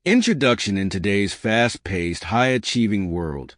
Introduction in today's fast-paced, high-achieving world.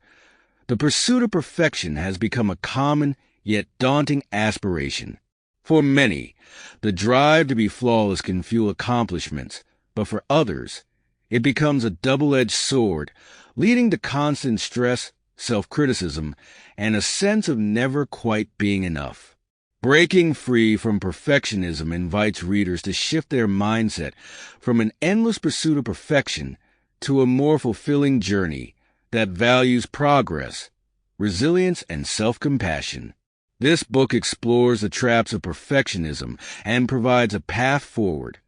The pursuit of perfection has become a common yet daunting aspiration. For many, the drive to be flawless can fuel accomplishments, but for others, it becomes a double-edged sword, leading to constant stress, self-criticism, and a sense of never quite being enough. Breaking free from perfectionism invites readers to shift their mindset from an endless pursuit of perfection to a more fulfilling journey that values progress, resilience, and self-compassion. This book explores the traps of perfectionism and provides a path forward,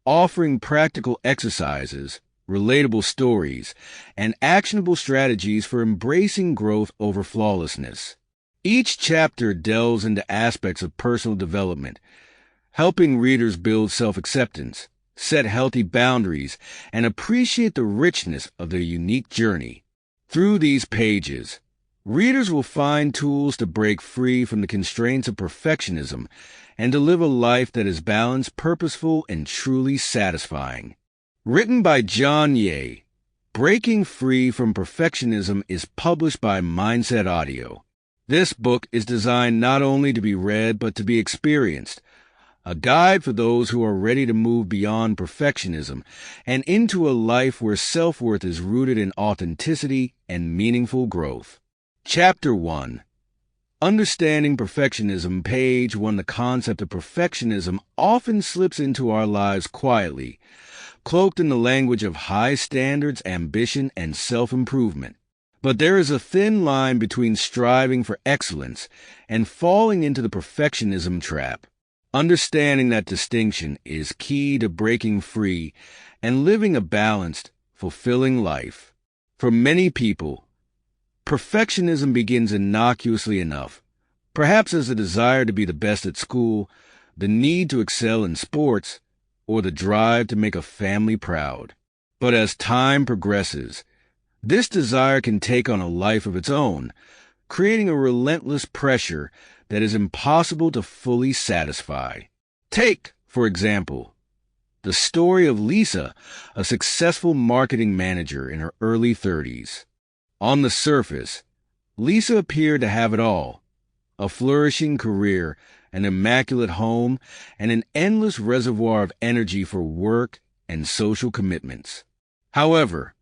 offering practical exercises, relatable stories, and actionable strategies for embracing growth over flawlessness. Each chapter delves into aspects of personal development, helping readers build self-acceptance, set healthy boundaries, and appreciate the richness of their unique journey. Through these pages, readers will find tools to break free from the constraints of perfectionism and to live a life that is balanced, purposeful, and truly satisfying. Written by John E.A, Breaking Free from Perfectionism is published by Mindset Audio. This book is designed not only to be read but to be experienced, a guide for those who are ready to move beyond perfectionism and into a life where self-worth is rooted in authenticity and meaningful growth. Chapter 1. Understanding Perfectionism. Page 1. The concept of perfectionism often slips into our lives quietly, cloaked in the language of high standards, ambition, and self-improvement. But there is a thin line between striving for excellence and falling into the perfectionism trap. Understanding that distinction is key to breaking free and living a balanced, fulfilling life. For many people, perfectionism begins innocuously enough, perhaps as a desire to be the best at school, the need to excel in sports, or the drive to make a family proud. But as time progresses, this desire can take on a life of its own, creating a relentless pressure that is impossible to fully satisfy. Take, for example, the story of Lisa, a successful marketing manager in her early 30s. On the surface, Lisa appeared to have it all: a flourishing career, an immaculate home, and an endless reservoir of energy for work and social commitments. However,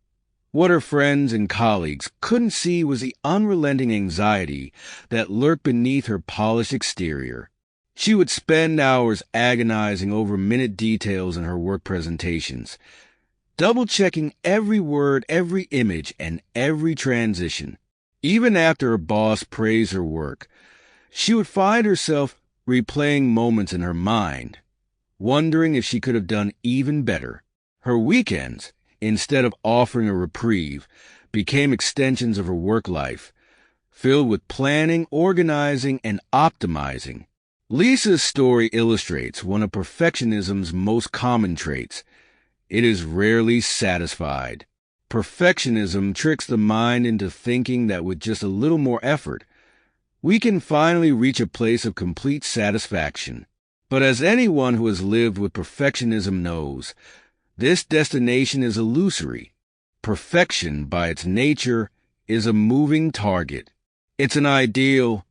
what her friends and colleagues couldn't see was the unrelenting anxiety that lurked beneath her polished exterior. She would spend hours agonizing over minute details in her work presentations, double-checking every word, every image, and every transition. Even after her boss praised her work, she would find herself replaying moments in her mind, wondering if she could have done even better. Her weekends, instead of offering a reprieve, became extensions of her work life, filled with planning, organizing, and optimizing. Lisa's story illustrates one of perfectionism's most common traits. It is rarely satisfied. Perfectionism tricks the mind into thinking that with just a little more effort, we can finally reach a place of complete satisfaction. But as anyone who has lived with perfectionism knows, this destination is illusory. Perfection, by its nature, is a moving target. It's an ideal,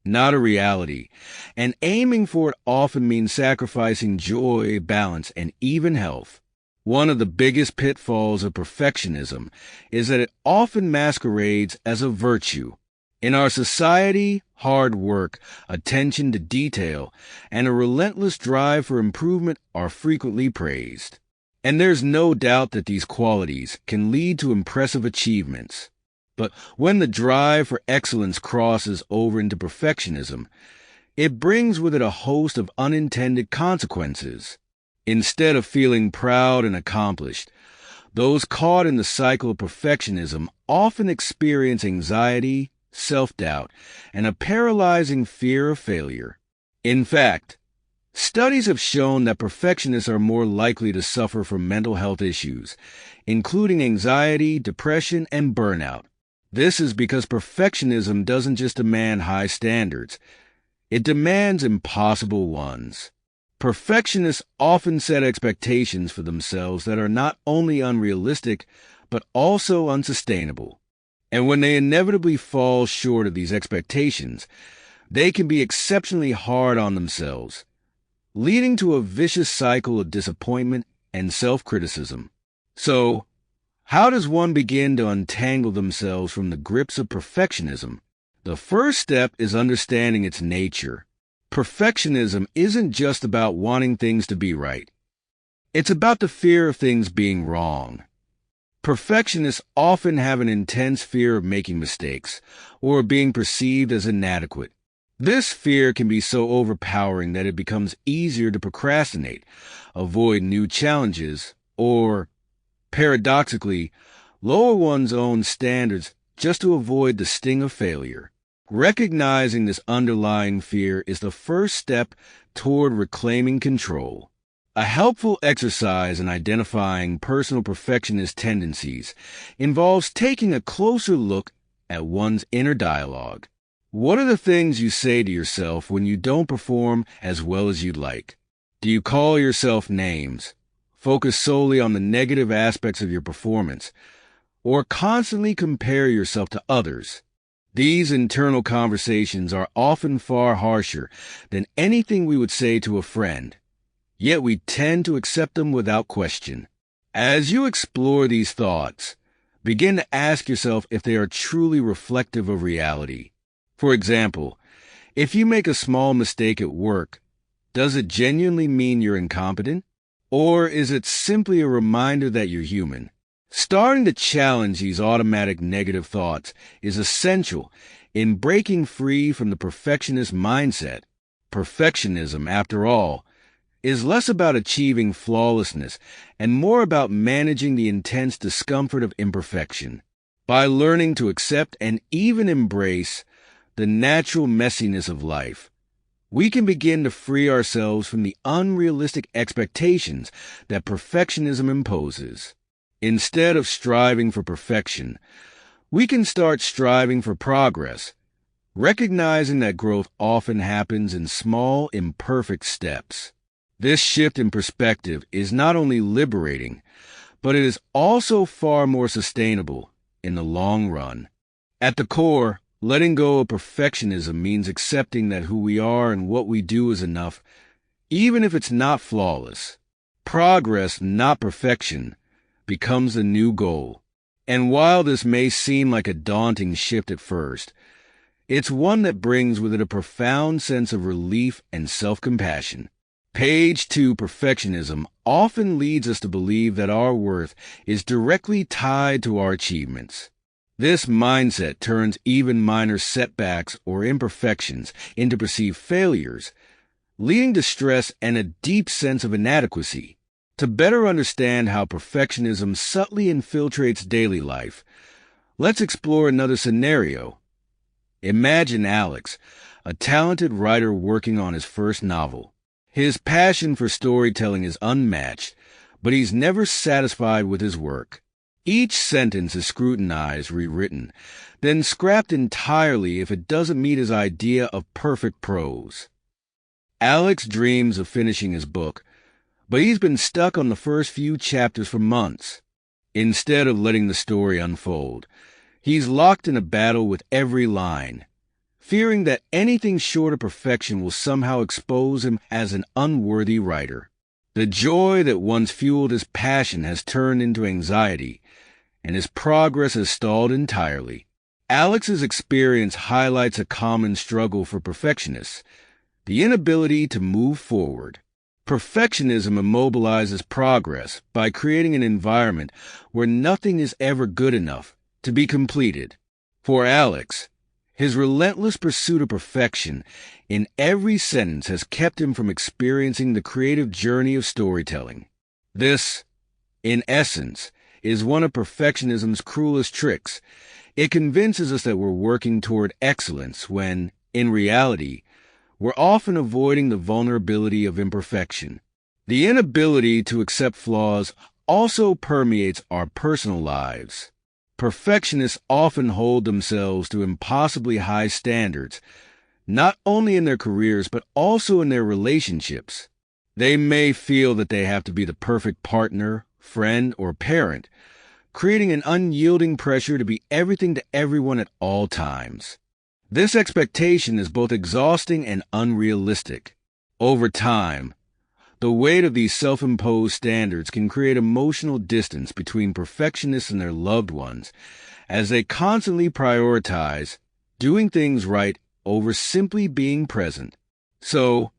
not a reality, and aiming for it often means sacrificing joy, balance, and even health. One of the biggest pitfalls of perfectionism is that it often masquerades as a virtue. In our society, hard work, attention to detail, and a relentless drive for improvement are frequently praised. And there's no doubt that these qualities can lead to impressive achievements. But when the drive for excellence crosses over into perfectionism, it brings with it a host of unintended consequences. Instead of feeling proud and accomplished, those caught in the cycle of perfectionism often experience anxiety, self-doubt, and a paralyzing fear of failure. In fact, studies have shown that perfectionists are more likely to suffer from mental health issues, including anxiety, depression, and burnout. This is because perfectionism doesn't just demand high standards, it demands impossible ones. Perfectionists often set expectations for themselves that are not only unrealistic, but also unsustainable. And when they inevitably fall short of these expectations, they can be exceptionally hard on themselves, leading to a vicious cycle of disappointment and self-criticism. So, how does one begin to untangle themselves from the grips of perfectionism? The first step is understanding its nature. Perfectionism isn't just about wanting things to be right. It's about the fear of things being wrong. Perfectionists often have an intense fear of making mistakes or being perceived as inadequate. This fear can be so overpowering that it becomes easier to procrastinate, avoid new challenges, or, paradoxically, lower one's own standards just to avoid the sting of failure. Recognizing this underlying fear is the first step toward reclaiming control. A helpful exercise in identifying personal perfectionist tendencies involves taking a closer look at one's inner dialogue. What are the things you say to yourself when you don't perform as well as you'd like? Do you call yourself names, focus solely on the negative aspects of your performance, or constantly compare yourself to others? These internal conversations are often far harsher than anything we would say to a friend, yet we tend to accept them without question. As you explore these thoughts, begin to ask yourself if they are truly reflective of reality. For example, if you make a small mistake at work, does it genuinely mean you're incompetent? Or is it simply a reminder that you're human? Starting to challenge these automatic negative thoughts is essential in breaking free from the perfectionist mindset. Perfectionism, after all, is less about achieving flawlessness and more about managing the intense discomfort of imperfection. By learning to accept and even embrace the natural messiness of life, we can begin to free ourselves from the unrealistic expectations that perfectionism imposes. Instead of striving for perfection, we can start striving for progress, recognizing that growth often happens in small, imperfect steps. This shift in perspective is not only liberating, but it is also far more sustainable in the long run. At the core, letting go of perfectionism means accepting that who we are and what we do is enough, even if it's not flawless. Progress, not perfection, becomes the new goal. And while this may seem like a daunting shift at first, it's one that brings with it a profound sense of relief and self-compassion. Page 2 perfectionism often leads us to believe that our worth is directly tied to our achievements. This mindset turns even minor setbacks or imperfections into perceived failures, leading to stress and a deep sense of inadequacy. To better understand how perfectionism subtly infiltrates daily life, let's explore another scenario. Imagine Alex, a talented writer working on his first novel. His passion for storytelling is unmatched, but he's never satisfied with his work. Each sentence is scrutinized, rewritten, then scrapped entirely if it doesn't meet his idea of perfect prose. Alex dreams of finishing his book, but he's been stuck on the first few chapters for months. Instead of letting the story unfold, he's locked in a battle with every line, fearing that anything short of perfection will somehow expose him as an unworthy writer. The joy that once fueled his passion has turned into anxiety, and his progress has stalled entirely. Alex's experience highlights a common struggle for perfectionists: the inability to move forward. Perfectionism immobilizes progress by creating an environment where nothing is ever good enough to be completed. For Alex, his relentless pursuit of perfection in every sentence has kept him from experiencing the creative journey of storytelling. This, in essence, is one of perfectionism's cruelest tricks. It convinces us that we're working toward excellence when, in reality, we're often avoiding the vulnerability of imperfection. The inability to accept flaws also permeates our personal lives. Perfectionists often hold themselves to impossibly high standards, not only in their careers but also in their relationships. They may feel that they have to be the perfect partner, friend, or parent, creating an unyielding pressure to be everything to everyone at all times. This expectation is both exhausting and unrealistic. Over time, the weight of these self-imposed standards can create emotional distance between perfectionists and their loved ones, as they constantly prioritize doing things right over simply being present. So,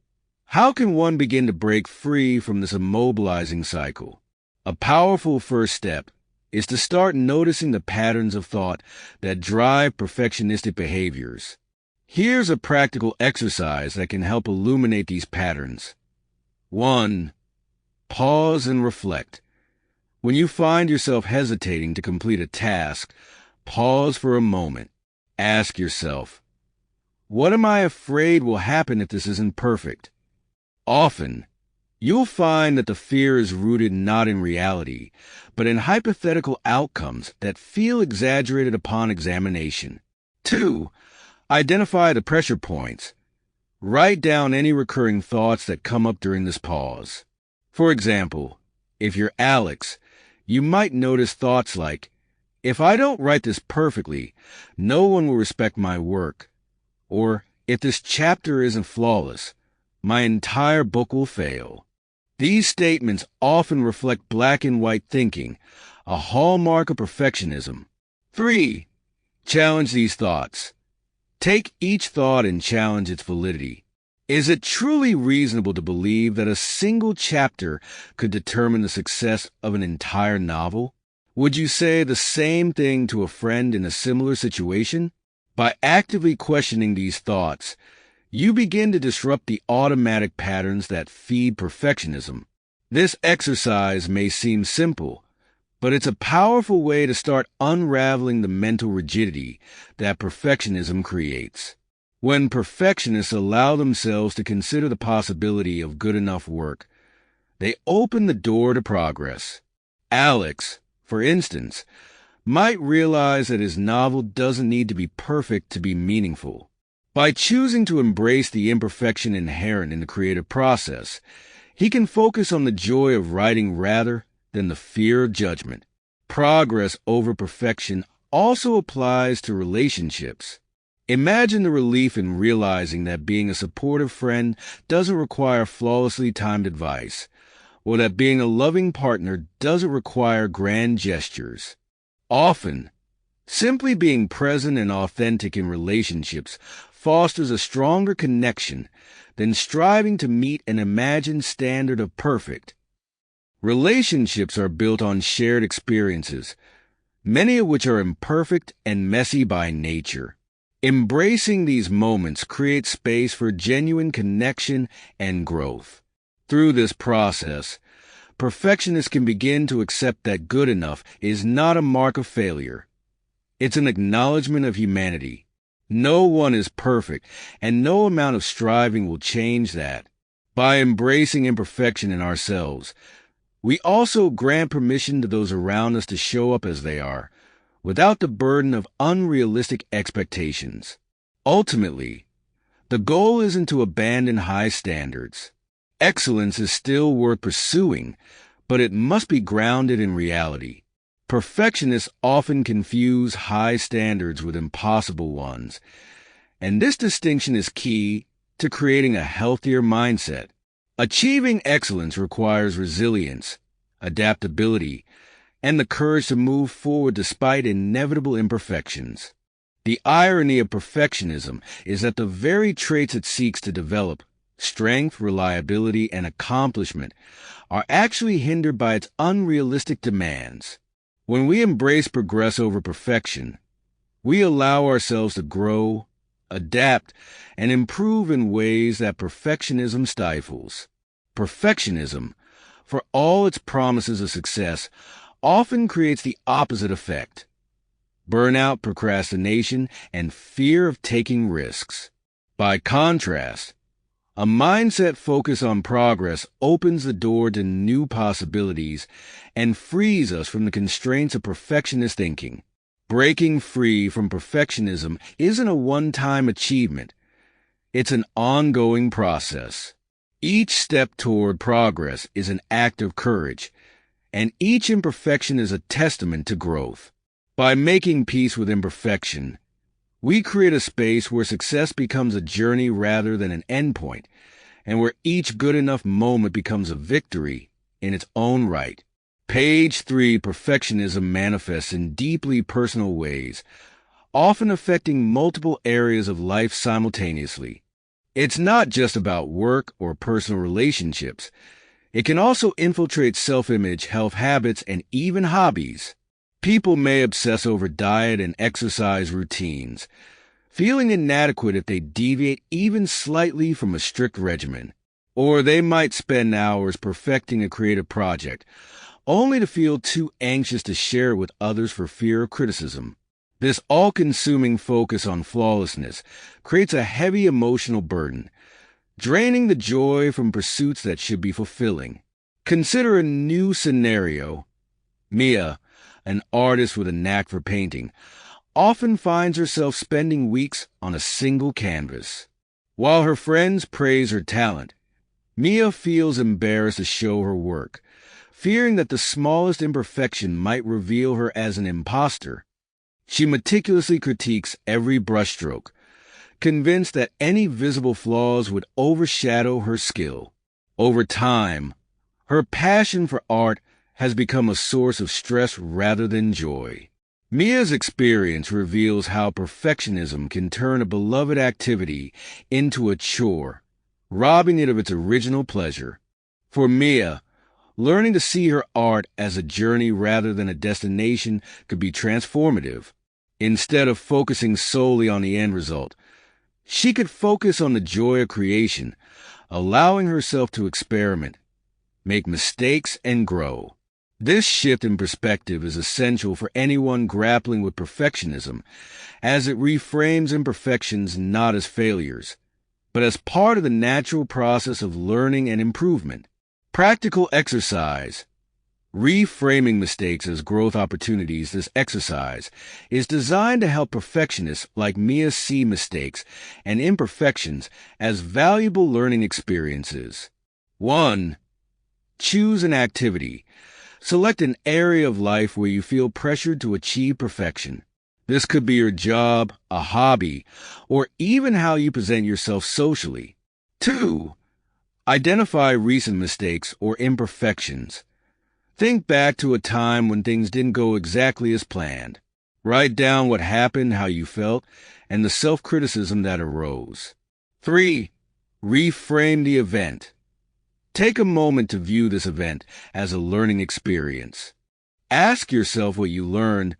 how can one begin to break free from this immobilizing cycle? A powerful first step is to start noticing the patterns of thought that drive perfectionistic behaviors. Here's a practical exercise that can help illuminate these patterns. 1. Pause and reflect. When you find yourself hesitating to complete a task, pause for a moment. Ask yourself, what am I afraid will happen if this isn't perfect? Often, you'll find that the fear is rooted not in reality, but in hypothetical outcomes that feel exaggerated upon examination. 2. Identify the pressure points. Write down any recurring thoughts that come up during this pause. For example, if you're Alex, you might notice thoughts like, if I don't write this perfectly, no one will respect my work. Or, if this chapter isn't flawless, my entire book will fail. These statements often reflect black and white thinking, a hallmark of perfectionism. 3. Challenge these thoughts. Take each thought and challenge its validity. Is it truly reasonable to believe that a single chapter could determine the success of an entire novel? Would you say the same thing to a friend in a similar situation? By actively questioning these thoughts, you begin to disrupt the automatic patterns that feed perfectionism. This exercise may seem simple, but it's a powerful way to start unraveling the mental rigidity that perfectionism creates. When perfectionists allow themselves to consider the possibility of good enough work, they open the door to progress. Alex, for instance, might realize that his novel doesn't need to be perfect to be meaningful. By choosing to embrace the imperfection inherent in the creative process, he can focus on the joy of writing rather than the fear of judgment. Progress over perfection also applies to relationships. Imagine the relief in realizing that being a supportive friend doesn't require flawlessly timed advice, or that being a loving partner doesn't require grand gestures. Often, simply being present and authentic in relationships fosters a stronger connection than striving to meet an imagined standard of perfect. Relationships are built on shared experiences, many of which are imperfect and messy by nature. Embracing these moments creates space for genuine connection and growth. Through this process, perfectionists can begin to accept that good enough is not a mark of failure. It's an acknowledgement of humanity. No one is perfect, and no amount of striving will change that. By embracing imperfection in ourselves, we also grant permission to those around us to show up as they are, without the burden of unrealistic expectations. Ultimately, the goal isn't to abandon high standards. Excellence is still worth pursuing, but it must be grounded in reality. Perfectionists often confuse high standards with impossible ones, and this distinction is key to creating a healthier mindset. Achieving excellence requires resilience, adaptability, and the courage to move forward despite inevitable imperfections. The irony of perfectionism is that the very traits it seeks to develop, strength, reliability, and accomplishment, are actually hindered by its unrealistic demands. When we embrace progress over perfection, we allow ourselves to grow, adapt, and improve in ways that perfectionism stifles. Perfectionism, for all its promises of success, often creates the opposite effect: burnout, procrastination, and fear of taking risks. By contrast, a mindset focused on progress opens the door to new possibilities and frees us from the constraints of perfectionist thinking. Breaking free from perfectionism isn't a one-time achievement. It's an ongoing process. Each step toward progress is an act of courage, and each imperfection is a testament to growth. By making peace with imperfection, we create a space where success becomes a journey rather than an endpoint, and where each good enough moment becomes a victory in its own right. Page 3. Perfectionism manifests in deeply personal ways, often affecting multiple areas of life simultaneously. It's not just about work or personal relationships. It can also infiltrate self-image, health habits, and even hobbies. People may obsess over diet and exercise routines, feeling inadequate if they deviate even slightly from a strict regimen. Or they might spend hours perfecting a creative project, only to feel too anxious to share it with others for fear of criticism. This all-consuming focus on flawlessness creates a heavy emotional burden, draining the joy from pursuits that should be fulfilling. Consider a new scenario. Mia, an artist with a knack for painting, often finds herself spending weeks on a single canvas. While her friends praise her talent, Mia feels embarrassed to show her work, fearing that the smallest imperfection might reveal her as an imposter. She meticulously critiques every brushstroke, convinced that any visible flaws would overshadow her skill. Over time, her passion for art has become a source of stress rather than joy. Mia's experience reveals how perfectionism can turn a beloved activity into a chore, robbing it of its original pleasure. For Mia, learning to see her art as a journey rather than a destination could be transformative. Instead of focusing solely on the end result, she could focus on the joy of creation, allowing herself to experiment, make mistakes, and grow. This shift in perspective is essential for anyone grappling with perfectionism, as it reframes imperfections not as failures, but as part of the natural process of learning and improvement. Practical exercise. Reframing mistakes as growth opportunities. This exercise is designed to help perfectionists like Mia see mistakes and imperfections as valuable learning experiences. 1. Choose an activity. Select an area of life where you feel pressured to achieve perfection. This could be your job, a hobby, or even how you present yourself socially. 2. Identify recent mistakes or imperfections. Think back to a time when things didn't go exactly as planned. Write down what happened, how you felt, and the self-criticism that arose. 3. Reframe the event. Take a moment to view this event as a learning experience. Ask yourself what you learned,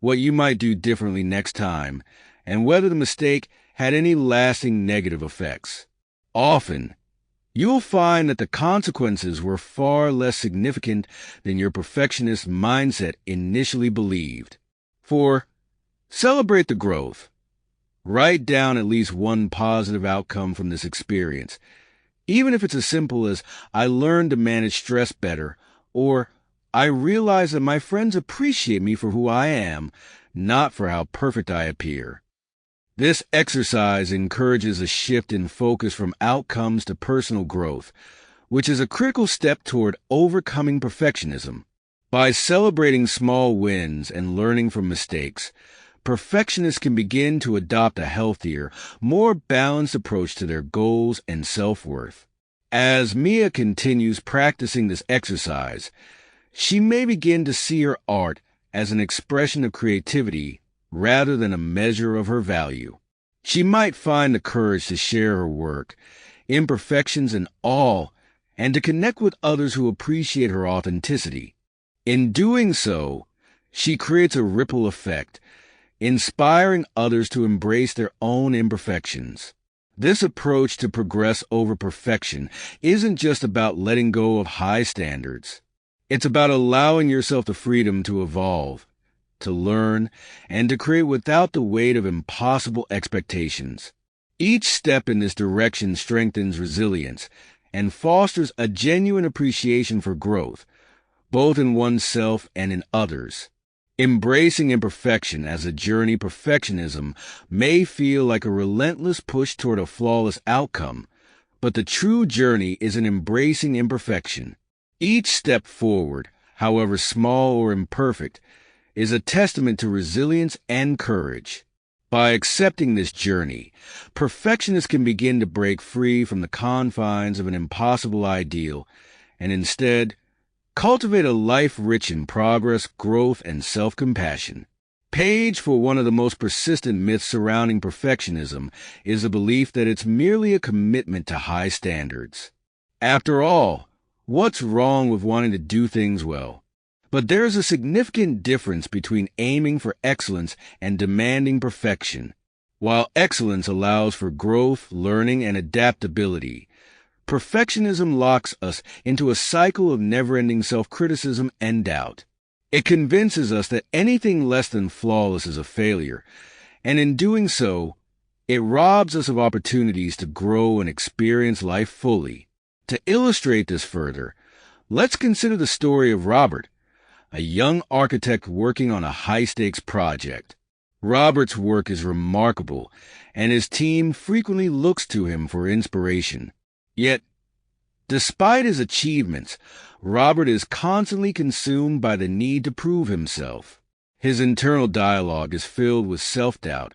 what you might do differently next time, and whether the mistake had any lasting negative effects. Often, you'll find that the consequences were far less significant than your perfectionist mindset initially believed. 4. Celebrate the growth. Write down at least one positive outcome from this experience, even if it's as simple as, I learned to manage stress better, or I realize that my friends appreciate me for who I am, not for how perfect I appear. This exercise encourages a shift in focus from outcomes to personal growth, which is a critical step toward overcoming perfectionism. By celebrating small wins and learning from mistakes, perfectionists can begin to adopt a healthier, more balanced approach to their goals and self-worth. As Mia continues practicing this exercise, she may begin to see her art as an expression of creativity rather than a measure of her value. She might find the courage to share her work, imperfections and all, and to connect with others who appreciate her authenticity. In doing so, she creates a ripple effect, inspiring others to embrace their own imperfections. This approach to progress over perfection isn't just about letting go of high standards. It's about allowing yourself the freedom to evolve, to learn, and to create without the weight of impossible expectations. Each step in this direction strengthens resilience and fosters a genuine appreciation for growth, both in oneself and in others. Embracing imperfection as a journey. Perfectionism may feel like a relentless push toward a flawless outcome, But the true journey is in embracing imperfection. Each step forward, however small or imperfect, is a testament to resilience and courage. By accepting this journey, perfectionists can begin to break free from the confines of an impossible ideal and instead cultivate a life rich in progress, growth, and self-compassion. Page for one of the most persistent myths surrounding perfectionism is the belief that it's merely a commitment to high standards. After all, what's wrong with wanting to do things well? But there's a significant difference between aiming for excellence and demanding perfection. While excellence allows for growth, learning, and adaptability, perfectionism locks us into a cycle of never-ending self-criticism and doubt. It convinces us that anything less than flawless is a failure, and in doing so, it robs us of opportunities to grow and experience life fully. To illustrate this further, let's consider the story of Robert, a young architect working on a high-stakes project. Robert's work is remarkable, and his team frequently looks to him for inspiration. Yet, despite his achievements, Robert is constantly consumed by the need to prove himself. His internal dialogue is filled with self-doubt,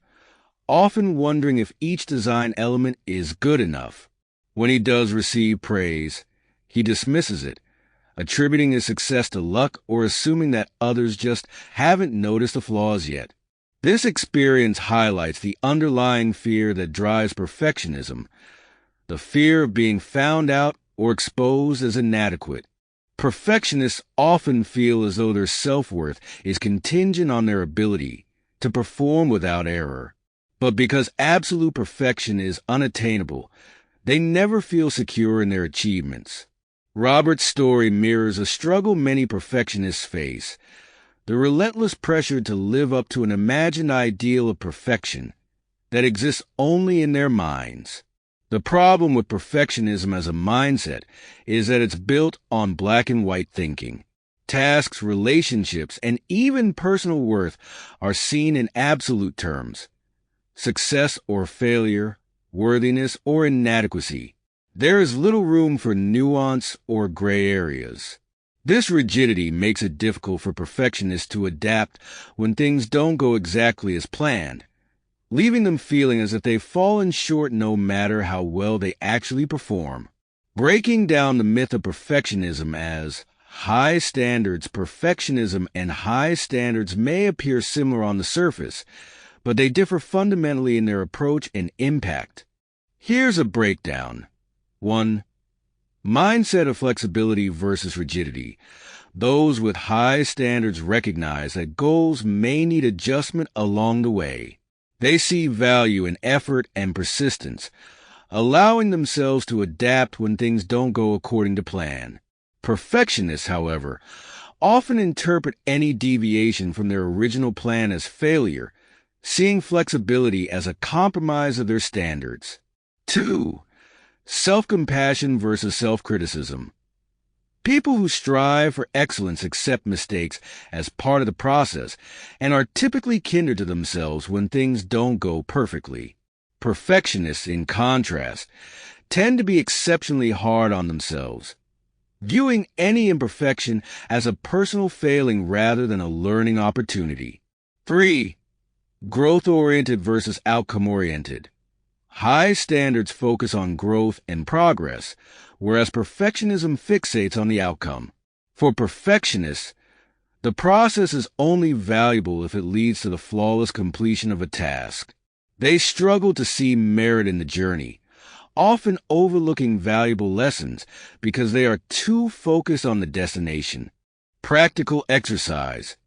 often wondering if each design element is good enough. When he does receive praise, he dismisses it, attributing his success to luck or assuming that others just haven't noticed the flaws yet. This experience highlights the underlying fear that drives perfectionism, the fear of being found out or exposed as inadequate. Perfectionists often feel as though their self-worth is contingent on their ability to perform without error. But because absolute perfection is unattainable, they never feel secure in their achievements. Robert's story mirrors a struggle many perfectionists face, the relentless pressure to live up to an imagined ideal of perfection that exists only in their minds. The problem with perfectionism as a mindset is that it's built on black and white thinking. Tasks, relationships, and even personal worth are seen in absolute terms. Success or failure, worthiness or inadequacy. There is little room for nuance or gray areas. This rigidity makes it difficult for perfectionists to adapt when things don't go exactly as planned, leaving them feeling as if they've fallen short no matter how well they actually perform. Breaking down the myth of perfectionism as high standards, perfectionism and high standards may appear similar on the surface, but they differ fundamentally in their approach and impact. Here's a breakdown. 1. Mindset of flexibility versus rigidity. Those with high standards recognize that goals may need adjustment along the way. They see value in effort and persistence, allowing themselves to adapt when things don't go according to plan. Perfectionists, however, often interpret any deviation from their original plan as failure, seeing flexibility as a compromise of their standards. 2. Self-compassion versus self-criticism. People who strive for excellence accept mistakes as part of the process and are typically kinder to themselves when things don't go perfectly. Perfectionists, in contrast, tend to be exceptionally hard on themselves, viewing any imperfection as a personal failing rather than a learning opportunity. 3. Growth-oriented versus outcome-oriented. High standards focus on growth and progress, whereas perfectionism fixates on the outcome. For perfectionists, the process is only valuable if it leads to the flawless completion of a task. They struggle to see merit in the journey, often overlooking valuable lessons because they are too focused on the destination. Practical exercise.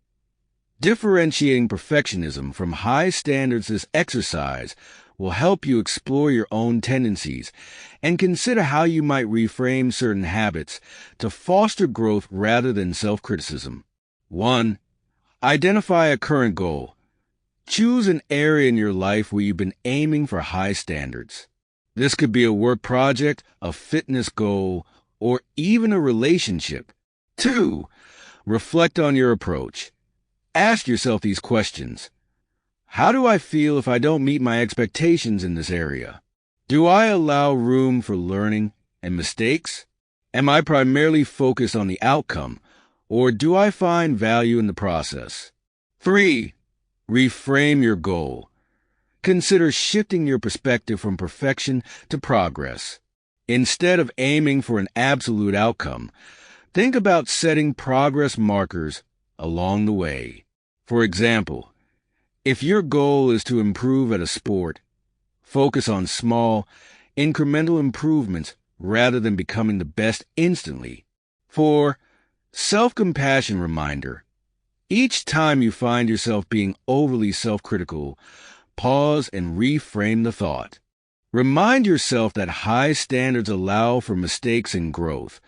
Differentiating perfectionism from high standards as exercise will help you explore your own tendencies and consider how you might reframe certain habits to foster growth rather than self-criticism. 1. Identify a current goal. Choose an area in your life where you've been aiming for high standards. This could be a work project, a fitness goal, or even a relationship. 2. Reflect on your approach. Ask yourself these questions. How do I feel if I don't meet my expectations in this area? Do I allow room for learning and mistakes? Am I primarily focused on the outcome, or do I find value in the process? 3. Reframe your goal. Consider shifting your perspective from perfection to progress. Instead of aiming for an absolute outcome, think about setting progress markers along the way. For example, if your goal is to improve at a sport, focus on small, incremental improvements rather than becoming the best instantly. 4. Self-compassion reminder. Each time you find yourself being overly self-critical, pause and reframe the thought. Remind yourself that high standards allow for mistakes and growth,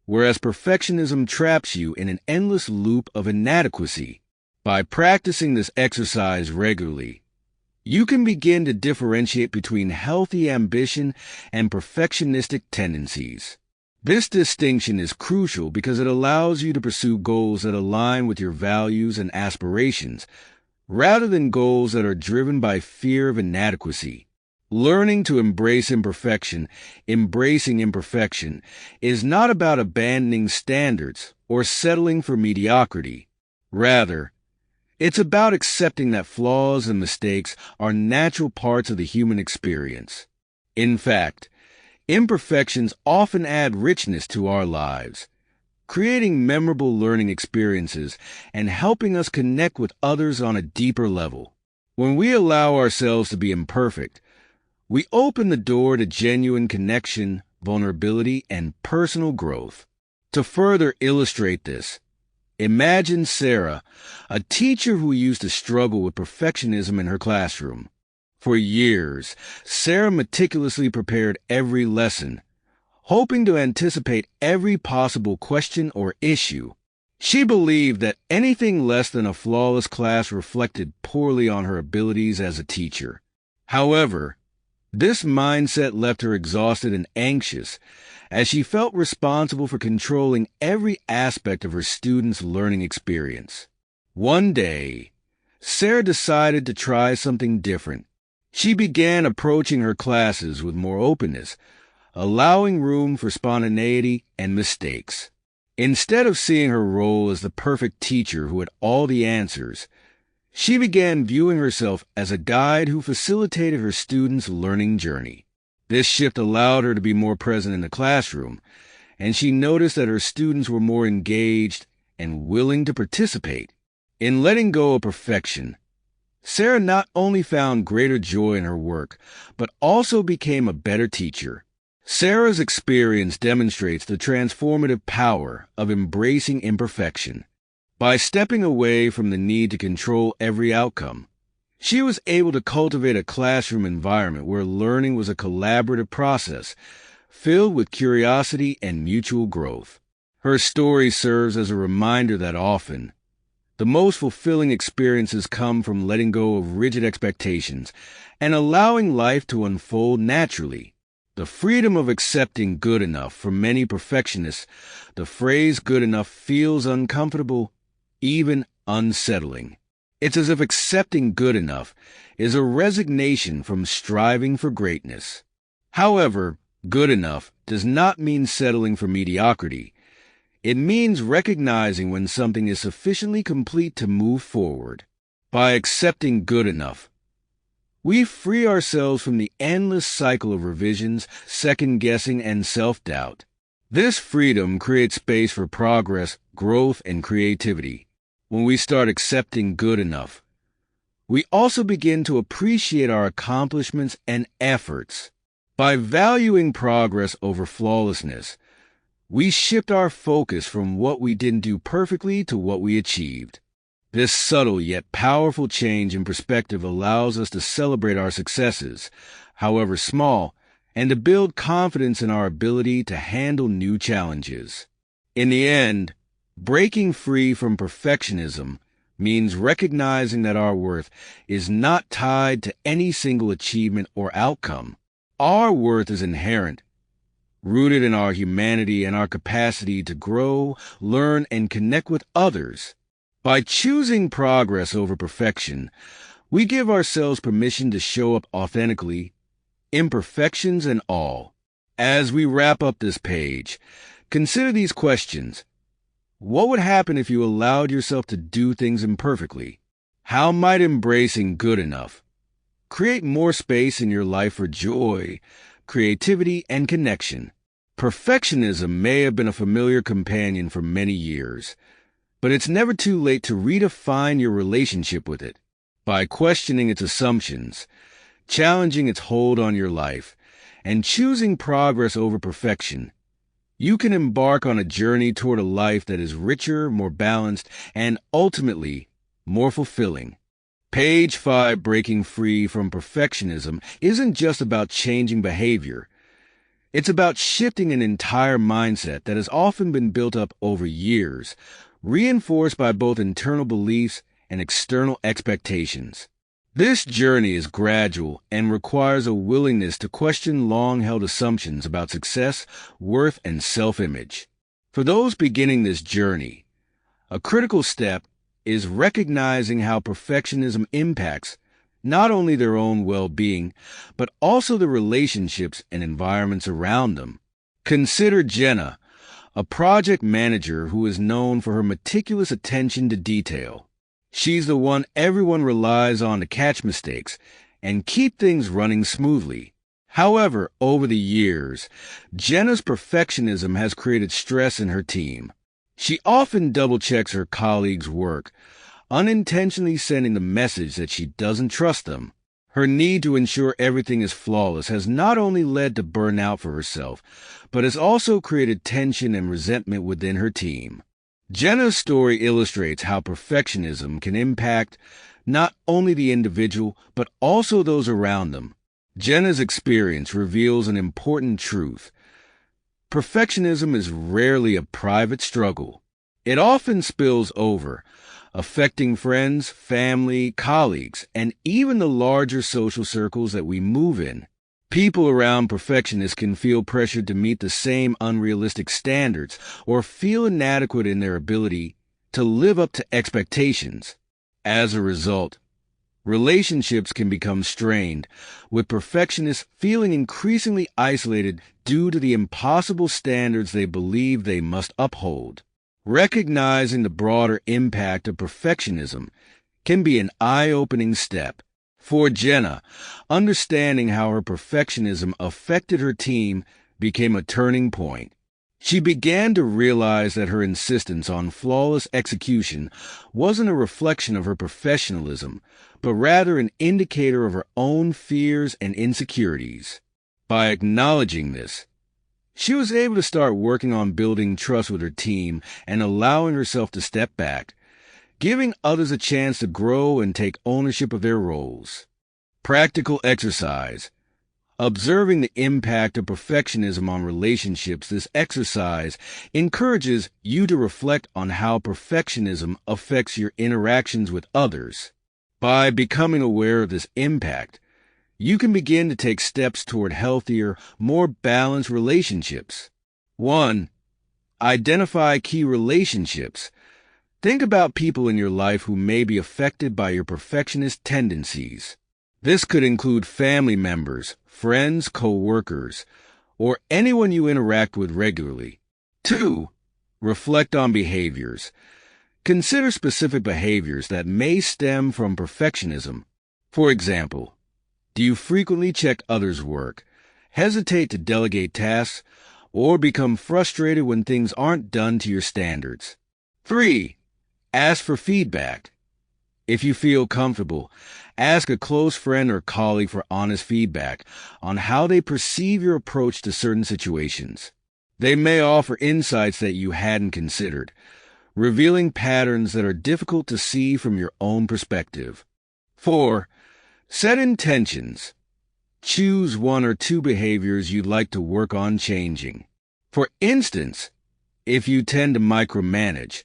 whereas perfectionism traps you in an endless loop of inadequacy. By practicing this exercise regularly, you can begin to differentiate between healthy ambition and perfectionistic tendencies. This distinction is crucial because it allows you to pursue goals that align with your values and aspirations, rather than goals that are driven by fear of inadequacy. Learning to embracing imperfection is not about abandoning standards or settling for mediocrity. Rather, it's about accepting that flaws and mistakes are natural parts of the human experience. In fact, imperfections often add richness to our lives, creating memorable learning experiences and helping us connect with others on a deeper level. When we allow ourselves to be imperfect, we open the door to genuine connection, vulnerability, and personal growth. To further illustrate this, imagine Sarah, a teacher who used to struggle with perfectionism in her classroom. For years, Sarah meticulously prepared every lesson, hoping to anticipate every possible question or issue. She believed that anything less than a flawless class reflected poorly on her abilities as a teacher. However, this mindset left her exhausted and anxious, as she felt responsible for controlling every aspect of her students' learning experience. One day, Sarah decided to try something different. She began approaching her classes with more openness, allowing room for spontaneity and mistakes. Instead of seeing her role as the perfect teacher who had all the answers, she began viewing herself as a guide who facilitated her students' learning journey. This shift allowed her to be more present in the classroom, and she noticed that her students were more engaged and willing to participate. In letting go of perfection, Sarah not only found greater joy in her work, but also became a better teacher. Sarah's experience demonstrates the transformative power of embracing imperfection. By stepping away from the need to control every outcome, she was able to cultivate a classroom environment where learning was a collaborative process, filled with curiosity and mutual growth. Her story serves as a reminder that often, the most fulfilling experiences come from letting go of rigid expectations and allowing life to unfold naturally. The freedom of accepting good enough. For many perfectionists, the phrase good enough feels uncomfortable, even unsettling. It's as if accepting good enough is a resignation from striving for greatness. However, good enough does not mean settling for mediocrity. It means recognizing when something is sufficiently complete to move forward. By accepting good enough, we free ourselves from the endless cycle of revisions, second-guessing, and self-doubt. This freedom creates space for progress, growth, and creativity. When we start accepting good enough, we also begin to appreciate our accomplishments and efforts. By valuing progress over flawlessness, we shift our focus from what we didn't do perfectly to what we achieved. This subtle yet powerful change in perspective allows us to celebrate our successes, however small, and to build confidence in our ability to handle new challenges. In the end, breaking free from perfectionism means recognizing that our worth is not tied to any single achievement or outcome. Our worth is inherent, rooted in our humanity and our capacity to grow, learn, and connect with others. By choosing progress over perfection, we give ourselves permission to show up authentically, imperfections and all. As we wrap up this page, consider these questions. What would happen if you allowed yourself to do things imperfectly? How might embracing good enough create more space in your life for joy, creativity, and connection? Perfectionism may have been a familiar companion for many years, but it's never too late to redefine your relationship with it. By questioning its assumptions, challenging its hold on your life, and choosing progress over perfection, you can embark on a journey toward a life that is richer, more balanced, and ultimately more fulfilling. Page 5, Breaking Free from Perfectionism, isn't just about changing behavior. It's about shifting an entire mindset that has often been built up over years, reinforced by both internal beliefs and external expectations. This journey is gradual and requires a willingness to question long-held assumptions about success, worth, and self-image. For those beginning this journey, a critical step is recognizing how perfectionism impacts not only their own well-being, but also the relationships and environments around them. Consider Jenna, a project manager who is known for her meticulous attention to detail. She's the one everyone relies on to catch mistakes and keep things running smoothly. However, over the years, Jenna's perfectionism has created stress in her team. She often double-checks her colleagues' work, unintentionally sending the message that she doesn't trust them. Her need to ensure everything is flawless has not only led to burnout for herself, but has also created tension and resentment within her team. Jenna's story illustrates how perfectionism can impact not only the individual, but also those around them. Jenna's experience reveals an important truth. Perfectionism is rarely a private struggle. It often spills over, affecting friends, family, colleagues, and even the larger social circles that we move in. People around perfectionists can feel pressured to meet the same unrealistic standards or feel inadequate in their ability to live up to expectations. As a result, relationships can become strained, with perfectionists feeling increasingly isolated due to the impossible standards they believe they must uphold. Recognizing the broader impact of perfectionism can be an eye-opening step. For Jenna, understanding how her perfectionism affected her team became a turning point. She began to realize that her insistence on flawless execution wasn't a reflection of her professionalism, but rather an indicator of her own fears and insecurities. By acknowledging this, she was able to start working on building trust with her team and allowing herself to step back, giving others a chance to grow and take ownership of their roles. Practical exercise. Observing the impact of perfectionism on relationships, this exercise encourages you to reflect on how perfectionism affects your interactions with others. By becoming aware of this impact, you can begin to take steps toward healthier, more balanced relationships. 1. Identify key relationships. Think about people in your life who may be affected by your perfectionist tendencies. This could include family members, friends, co-workers, or anyone you interact with regularly. 2. Reflect on behaviors. Consider specific behaviors that may stem from perfectionism. For example, do you frequently check others' work, hesitate to delegate tasks, or become frustrated when things aren't done to your standards? 3. Ask for feedback. If you feel comfortable, ask a close friend or colleague for honest feedback on how they perceive your approach to certain situations. They may offer insights that you hadn't considered, revealing patterns that are difficult to see from your own perspective. 4. Set intentions. Choose 1 or 2 behaviors you'd like to work on changing. For instance, if you tend to micromanage,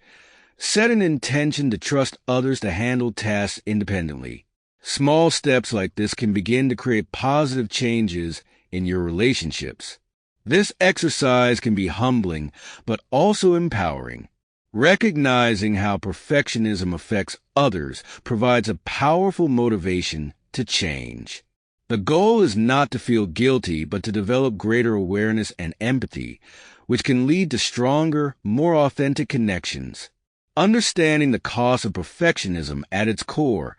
set an intention to trust others to handle tasks independently. Small steps like this can begin to create positive changes in your relationships. This exercise can be humbling, but also empowering. Recognizing how perfectionism affects others provides a powerful motivation to change. The goal is not to feel guilty, but to develop greater awareness and empathy, which can lead to stronger, more authentic connections. Understanding the cost of perfectionism at its core,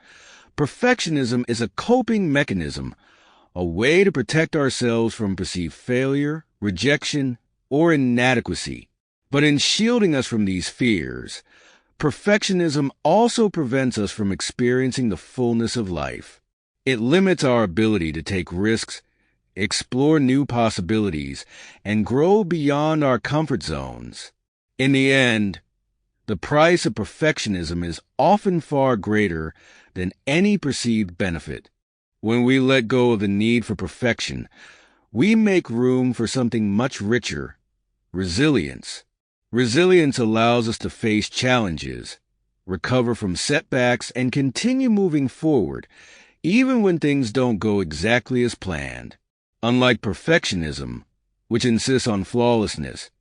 perfectionism is a coping mechanism, a way to protect ourselves from perceived failure, rejection, or inadequacy. But in shielding us from these fears, perfectionism also prevents us from experiencing the fullness of life. It limits our ability to take risks, explore new possibilities, and grow beyond our comfort zones. In the end, the price of perfectionism is often far greater than any perceived benefit. When we let go of the need for perfection, we make room for something much richer: resilience. Resilience allows us to face challenges, recover from setbacks, and continue moving forward, even when things don't go exactly as planned. Unlike perfectionism, which insists on flawlessness,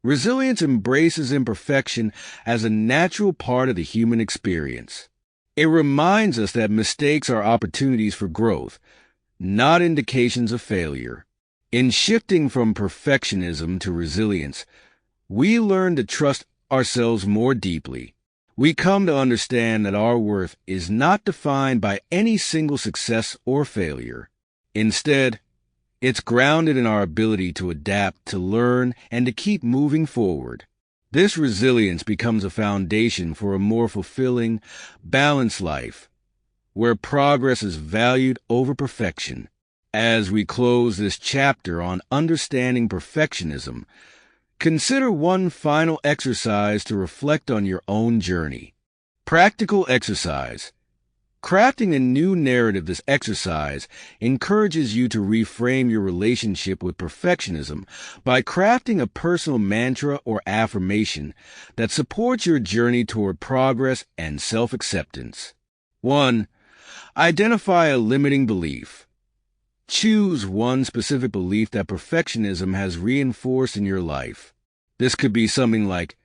resilience embraces imperfection as a natural part of the human experience. It reminds us that mistakes are opportunities for growth, not indications of failure. In shifting from perfectionism to resilience, we learn to trust ourselves more deeply. We come to understand that our worth is not defined by any single success or failure. Instead, it's grounded in our ability to adapt, to learn, and to keep moving forward. This resilience becomes a foundation for a more fulfilling, balanced life, where progress is valued over perfection. As we close this chapter on understanding perfectionism, consider one final exercise to reflect on your own journey. Practical exercise. Crafting a new narrative. This exercise encourages you to reframe your relationship with perfectionism by crafting a personal mantra or affirmation that supports your journey toward progress and self-acceptance. 1. Identify a limiting belief. Choose one specific belief that perfectionism has reinforced in your life. This could be something like,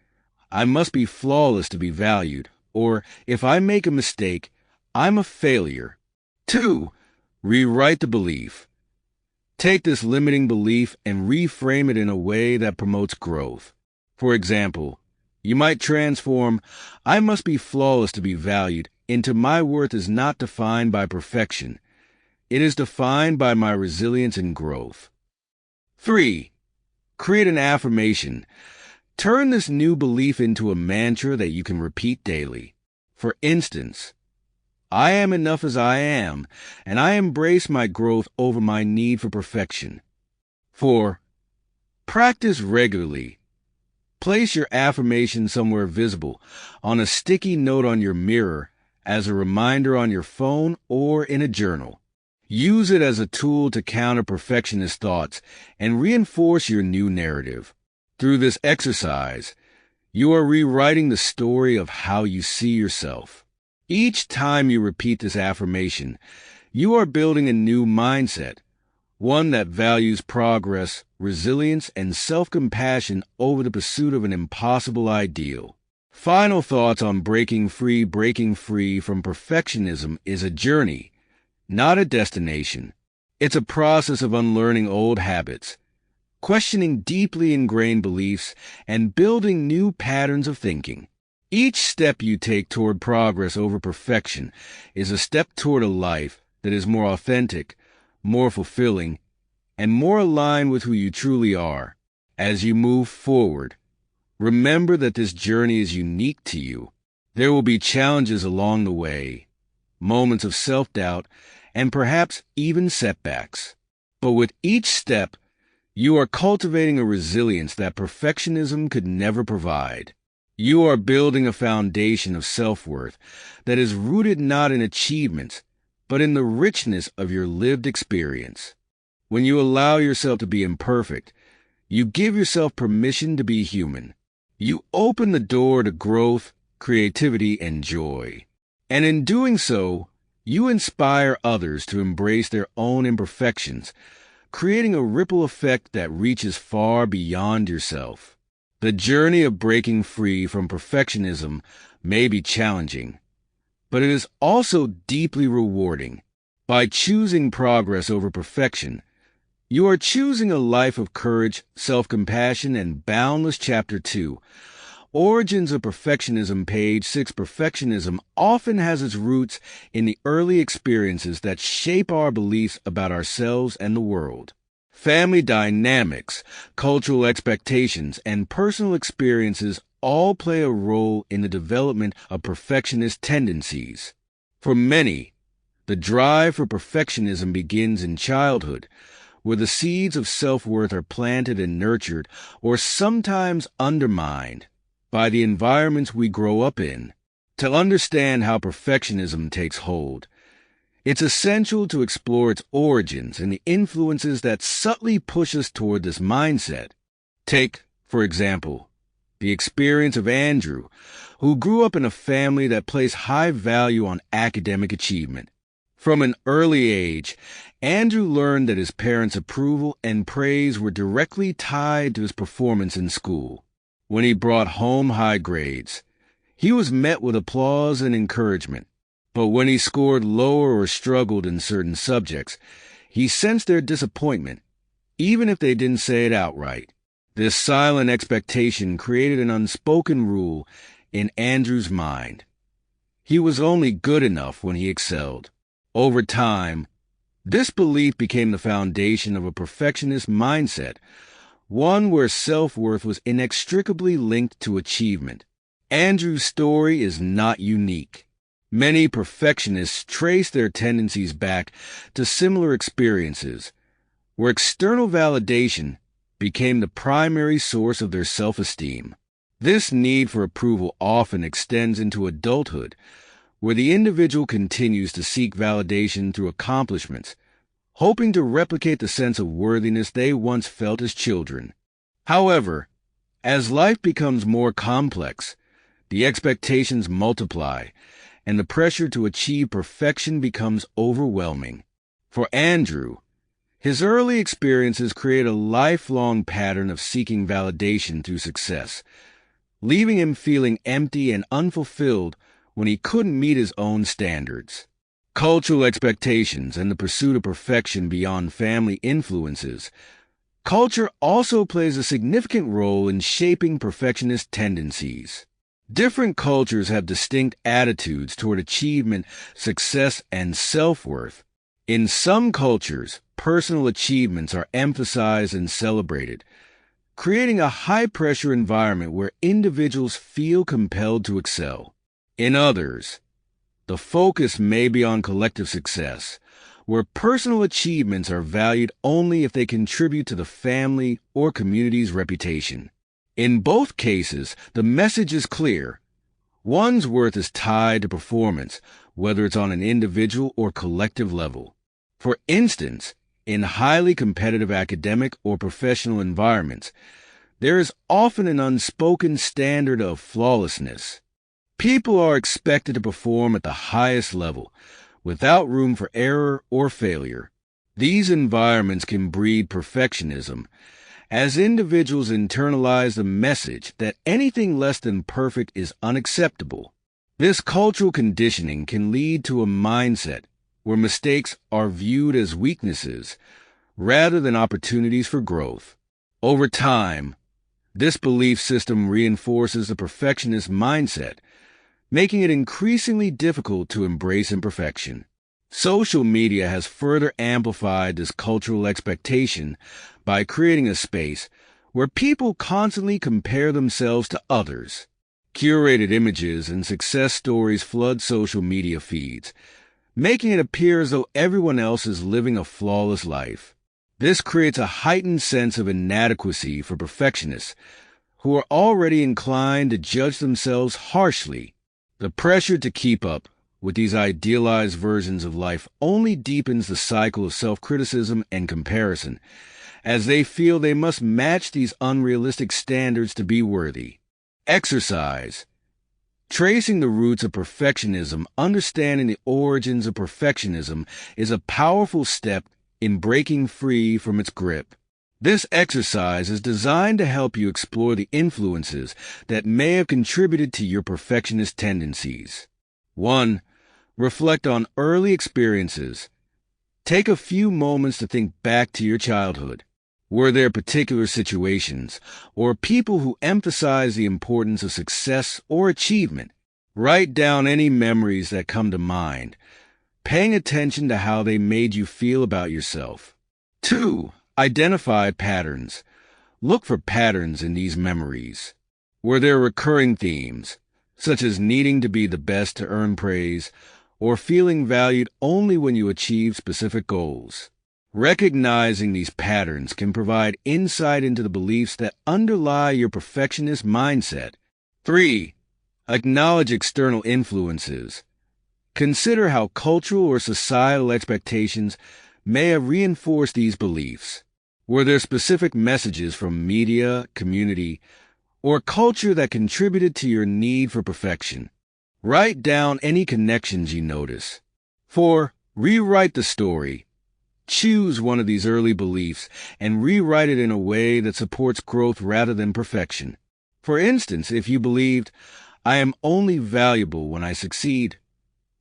I must be flawless to be valued, or if I make a mistake, I'm a failure. 2. Rewrite the belief. Take this limiting belief and reframe it in a way that promotes growth. For example, you might transform, I must be flawless to be valued, into my worth is not defined by perfection. It is defined by my resilience and growth. 3. Create an affirmation. Turn this new belief into a mantra that you can repeat daily. For instance, I am enough as I am, and I embrace my growth over my need for perfection. 4. Practice regularly. Place your affirmation somewhere visible, on a sticky note on your mirror, as a reminder on your phone, or in a journal. Use it as a tool to counter perfectionist thoughts and reinforce your new narrative. Through this exercise, you are rewriting the story of how you see yourself. Each time you repeat this affirmation, you are building a new mindset, one that values progress, resilience, and self-compassion over the pursuit of an impossible ideal. Final thoughts on breaking free. Breaking free from perfectionism is a journey, not a destination. It's a process of unlearning old habits, questioning deeply ingrained beliefs, and building new patterns of thinking. Each step you take toward progress over perfection is a step toward a life that is more authentic, more fulfilling, and more aligned with who you truly are. As you move forward, remember that this journey is unique to you. There will be challenges along the way, moments of self-doubt, and perhaps even setbacks. But with each step, you are cultivating a resilience that perfectionism could never provide. You are building a foundation of self-worth that is rooted not in achievements, but in the richness of your lived experience. When you allow yourself to be imperfect, you give yourself permission to be human. You open the door to growth, creativity, and joy. And in doing so, you inspire others to embrace their own imperfections, creating a ripple effect that reaches far beyond yourself. The journey of breaking free from perfectionism may be challenging, but it is also deeply rewarding. By choosing progress over perfection, you are choosing a life of courage, self-compassion, and boundless. Chapter 2. Origins of Perfectionism. Page 6. Perfectionism often has its roots in the early experiences that shape our beliefs about ourselves and the world. Family dynamics, cultural expectations, and personal experiences all play a role in the development of perfectionist tendencies. For many, the drive for perfectionism begins in childhood, where the seeds of self-worth are planted and nurtured, or sometimes undermined, by the environments we grow up in. To understand how perfectionism takes hold, it's essential to explore its origins and the influences that subtly push us toward this mindset. Take, for example, the experience of Andrew, who grew up in a family that placed high value on academic achievement. From an early age, Andrew learned that his parents' approval and praise were directly tied to his performance in school. When he brought home high grades, he was met with applause and encouragement. But when he scored lower or struggled in certain subjects, he sensed their disappointment, even if they didn't say it outright. This silent expectation created an unspoken rule in Andrew's mind. He was only good enough when he excelled. Over time, this belief became the foundation of a perfectionist mindset, one where self-worth was inextricably linked to achievement. Andrew's story is not unique. Many perfectionists trace their tendencies back to similar experiences, where external validation became the primary source of their self-esteem. This need for approval often extends into adulthood, where the individual continues to seek validation through accomplishments, hoping to replicate the sense of worthiness they once felt as children. However, as life becomes more complex, the expectations multiply, and the pressure to achieve perfection becomes overwhelming. For Andrew, his early experiences create a lifelong pattern of seeking validation through success, leaving him feeling empty and unfulfilled when he couldn't meet his own standards. Cultural expectations and the pursuit of perfection beyond family influences. Culture also plays a significant role in shaping perfectionist tendencies. Different cultures have distinct attitudes toward achievement, success, and self-worth. In some cultures, personal achievements are emphasized and celebrated, creating a high-pressure environment where individuals feel compelled to excel. In others, the focus may be on collective success, where personal achievements are valued only if they contribute to the family or community's reputation. In both cases, the message is clear. One's worth is tied to performance, whether it's on an individual or collective level. For instance, in highly competitive academic or professional environments, there is often an unspoken standard of flawlessness. People are expected to perform at the highest level, without room for error or failure. These environments can breed perfectionism, as individuals internalize the message that anything less than perfect is unacceptable. This cultural conditioning can lead to a mindset where mistakes are viewed as weaknesses rather than opportunities for growth. Over time, this belief system reinforces the perfectionist mindset, making it increasingly difficult to embrace imperfection. Social media has further amplified this cultural expectation by creating a space where people constantly compare themselves to others. Curated images and success stories flood social media feeds, making it appear as though everyone else is living a flawless life. This creates a heightened sense of inadequacy for perfectionists, who are already inclined to judge themselves harshly. The pressure to keep up with these idealized versions of life only deepens the cycle of self-criticism and comparison, as they feel they must match these unrealistic standards to be worthy. Exercise. Tracing the roots of perfectionism, understanding the origins of perfectionism, is a powerful step in breaking free from its grip. This exercise is designed to help you explore the influences that may have contributed to your perfectionist tendencies. 1. Reflect on early experiences Take a few moments to think back to your childhood. Were there particular situations or people who emphasize the importance of success or achievement? Write down any memories that come to mind, paying attention to how they made you feel about yourself. 2. Identify patterns. Look for patterns in these memories. Were there recurring themes, such as needing to be the best to earn praise, or feeling valued only when you achieve specific goals? Recognizing these patterns can provide insight into the beliefs that underlie your perfectionist mindset. 3. Acknowledge external influences. Consider how cultural or societal expectations may have reinforced these beliefs. Were there specific messages from media, community, or culture that contributed to your need for perfection? Write down any connections you notice. 4. Rewrite the story. Choose one of these early beliefs and rewrite it in a way that supports growth rather than perfection. For instance, if you believed, "I am only valuable when I succeed,"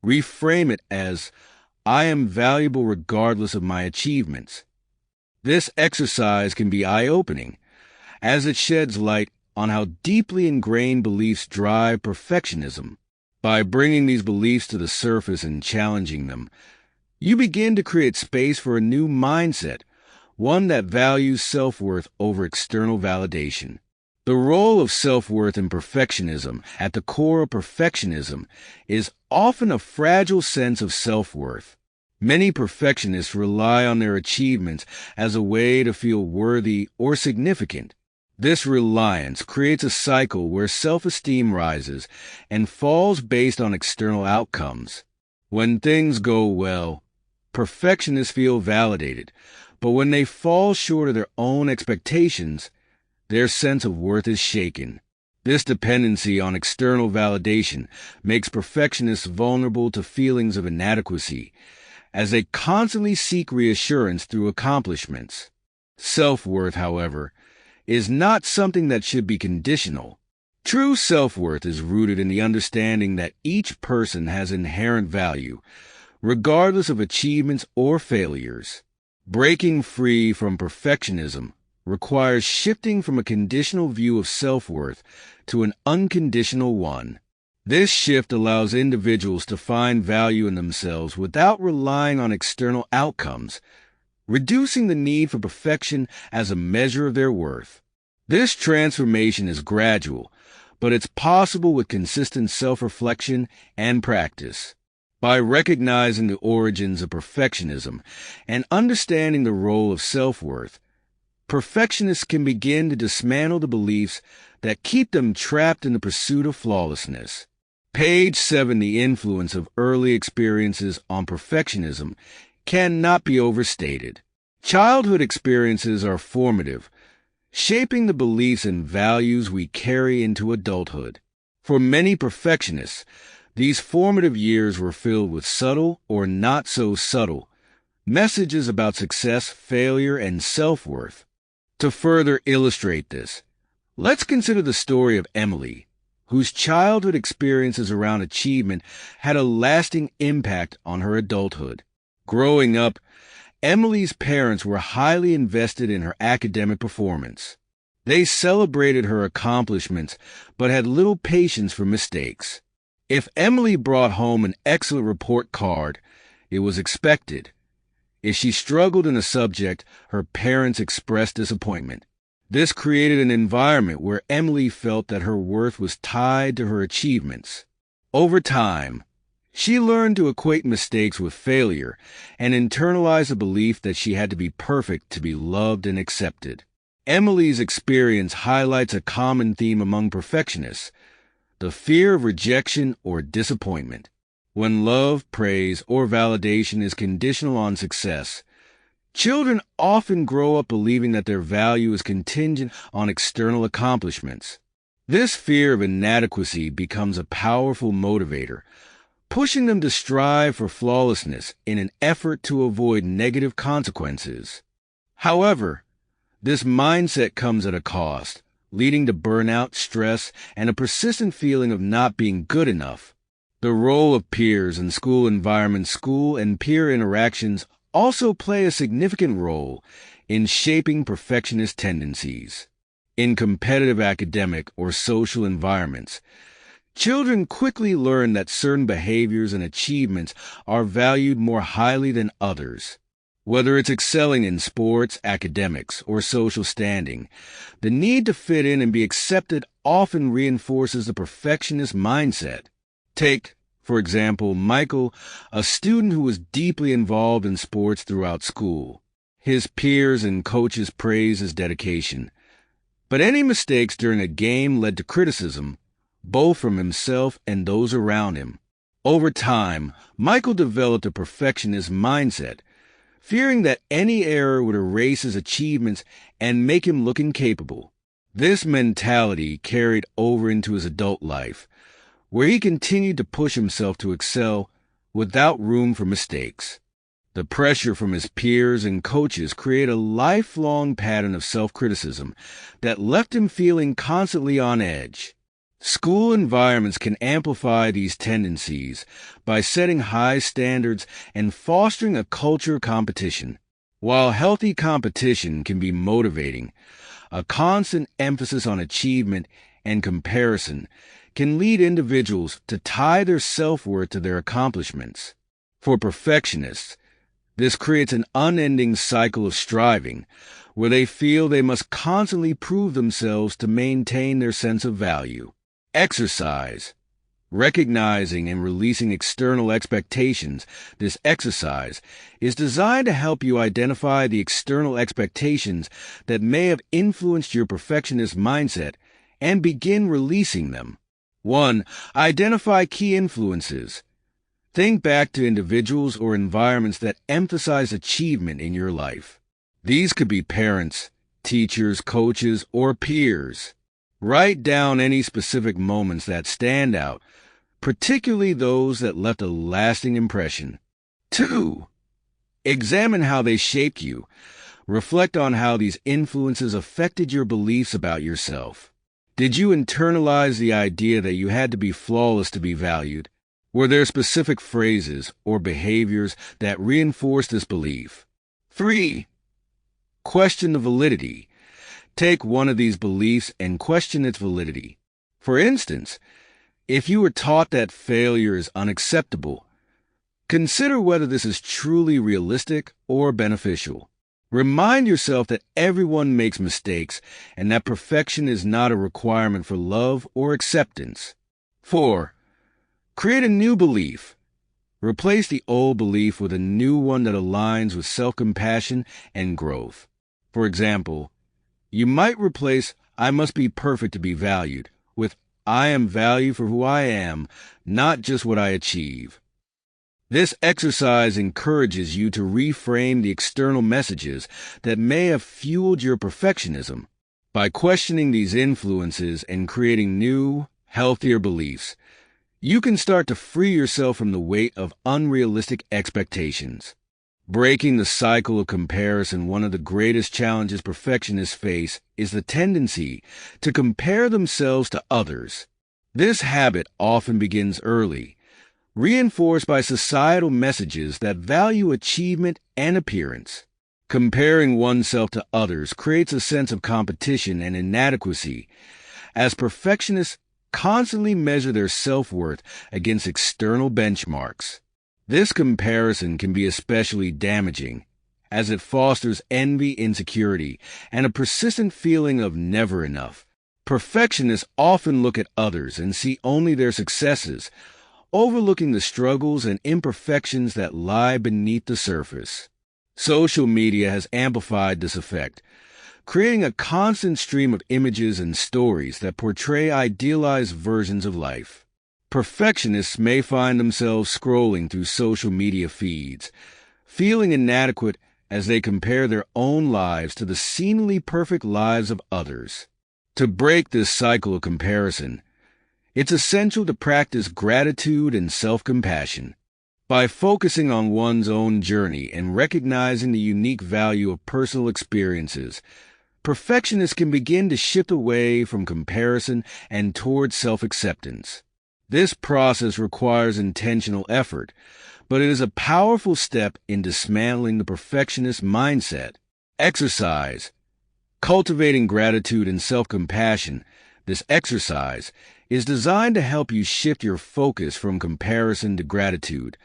reframe it as, "I am valuable regardless of my achievements." This exercise can be eye-opening, as it sheds light on how deeply ingrained beliefs drive perfectionism. By bringing these beliefs to the surface and challenging them, you begin to create space for a new mindset, one that values self-worth over external validation. The role of self-worth in perfectionism, at the core of perfectionism, is often a fragile sense of self-worth. Many perfectionists rely on their achievements as a way to feel worthy or significant. This reliance creates a cycle where self-esteem rises and falls based on external outcomes. When things go well, perfectionists feel validated, but when they fall short of their own expectations, their sense of worth is shaken. This dependency on external validation makes perfectionists vulnerable to feelings of inadequacy, as they constantly seek reassurance through accomplishments. Self-worth, however, is not something that should be conditional. True self-worth is rooted in the understanding that each person has inherent value, regardless of achievements or failures. Breaking free from perfectionism requires shifting from a conditional view of self-worth to an unconditional one. This shift allows individuals to find value in themselves without relying on external outcomes, reducing the need for perfection as a measure of their worth. This transformation is gradual, but it's possible with consistent self-reflection and practice. By recognizing the origins of perfectionism and understanding the role of self-worth, perfectionists can begin to dismantle the beliefs that keep them trapped in the pursuit of flawlessness. Page 7, the influence of early experiences on perfectionism cannot be overstated. Childhood experiences are formative, shaping the beliefs and values we carry into adulthood. For many perfectionists, these formative years were filled with subtle or not so subtle messages about success, failure, and self-worth. To further illustrate this, let's consider the story of Emily, whose childhood experiences around achievement had a lasting impact on her adulthood. Growing up, Emily's parents were highly invested in her academic performance. They celebrated her accomplishments, but had little patience for mistakes. If Emily brought home an excellent report card, it was expected. If she struggled in a subject, her parents expressed disappointment. This created an environment where Emily felt that her worth was tied to her achievements. Over time, she learned to equate mistakes with failure and internalize the belief that she had to be perfect to be loved and accepted. Emily's experience highlights a common theme among perfectionists: the fear of rejection or disappointment. When love, praise, or validation is conditional on success, children often grow up believing that their value is contingent on external accomplishments. This fear of inadequacy becomes a powerful motivator, pushing them to strive for flawlessness in an effort to avoid negative consequences. However, this mindset comes at a cost, leading to burnout, stress, and a persistent feeling of not being good enough. The role of peers in school environments, school and peer interactions also play a significant role in shaping perfectionist tendencies. In competitive academic or social environments, children quickly learn that certain behaviors and achievements are valued more highly than others. Whether it's excelling in sports, academics, or social standing, the need to fit in and be accepted often reinforces the perfectionist mindset. Take, for example, Michael, a student who was deeply involved in sports throughout school. His peers and coaches praised his dedication. But any mistakes during a game led to criticism, both from himself and those around him. Over time, Michael developed a perfectionist mindset, fearing that any error would erase his achievements and make him look incapable. This mentality carried over into his adult life, where he continued to push himself to excel without room for mistakes. The pressure from his peers and coaches created a lifelong pattern of self-criticism that left him feeling constantly on edge. School environments can amplify these tendencies by setting high standards and fostering a culture of competition. While healthy competition can be motivating, a constant emphasis on achievement and comparison can lead individuals to tie their self-worth to their accomplishments. For perfectionists, this creates an unending cycle of striving, where they feel they must constantly prove themselves to maintain their sense of value. Exercise. Recognizing and releasing external expectations. This exercise is designed to help you identify the external expectations that may have influenced your perfectionist mindset and begin releasing them. 1. Identify key influences. Think back to individuals or environments that emphasize achievement in your life. These could be parents, teachers, coaches, or peers. Write down any specific moments that stand out, particularly those that left a lasting impression. 2. Examine how they shaped you. Reflect on how these influences affected your beliefs about yourself. Did you internalize the idea that you had to be flawless to be valued? Were there specific phrases or behaviors that reinforced this belief? 3. Question the validity. Take one of these beliefs and question its validity. For instance, if you were taught that failure is unacceptable, consider whether this is truly realistic or beneficial. Remind yourself that everyone makes mistakes and that perfection is not a requirement for love or acceptance. 4. Create a new belief. Replace the old belief with a new one that aligns with self-compassion and growth. For example, you might replace "I must be perfect to be valued" with "I am valued for who I am, not just what I achieve." This exercise encourages you to reframe the external messages that may have fueled your perfectionism. By questioning these influences and creating new, healthier beliefs, you can start to free yourself from the weight of unrealistic expectations. Breaking the cycle of comparison, one of the greatest challenges perfectionists face is the tendency to compare themselves to others. This habit often begins early, reinforced by societal messages that value achievement and appearance. Comparing oneself to others creates a sense of competition and inadequacy, as perfectionists constantly measure their self-worth against external benchmarks. This comparison can be especially damaging, as it fosters envy, insecurity, and a persistent feeling of never enough. Perfectionists often look at others and see only their successes, overlooking the struggles and imperfections that lie beneath the surface. Social media has amplified this effect, creating a constant stream of images and stories that portray idealized versions of life. Perfectionists may find themselves scrolling through social media feeds, feeling inadequate as they compare their own lives to the seemingly perfect lives of others. To break this cycle of comparison, it's essential to practice gratitude and self-compassion. By focusing on one's own journey and recognizing the unique value of personal experiences, perfectionists can begin to shift away from comparison and toward self-acceptance. This process requires intentional effort, but it is a powerful step in dismantling the perfectionist mindset. Exercise. Cultivating gratitude and self-compassion. This exercise is designed to help you shift your focus from comparison to gratitude,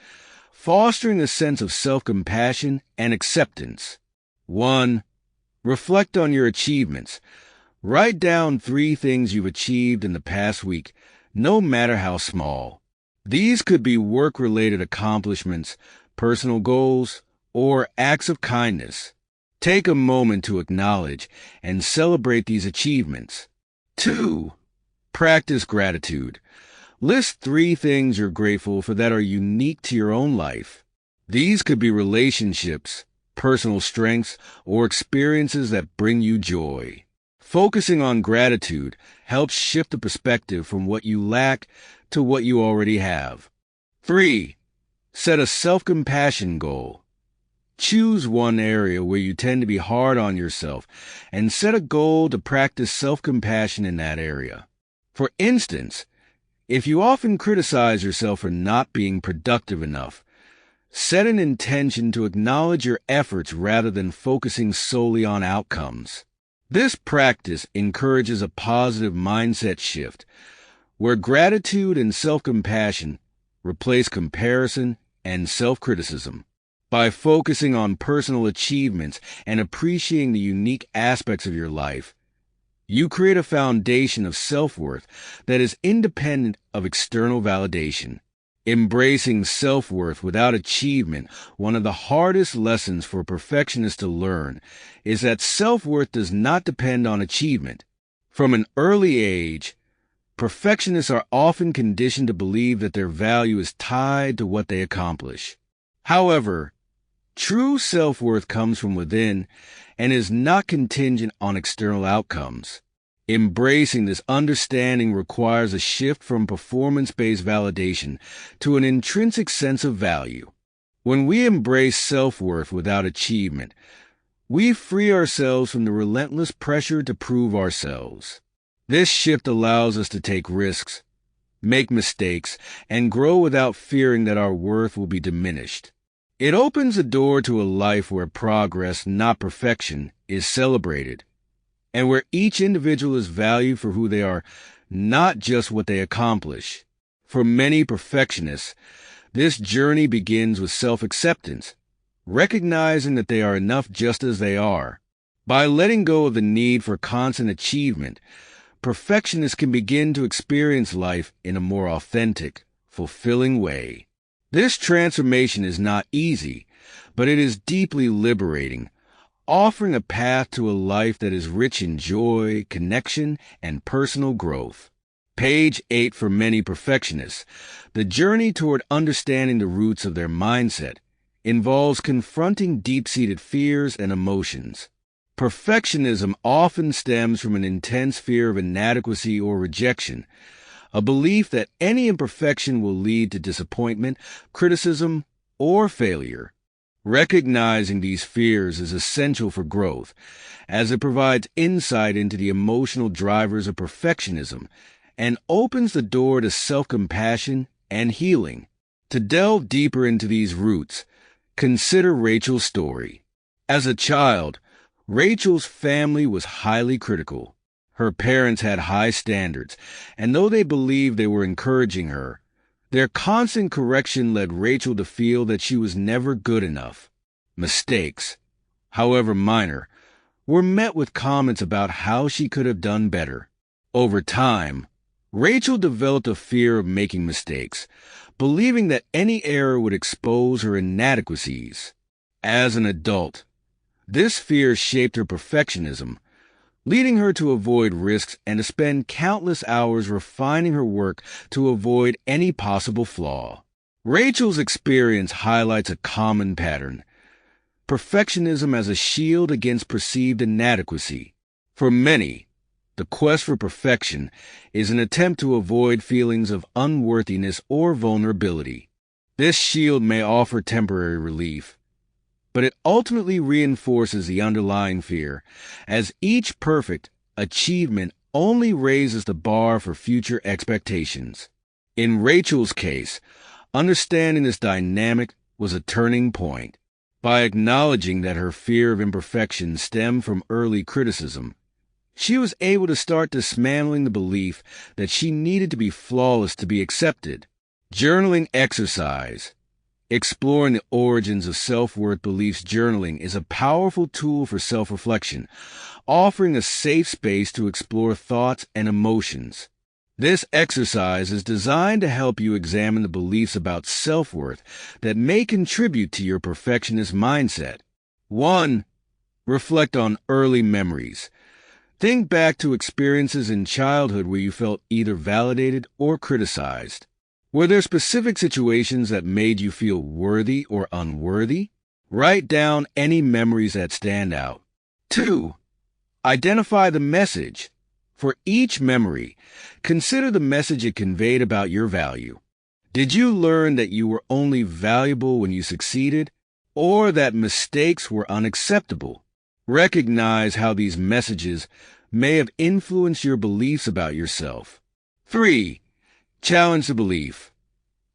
fostering a sense of self-compassion and acceptance. 1. Reflect on your achievements. Write down 3 things you've achieved in the past week, no matter how small. These could be work-related accomplishments, personal goals, or acts of kindness. Take a moment to acknowledge and celebrate these achievements. 2. Practice gratitude. List 3 things you're grateful for that are unique to your own life. These could be relationships, personal strengths, or experiences that bring you joy. Focusing on gratitude helps shift the perspective from what you lack to what you already have. 3. Set a self-compassion goal. Choose one area where you tend to be hard on yourself and set a goal to practice self-compassion in that area. For instance, if you often criticize yourself for not being productive enough, set an intention to acknowledge your efforts rather than focusing solely on outcomes. This practice encourages a positive mindset shift where gratitude and self-compassion replace comparison and self-criticism. By focusing on personal achievements and appreciating the unique aspects of your life, you create a foundation of self-worth that is independent of external validation. Embracing self-worth without achievement, one of the hardest lessons for perfectionists to learn, is that self-worth does not depend on achievement. From an early age, perfectionists are often conditioned to believe that their value is tied to what they accomplish. However, true self-worth comes from within and is not contingent on external outcomes. Embracing this understanding requires a shift from performance-based validation to an intrinsic sense of value. When we embrace self-worth without achievement, we free ourselves from the relentless pressure to prove ourselves. This shift allows us to take risks, make mistakes, and grow without fearing that our worth will be diminished. It opens the door to a life where progress, not perfection, is celebrated, and where each individual is valued for who they are, not just what they accomplish. For many perfectionists, this journey begins with self-acceptance, recognizing that they are enough just as they are. By letting go of the need for constant achievement, perfectionists can begin to experience life in a more authentic, fulfilling way. This transformation is not easy, but it is deeply liberating, offering a path to a life that is rich in joy, connection, and personal growth. Page 8 for many perfectionists. The journey toward understanding the roots of their mindset involves confronting deep-seated fears and emotions. Perfectionism often stems from an intense fear of inadequacy or rejection, a belief that any imperfection will lead to disappointment, criticism, or failure. Recognizing these fears is essential for growth, as it provides insight into the emotional drivers of perfectionism and opens the door to self-compassion and healing. To delve deeper into these roots, consider Rachel's story. As a child, Rachel's family was highly critical. Her parents had high standards, and though they believed they were encouraging her, their constant correction led Rachel to feel that she was never good enough. Mistakes, however minor, were met with comments about how she could have done better. Over time, Rachel developed a fear of making mistakes, believing that any error would expose her inadequacies. As an adult, this fear shaped her perfectionism, leading her to avoid risks and to spend countless hours refining her work to avoid any possible flaw. Rachel's experience highlights a common pattern: perfectionism as a shield against perceived inadequacy. For many, the quest for perfection is an attempt to avoid feelings of unworthiness or vulnerability. This shield may offer temporary relief, but it ultimately reinforces the underlying fear, as each perfect achievement only raises the bar for future expectations. In Rachel's case, understanding this dynamic was a turning point. By acknowledging that her fear of imperfection stemmed from early criticism, she was able to start dismantling the belief that she needed to be flawless to be accepted. Journaling exercise. Exploring the origins of self-worth beliefs journaling is a powerful tool for self-reflection, offering a safe space to explore thoughts and emotions. This exercise is designed to help you examine the beliefs about self-worth that may contribute to your perfectionist mindset. 1. Reflect on early memories. Think back to experiences in childhood where you felt either validated or criticized. Were there specific situations that made you feel worthy or unworthy? Write down any memories that stand out. 2. Identify the message. For each memory, consider the message it conveyed about your value. Did you learn that you were only valuable when you succeeded, or that mistakes were unacceptable? Recognize how these messages may have influenced your beliefs about yourself. 3. Challenge the belief.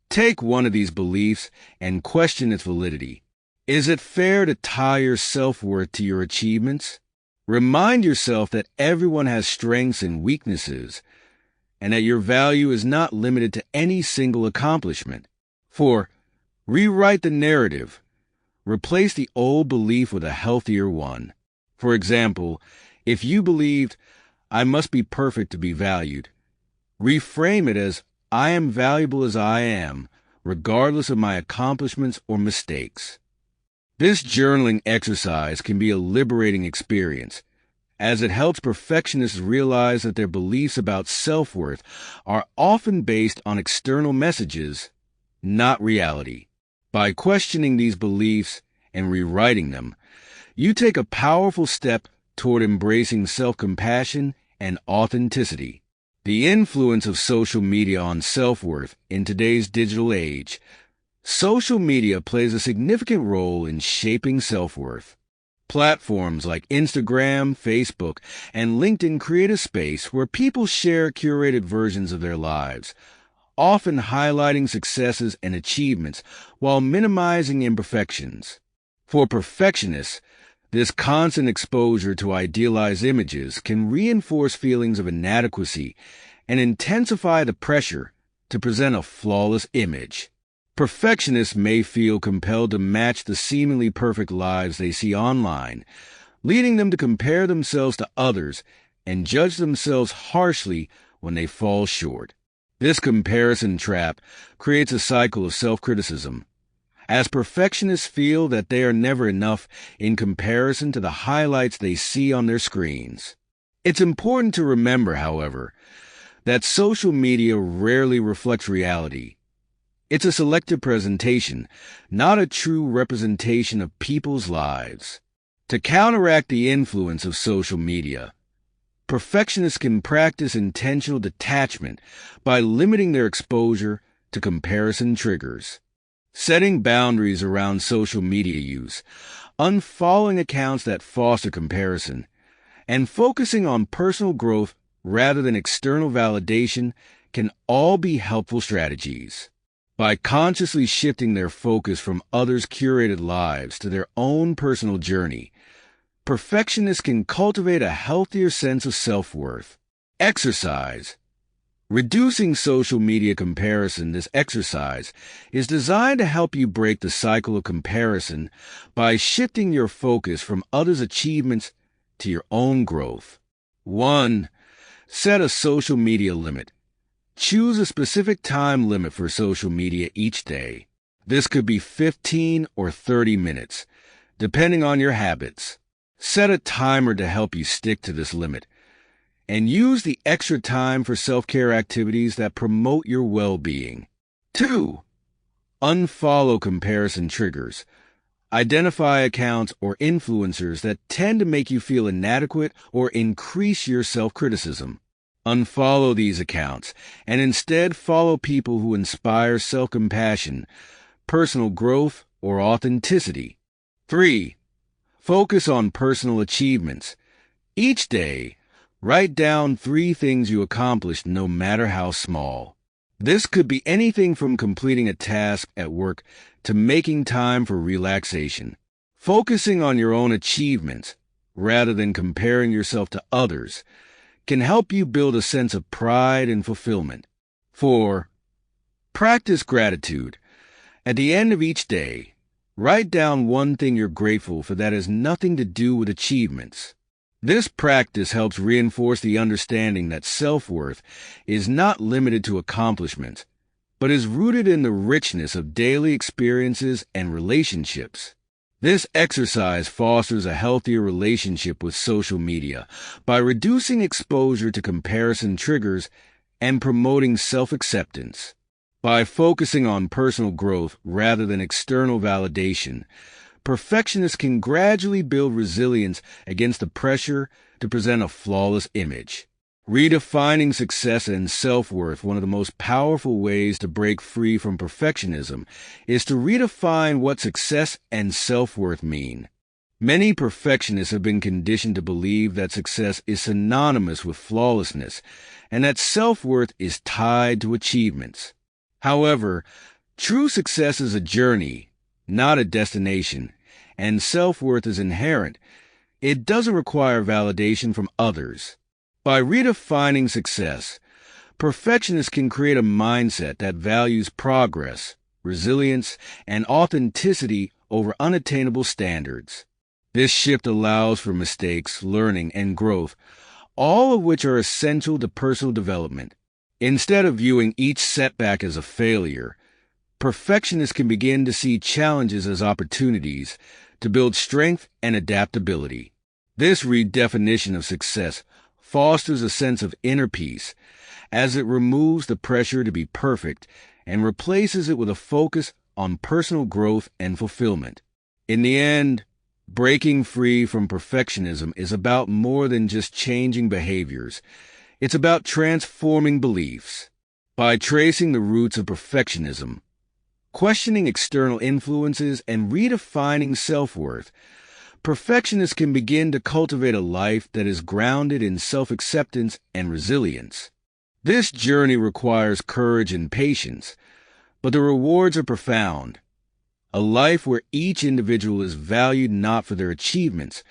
Take one of these beliefs and question its validity. Is it fair to tie your self-worth to your achievements? Remind yourself that everyone has strengths and weaknesses, and that your value is not limited to any single accomplishment. 4. Rewrite the narrative. Replace the old belief with a healthier one. For example, if you believed, "I must be perfect to be valued," reframe it as, "I am valuable as I am, regardless of my accomplishments or mistakes." This journaling exercise can be a liberating experience, as it helps perfectionists realize that their beliefs about self-worth are often based on external messages, not reality. By questioning these beliefs and rewriting them, you take a powerful step toward embracing self-compassion and authenticity. The influence of social media on self-worth in today's digital age. Social media plays a significant role in shaping self-worth. Platforms like Instagram, Facebook, and LinkedIn create a space where people share curated versions of their lives, often highlighting successes and achievements while minimizing imperfections. For perfectionists, this constant exposure to idealized images can reinforce feelings of inadequacy and intensify the pressure to present a flawless image. Perfectionists may feel compelled to match the seemingly perfect lives they see online, leading them to compare themselves to others and judge themselves harshly when they fall short. This comparison trap creates a cycle of self-criticism, as perfectionists feel that they are never enough in comparison to the highlights they see on their screens. It's important to remember, however, that social media rarely reflects reality. It's a selective presentation, not a true representation of people's lives. To counteract the influence of social media, perfectionists can practice intentional detachment by limiting their exposure to comparison triggers. Setting boundaries around social media use, unfollowing accounts that foster comparison, and focusing on personal growth rather than external validation can all be helpful strategies. By consciously shifting their focus from others' curated lives to their own personal journey, perfectionists can cultivate a healthier sense of self-worth. Exercise. Reducing social media comparison. This exercise is designed to help you break the cycle of comparison by shifting your focus from others' achievements to your own growth. 1. Set a social media limit. Choose a specific time limit for social media each day. This could be 15 or 30 minutes, depending on your habits. Set a timer to help you stick to this limit, and use the extra time for self-care activities that promote your well-being. 2. Unfollow comparison triggers. Identify accounts or influencers that tend to make you feel inadequate or increase your self-criticism. Unfollow these accounts and instead follow people who inspire self-compassion, personal growth, or authenticity. 3. Focus on personal achievements. Each day, write down 3 things you accomplished, no matter how small. This could be anything from completing a task at work to making time for relaxation. Focusing on your own achievements rather than comparing yourself to others can help you build a sense of pride and fulfillment. 4. Practice gratitude. At the end of each day, write down one thing you're grateful for that has nothing to do with achievements. This practice helps reinforce the understanding that self-worth is not limited to accomplishments, but is rooted in the richness of daily experiences and relationships. This exercise fosters a healthier relationship with social media by reducing exposure to comparison triggers and promoting self-acceptance. By focusing on personal growth rather than external validation, perfectionists can gradually build resilience against the pressure to present a flawless image. Redefining success and self-worth, one of the most powerful ways to break free from perfectionism, is to redefine what success and self-worth mean. Many perfectionists have been conditioned to believe that success is synonymous with flawlessness and that self-worth is tied to achievements. However, true success is a journey, not a destination, and self-worth is inherent. It doesn't require validation from others. By redefining success, perfectionists can create a mindset that values progress, resilience, and authenticity over unattainable standards. This shift allows for mistakes, learning, and growth, all of which are essential to personal development. Instead of viewing each setback as a failure, perfectionists can begin to see challenges as opportunities to build strength and adaptability. This redefinition of success fosters a sense of inner peace as it removes the pressure to be perfect and replaces it with a focus on personal growth and fulfillment. In the end, breaking free from perfectionism is about more than just changing behaviors. It's about transforming beliefs. By tracing the roots of perfectionism, questioning external influences, and redefining self-worth, perfectionists can begin to cultivate a life that is grounded in self-acceptance and resilience. This journey requires courage and patience, but the rewards are profound. A life where each individual is valued not for their achievements,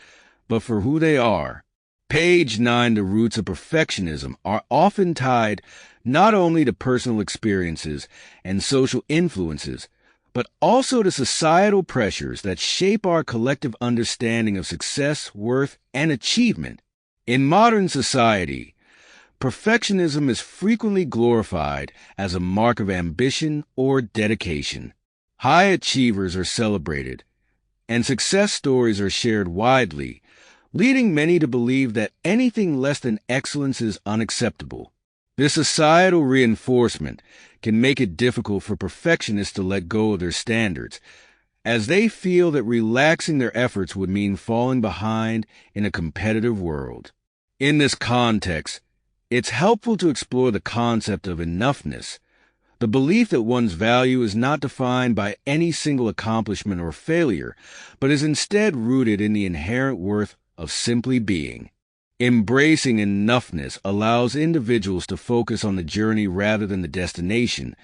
but for who they are. Page 9, the roots of perfectionism are often tied not only to personal experiences and social influences, but also to societal pressures that shape our collective understanding of success, worth, and achievement. In modern society, perfectionism is frequently glorified as a mark of ambition or dedication. High achievers are celebrated, and success stories are shared widely, leading many to believe that anything less than excellence is unacceptable. This societal reinforcement can make it difficult for perfectionists to let go of their standards, as they feel that relaxing their efforts would mean falling behind in a competitive world. In this context, it's helpful to explore the concept of enoughness, the belief that one's value is not defined by any single accomplishment or failure, but is instead rooted in the inherent worth of simply being. Embracing enoughness allows individuals to focus on the journey rather than the destination,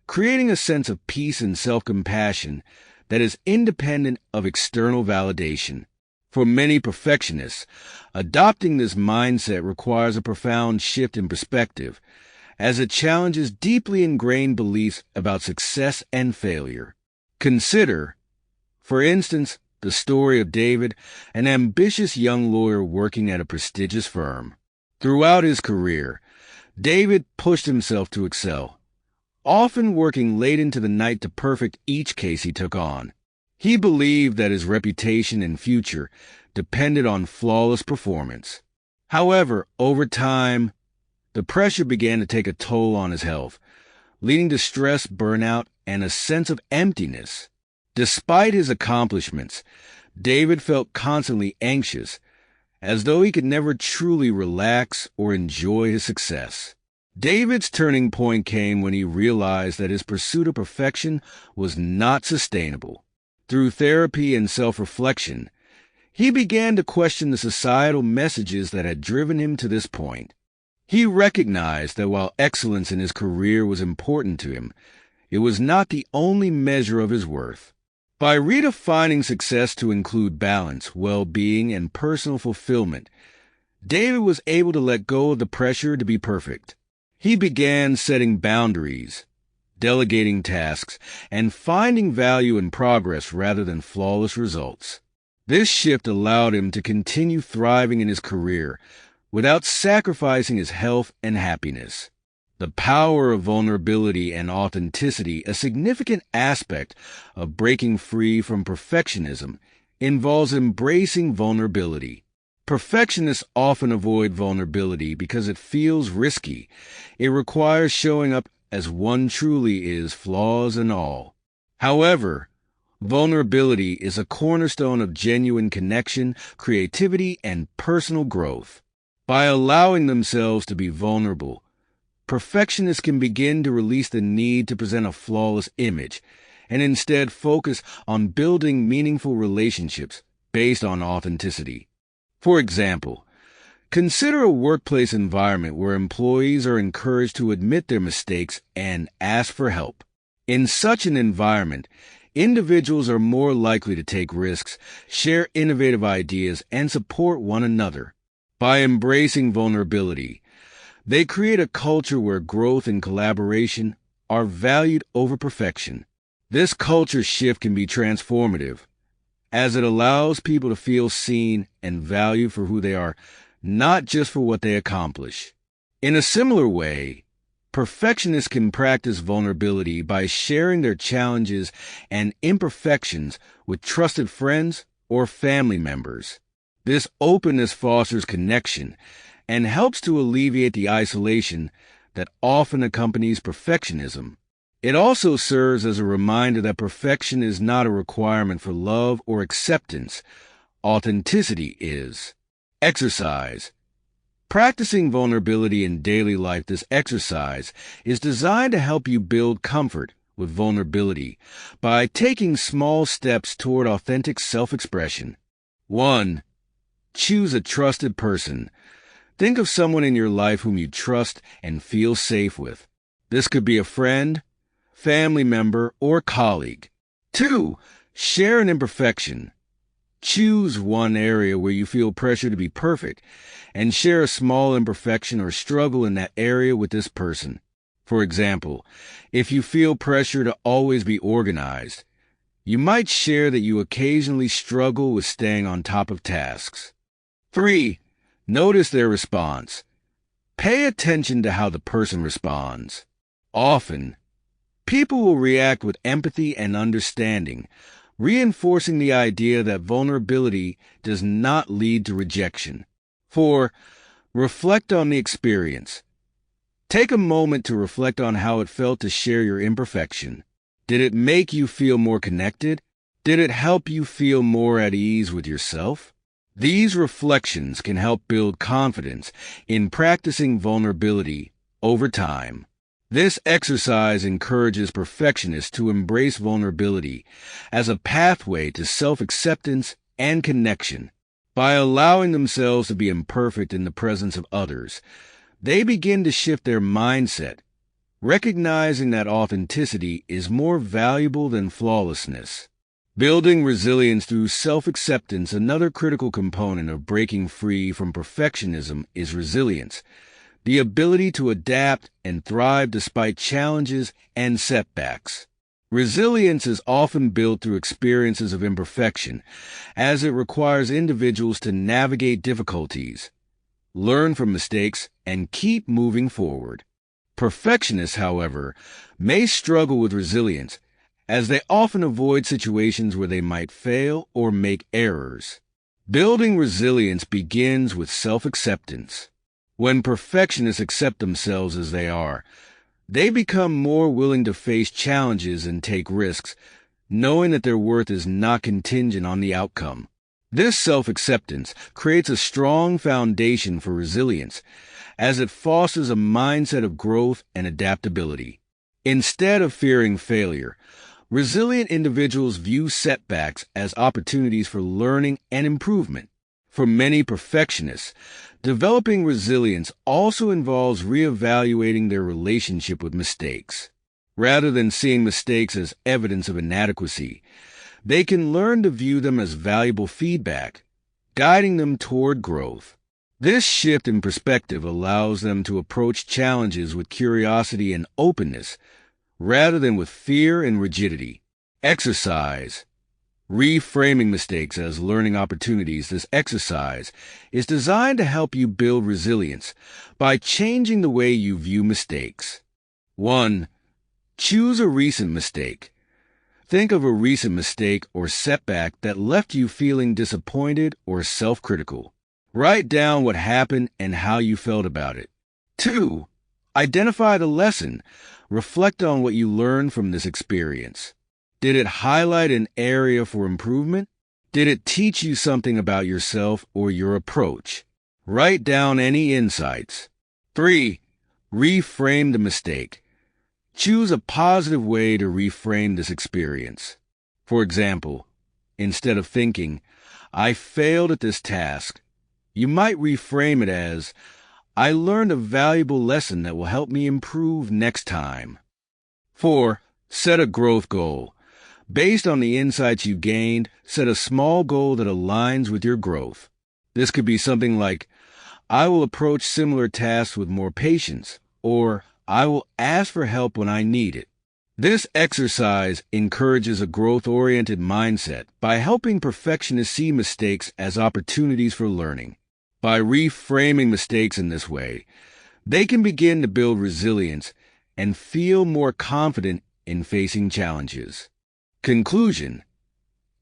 creating a sense of peace and self-compassion that is independent of external validation. For many perfectionists, adopting this mindset requires a profound shift in perspective, as it challenges deeply ingrained beliefs about success and failure. Consider, for instance, the story of David, an ambitious young lawyer working at a prestigious firm. Throughout his career, David pushed himself to excel, often working late into the night to perfect each case he took on. He believed that his reputation and future depended on flawless performance. However, over time, the pressure began to take a toll on his health, leading to stress, burnout, and a sense of emptiness. Despite his accomplishments, David felt constantly anxious, as though he could never truly relax or enjoy his success. David's turning point came when he realized that his pursuit of perfection was not sustainable. Through therapy and self-reflection, he began to question the societal messages that had driven him to this point. He recognized that while excellence in his career was important to him, it was not the only measure of his worth. By redefining success to include balance, well-being, and personal fulfillment, David was able to let go of the pressure to be perfect. He began setting boundaries, delegating tasks, and finding value in progress rather than flawless results. This shift allowed him to continue thriving in his career without sacrificing his health and happiness. The power of vulnerability and authenticity, a significant aspect of breaking free from perfectionism, involves embracing vulnerability. Perfectionists often avoid vulnerability because it feels risky. It requires showing up as one truly is, flaws and all. However, vulnerability is a cornerstone of genuine connection, creativity, and personal growth. By allowing themselves to be vulnerable, perfectionists can begin to release the need to present a flawless image and instead focus on building meaningful relationships based on authenticity. For example, consider a workplace environment where employees are encouraged to admit their mistakes and ask for help. In such an environment, individuals are more likely to take risks, share innovative ideas, and support one another. By embracing vulnerability, they create a culture where growth and collaboration are valued over perfection. This culture shift can be transformative, as it allows people to feel seen and valued for who they are, not just for what they accomplish. In a similar way, perfectionists can practice vulnerability by sharing their challenges and imperfections with trusted friends or family members. This openness fosters connection and helps to alleviate the isolation that often accompanies perfectionism. It also serves as a reminder that perfection is not a requirement for love or acceptance. Authenticity is. Exercise. Practicing vulnerability in daily life, this exercise is designed to help you build comfort with vulnerability by taking small steps toward authentic self-expression. 1. Choose a trusted person. Think of someone in your life whom you trust and feel safe with. This could be a friend, family member, or colleague. 2. Share an imperfection. Choose one area where you feel pressure to be perfect and share a small imperfection or struggle in that area with this person. For example, if you feel pressure to always be organized, you might share that you occasionally struggle with staying on top of tasks. 3. Notice their response. Pay attention to how the person responds. Often, people will react with empathy and understanding, reinforcing the idea that vulnerability does not lead to rejection. 4. Reflect on the experience. Take a moment to reflect on how it felt to share your imperfection. Did it make you feel more connected? Did it help you feel more at ease with yourself? These reflections can help build confidence in practicing vulnerability over time. This exercise encourages perfectionists to embrace vulnerability as a pathway to self-acceptance and connection. By allowing themselves to be imperfect in the presence of others, they begin to shift their mindset, recognizing that authenticity is more valuable than flawlessness. Building resilience through self-acceptance, another critical component of breaking free from perfectionism, is resilience, the ability to adapt and thrive despite challenges and setbacks. Resilience is often built through experiences of imperfection, as it requires individuals to navigate difficulties, learn from mistakes, and keep moving forward. Perfectionists, however, may struggle with resilience, as they often avoid situations where they might fail or make errors. Building resilience begins with self-acceptance. When perfectionists accept themselves as they are, they become more willing to face challenges and take risks, knowing that their worth is not contingent on the outcome. This self-acceptance creates a strong foundation for resilience, as it fosters a mindset of growth and adaptability. Instead of fearing failure, resilient individuals view setbacks as opportunities for learning and improvement. For many perfectionists, developing resilience also involves reevaluating their relationship with mistakes. Rather than seeing mistakes as evidence of inadequacy, they can learn to view them as valuable feedback, guiding them toward growth. This shift in perspective allows them to approach challenges with curiosity and openness, rather than with fear and rigidity. Exercise. Reframing mistakes as learning opportunities. This exercise is designed to help you build resilience by changing the way you view mistakes. 1. Choose a recent mistake. Think of a recent mistake or setback that left you feeling disappointed or self-critical. Write down what happened and how you felt about it. 2. Identify the lesson. Reflect on what you learned from this experience. Did it highlight an area for improvement? Did it teach you something about yourself or your approach? Write down any insights. 3. Reframe the mistake. Choose a positive way to reframe this experience. For example, instead of thinking, "I failed at this task," you might reframe it as, "I learned a valuable lesson that will help me improve next time." 4. Set a growth goal. Based on the insights you gained, set a small goal that aligns with your growth. This could be something like, "I will approach similar tasks with more patience," or "I will ask for help when I need it." This exercise encourages a growth-oriented mindset by helping perfectionists see mistakes as opportunities for learning. By reframing mistakes in this way, they can begin to build resilience and feel more confident in facing challenges. Conclusion.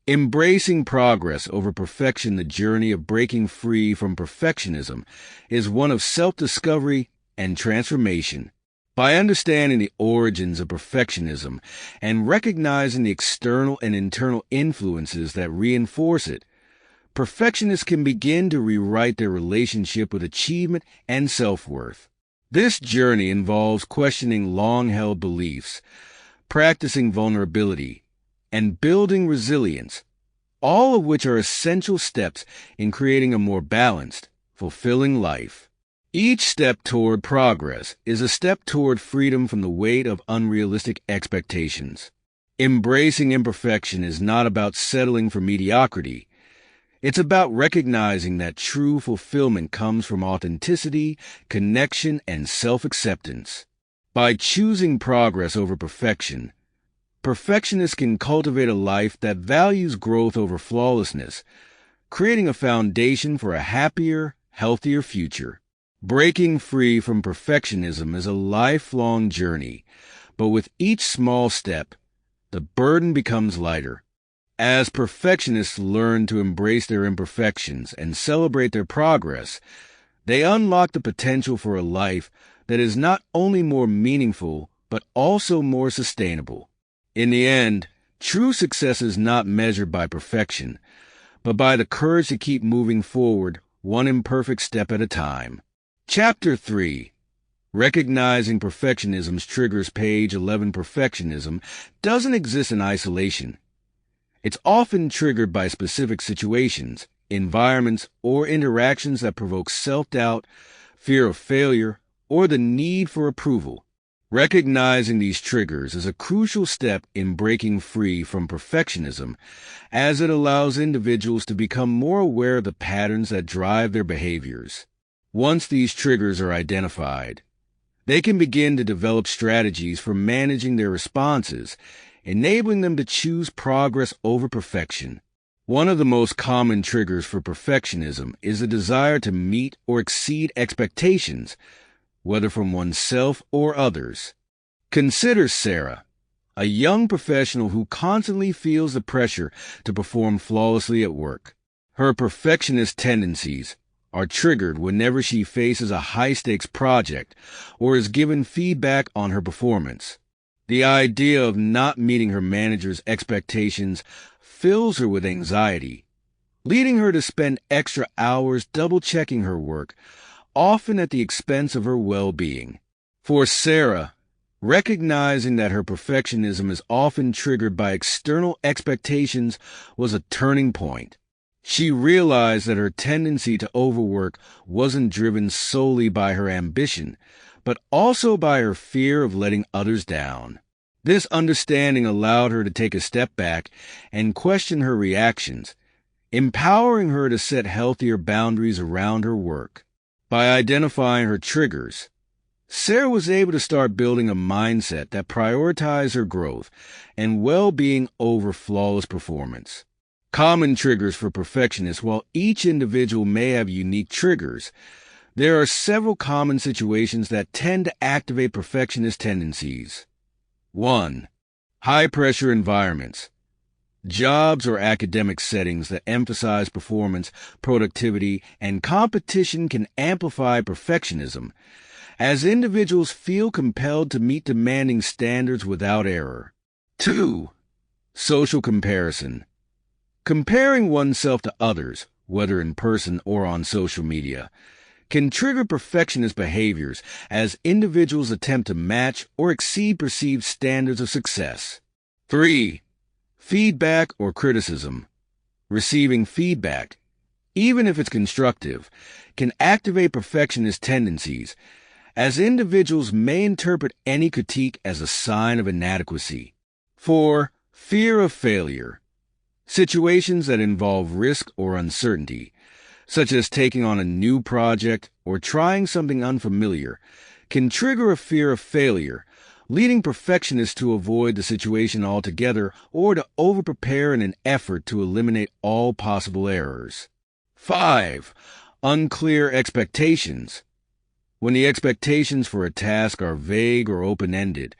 Embracing progress over perfection. The journey of breaking free from perfectionism is one of self-discovery and transformation. By understanding the origins of perfectionism and recognizing the external and internal influences that reinforce it, perfectionists can begin to rewrite their relationship with achievement and self-worth. This journey involves questioning long-held beliefs, practicing vulnerability, and building resilience, all of which are essential steps in creating a more balanced, fulfilling life. Each step toward progress is a step toward freedom from the weight of unrealistic expectations. Embracing imperfection is not about settling for mediocrity. It's about recognizing that true fulfillment comes from authenticity, connection, and self-acceptance. By choosing progress over perfection, perfectionists can cultivate a life that values growth over flawlessness, creating a foundation for a happier, healthier future. Breaking free from perfectionism is a lifelong journey, but with each small step, the burden becomes lighter. As perfectionists learn to embrace their imperfections and celebrate their progress, they unlock the potential for a life that is not only more meaningful, but also more sustainable. In the end, true success is not measured by perfection, but by the courage to keep moving forward one imperfect step at a time. Chapter 3. Recognizing Perfectionism's Triggers. Page 11. Perfectionism doesn't exist in isolation. It's often triggered by specific situations, environments, or interactions that provoke self-doubt, fear of failure, or the need for approval. Recognizing these triggers is a crucial step in breaking free from perfectionism, as it allows individuals to become more aware of the patterns that drive their behaviors. Once these triggers are identified, they can begin to develop strategies for managing their responses, enabling them to choose progress over perfection. One of the most common triggers for perfectionism is the desire to meet or exceed expectations, whether from oneself or others. Consider Sarah, a young professional who constantly feels the pressure to perform flawlessly at work. Her perfectionist tendencies are triggered whenever she faces a high-stakes project or is given feedback on her performance. The idea of not meeting her manager's expectations fills her with anxiety, leading her to spend extra hours double-checking her work, often at the expense of her well-being. For Sarah, recognizing that her perfectionism is often triggered by external expectations was a turning point. She realized that her tendency to overwork wasn't driven solely by her ambition, but also by her fear of letting others down. This understanding allowed her to take a step back and question her reactions, empowering her to set healthier boundaries around her work. By identifying her triggers, Sarah was able to start building a mindset that prioritized her growth and well-being over flawless performance. Common triggers for perfectionists. While each individual may have unique triggers, there are several common situations that tend to activate perfectionist tendencies. 1. High-pressure environments. Jobs or academic settings that emphasize performance, productivity, and competition can amplify perfectionism, as individuals feel compelled to meet demanding standards without error. 2. Social comparison. Comparing oneself to others, whether in person or on social media, can trigger perfectionist behaviors as individuals attempt to match or exceed perceived standards of success. 3. Feedback or criticism. Receiving feedback, even if it's constructive, can activate perfectionist tendencies, as individuals may interpret any critique as a sign of inadequacy. 4. Fear of failure. Situations that involve risk or uncertainty, such as taking on a new project or trying something unfamiliar, can trigger a fear of failure, leading perfectionists to avoid the situation altogether or to overprepare in an effort to eliminate all possible errors. 5. Unclear expectations. When the expectations for a task are vague or open-ended,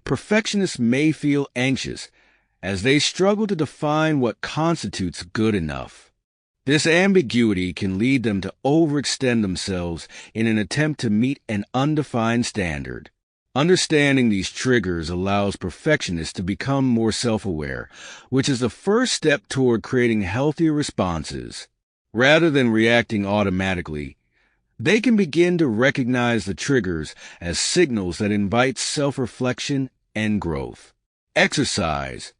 perfectionists may feel anxious as they struggle to define what constitutes good enough. This ambiguity can lead them to overextend themselves in an attempt to meet an undefined standard. Understanding these triggers allows perfectionists to become more self-aware, which is the first step toward creating healthier responses. Rather than reacting automatically, they can begin to recognize the triggers as signals that invite self-reflection and growth. Exercise.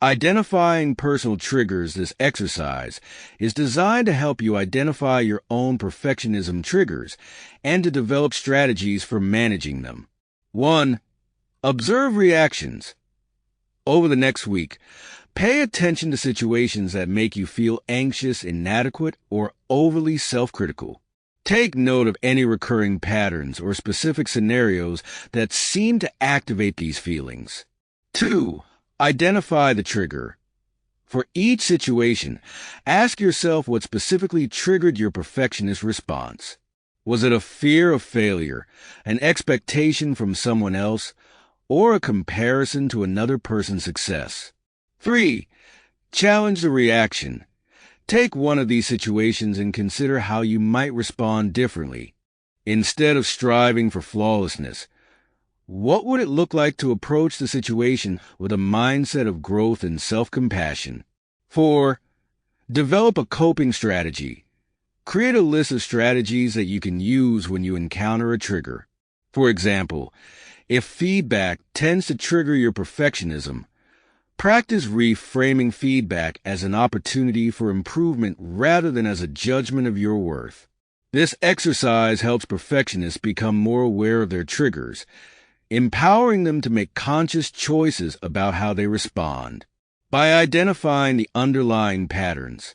Identifying personal triggers. This exercise is designed to help you identify your own perfectionism triggers and to develop strategies for managing them. 1. Observe reactions. Over the next week, pay attention to situations that make you feel anxious, inadequate, or overly self-critical. Take note of any recurring patterns or specific scenarios that seem to activate these feelings. 2. Identify the trigger. For each situation, ask yourself what specifically triggered your perfectionist response. Was it a fear of failure, an expectation from someone else, or a comparison to another person's success? 3. Challenge the reaction. Take one of these situations and consider how you might respond differently. Instead of striving for flawlessness, what would it look like to approach the situation with a mindset of growth and self-compassion? 4. Develop a coping strategy. Create a list of strategies that you can use when you encounter a trigger. For example, if feedback tends to trigger your perfectionism, practice reframing feedback as an opportunity for improvement rather than as a judgment of your worth. This exercise helps perfectionists become more aware of their triggers, empowering them to make conscious choices about how they respond. By identifying the underlying patterns,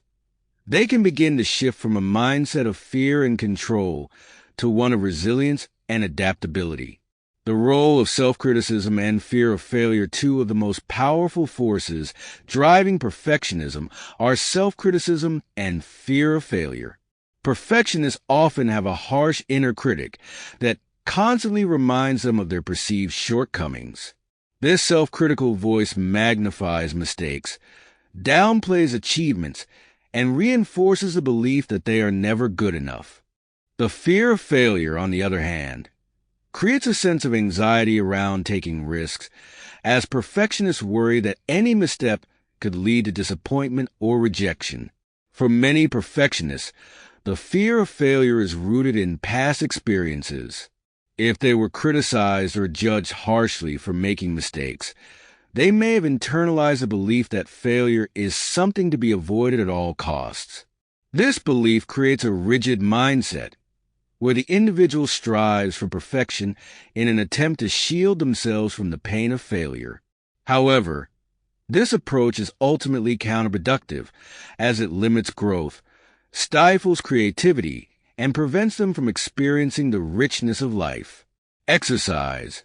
they can begin to shift from a mindset of fear and control to one of resilience and adaptability. The role of self-criticism and fear of failure, two of the most powerful forces driving perfectionism, are self-criticism and fear of failure. Perfectionists often have a harsh inner critic that constantly reminds them of their perceived shortcomings. This self-critical voice magnifies mistakes, downplays achievements, and reinforces the belief that they are never good enough. The fear of failure, on the other hand, creates a sense of anxiety around taking risks, as perfectionists worry that any misstep could lead to disappointment or rejection. For many perfectionists, the fear of failure is rooted in past experiences. If they were criticized or judged harshly for making mistakes, They may have internalized a belief that failure is something to be avoided at all costs. This belief creates a rigid mindset, where the individual strives for perfection in an attempt to shield themselves from the pain of failure. However, this approach is ultimately counterproductive, as it limits growth, stifles creativity, and prevents them from experiencing the richness of life. Exercise.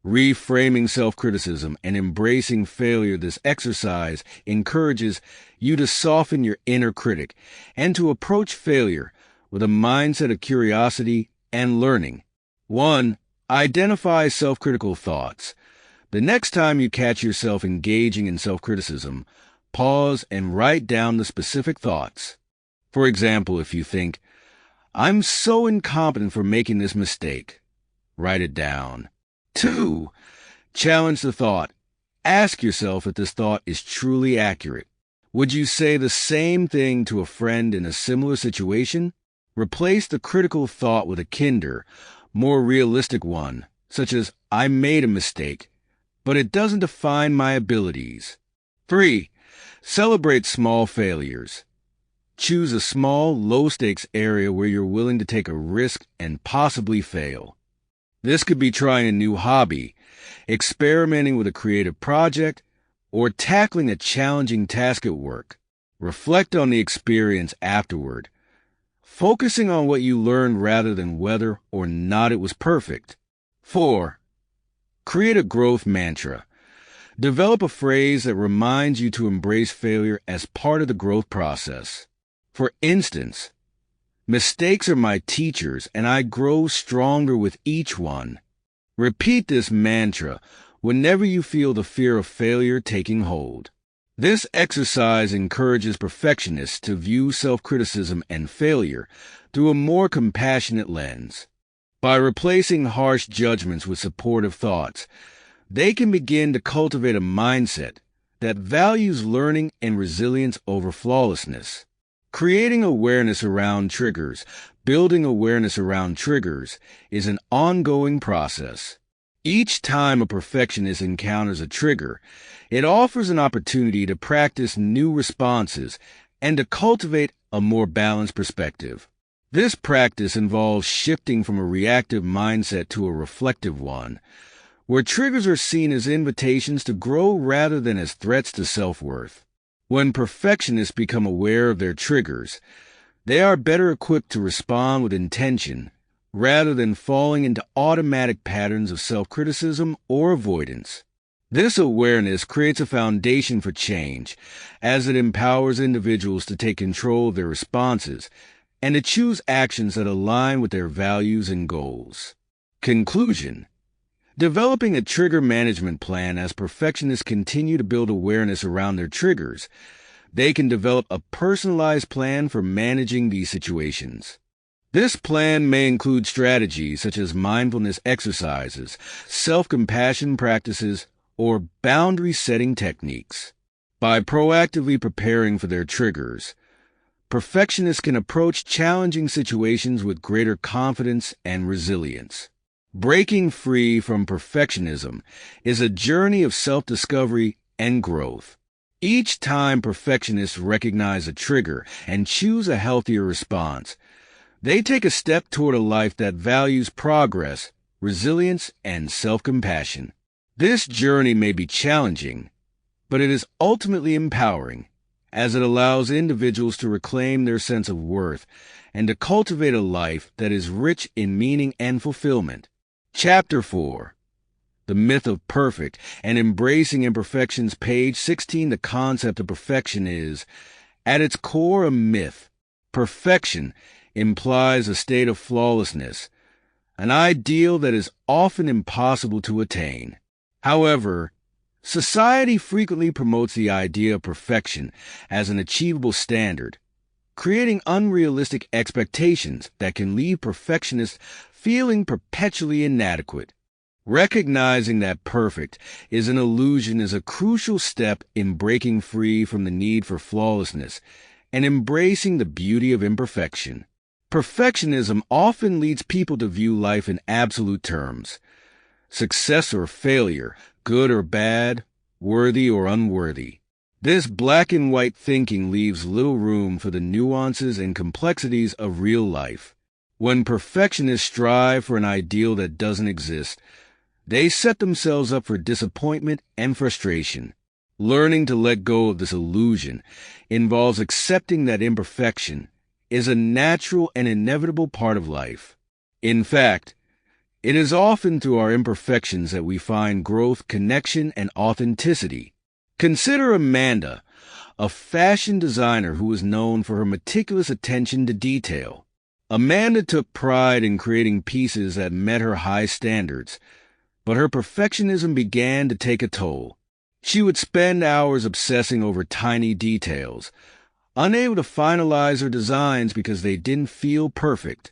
Reframing self-criticism and embracing failure. This exercise encourages you to soften your inner critic and to approach failure with a mindset of curiosity and learning. 1. Identify self-critical thoughts. The next time you catch yourself engaging in self-criticism, pause and write down the specific thoughts. For example, if you think, "I'm so incompetent for making this mistake," write it down. 2. Challenge the thought. Ask yourself if this thought is truly accurate. Would you say the same thing to a friend in a similar situation? Replace the critical thought with a kinder, more realistic one, such as, "I made a mistake, but it doesn't define my abilities." 3. Celebrate small failures. Choose a small, low-stakes area where you're willing to take a risk and possibly fail. This could be trying a new hobby, experimenting with a creative project, or tackling a challenging task at work. Reflect on the experience afterward, focusing on what you learned rather than whether or not it was perfect. 4. Create a growth mantra. Develop a phrase that reminds you to embrace failure as part of the growth process. For instance, "Mistakes are my teachers, and I grow stronger with each one." Repeat this mantra whenever you feel the fear of failure taking hold. This exercise encourages perfectionists to view self-criticism and failure through a more compassionate lens. By replacing harsh judgments with supportive thoughts, they can begin to cultivate a mindset that values learning and resilience over flawlessness. Creating awareness around triggers, building awareness around triggers, is an ongoing process. Each time a perfectionist encounters a trigger, it offers an opportunity to practice new responses and to cultivate a more balanced perspective. This practice involves shifting from a reactive mindset to a reflective one, where triggers are seen as invitations to grow rather than as threats to self-worth. When perfectionists become aware of their triggers, they are better equipped to respond with intention rather than falling into automatic patterns of self-criticism or avoidance. This awareness creates a foundation for change, as it empowers individuals to take control of their responses and to choose actions that align with their values and goals. Conclusion. Developing a trigger management plan. As perfectionists continue to build awareness around their triggers, they can develop a personalized plan for managing these situations. This plan may include strategies such as mindfulness exercises, self-compassion practices, or boundary-setting techniques. By proactively preparing for their triggers, perfectionists can approach challenging situations with greater confidence and resilience. Breaking free from perfectionism is a journey of self-discovery and growth. Each time perfectionists recognize a trigger and choose a healthier response, they take a step toward a life that values progress, resilience, and self-compassion. This journey may be challenging, but it is ultimately empowering, as it allows individuals to reclaim their sense of worth and to cultivate a life that is rich in meaning and fulfillment. Chapter 4. The Myth of Perfect and Embracing Imperfections. Page 16. The concept of perfection is, at its core, a myth. Perfection implies a state of flawlessness, an ideal that is often impossible to attain. However, society frequently promotes the idea of perfection as an achievable standard, creating unrealistic expectations that can leave perfectionists feeling perpetually inadequate. Recognizing that perfect is an illusion is a crucial step in breaking free from the need for flawlessness and embracing the beauty of imperfection. Perfectionism often leads people to view life in absolute terms. Success or failure, good or bad, worthy or unworthy. This black and white thinking leaves little room for the nuances and complexities of real life. When perfectionists strive for an ideal that doesn't exist, they set themselves up for disappointment and frustration. Learning to let go of this illusion involves accepting that imperfection is a natural and inevitable part of life. In fact, it is often through our imperfections that we find growth, connection, and authenticity. Consider Amanda, a fashion designer who is known for her meticulous attention to detail. Amanda took pride in creating pieces that met her high standards, but her perfectionism began to take a toll. She would spend hours obsessing over tiny details, unable to finalize her designs because they didn't feel perfect.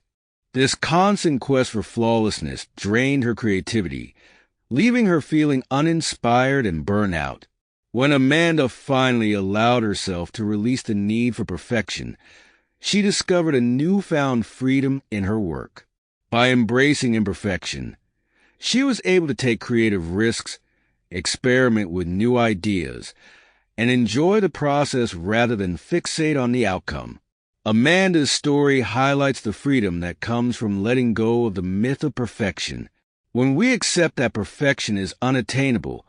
This constant quest for flawlessness drained her creativity, leaving her feeling uninspired and burnt out. When Amanda finally allowed herself to release the need for perfection, she discovered a newfound freedom in her work. By embracing imperfection, she was able to take creative risks, experiment with new ideas, and enjoy the process rather than fixate on the outcome. Amanda's story highlights the freedom that comes from letting go of the myth of perfection. When we accept that perfection is unattainable,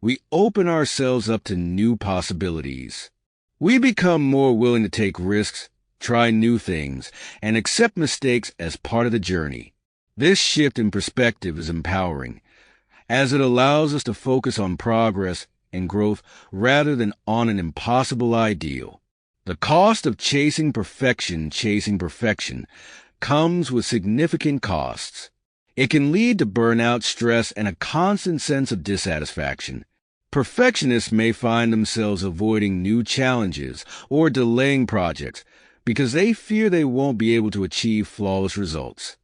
we open ourselves up to new possibilities. We become more willing to take risks, try new things, and accept mistakes as part of the journey. This shift in perspective is empowering, as it allows us to focus on progress and growth rather than on an impossible ideal. The cost of chasing perfection comes with significant costs. It can lead to burnout, stress, and a constant sense of dissatisfaction. Perfectionists may find themselves avoiding new challenges or delaying projects because they fear they won't be able to achieve flawless results.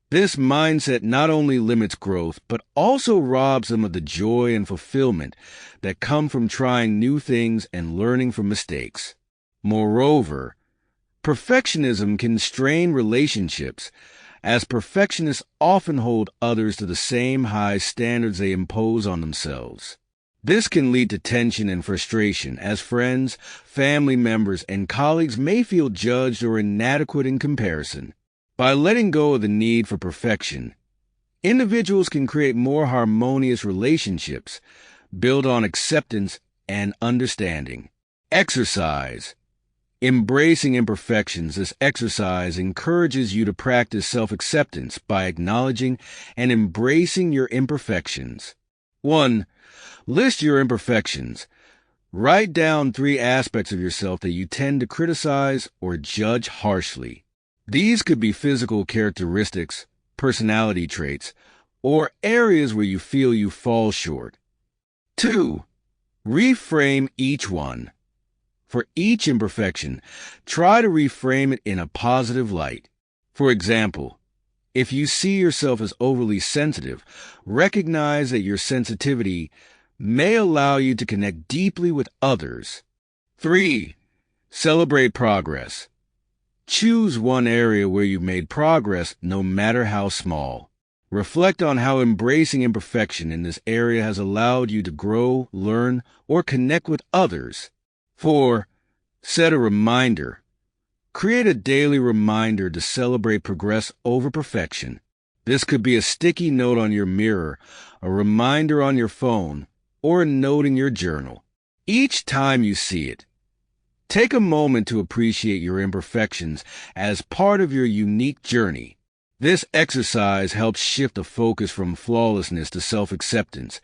This mindset not only limits growth, but also robs them of the joy and fulfillment that come from trying new things and learning from mistakes. Moreover, perfectionism can strain relationships, as perfectionists often hold others to the same high standards they impose on themselves. This can lead to tension and frustration, as friends, family members, and colleagues may feel judged or inadequate in comparison. By letting go of the need for perfection, individuals can create more harmonious relationships, build on acceptance and understanding. Exercise. Embracing imperfections, this exercise encourages you to practice self-acceptance by acknowledging and embracing your imperfections. 1. List your imperfections. Write down 3 aspects of yourself that you tend to criticize or judge harshly. These could be physical characteristics, personality traits, or areas where you feel you fall short. 2. Reframe each one. For each imperfection, try to reframe it in a positive light. For example, if you see yourself as overly sensitive, recognize that your sensitivity may allow you to connect deeply with others. 3. Celebrate progress. Choose one area where you've made progress, no matter how small. Reflect on how embracing imperfection in this area has allowed you to grow, learn, or connect with others. 4. Set a reminder. Create a daily reminder to celebrate progress over perfection. This could be a sticky note on your mirror, a reminder on your phone, or a note in your journal. Each time you see it, take a moment to appreciate your imperfections as part of your unique journey. This exercise helps shift the focus from flawlessness to self-acceptance,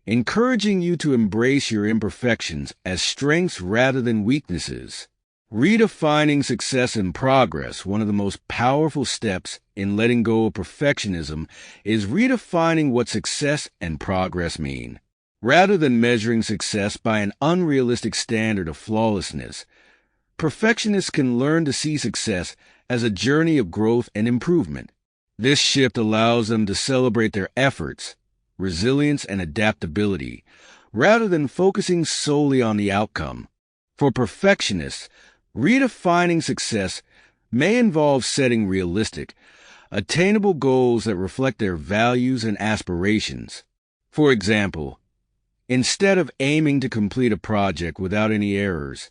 encouraging you to embrace your imperfections as strengths rather than weaknesses. Redefining success and progress. One of the most powerful steps in letting go of perfectionism is redefining what success and progress mean. Rather than measuring success by an unrealistic standard of flawlessness, perfectionists can learn to see success as a journey of growth and improvement. This shift allows them to celebrate their efforts, resilience, and adaptability, rather than focusing solely on the outcome. For perfectionists, redefining success may involve setting realistic, attainable goals that reflect their values and aspirations. For example, Instead of aiming to complete a project without any errors,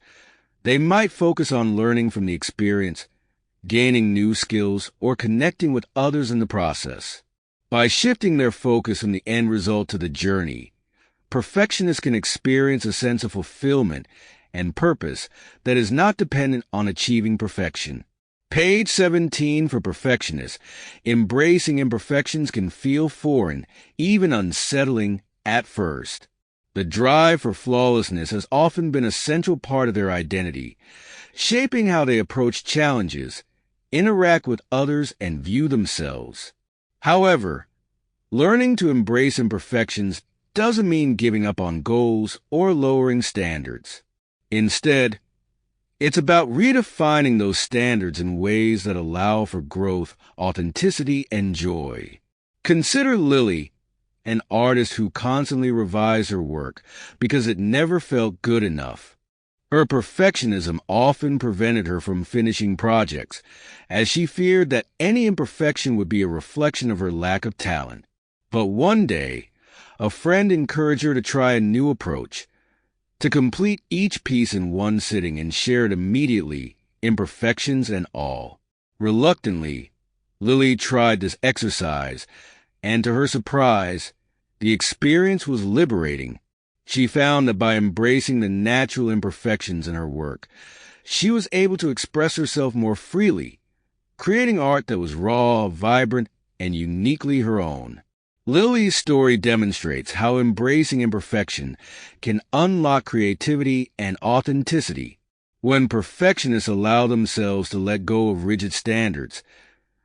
they might focus on learning from the experience, gaining new skills, or connecting with others in the process. By shifting their focus from the end result to the journey, perfectionists can experience a sense of fulfillment and purpose that is not dependent on achieving perfection. Page 17 for perfectionists. Embracing imperfections can feel foreign, even unsettling at first. The drive for flawlessness has often been a central part of their identity, shaping how they approach challenges, interact with others, and view themselves. However, learning to embrace imperfections doesn't mean giving up on goals or lowering standards. Instead, it's about redefining those standards in ways that allow for growth, authenticity, and joy. Consider Lily, an artist who constantly revised her work because it never felt good enough. Her perfectionism often prevented her from finishing projects, as she feared that any imperfection would be a reflection of her lack of talent. But one day, a friend encouraged her to try a new approach, to complete each piece in one sitting and share it immediately, imperfections and all. Reluctantly, Lily tried this exercise, and to her surprise, the experience was liberating. She found that by embracing the natural imperfections in her work, she was able to express herself more freely, creating art that was raw, vibrant, and uniquely her own. Lily's story demonstrates how embracing imperfection can unlock creativity and authenticity. When perfectionists allow themselves to let go of rigid standards,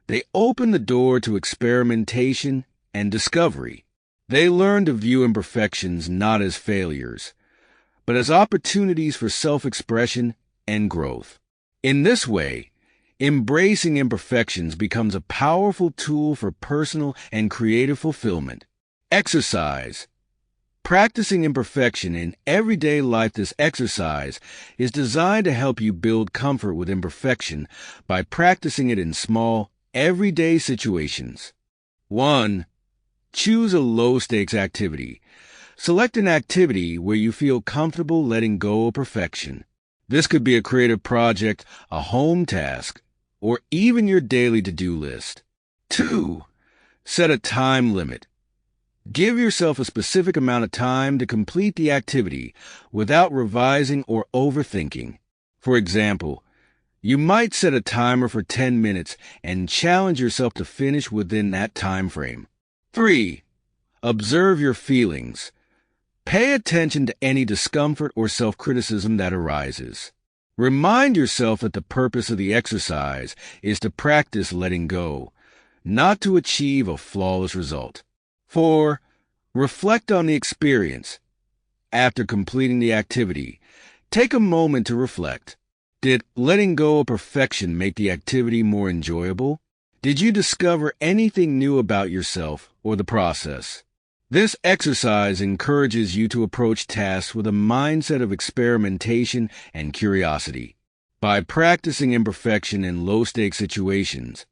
they open the door to experimentation and discovery. They learn to view imperfections not as failures, but as opportunities for self-expression and growth. In this way, embracing imperfections becomes a powerful tool for personal and creative fulfillment. Exercise. Practicing imperfection in everyday life. This exercise is designed to help you build comfort with imperfection by practicing it in small, everyday situations. 1. Choose a low-stakes activity. Select an activity where you feel comfortable letting go of perfection. This could be a creative project, a home task, or even your daily to-do list. 2. Set a time limit. Give yourself a specific amount of time to complete the activity without revising or overthinking. For example, you might set a timer for 10 minutes and challenge yourself to finish within that time frame. 3. Observe your feelings. Pay attention to any discomfort or self-criticism that arises. Remind yourself that the purpose of the exercise is to practice letting go, not to achieve a flawless result. 4. Reflect on the experience. After completing the activity, take a moment to reflect. Did letting go of perfection make the activity more enjoyable? Did you discover anything new about yourself or the process? This exercise encourages you to approach tasks with a mindset of experimentation and curiosity. By practicing imperfection in low-stakes situations,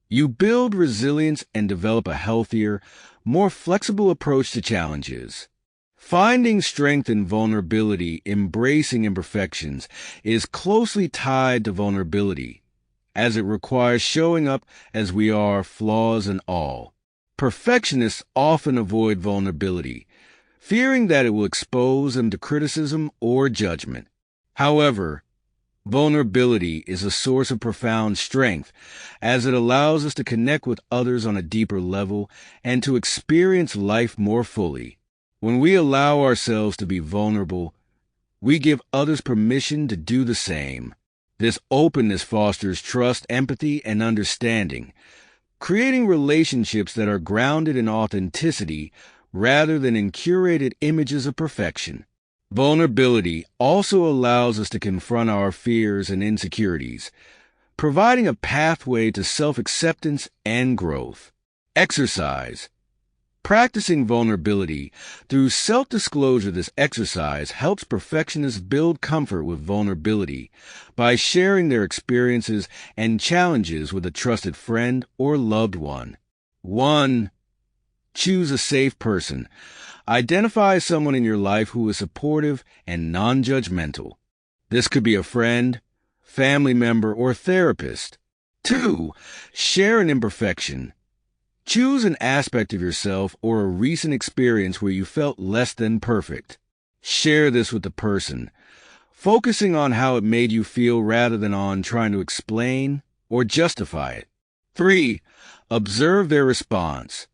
you build resilience and develop a healthier, more flexible approach to challenges. Finding strength in vulnerability, embracing imperfections, is closely tied to vulnerability, as it requires showing up as we are, flaws and all. Perfectionists often avoid vulnerability, fearing that it will expose them to criticism or judgment. However, vulnerability is a source of profound strength, as it allows us to connect with others on a deeper level and to experience life more fully. When we allow ourselves to be vulnerable, we give others permission to do the same. This openness fosters trust, empathy, and understanding, creating relationships that are grounded in authenticity rather than in curated images of perfection. Vulnerability also allows us to confront our fears and insecurities, providing a pathway to self-acceptance and growth. Exercise. Practicing vulnerability through self-disclosure. This exercise helps perfectionists build comfort with vulnerability by sharing their experiences and challenges with a trusted friend or loved one. 1. Choose a safe person. Identify someone in your life who is supportive and non-judgmental. This could be a friend, family member, or therapist. 2. Share an imperfection. Choose an aspect of yourself or a recent experience where you felt less than perfect. Share this with the person, focusing on how it made you feel rather than on trying to explain or justify it. 3. Observe their response.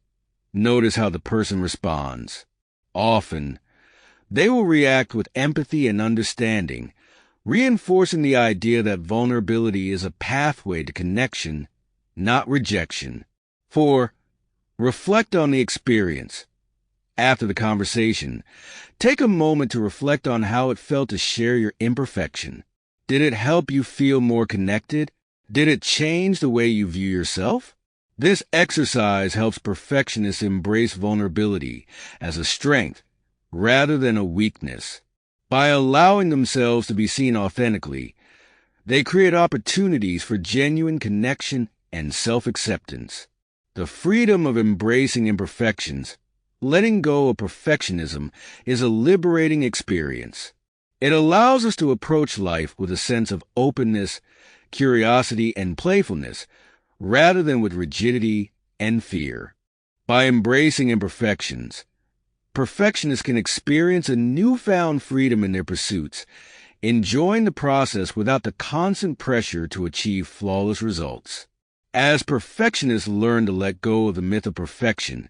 Notice how the person responds. Often, they will react with empathy and understanding, reinforcing the idea that vulnerability is a pathway to connection, not rejection. 4. Reflect on the experience. After the conversation, take a moment to reflect on how it felt to share your imperfection. Did it help you feel more connected? Did it change the way you view yourself? This exercise helps perfectionists embrace vulnerability as a strength rather than a weakness. By allowing themselves to be seen authentically, they create opportunities for genuine connection and self-acceptance. The freedom of embracing imperfections, letting go of perfectionism, is a liberating experience. It allows us to approach life with a sense of openness, curiosity, and playfulness, rather than with rigidity and fear. By embracing imperfections, perfectionists can experience a newfound freedom in their pursuits, enjoying the process without the constant pressure to achieve flawless results. As perfectionists learn to let go of the myth of perfection,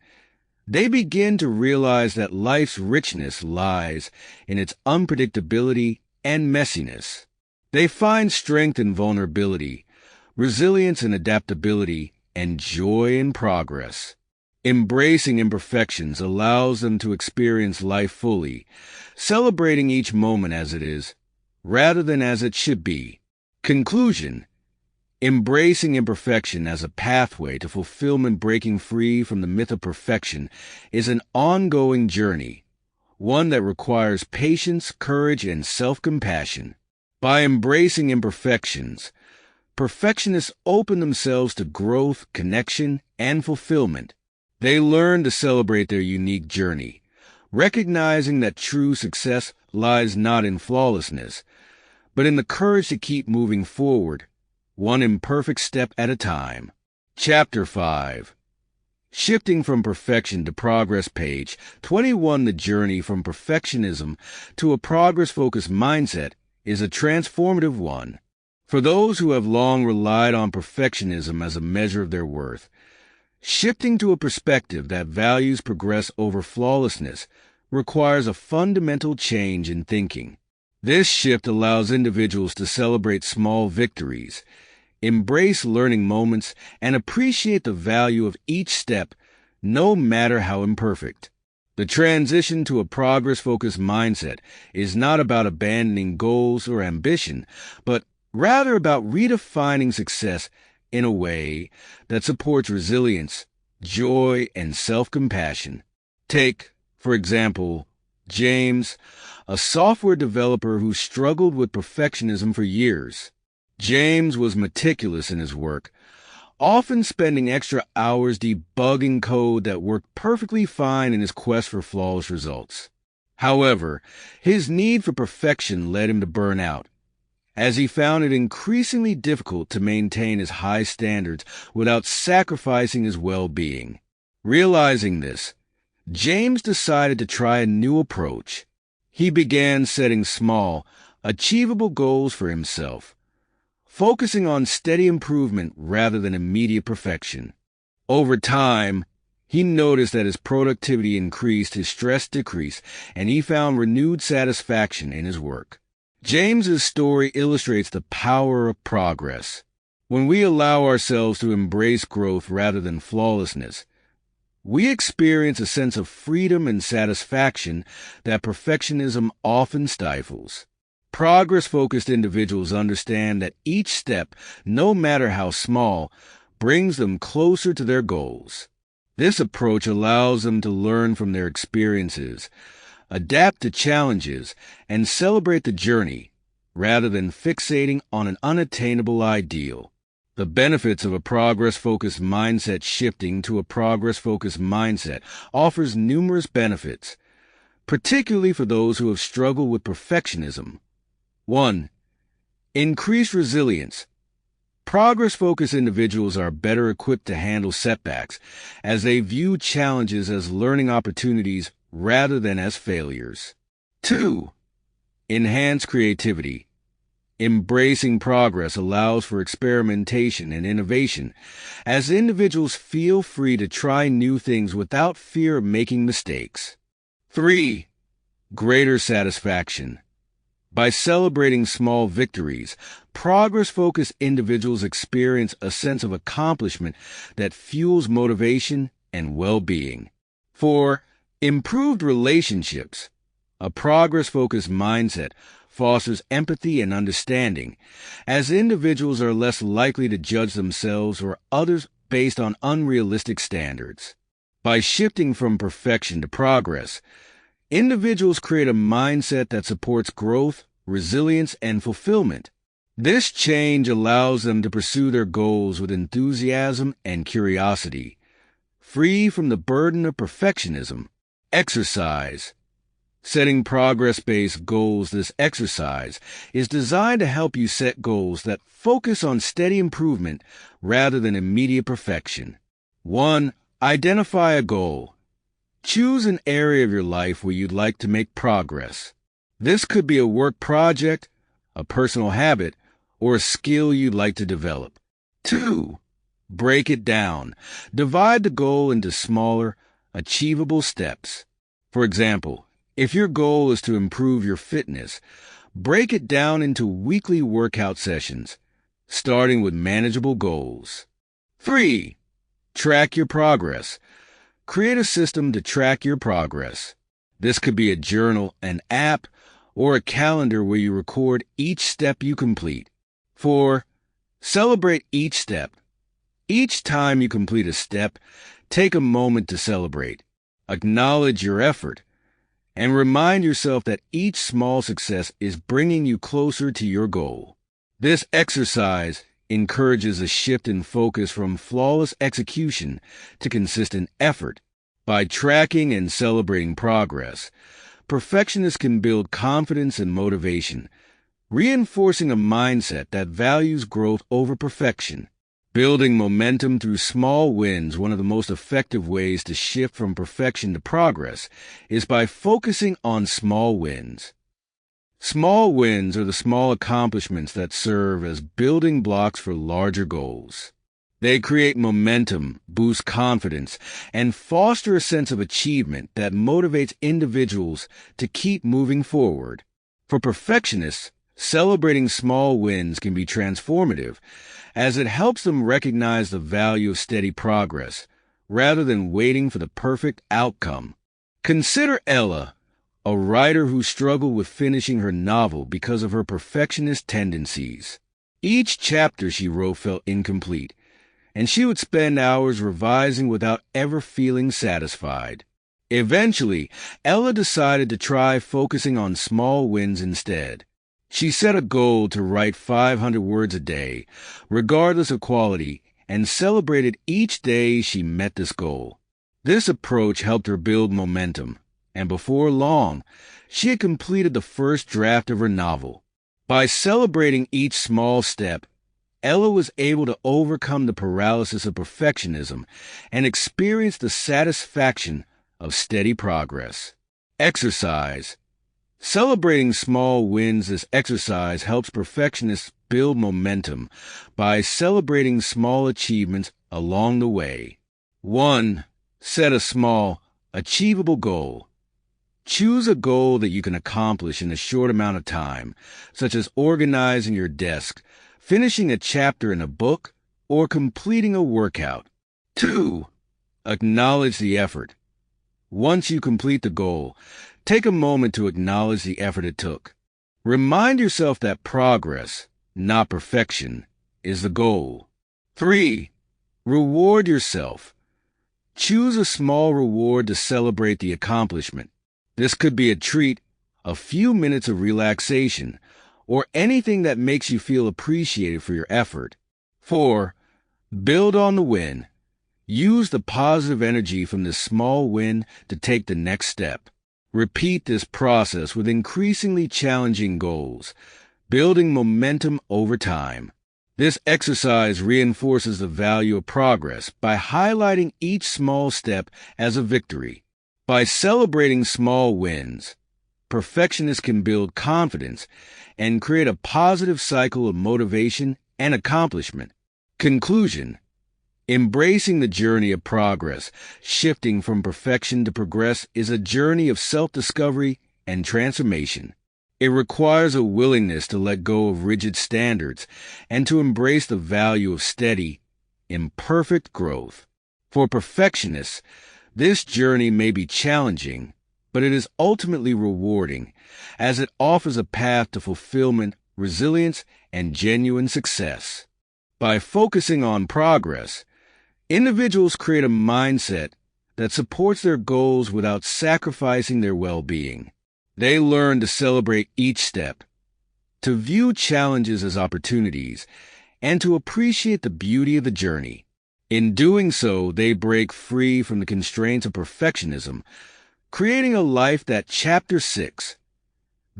they begin to realize that life's richness lies in its unpredictability and messiness. They find strength in vulnerability, resilience and adaptability, and joy in progress. Embracing imperfections allows them to experience life fully, celebrating each moment as it is, rather than as it should be. Conclusion: embracing imperfection as a pathway to fulfillment, breaking free from the myth of perfection, is an ongoing journey, one that requires patience, courage, and self-compassion. By embracing imperfections, perfectionists open themselves to growth, connection, and fulfillment. They learn to celebrate their unique journey, recognizing that true success lies not in flawlessness, but in the courage to keep moving forward, one imperfect step at a time. Chapter 5. Shifting from Perfection to Progress, page 21. The journey from perfectionism to a progress-focused mindset is a transformative one. For those who have long relied on perfectionism as a measure of their worth, shifting to a perspective that values progress over flawlessness requires a fundamental change in thinking. This shift allows individuals to celebrate small victories, embrace learning moments, and appreciate the value of each step, no matter how imperfect. The transition to a progress-focused mindset is not about abandoning goals or ambition, but rather about redefining success in a way that supports resilience, joy, and self-compassion. Take, for example, James, a software developer who struggled with perfectionism for years. James was meticulous in his work, often spending extra hours debugging code that worked perfectly fine in his quest for flawless results. However, his need for perfection led him to burn out, as he found it increasingly difficult to maintain his high standards without sacrificing his well-being. Realizing this, James decided to try a new approach. He began setting small, achievable goals for himself, focusing on steady improvement rather than immediate perfection. Over time, he noticed that his productivity increased, his stress decreased, and he found renewed satisfaction in his work. James's story illustrates the power of progress. When we allow ourselves to embrace growth rather than flawlessness, we experience a sense of freedom and satisfaction that perfectionism often stifles. Progress-focused individuals understand that each step, no matter how small, brings them closer to their goals. This approach allows them to learn from their experiences, adapt to challenges, and celebrate the journey, rather than fixating on an unattainable ideal. The benefits of a progress-focused mindset. Shifting to a progress-focused mindset offers numerous benefits, particularly for those who have struggled with perfectionism. 1. Increased resilience. Progress-focused individuals are better equipped to handle setbacks, as they view challenges as learning opportunities rather than as failures. 2. Enhanced creativity. Embracing progress allows for experimentation and innovation, as individuals feel free to try new things without fear of making mistakes. 3. Greater satisfaction. By celebrating small victories, progress-focused individuals experience a sense of accomplishment that fuels motivation and well-being. 4. Improved relationships. A progress-focused mindset fosters empathy and understanding, as individuals are less likely to judge themselves or others based on unrealistic standards. By shifting from perfection to progress, individuals create a mindset that supports growth, resilience, and fulfillment. This change allows them to pursue their goals with enthusiasm and curiosity, free from the burden of perfectionism. Exercise. Setting progress-based goals. This exercise is designed to help you set goals that focus on steady improvement rather than immediate perfection. 1. Identify a goal. Choose an area of your life where you'd like to make progress. This could be a work project, a personal habit, or a skill you'd like to develop. 2. Break it down. Divide the goal into smaller, achievable steps. For example, if your goal is to improve your fitness, break it down into weekly workout sessions, starting with manageable goals. 3. Track your progress. Create a system to track your progress. This could be a journal, an app, or a calendar where you record each step you complete. 4. Celebrate each step. Each time you complete a step, take a moment to celebrate. Acknowledge your effort, and remind yourself that each small success is bringing you closer to your goal. This exercise encourages a shift in focus from flawless execution to consistent effort. By tracking and celebrating progress, perfectionists can build confidence and motivation, reinforcing a mindset that values growth over perfection. Building momentum through small wins. One of the most effective ways to shift from perfection to progress is by focusing on small wins. Small wins are the small accomplishments that serve as building blocks for larger goals. They create momentum, boost confidence, and foster a sense of achievement that motivates individuals to keep moving forward. For perfectionists, celebrating small wins can be transformative, as it helps them recognize the value of steady progress, rather than waiting for the perfect outcome. Consider Ella, a writer who struggled with finishing her novel because of her perfectionist tendencies. Each chapter she wrote felt incomplete, and she would spend hours revising without ever feeling satisfied. Eventually, Ella decided to try focusing on small wins instead. She set a goal to write 500 words a day, regardless of quality, and celebrated each day she met this goal. This approach helped her build momentum, and before long, she had completed the first draft of her novel. By celebrating each small step, Ella was able to overcome the paralysis of perfectionism and experience the satisfaction of steady progress. Exercise. Celebrating small wins. This exercise helps perfectionists build momentum by celebrating small achievements along the way. 1. Set a small, achievable goal. Choose a goal that you can accomplish in a short amount of time, such as organizing your desk, finishing a chapter in a book, or completing a workout. 2. Acknowledge the effort. Once you complete the goal, take a moment to acknowledge the effort it took. Remind yourself that progress, not perfection, is the goal. 3. Reward yourself. Choose a small reward to celebrate the accomplishment. This could be a treat, a few minutes of relaxation, or anything that makes you feel appreciated for your effort. 4. Build on the win. Use the positive energy from this small win to take the next step. Repeat this process with increasingly challenging goals, building momentum over time. This exercise reinforces the value of progress by highlighting each small step as a victory. By celebrating small wins, perfectionists can build confidence and create a positive cycle of motivation and accomplishment. Conclusion: embracing the journey of progress, shifting from perfection to progress, is a journey of self-discovery and transformation. It requires a willingness to let go of rigid standards and to embrace the value of steady, imperfect growth. For perfectionists, this journey may be challenging, but it is ultimately rewarding, as it offers a path to fulfillment, resilience, and genuine success. By focusing on progress, individuals create a mindset that supports their goals without sacrificing their well-being. They learn to celebrate each step, to view challenges as opportunities, and to appreciate the beauty of the journey. In doing so, they break free from the constraints of perfectionism, creating a life that Chapter 6,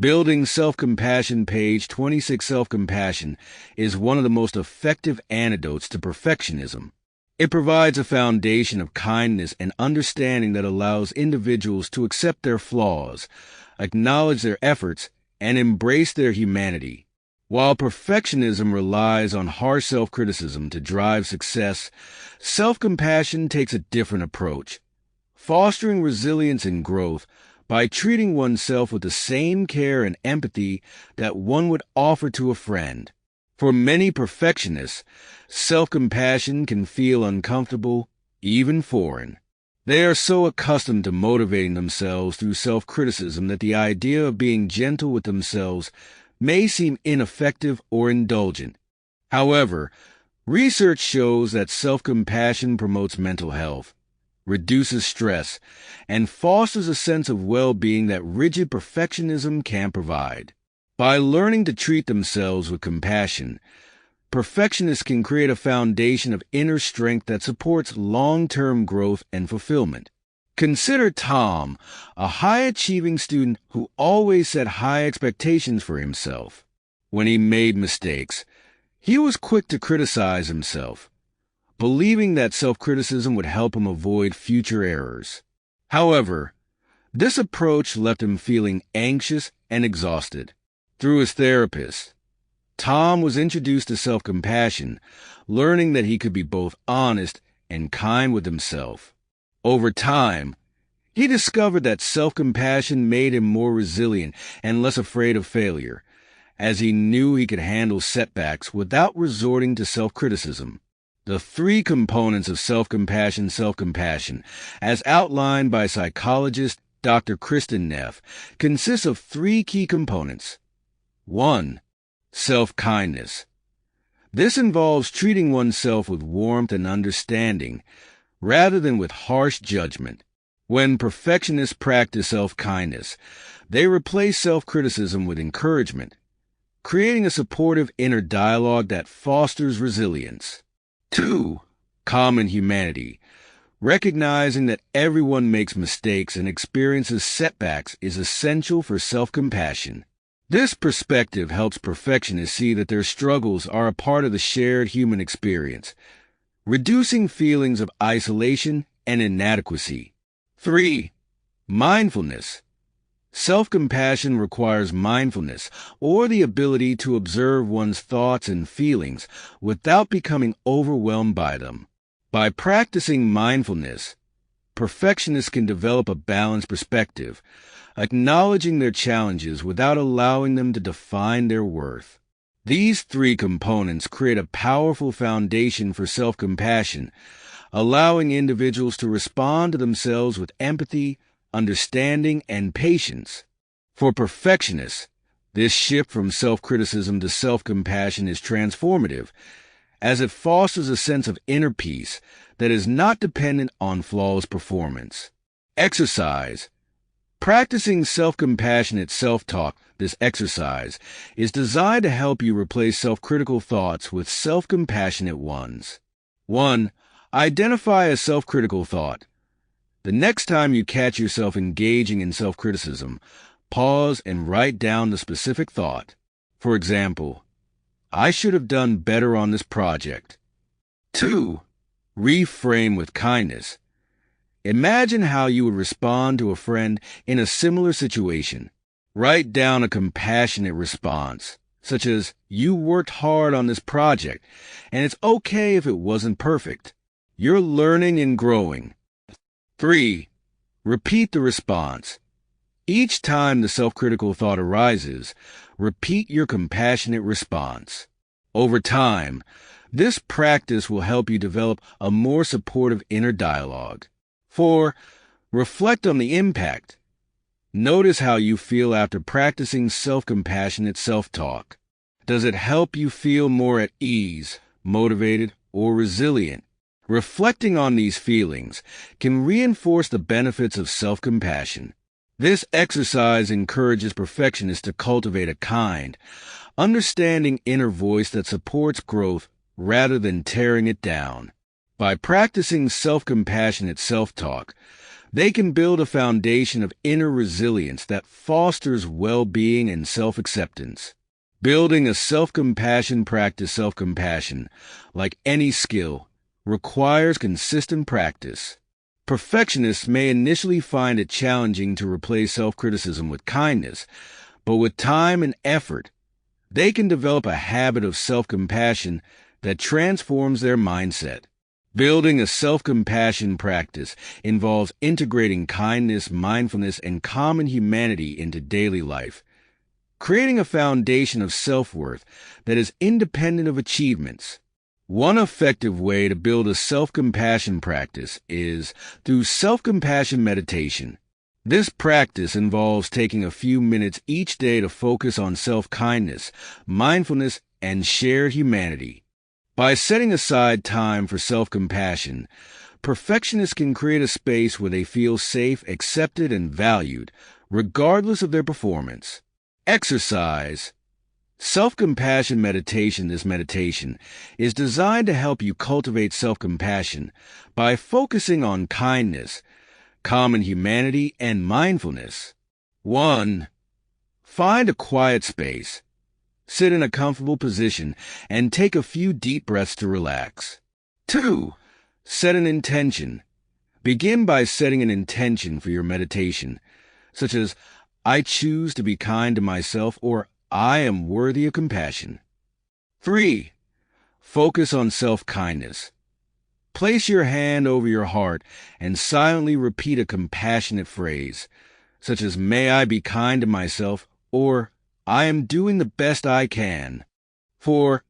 Building Self-Compassion, page 26. Self-compassion is one of the most effective antidotes to perfectionism. It provides a foundation of kindness and understanding that allows individuals to accept their flaws, acknowledge their efforts, and embrace their humanity. While perfectionism relies on harsh self-criticism to drive success, self-compassion takes a different approach, fostering resilience and growth by treating oneself with the same care and empathy that one would offer to a friend. For many perfectionists, self-compassion can feel uncomfortable, even foreign. They are so accustomed to motivating themselves through self-criticism that the idea of being gentle with themselves may seem ineffective or indulgent. However, research shows that self-compassion promotes mental health, reduces stress, and fosters a sense of well-being that rigid perfectionism can provide. By learning to treat themselves with compassion, perfectionists can create a foundation of inner strength that supports long-term growth and fulfillment. Consider Tom, a high-achieving student who always set high expectations for himself. When he made mistakes, he was quick to criticize himself, believing that self-criticism would help him avoid future errors. However, this approach left him feeling anxious and exhausted. Through his therapist, Tom was introduced to self-compassion, learning that he could be both honest and kind with himself. Over time, he discovered that self-compassion made him more resilient and less afraid of failure, as he knew he could handle setbacks without resorting to self-criticism. The 3 components of self-compassion, as outlined by psychologist Dr. Kristen Neff, consist of 3 key components. 1. Self-kindness. This involves treating oneself with warmth and understanding, rather than with harsh judgment. When perfectionists practice self-kindness, they replace self-criticism with encouragement, creating a supportive inner dialogue that fosters resilience. 2. Common humanity. Recognizing that everyone makes mistakes and experiences setbacks is essential for self-compassion. This perspective helps perfectionists see that their struggles are a part of the shared human experience, reducing feelings of isolation and inadequacy. 3. Mindfulness. Self-compassion requires mindfulness, or the ability to observe one's thoughts and feelings without becoming overwhelmed by them. By practicing mindfulness, perfectionists can develop a balanced perspective, acknowledging their challenges without allowing them to define their worth. These 3 components create a powerful foundation for self-compassion, allowing individuals to respond to themselves with empathy, understanding, and patience. For perfectionists, this shift from self-criticism to self-compassion is transformative, as it fosters a sense of inner peace that is not dependent on flawless performance. Exercise, Practicing self-compassionate self-talk, this exercise, is designed to help you replace self-critical thoughts with self-compassionate ones. 1. Identify a self-critical thought. The next time you catch yourself engaging in self-criticism, pause and write down the specific thought. For example, I should have done better on this project. 2. Reframe with kindness. Imagine how you would respond to a friend in a similar situation. Write down a compassionate response, such as, you worked hard on this project, and it's okay if it wasn't perfect. You're learning and growing. 3. Repeat the response. Each time the self-critical thought arises, repeat your compassionate response. Over time, this practice will help you develop a more supportive inner dialogue. 4. Reflect on the impact. Notice how you feel after practicing self-compassionate self-talk. Does it help you feel more at ease, motivated, or resilient? Reflecting on these feelings can reinforce the benefits of self-compassion. This exercise encourages perfectionists to cultivate a kind, understanding inner voice that supports growth rather than tearing it down. By practicing self-compassionate self-talk, they can build a foundation of inner resilience that fosters well-being and self-acceptance. Building a self-compassion practice, self-compassion, like any skill, requires consistent practice. Perfectionists may initially find it challenging to replace self-criticism with kindness, but with time and effort, they can develop a habit of self-compassion that transforms their mindset. Building a self-compassion practice involves integrating kindness, mindfulness, and common humanity into daily life, creating a foundation of self-worth that is independent of achievements. One effective way to build a self-compassion practice is through self-compassion meditation. This practice involves taking a few minutes each day to focus on self-kindness, mindfulness, and shared humanity. By setting aside time for self-compassion, perfectionists can create a space where they feel safe, accepted, and valued, regardless of their performance. Exercise. Self-compassion meditation. This meditation is designed to help you cultivate self-compassion by focusing on kindness, common humanity, and mindfulness. 1. Find a quiet space. Sit in a comfortable position and take a few deep breaths to relax. 2. Set an intention. Begin by setting an intention for your meditation, such as, I choose to be kind to myself, or I am worthy of compassion. 3. Focus on self-kindness. Place your hand over your heart and silently repeat a compassionate phrase, such as, may I be kind to myself, or I am doing the best I can. 4.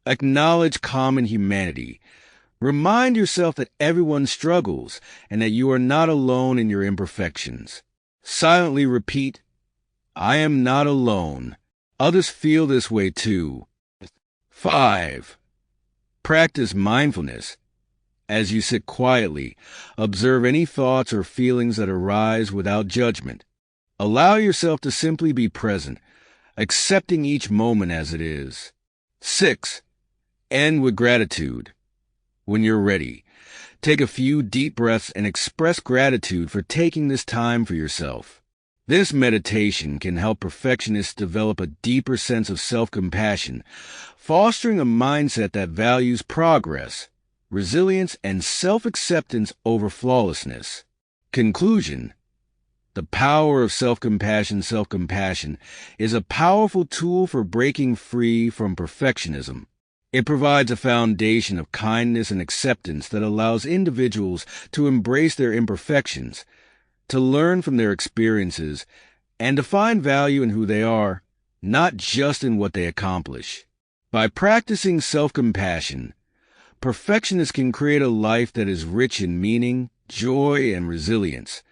Acknowledge common humanity. Remind yourself that everyone struggles and that you are not alone in your imperfections. Silently repeat, I am not alone. Others feel this way too. 5. Practice mindfulness. As you sit quietly, observe any thoughts or feelings that arise without judgment. Allow yourself to simply be present, accepting each moment as it is. 6. End with gratitude. When you're ready, take a few deep breaths and express gratitude for taking this time for yourself. This meditation can help perfectionists develop a deeper sense of self-compassion, fostering a mindset that values progress, resilience, and self-acceptance over flawlessness. Conclusion. The power of self-compassion. Self-compassion is a powerful tool for breaking free from perfectionism. It provides a foundation of kindness and acceptance that allows individuals to embrace their imperfections, to learn from their experiences, and to find value in who they are, not just in what they accomplish. By practicing self-compassion, perfectionists can create a life that is rich in meaning, joy, and resilience,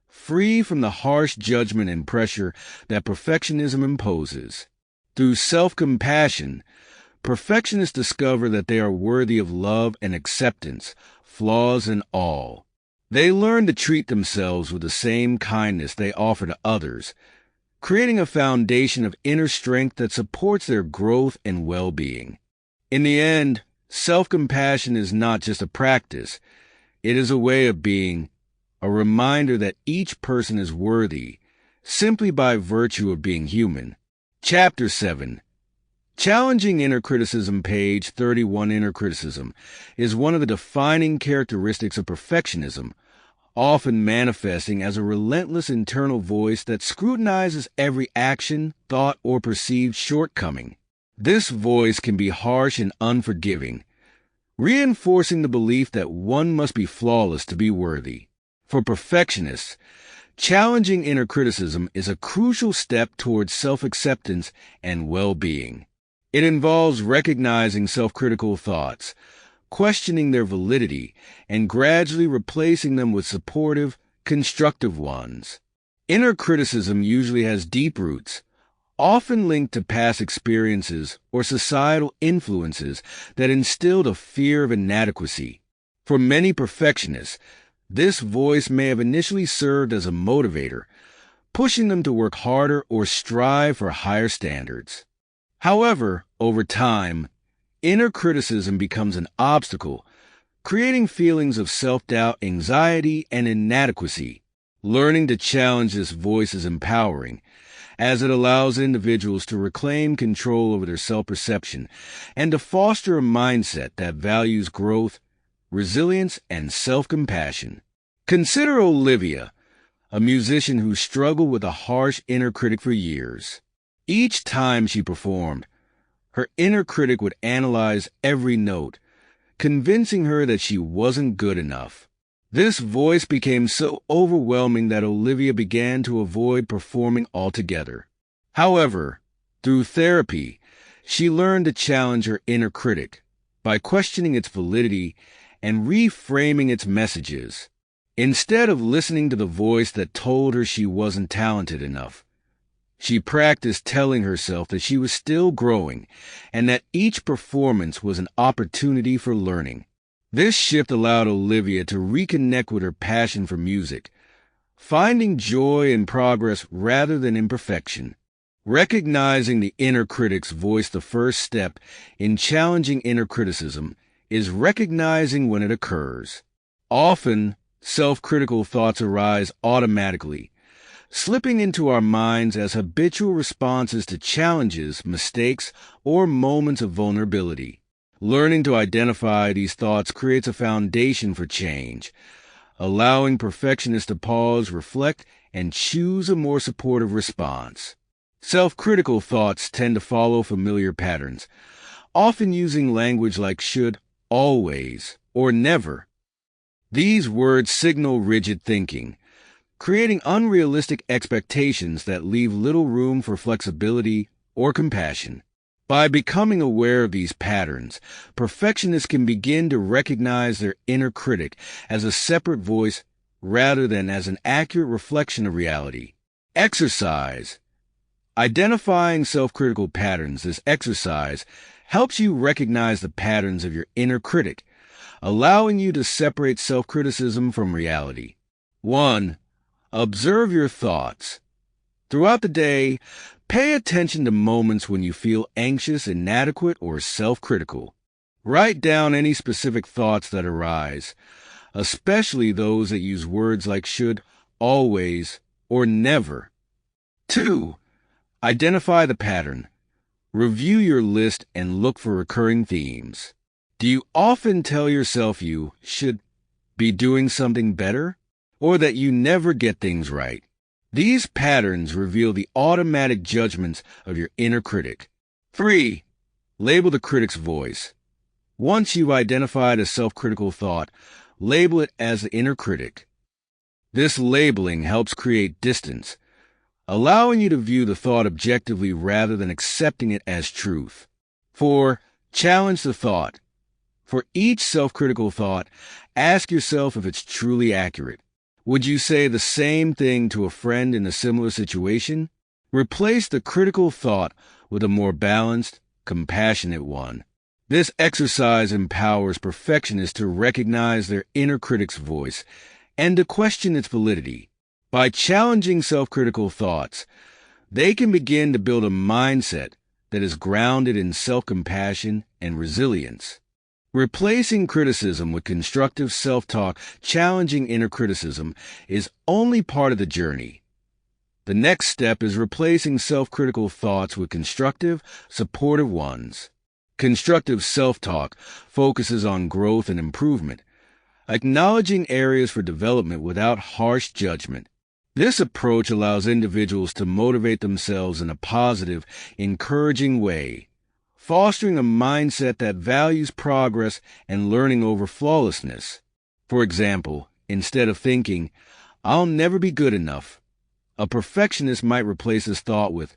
free from the harsh judgment and pressure that perfectionism imposes. Through self-compassion, perfectionists discover that they are worthy of love and acceptance, flaws and all. They learn to treat themselves with the same kindness they offer to others, creating a foundation of inner strength that supports their growth and well-being. In the end, self-compassion is not just a practice. It is a way of being, a reminder that each person is worthy simply by virtue of being human. Chapter 7. Challenging Inner Criticism, page 31. Inner criticism is one of the defining characteristics of perfectionism, often manifesting as a relentless internal voice that scrutinizes every action, thought, or perceived shortcoming. This voice can be harsh and unforgiving, reinforcing the belief that one must be flawless to be worthy. For perfectionists, challenging inner criticism is a crucial step towards self-acceptance and well-being. It involves recognizing self-critical thoughts, questioning their validity, and gradually replacing them with supportive, constructive ones. Inner criticism usually has deep roots, often linked to past experiences or societal influences that instilled a fear of inadequacy. For many perfectionists, this voice may have initially served as a motivator, pushing them to work harder or strive for higher standards. However, over time, inner criticism becomes an obstacle, creating feelings of self-doubt, anxiety, and inadequacy. Learning to challenge this voice is empowering, as it allows individuals to reclaim control over their self-perception and to foster a mindset that values growth, resilience, and self-compassion. Consider Olivia, a musician who struggled with a harsh inner critic for years. Each time she performed, her inner critic would analyze every note, convincing her that she wasn't good enough. This voice became so overwhelming that Olivia began to avoid performing altogether. However, through therapy, she learned to challenge her inner critic by questioning its validity and reframing its messages. Instead of listening to the voice that told her she wasn't talented enough, she practiced telling herself that she was still growing and that each performance was an opportunity for learning. This shift allowed Olivia to reconnect with her passion for music, finding joy in progress rather than imperfection. Recognizing the inner critic's voice, the first step in challenging inner criticism is recognizing when it occurs. Often, self-critical thoughts arise automatically, slipping into our minds as habitual responses to challenges, mistakes, or moments of vulnerability. Learning to identify these thoughts creates a foundation for change, allowing perfectionists to pause, reflect, and choose a more supportive response. Self-critical thoughts tend to follow familiar patterns, often using language like should, always, or never. These words signal rigid thinking, creating unrealistic expectations that leave little room for flexibility or compassion. By becoming aware of these patterns, perfectionists can begin to recognize their inner critic as a separate voice rather than as an accurate reflection of reality. Exercise. Identifying self-critical patterns. This exercise helps you recognize the patterns of your inner critic, allowing you to separate self-criticism from reality. 1. Observe your thoughts. Throughout the day, pay attention to moments when you feel anxious, inadequate, or self-critical. Write down any specific thoughts that arise, especially those that use words like should, always, or never. 2. Identify the pattern. Review your list and look for recurring themes. Do you often tell yourself you should be doing something better, or that you never get things right? These patterns reveal the automatic judgments of your inner critic. 3. Label the critic's voice. Once you've identified a self-critical thought, label it as the inner critic. This labeling helps create distance, allowing you to view the thought objectively rather than accepting it as truth. 4. Challenge the thought. For each self-critical thought, ask yourself if it's truly accurate. Would you say the same thing to a friend in a similar situation? Replace the critical thought with a more balanced, compassionate one. This exercise empowers perfectionists to recognize their inner critic's voice and to question its validity. By challenging self-critical thoughts, they can begin to build a mindset that is grounded in self-compassion and resilience. Replacing criticism with constructive self-talk, challenging inner criticism, is only part of the journey. The next step is replacing self-critical thoughts with constructive, supportive ones. Constructive self-talk focuses on growth and improvement, acknowledging areas for development without harsh judgment. This approach allows individuals to motivate themselves in a positive, encouraging way, fostering a mindset that values progress and learning over flawlessness. For example, instead of thinking, "I'll never be good enough," a perfectionist might replace this thought with,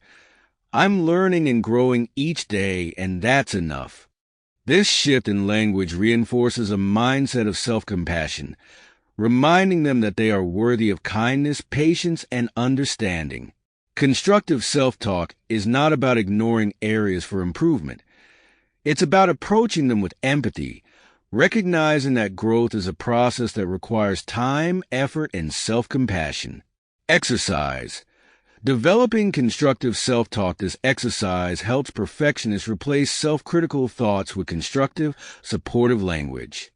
"I'm learning and growing each day, and that's enough." This shift in language reinforces a mindset of self-compassion, reminding them that they are worthy of kindness, patience, and understanding. Constructive self-talk is not about ignoring areas for improvement. It's about approaching them with empathy, recognizing that growth is a process that requires time, effort, and self-compassion. Exercise. Developing constructive self-talk. This exercise helps perfectionists replace self-critical thoughts with constructive, supportive language.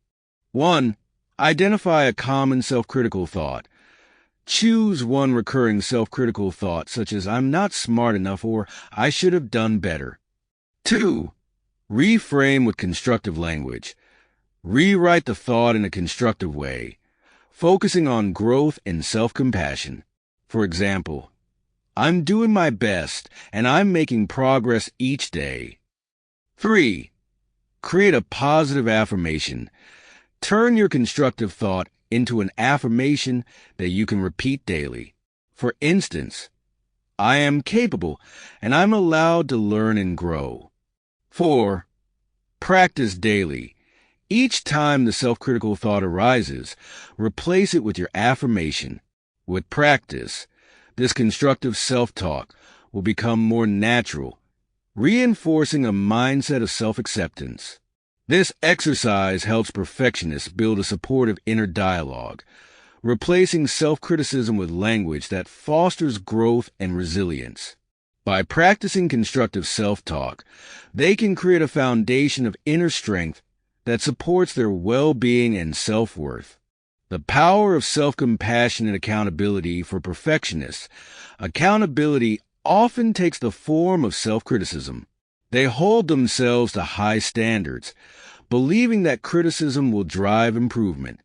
1. Identify a common self-critical thought. Choose one recurring self-critical thought, such as "I'm not smart enough" or "I should have done better." 2. Reframe with constructive language. Rewrite the thought in a constructive way, focusing on growth and self-compassion. For example, "I'm doing my best, and I'm making progress each day." 3. Create a positive affirmation. Turn your constructive thought into an affirmation that you can repeat daily. For instance, "I am capable, and I'm allowed to learn and grow." 4. Practice daily. Each time the self-critical thought arises, replace it with your affirmation. With practice, this constructive self-talk will become more natural, reinforcing a mindset of self-acceptance. This exercise helps perfectionists build a supportive inner dialogue, replacing self-criticism with language that fosters growth and resilience. By practicing constructive self-talk, they can create a foundation of inner strength that supports their well-being and self-worth. The power of self-compassion and accountability. For perfectionists, accountability often takes the form of self-criticism. They hold themselves to high standards, believing that criticism will drive improvement.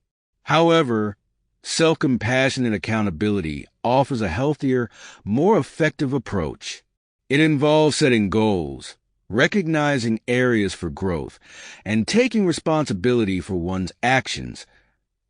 However, self-compassion and accountability offers a healthier, more effective approach. It involves setting goals, recognizing areas for growth, and taking responsibility for one's actions,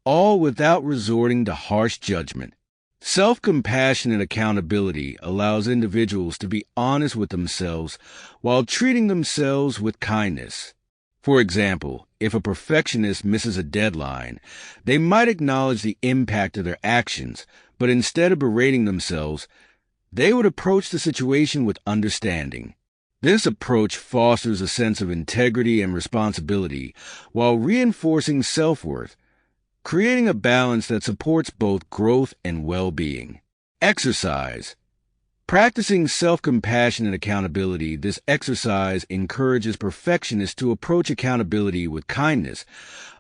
all without resorting to harsh judgment. Self-compassion and accountability allows individuals to be honest with themselves while treating themselves with kindness. For example, if a perfectionist misses a deadline, they might acknowledge the impact of their actions, but instead of berating themselves, they would approach the situation with understanding. This approach fosters a sense of integrity and responsibility while reinforcing self-worth, creating a balance that supports both growth and well-being. Exercise. Practicing self-compassion and accountability. This exercise encourages perfectionists to approach accountability with kindness,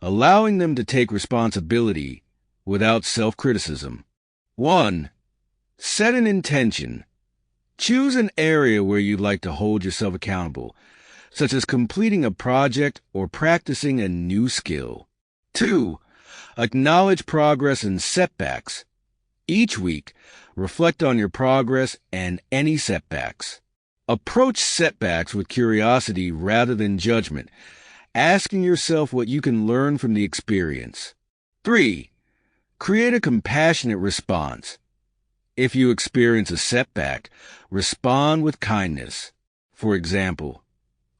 allowing them to take responsibility without self-criticism. 1. Set an intention. Choose an area where you'd like to hold yourself accountable, such as completing a project or practicing a new skill. 2. Acknowledge progress and setbacks. Each week, reflect on your progress and any setbacks. Approach setbacks with curiosity rather than judgment, asking yourself what you can learn from the experience. 3. Create a compassionate response. If you experience a setback, respond with kindness. For example,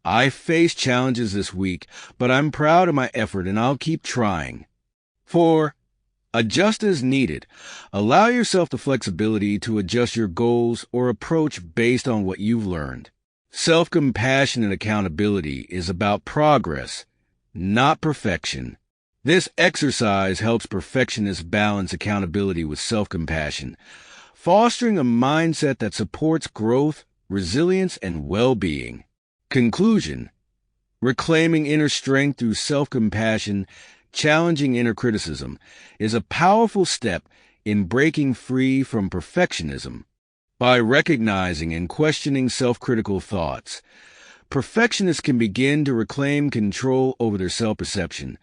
"I faced challenges this week, but I'm proud of my effort and I'll keep trying." 4. Adjust as needed. Allow yourself the flexibility to adjust your goals or approach based on what you've learned. Self-compassion and accountability is about progress, not perfection. This exercise helps perfectionists balance accountability with self-compassion, fostering a mindset that supports growth, resilience, and well-being. Conclusion: reclaiming inner strength through self-compassion, challenging inner criticism, is a powerful step in breaking free from perfectionism. By recognizing and questioning self-critical thoughts, perfectionists can begin to reclaim control over their self-perception,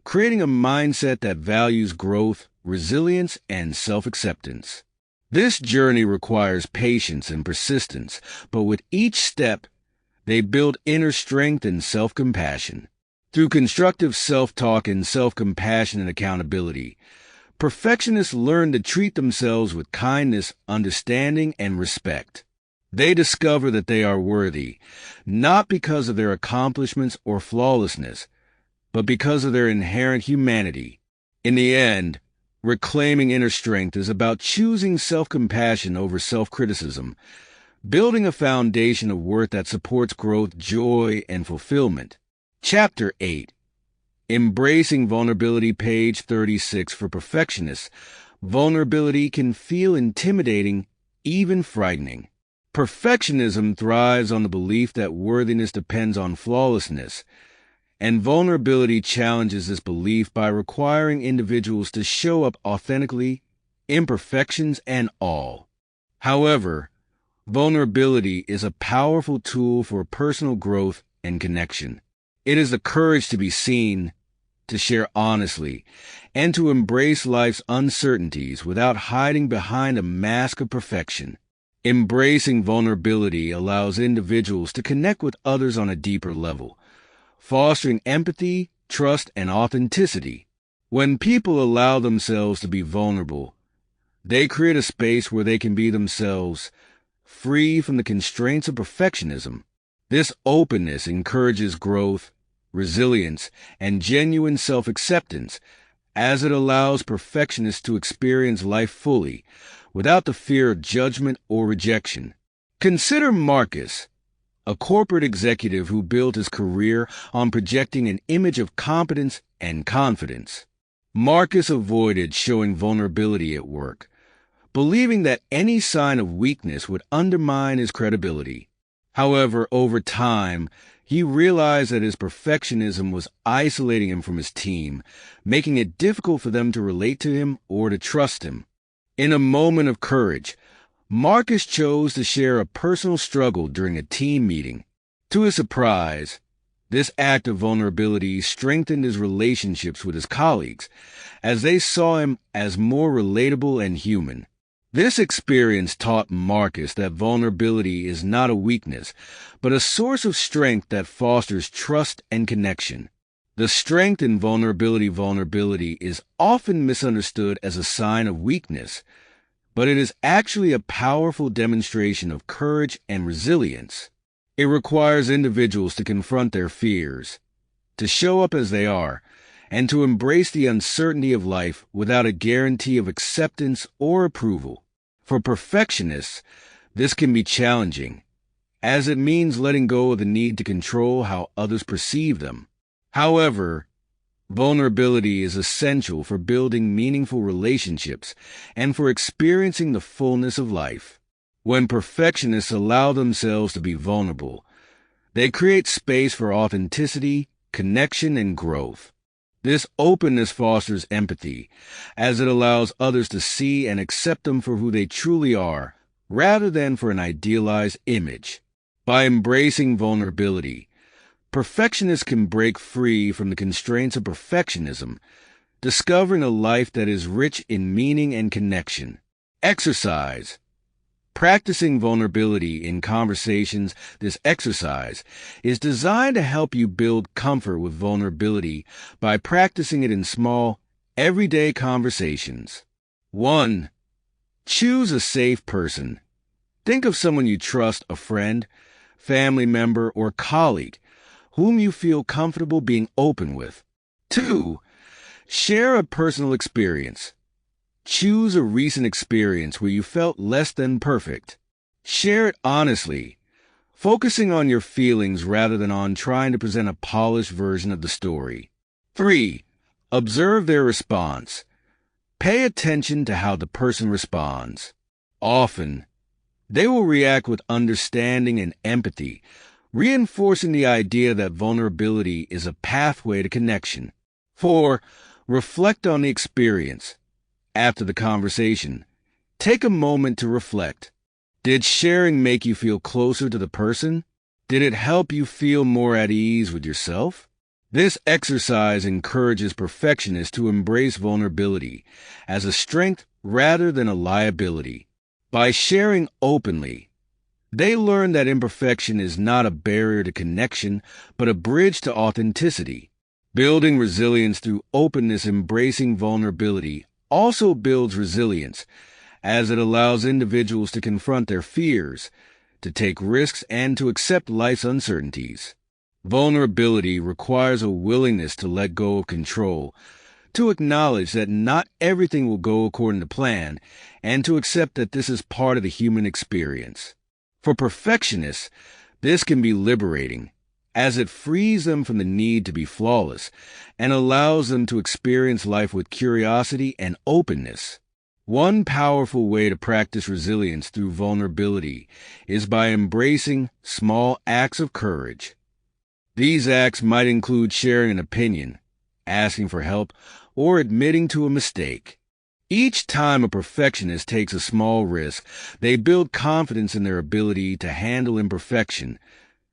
creating a mindset that values growth, resilience, and self-acceptance. This journey requires patience and persistence, but with each step, they build inner strength and self-compassion. Through constructive self-talk and self-compassion and accountability, perfectionists learn to treat themselves with kindness, understanding, and respect. They discover that they are worthy, not because of their accomplishments or flawlessness, but because of their inherent humanity. In the end, reclaiming inner strength is about choosing self-compassion over self-criticism, building a foundation of worth that supports growth, joy, and fulfillment. Chapter 8. Embracing Vulnerability, page 36. For perfectionists, vulnerability can feel intimidating, even frightening. Perfectionism thrives on the belief that worthiness depends on flawlessness, and vulnerability challenges this belief by requiring individuals to show up authentically, imperfections and all. However, vulnerability is a powerful tool for personal growth and connection. It is the courage to be seen, to share honestly, and to embrace life's uncertainties without hiding behind a mask of perfection. Embracing vulnerability allows individuals to connect with others on a deeper level, fostering empathy, trust, and authenticity. When people allow themselves to be vulnerable, they create a space where they can be themselves, free from the constraints of perfectionism. This openness encourages growth, resilience, and genuine self-acceptance, as it allows perfectionists to experience life fully, without the fear of judgment or rejection. Consider Marcus, a corporate executive who built his career on projecting an image of competence and confidence. Marcus avoided showing vulnerability at work, believing that any sign of weakness would undermine his credibility. However, over time, he realized that his perfectionism was isolating him from his team, making it difficult for them to relate to him or to trust him. In a moment of courage, Marcus chose to share a personal struggle during a team meeting. To his surprise, this act of vulnerability strengthened his relationships with his colleagues, as they saw him as more relatable and human. This experience taught Marcus that vulnerability is not a weakness, but a source of strength that fosters trust and connection. The strength in vulnerability is often misunderstood as a sign of weakness, but it is actually a powerful demonstration of courage and resilience. It requires individuals to confront their fears, to show up as they are, and to embrace the uncertainty of life without a guarantee of acceptance or approval. For perfectionists, this can be challenging, as it means letting go of the need to control how others perceive them. However, vulnerability is essential for building meaningful relationships and for experiencing the fullness of life. When perfectionists allow themselves to be vulnerable, they create space for authenticity, connection, and growth. This openness fosters empathy, as it allows others to see and accept them for who they truly are, rather than for an idealized image. By embracing vulnerability, perfectionists can break free from the constraints of perfectionism, discovering a life that is rich in meaning and connection. Exercise. Practicing vulnerability in conversations, this exercise is designed to help you build comfort with vulnerability by practicing it in small, everyday conversations. 1. Choose a safe person. Think of someone you trust, a friend, family member, or colleague, whom you feel comfortable being open with. 2. Share a personal experience. Choose a recent experience where you felt less than perfect. Share it honestly, focusing on your feelings rather than on trying to present a polished version of the story. 3. Observe their response. Pay attention to how the person responds. Often, they will react with understanding and empathy, reinforcing the idea that vulnerability is a pathway to connection. 4. Reflect on the experience. After the conversation, take a moment to reflect. Did sharing make you feel closer to the person? Did it help you feel more at ease with yourself? This exercise encourages perfectionists to embrace vulnerability as a strength rather than a liability. By sharing openly, they learn that imperfection is not a barrier to connection, but a bridge to authenticity. Building resilience through openness, embracing vulnerability, also builds resilience, as it allows individuals to confront their fears, to take risks, and to accept life's uncertainties. Vulnerability requires a willingness to let go of control, to acknowledge that not everything will go according to plan, and to accept that this is part of the human experience. For perfectionists, this can be liberating, as it frees them from the need to be flawless and allows them to experience life with curiosity and openness. One powerful way to practice resilience through vulnerability is by embracing small acts of courage. These acts might include sharing an opinion, asking for help, or admitting to a mistake. Each time a perfectionist takes a small risk, they build confidence in their ability to handle imperfection,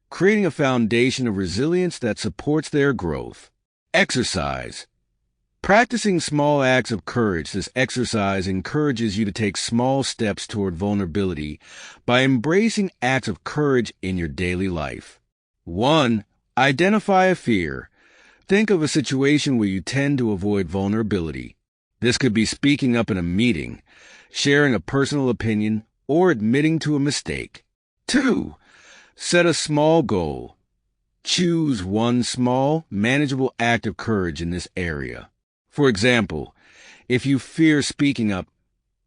creating a foundation of resilience that supports their growth. Exercise. Practicing small acts of courage, this exercise encourages you to take small steps toward vulnerability by embracing acts of courage in your daily life. 1. Identify a fear. Think of a situation where you tend to avoid vulnerability. This could be speaking up in a meeting, sharing a personal opinion, or admitting to a mistake. 2. Set a small goal. Choose one small, manageable act of courage in this area. For example, if you fear speaking up,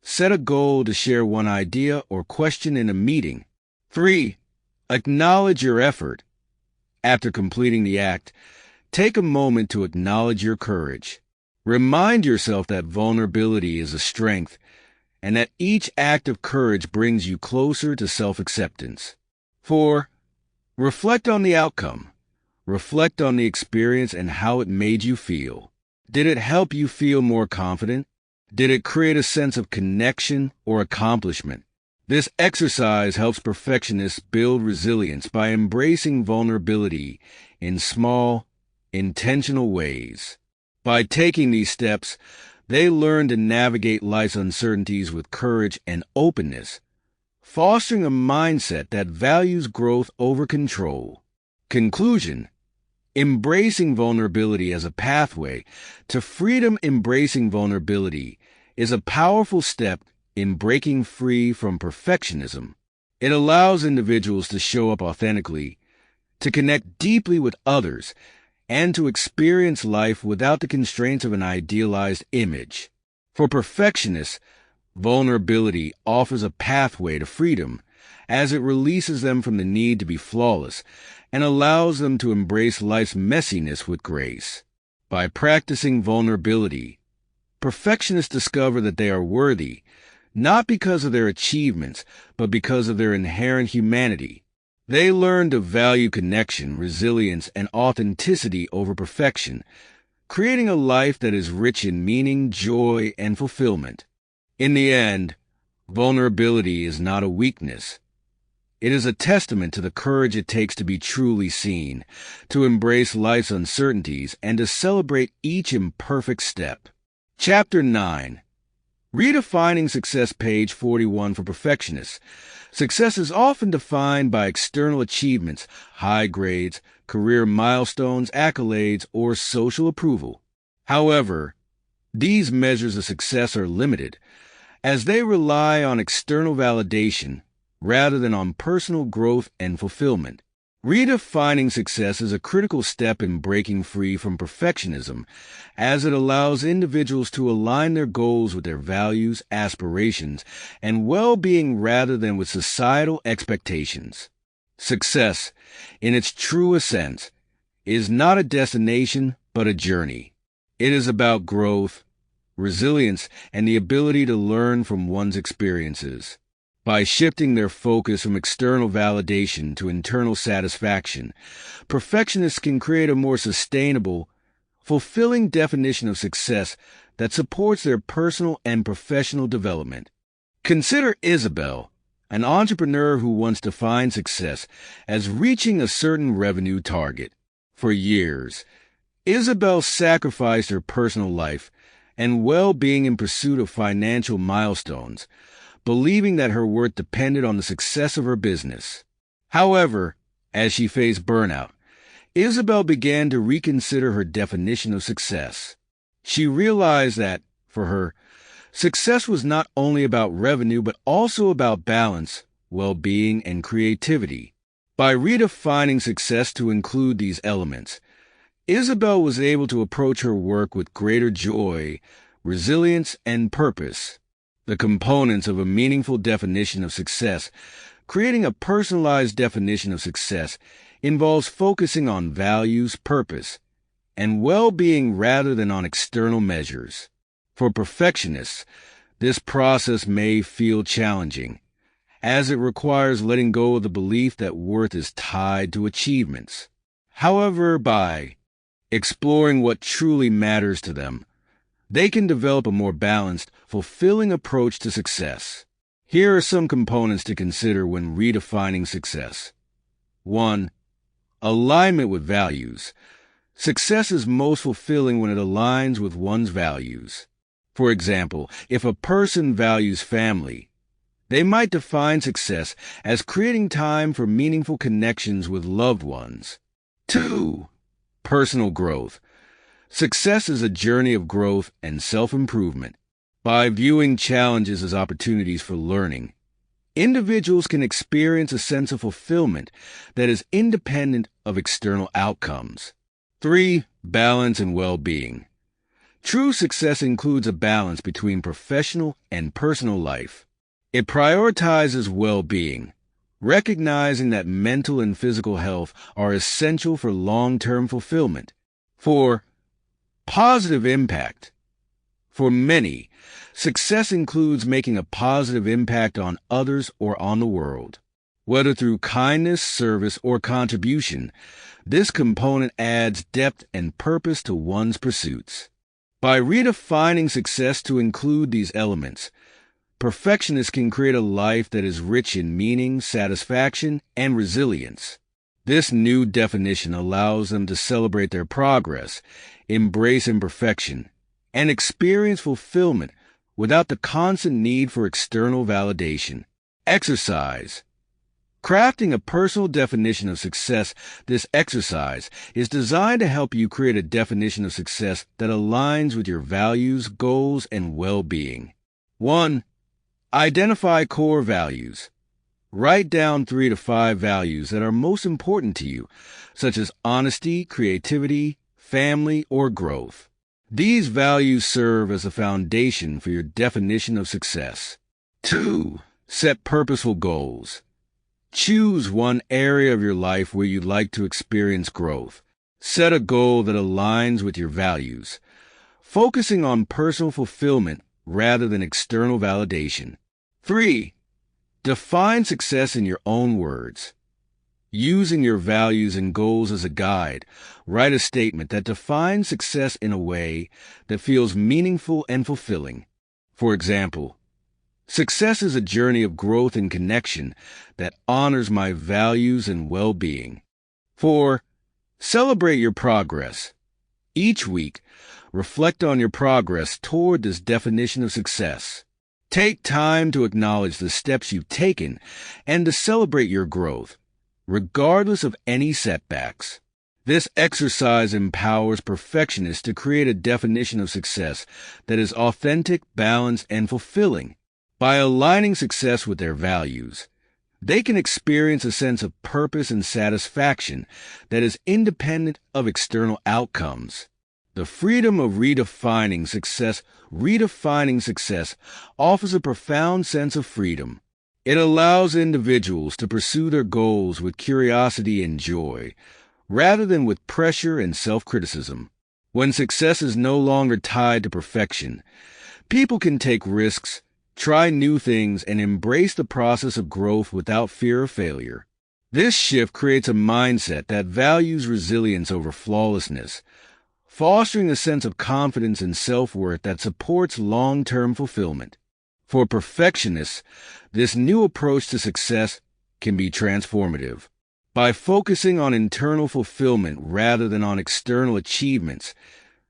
set a goal to share one idea or question in a meeting. 3. Acknowledge your effort. After completing the act, take a moment to acknowledge your courage. Remind yourself that vulnerability is a strength and that each act of courage brings you closer to self-acceptance. 4. Reflect on the outcome. Reflect on the experience and how it made you feel. Did it help you feel more confident? Did it create a sense of connection or accomplishment? This exercise helps perfectionists build resilience by embracing vulnerability in small, intentional ways. By taking these steps, they learn to navigate life's uncertainties with courage and openness, fostering a mindset that values growth over control. Conclusion. Embracing vulnerability as a pathway to freedom. Embracing vulnerability is a powerful step in breaking free from perfectionism. It allows individuals to show up authentically, to connect deeply with others, and to experience life without the constraints of an idealized image. For perfectionists, vulnerability offers a pathway to freedom, as it releases them from the need to be flawless and allows them to embrace life's messiness with grace. By practicing vulnerability, perfectionists discover that they are worthy, not because of their achievements, but because of their inherent humanity. They learn to value connection, resilience, and authenticity over perfection, creating a life that is rich in meaning, joy, and fulfillment. In the end, vulnerability is not a weakness. It is a testament to the courage it takes to be truly seen, to embrace life's uncertainties, and to celebrate each imperfect step. Chapter 9. Redefining Success, page 41 for perfectionists. Success is often defined by external achievements, high grades, career milestones, accolades, or social approval. However, these measures of success are limited, as they rely on external validation rather than on personal growth and fulfillment. Redefining success is a critical step in breaking free from perfectionism, as it allows individuals to align their goals with their values, aspirations, and well-being rather than with societal expectations. Success, in its truest sense, is not a destination but a journey. It is about growth, resilience, and the ability to learn from one's experiences. By shifting their focus from external validation to internal satisfaction, perfectionists can create a more sustainable, fulfilling definition of success that supports their personal and professional development. Consider Isabel, an entrepreneur who once defined success as reaching a certain revenue target. For years, Isabel sacrificed her personal life and well-being in pursuit of financial milestones, believing that her worth depended on the success of her business. However, as she faced burnout, Isabel began to reconsider her definition of success. She realized that, for her, success was not only about revenue but also about balance, well-being, and creativity. By redefining success to include these elements, Isabel was able to approach her work with greater joy, resilience, and purpose. The components of a meaningful definition of success. Creating a personalized definition of success involves focusing on values, purpose, and well-being rather than on external measures. For perfectionists, this process may feel challenging, as it requires letting go of the belief that worth is tied to achievements. However, by exploring what truly matters to them, they can develop a more balanced, fulfilling approach to success. Here are some components to consider when redefining success. 1. Alignment with values. Success is most fulfilling when it aligns with one's values. For example, if a person values family, they might define success as creating time for meaningful connections with loved ones. 2. Personal growth. Success is a journey of growth and self-improvement. By viewing challenges as opportunities for learning, individuals can experience a sense of fulfillment that is independent of external outcomes. 3. Balance and well-being. True success includes a balance between professional and personal life. It prioritizes well-being, recognizing that mental and physical health are essential for long-term fulfillment. 4. Positive impact. For many, success includes making a positive impact on others or on the world. Whether through kindness, service, or contribution, this component adds depth and purpose to one's pursuits. By redefining success to include these elements, perfectionists can create a life that is rich in meaning, satisfaction, and resilience. This new definition allows them to celebrate their progress, embrace imperfection, and experience fulfillment without the constant need for external validation. Exercise. Crafting a personal definition of success, this exercise is designed to help you create a definition of success that aligns with your values, goals, and well-being. 1. Identify core values. Write down 3 to 5 values that are most important to you, such as honesty, creativity, family, or growth. These values serve as a foundation for your definition of success. 2. Set purposeful goals. Choose one area of your life where you'd like to experience growth. Set a goal that aligns with your values, focusing on personal fulfillment rather than external validation. 3. Define success in your own words. Using your values and goals as a guide, write a statement that defines success in a way that feels meaningful and fulfilling. For example, success is a journey of growth and connection that honors my values and well-being. 4. Celebrate your progress. Each week, reflect on your progress toward this definition of success. Take time to acknowledge the steps you've taken and to celebrate your growth, regardless of any setbacks. This exercise empowers perfectionists to create a definition of success that is authentic, balanced, and fulfilling. By aligning success with their values, they can experience a sense of purpose and satisfaction that is independent of external outcomes. The freedom of redefining success offers a profound sense of freedom. It allows individuals to pursue their goals with curiosity and joy, rather than with pressure and self-criticism. When success is no longer tied to perfection, people can take risks, try new things, and embrace the process of growth without fear of failure. This shift creates a mindset that values resilience over flawlessness, fostering a sense of confidence and self-worth that supports long-term fulfillment. For perfectionists, this new approach to success can be transformative. By focusing on internal fulfillment rather than on external achievements,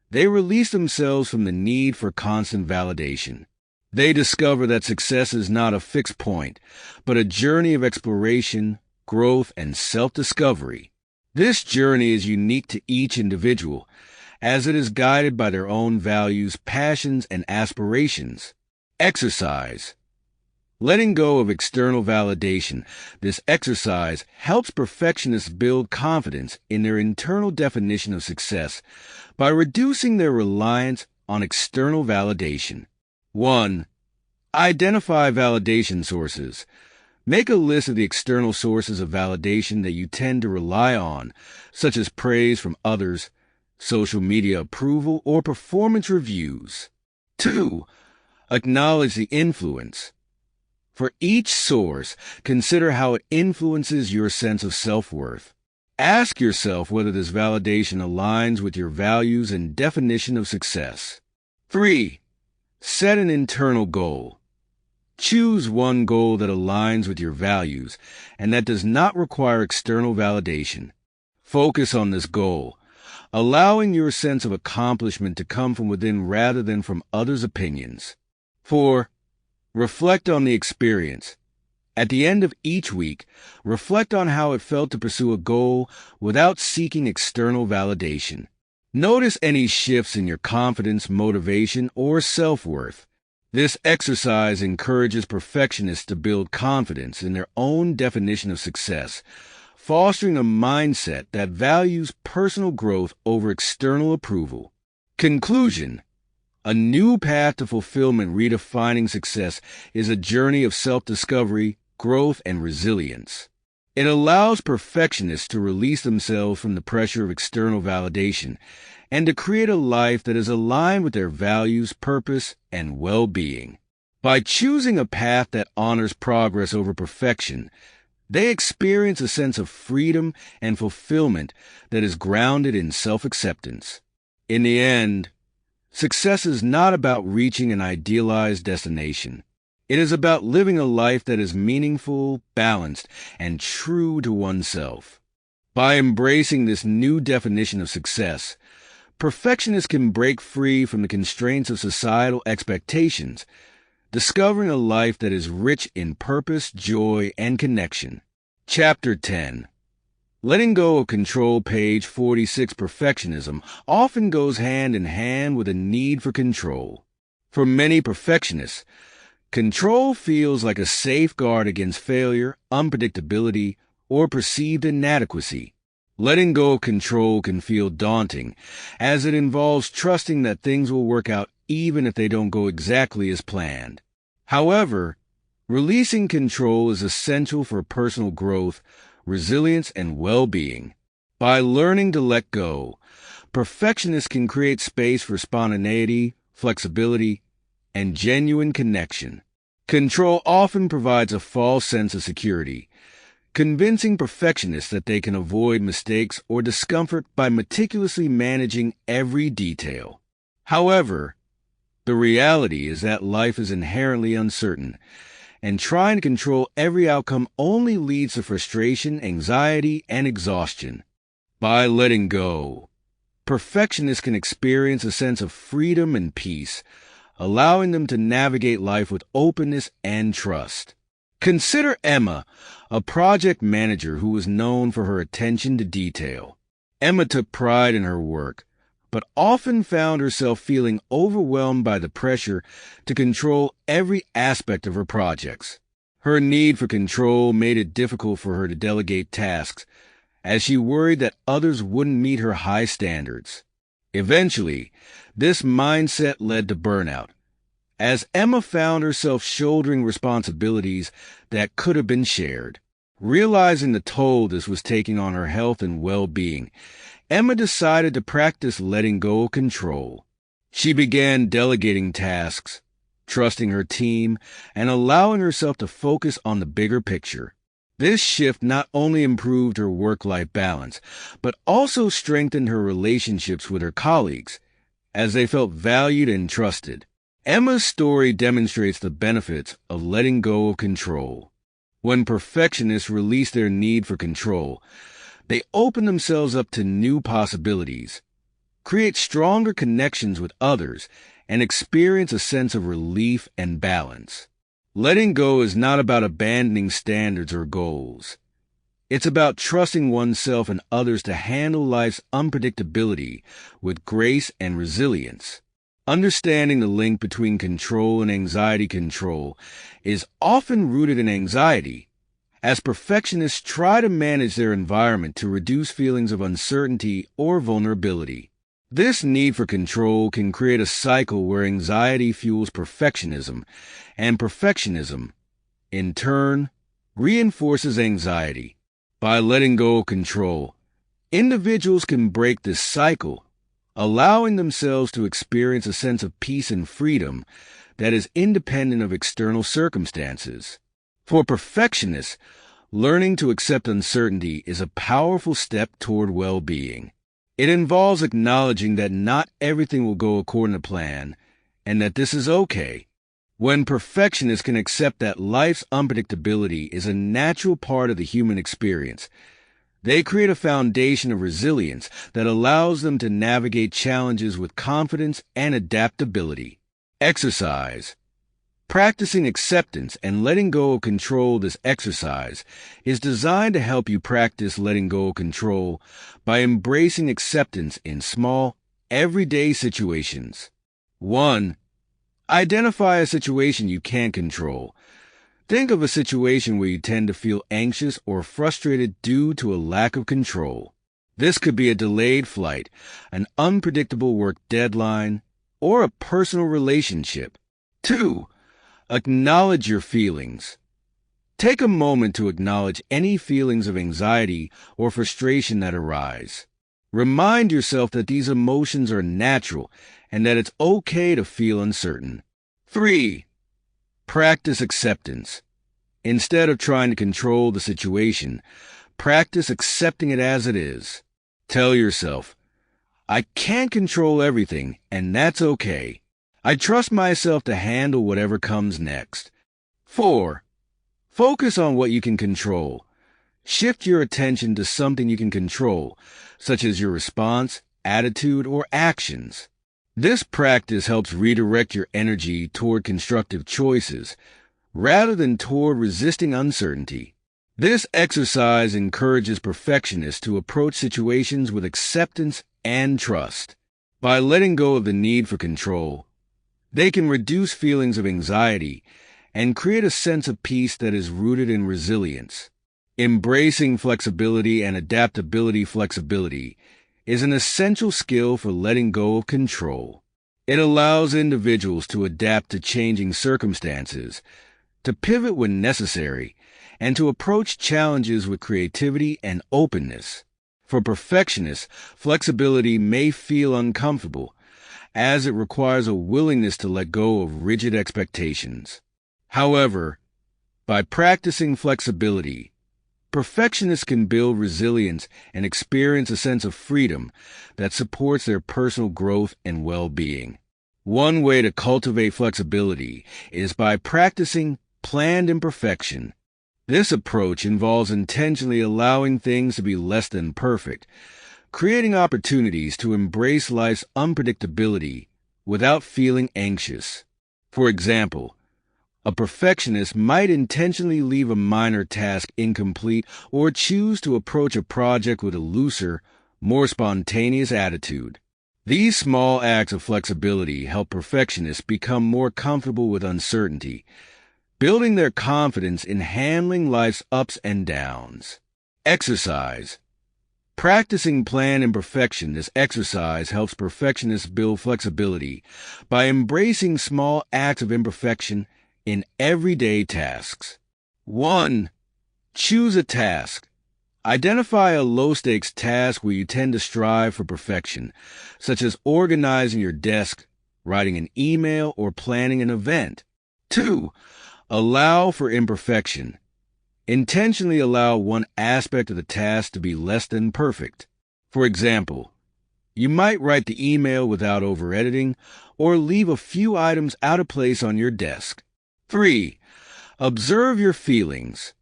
they release themselves from the need for constant validation. They discover that success is not a fixed point, but a journey of exploration, growth, and self-discovery. This journey is unique to each individual, as it is guided by their own values, passions, and aspirations. Exercise. Letting go of external validation, this exercise helps perfectionists build confidence in their internal definition of success by reducing their reliance on external validation. 1. Identify validation sources. Make a list of the external sources of validation that you tend to rely on, such as praise from others, social media approval, or performance reviews. 2. Acknowledge the influence. For each source, consider how it influences your sense of self-worth. Ask yourself whether this validation aligns with your values and definition of success. 3. Set an internal goal. Choose one goal that aligns with your values and that does not require external validation. Focus on this goal, allowing your sense of accomplishment to come from within rather than from others' opinions. 4. Reflect on the experience. At the end of each week, reflect on how it felt to pursue a goal without seeking external validation. Notice any shifts in your confidence, motivation, or self-worth. This exercise encourages perfectionists to build confidence in their own definition of success, fostering a mindset that values personal growth over external approval. Conclusion. A new path to fulfillment redefining success is a journey of self-discovery, growth, and resilience. It allows perfectionists to release themselves from the pressure of external validation and to create a life that is aligned with their values, purpose, and well-being. By choosing a path that honors progress over perfection, they experience a sense of freedom and fulfillment that is grounded in self-acceptance. In the end, success is not about reaching an idealized destination. It is about living a life that is meaningful, balanced, and true to oneself. By embracing this new definition of success, perfectionists can break free from the constraints of societal expectations, discovering a life that is rich in purpose, joy, and connection. Chapter 10. Letting go of control. Page 46. Perfectionism often goes hand in hand with a need for control. For many perfectionists, control feels like a safeguard against failure, unpredictability, or perceived inadequacy. Letting go of control can feel daunting, as it involves trusting that things will work out even if they don't go exactly as planned. However, releasing control is essential for personal growth, resilience, and well-being. By learning to let go, perfectionists can create space for spontaneity, flexibility, and genuine connection. Control often provides a false sense of security, convincing perfectionists that they can avoid mistakes or discomfort by meticulously managing every detail. However, the reality is that life is inherently uncertain, and trying to control every outcome only leads to frustration, anxiety, and exhaustion. By letting go, perfectionists can experience a sense of freedom and peace, allowing them to navigate life with openness and trust. Consider Emma, a project manager who was known for her attention to detail. Emma took pride in her work, but often found herself feeling overwhelmed by the pressure to control every aspect of her projects. Her need for control made it difficult for her to delegate tasks, as she worried that others wouldn't meet her high standards. Eventually, this mindset led to burnout, as Emma found herself shouldering responsibilities that could have been shared. Realizing the toll this was taking on her health and well-being, Emma decided to practice letting go of control. She began delegating tasks, trusting her team, and allowing herself to focus on the bigger picture. This shift not only improved her work-life balance, but also strengthened her relationships with her colleagues, as they felt valued and trusted. Emma's story demonstrates the benefits of letting go of control. When perfectionists release their need for control, they open themselves up to new possibilities, create stronger connections with others, and experience a sense of relief and balance. Letting go is not about abandoning standards or goals. It's about trusting oneself and others to handle life's unpredictability with grace and resilience. Understanding the link between control and anxiety control is often rooted in anxiety, as perfectionists try to manage their environment to reduce feelings of uncertainty or vulnerability. This need for control can create a cycle where anxiety fuels perfectionism, and perfectionism, in turn, reinforces anxiety. By letting go of control, individuals can break this cycle, allowing themselves to experience a sense of peace and freedom that is independent of external circumstances. For perfectionists, learning to accept uncertainty is a powerful step toward well-being. It involves acknowledging that not everything will go according to plan, and that this is okay. When perfectionists can accept that life's unpredictability is a natural part of the human experience, they create a foundation of resilience that allows them to navigate challenges with confidence and adaptability. Exercise. Practicing acceptance and letting go of control. This exercise is designed to help you practice letting go of control by embracing acceptance in small, everyday situations. 1. Identify a situation you can't control. Think of a situation where you tend to feel anxious or frustrated due to a lack of control. This could be a delayed flight, an unpredictable work deadline, or a personal relationship. 2. Acknowledge your feelings. Take a moment to acknowledge any feelings of anxiety or frustration that arise. Remind yourself that these emotions are natural and that it's okay to feel uncertain. 3. Practice acceptance. Instead of trying to control the situation, practice accepting it as it is. Tell yourself, I can't control everything, and that's okay. I trust myself to handle whatever comes next. 4. Focus on what you can control. Shift your attention to something you can control, such as your response, attitude, or actions. This practice helps redirect your energy toward constructive choices, rather than toward resisting uncertainty. This exercise encourages perfectionists to approach situations with acceptance and trust. By letting go of the need for control, they can reduce feelings of anxiety and create a sense of peace that is rooted in resilience. Embracing flexibility and adaptability. Flexibility is an essential skill for letting go of control. It allows individuals to adapt to changing circumstances, to pivot when necessary, and to approach challenges with creativity and openness. For perfectionists, flexibility may feel uncomfortable, as it requires a willingness to let go of rigid expectations. However, by practicing flexibility, perfectionists can build resilience and experience a sense of freedom that supports their personal growth and well-being. One way to cultivate flexibility is by practicing planned imperfection. This approach involves intentionally allowing things to be less than perfect, creating opportunities to embrace life's unpredictability without feeling anxious. For example, a perfectionist might intentionally leave a minor task incomplete or choose to approach a project with a looser, more spontaneous attitude. These small acts of flexibility help perfectionists become more comfortable with uncertainty, building their confidence in handling life's ups and downs. Exercise. Practicing plan imperfection. This exercise helps perfectionists build flexibility by embracing small acts of imperfection in everyday tasks. 1. Choose a task. Identify a low-stakes task where you tend to strive for perfection, such as organizing your desk, writing an email, or planning an event. 2. Allow for imperfection. Intentionally allow one aspect of the task to be less than perfect. For example, you might write the email without over-editing or leave a few items out of place on your desk. 3. Observe your feelings.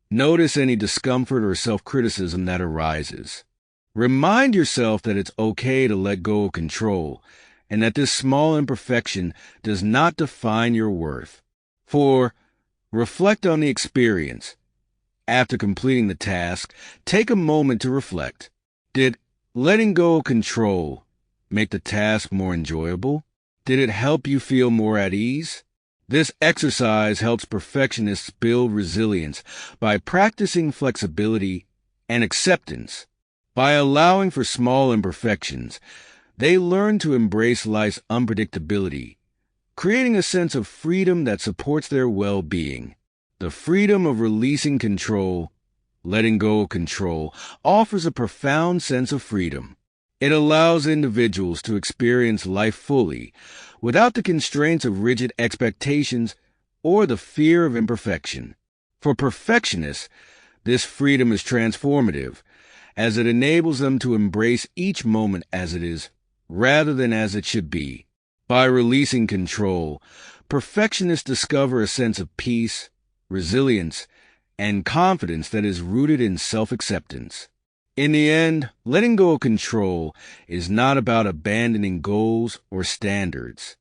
Notice any discomfort or self-criticism that arises. Remind yourself that it's okay to let go of control and that this small imperfection does not define your worth. 4. Reflect on the experience. After completing the task, take a moment to reflect. Did letting go of control make the task more enjoyable? Did it help you feel more at ease? This exercise helps perfectionists build resilience by practicing flexibility and acceptance. By allowing for small imperfections, they learn to embrace life's unpredictability, creating a sense of freedom that supports their well-being. The freedom of releasing control, letting go of control, offers a profound sense of freedom. It allows individuals to experience life fully, without the constraints of rigid expectations or the fear of imperfection. For perfectionists, this freedom is transformative, as it enables them to embrace each moment as it is, rather than as it should be. By releasing control, perfectionists discover a sense of peace, resilience, and confidence that is rooted in self-acceptance. In the end, letting go of control is not about abandoning goals or standards.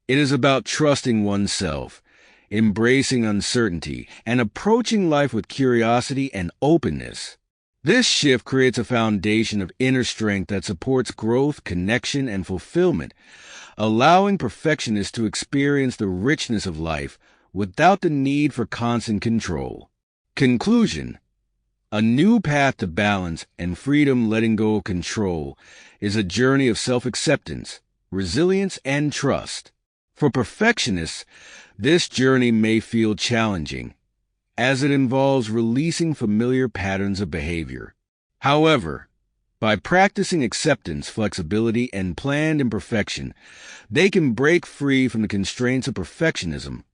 It is about trusting oneself, embracing uncertainty, and approaching life with curiosity and openness. This shift creates a foundation of inner strength that supports growth, connection, and fulfillment, allowing perfectionists to experience the richness of life without the need for constant control. Conclusion: a new path to balance and freedom, letting go of control, is a journey of self-acceptance, resilience, and trust. For perfectionists, this journey may feel challenging, as it involves releasing familiar patterns of behavior. However, by practicing acceptance, flexibility, and planned imperfection, they can break free from the constraints of perfectionism,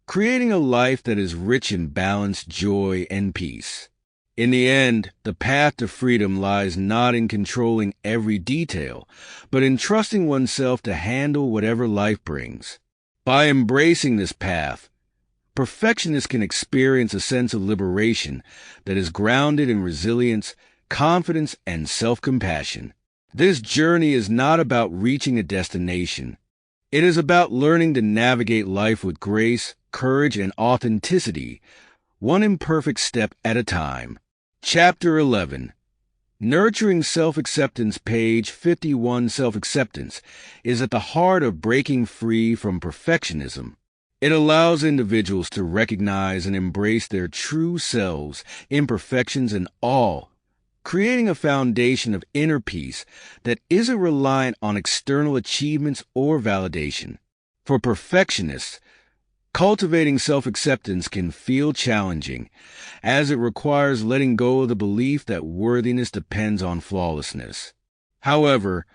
creating a life that is rich in balance, joy, and peace. In the end, the path to freedom lies not in controlling every detail, but in trusting oneself to handle whatever life brings. By embracing this path, perfectionists can experience a sense of liberation that is grounded in resilience, confidence, and self-compassion. This journey is not about reaching a destination. It is about learning to navigate life with grace, courage, and authenticity, one imperfect step at a time. Chapter 11. Nurturing Self-Acceptance, page 51. Self-acceptance is at the heart of breaking free from perfectionism. It allows individuals to recognize and embrace their true selves, imperfections, and all, creating a foundation of inner peace that isn't reliant on external achievements or validation. For perfectionists, cultivating self-acceptance can feel challenging, as it requires letting go of the belief that worthiness depends on flawlessness. However,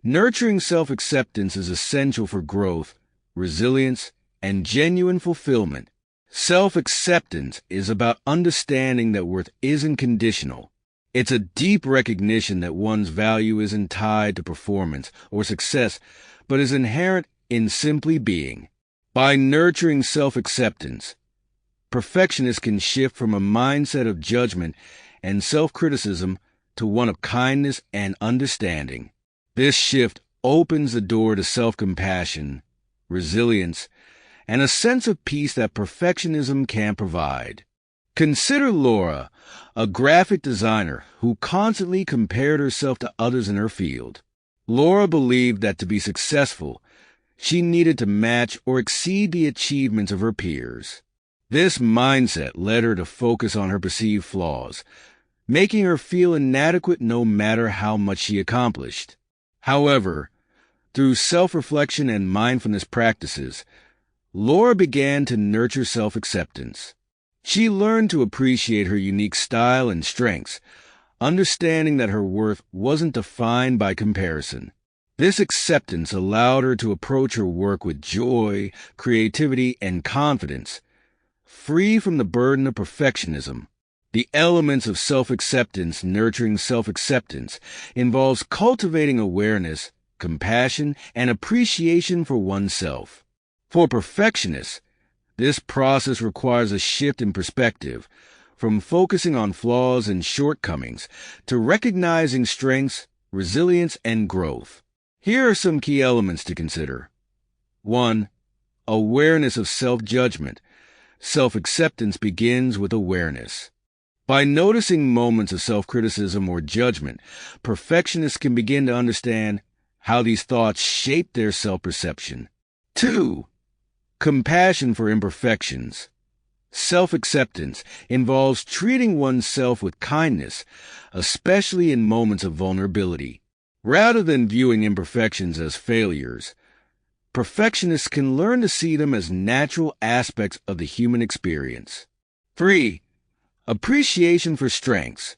nurturing self-acceptance is essential for growth, resilience, and genuine fulfillment. Self-acceptance is about understanding that worth isn't conditional. It's a deep recognition that one's value isn't tied to performance or success, but is inherent in simply being. By nurturing self-acceptance, perfectionists can shift from a mindset of judgment and self-criticism to one of kindness and understanding. This shift opens the door to self-compassion, resilience, and a sense of peace that perfectionism can't provide. Consider Laura, a graphic designer who constantly compared herself to others in her field. Laura believed that to be successful, she needed to match or exceed the achievements of her peers. This mindset led her to focus on her perceived flaws, making her feel inadequate no matter how much she accomplished. However, through self-reflection and mindfulness practices, Laura began to nurture self-acceptance. She learned to appreciate her unique style and strengths, understanding that her worth wasn't defined by comparison. This acceptance allowed her to approach her work with joy, creativity, and confidence, free from the burden of perfectionism. The elements of self-acceptance nurturing self-acceptance involves cultivating awareness, compassion, and appreciation for oneself. For perfectionists, this process requires a shift in perspective, from focusing on flaws and shortcomings to recognizing strengths, resilience, and growth. Here are some key elements to consider. 1. Awareness of self-judgment. Self-acceptance begins with awareness. By noticing moments of self-criticism or judgment, perfectionists can begin to understand how these thoughts shape their self-perception. 2. Compassion for imperfections. Self-acceptance involves treating oneself with kindness, especially in moments of vulnerability. Rather than viewing imperfections as failures, perfectionists can learn to see them as natural aspects of the human experience. 3. Appreciation for strengths.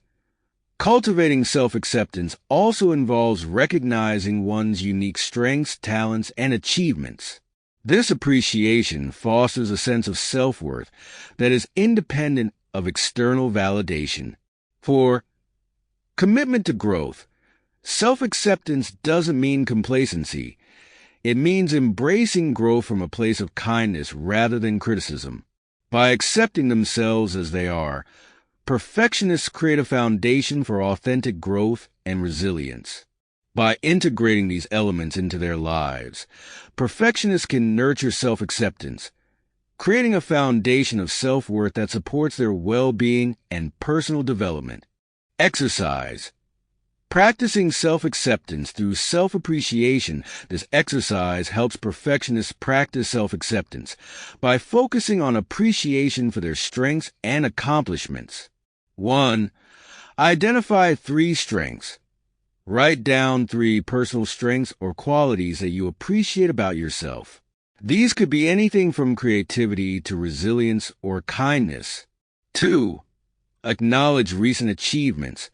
Cultivating self-acceptance also involves recognizing one's unique strengths, talents, and achievements. This appreciation fosters a sense of self-worth that is independent of external validation. 4. Commitment to growth. Self-acceptance doesn't mean complacency. It means embracing growth from a place of kindness rather than criticism. By accepting themselves as they are, perfectionists create a foundation for authentic growth and resilience. By integrating these elements into their lives, perfectionists can nurture self-acceptance, creating a foundation of self-worth that supports their well-being and personal development. Exercise. Practicing self-acceptance through self-appreciation, this exercise helps perfectionists practice self-acceptance by focusing on appreciation for their strengths and accomplishments. 1. Identify 3 strengths. Write down 3 personal strengths or qualities that you appreciate about yourself. These could be anything from creativity to resilience or kindness. 2. Acknowledge recent achievements.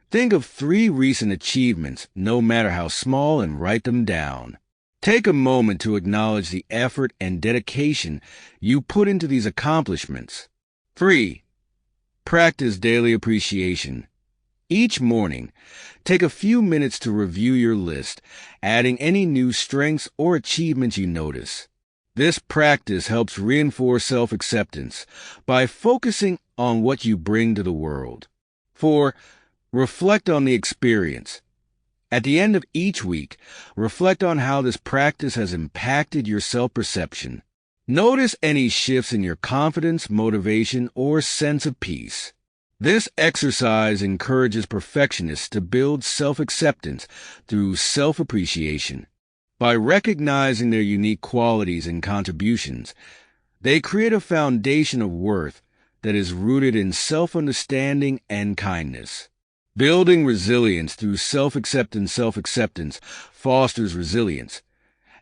Think of 3 recent achievements, no matter how small, and write them down. Take a moment to acknowledge the effort and dedication you put into these accomplishments. 3. Practice daily appreciation. Each morning, take a few minutes to review your list, adding any new strengths or achievements you notice. This practice helps reinforce self-acceptance by focusing on what you bring to the world. 4. Reflect on the experience. At the end of each week, reflect on how this practice has impacted your self-perception. Notice any shifts in your confidence, motivation, or sense of peace. This exercise encourages perfectionists to build self-acceptance through self-appreciation. By recognizing their unique qualities and contributions, they create a foundation of worth that is rooted in self-understanding and kindness. Building resilience through self-acceptance fosters resilience,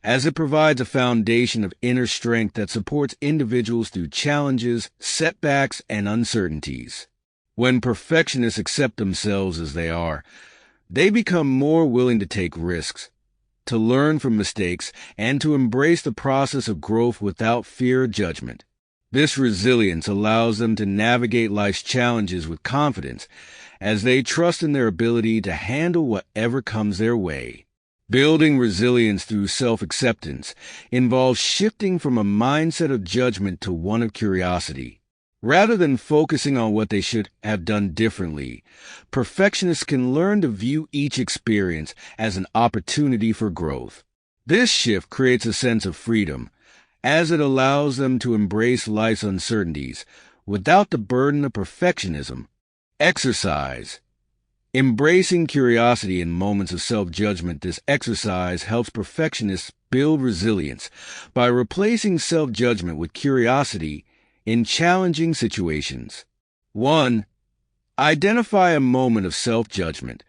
as it provides a foundation of inner strength that supports individuals through challenges, setbacks, and uncertainties. When perfectionists accept themselves as they are, they become more willing to take risks, to learn from mistakes, and to embrace the process of growth without fear or judgment. This resilience allows them to navigate life's challenges with confidence, as they trust in their ability to handle whatever comes their way. Building resilience through self-acceptance involves shifting from a mindset of judgment to one of curiosity. Rather than focusing on what they should have done differently, perfectionists can learn to view each experience as an opportunity for growth. This shift creates a sense of freedom, as it allows them to embrace life's uncertainties without the burden of perfectionism. Exercise. Embracing curiosity in moments of self-judgment, this exercise helps perfectionists build resilience by replacing self-judgment with curiosity in challenging situations. 1. Identify a moment of self-judgment.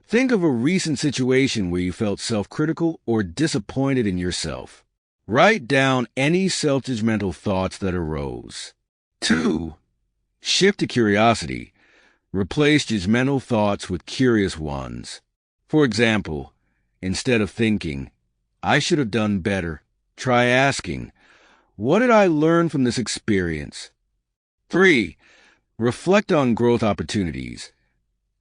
Think of a recent situation where you felt self-critical or disappointed in yourself. Write down any self-judgmental thoughts that arose. 2. Shift to curiosity. Replace judgmental thoughts with curious ones. For example, instead of thinking, "I should have done better," try asking, "What did I learn from this experience?" 3. Reflect on growth opportunities.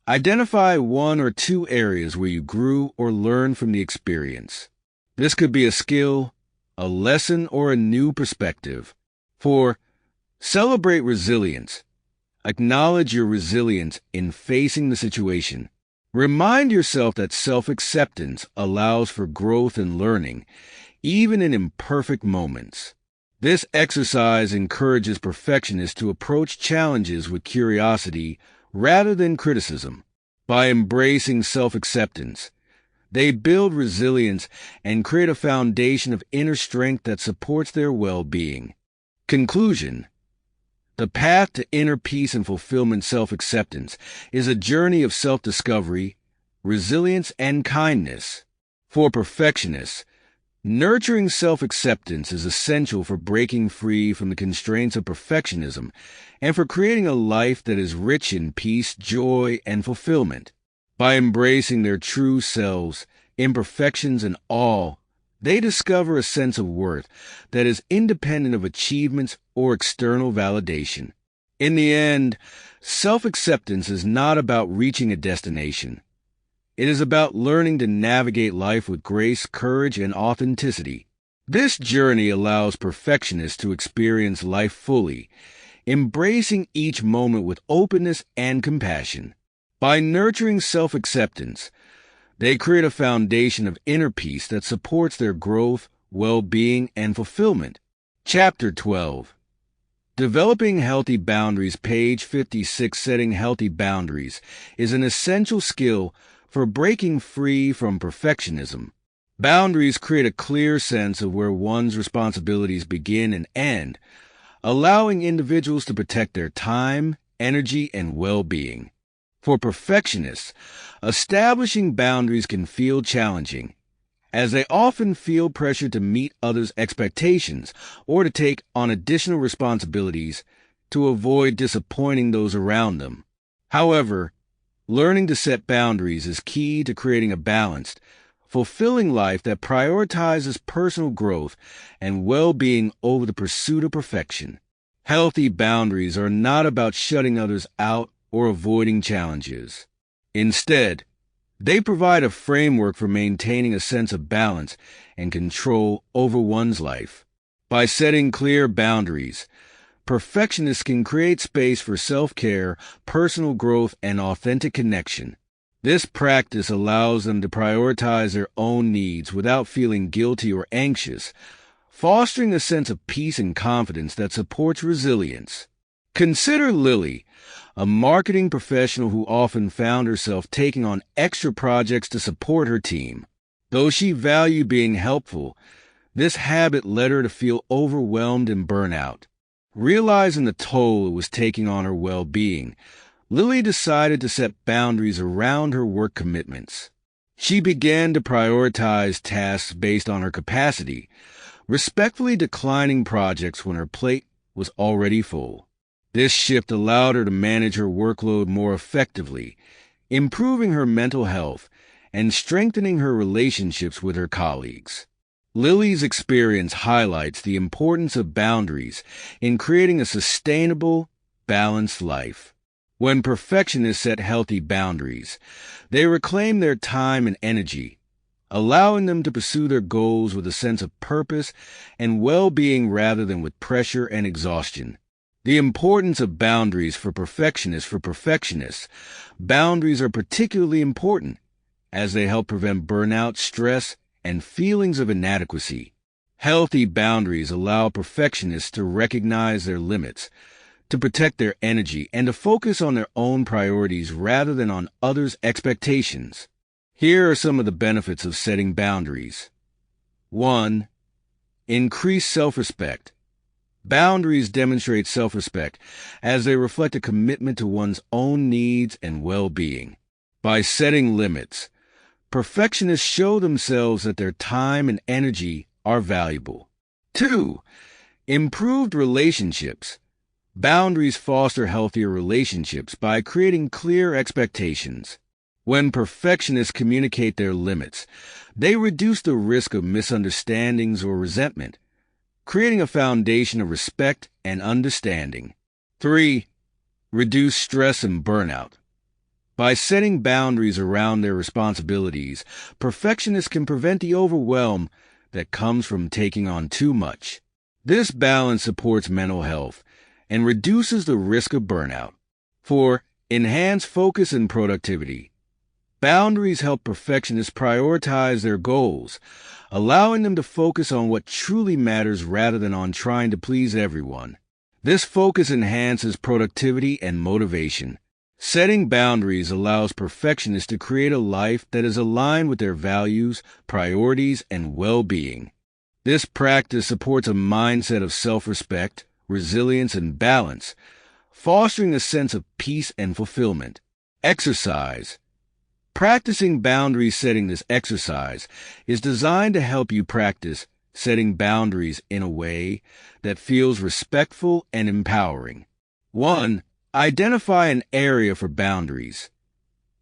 Identify one or two areas where you grew or learned from the experience. This could be a skill, a lesson, or a new perspective. 4. Celebrate resilience. Acknowledge your resilience in facing the situation. Remind yourself that self-acceptance allows for growth and learning, even in imperfect moments. This exercise encourages perfectionists to approach challenges with curiosity rather than criticism. By embracing self-acceptance, they build resilience and create a foundation of inner strength that supports their well-being. Conclusion: the path to inner peace and fulfillment, self-acceptance, is a journey of self-discovery, resilience, and kindness. For perfectionists, nurturing self-acceptance is essential for breaking free from the constraints of perfectionism and for creating a life that is rich in peace, joy, and fulfillment. By embracing their true selves, imperfections, and all, they discover a sense of worth that is independent of achievements or external validation. In the end, self-acceptance is not about reaching a destination. It is about learning to navigate life with grace, courage, and authenticity. This journey allows perfectionists to experience life fully, embracing each moment with openness and compassion. By nurturing self-acceptance, they create a foundation of inner peace that supports their growth, well-being, and fulfillment. Chapter 12. Developing Healthy Boundaries, page 56. Setting healthy boundaries is an essential skill for breaking free from perfectionism. Boundaries create a clear sense of where one's responsibilities begin and end, allowing individuals to protect their time, energy, and well-being. For perfectionists, establishing boundaries can feel challenging, as they often feel pressure to meet others' expectations or to take on additional responsibilities to avoid disappointing those around them. However, learning to set boundaries is key to creating a balanced, fulfilling life that prioritizes personal growth and well-being over the pursuit of perfection. Healthy boundaries are not about shutting others out or avoiding challenges. Instead, they provide a framework for maintaining a sense of balance and control over one's life. By setting clear boundaries, perfectionists can create space for self-care, personal growth, and authentic connection. This practice allows them to prioritize their own needs without feeling guilty or anxious, fostering a sense of peace and confidence that supports resilience. Consider Lily, a marketing professional who often found herself taking on extra projects to support her team. Though she valued being helpful, this habit led her to feel overwhelmed and burnout. Realizing the toll it was taking on her well-being, Lily decided to set boundaries around her work commitments. She began to prioritize tasks based on her capacity, respectfully declining projects when her plate was already full. This shift allowed her to manage her workload more effectively, improving her mental health and strengthening her relationships with her colleagues. Lily's experience highlights the importance of boundaries in creating a sustainable, balanced life. When perfectionists set healthy boundaries, they reclaim their time and energy, allowing them to pursue their goals with a sense of purpose and well-being rather than with pressure and exhaustion. The importance of boundaries for perfectionists. Boundaries are particularly important as they help prevent burnout, stress, and feelings of inadequacy. Healthy boundaries allow perfectionists to recognize their limits, to protect their energy, and to focus on their own priorities rather than on others' expectations. Here are some of the benefits of setting boundaries. 1. Increase self-respect. Boundaries demonstrate self-respect as they reflect a commitment to one's own needs and well-being. By setting limits, perfectionists show themselves that their time and energy are valuable. 2. Improved relationships. Boundaries foster healthier relationships by creating clear expectations. When perfectionists communicate their limits, they reduce the risk of misunderstandings or resentment, creating a foundation of respect and understanding. 3. Reduce stress and burnout. By setting boundaries around their responsibilities, perfectionists can prevent the overwhelm that comes from taking on too much. This balance supports mental health and reduces the risk of burnout. 4. Enhance focus and productivity. Boundaries help perfectionists prioritize their goals, allowing them to focus on what truly matters rather than on trying to please everyone. This focus enhances productivity and motivation. Setting boundaries allows perfectionists to create a life that is aligned with their values, priorities, and well-being. This practice supports a mindset of self-respect, resilience, and balance, fostering a sense of peace and fulfillment. Exercise. Practicing boundary setting. This exercise is designed to help you practice setting boundaries in a way that feels respectful and empowering. 1. Identify an area for boundaries.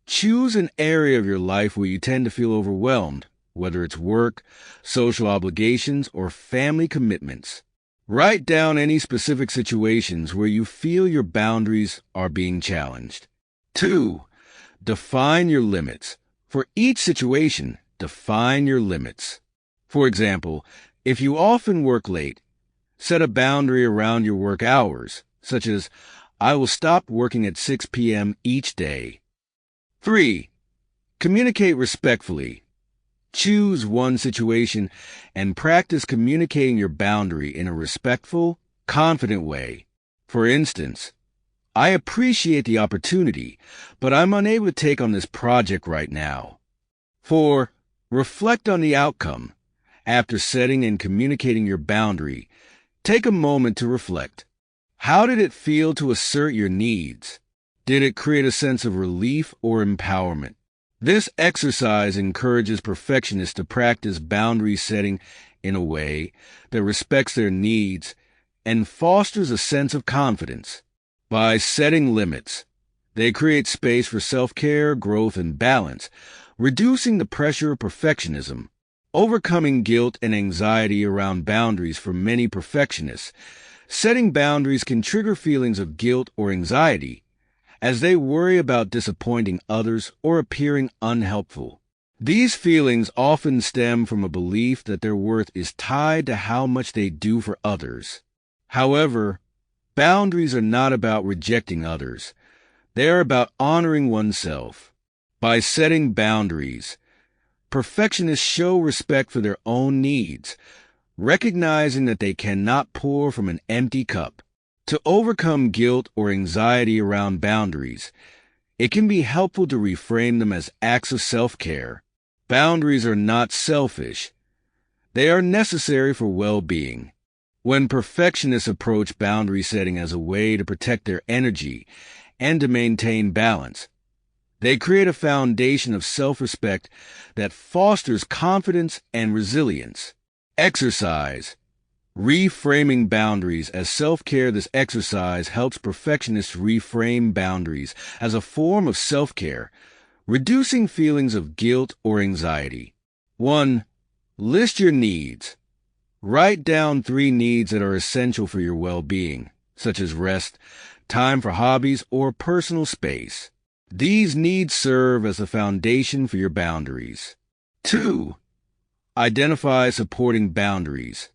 Choose an area of your life where you tend to feel overwhelmed, whether it's work, social obligations, or family commitments. Write down any specific situations where you feel your boundaries are being challenged. 2. Define your limits. For each situation, define your limits. For example, if you often work late, set a boundary around your work hours, such as, I will stop working at 6 p.m. each day. 3. Communicate respectfully. Choose one situation and practice communicating your boundary in a respectful, confident way. For instance, I appreciate the opportunity, but I'm unable to take on this project right now. 4. Reflect on the outcome. After setting and communicating your boundary, take a moment to reflect. How did it feel to assert your needs? Did it create a sense of relief or empowerment? This exercise encourages perfectionists to practice boundary setting in a way that respects their needs and fosters a sense of confidence. By setting limits, they create space for self-care, growth, and balance, reducing the pressure of perfectionism. Overcoming guilt and anxiety around boundaries for many perfectionists, setting boundaries can trigger feelings of guilt or anxiety as they worry about disappointing others or appearing unhelpful. These feelings often stem from a belief that their worth is tied to how much they do for others. However, boundaries are not about rejecting others. They are about honoring oneself. By setting boundaries, perfectionists show respect for their own needs, recognizing that they cannot pour from an empty cup. To overcome guilt or anxiety around boundaries, it can be helpful to reframe them as acts of self-care. Boundaries are not selfish. They are necessary for well-being. When perfectionists approach boundary setting as a way to protect their energy and to maintain balance, they create a foundation of self-respect that fosters confidence and resilience. Exercise. Reframing boundaries as self-care. This exercise helps perfectionists reframe boundaries as a form of self-care, reducing feelings of guilt or anxiety. 1. List your needs. Write down 3 needs that are essential for your well-being, such as rest, time for hobbies, or personal space. These needs serve as the foundation for your boundaries. 2. Identify supporting boundaries.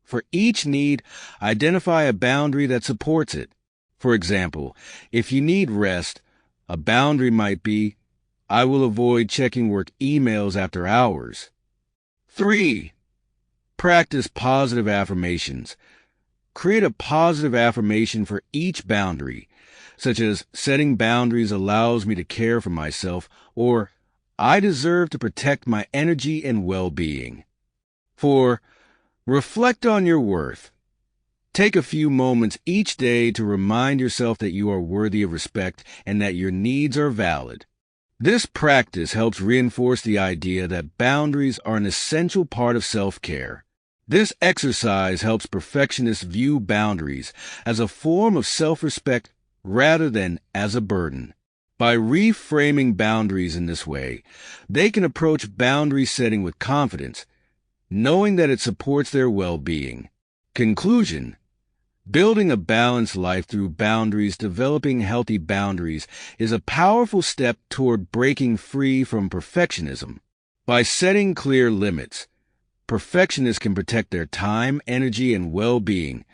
For each need, identify a boundary that supports it. For example, if you need rest, a boundary might be, I will avoid checking work emails after hours. 3. Practice positive affirmations. Create a positive affirmation for each boundary, such as setting boundaries allows me to care for myself, or I deserve to protect my energy and well-being. 4. Reflect on your worth. Take a few moments each day to remind yourself that you are worthy of respect and that your needs are valid. This practice helps reinforce the idea that boundaries are an essential part of self-care. This exercise helps perfectionists view boundaries as a form of self-respect rather than as a burden. By reframing boundaries in this way, they can approach boundary setting with confidence, knowing that it supports their well-being. Conclusion: building a balanced life through boundaries, developing healthy boundaries, is a powerful step toward breaking free from perfectionism. By setting clear limits, perfectionists can protect their time, energy, and well-being,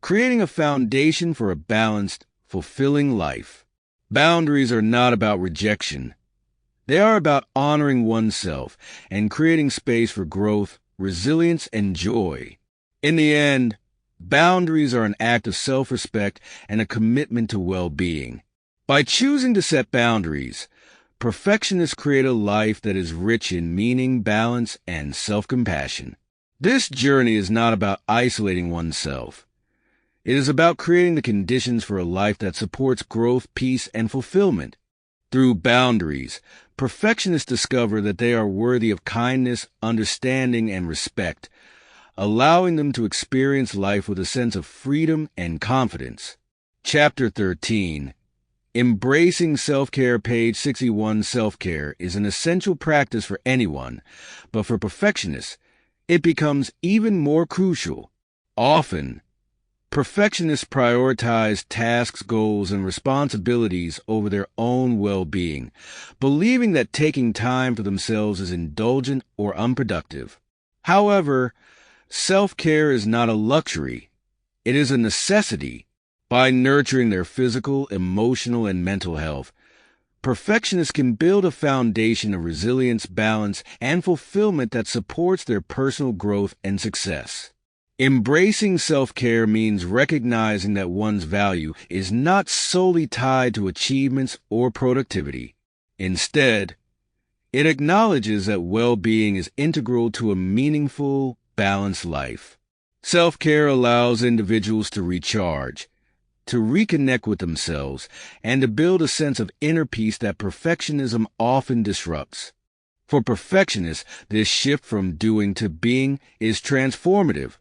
creating a foundation for a balanced, fulfilling life. Boundaries are not about rejection. They are about honoring oneself and creating space for growth, resilience, and joy. In the end, boundaries are an act of self-respect and a commitment to well-being. By choosing to set boundaries, perfectionists create a life that is rich in meaning, balance, and self-compassion. This journey is not about isolating oneself. It is about creating the conditions for a life that supports growth, peace, and fulfillment. Through boundaries, perfectionists discover that they are worthy of kindness, understanding, and respect, allowing them to experience life with a sense of freedom and confidence. Chapter 13. Embracing Self-Care. Page 61. Self-care is an essential practice for anyone, but for perfectionists, it becomes even more crucial. Often, perfectionists prioritize tasks, goals, and responsibilities over their own well-being, believing that taking time for themselves is indulgent or unproductive. However, self-care is not a luxury. It is a necessity. By nurturing their physical, emotional, and mental health, perfectionists can build a foundation of resilience, balance, and fulfillment that supports their personal growth and success. Embracing self-care means recognizing that one's value is not solely tied to achievements or productivity. Instead, it acknowledges that well-being is integral to a meaningful, balanced life. Self-care allows individuals to recharge, to reconnect with themselves, and to build a sense of inner peace that perfectionism often disrupts. For perfectionists, this shift from doing to being is transformative,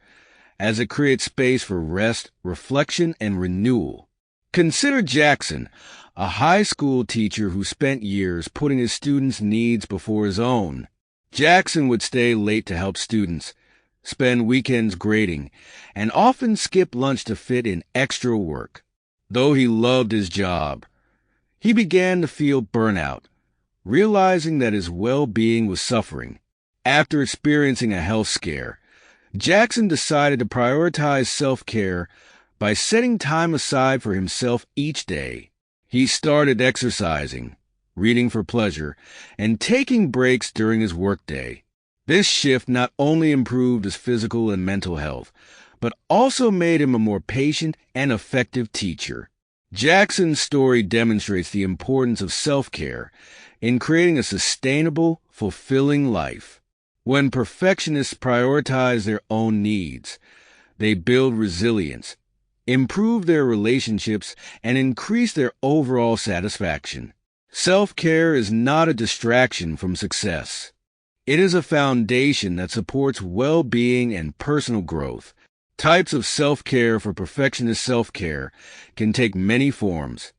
as it creates space for rest, reflection, and renewal. Consider Jackson, a high school teacher who spent years putting his students' needs before his own. Jackson would stay late to help students, spend weekends grading, and often skip lunch to fit in extra work. Though he loved his job, he began to feel burnout, realizing that his well-being was suffering. After experiencing a health scare, Jackson decided to prioritize self-care by setting time aside for himself each day. He started exercising, reading for pleasure, and taking breaks during his workday. This shift not only improved his physical and mental health, but also made him a more patient and effective teacher. Jackson's story demonstrates the importance of self-care in creating a sustainable, fulfilling life. When perfectionists prioritize their own needs, they build resilience, improve their relationships, and increase their overall satisfaction. Self-care is not a distraction from success. It is a foundation that supports well-being and personal growth. Types of self-care. For perfectionist self-care can take many forms,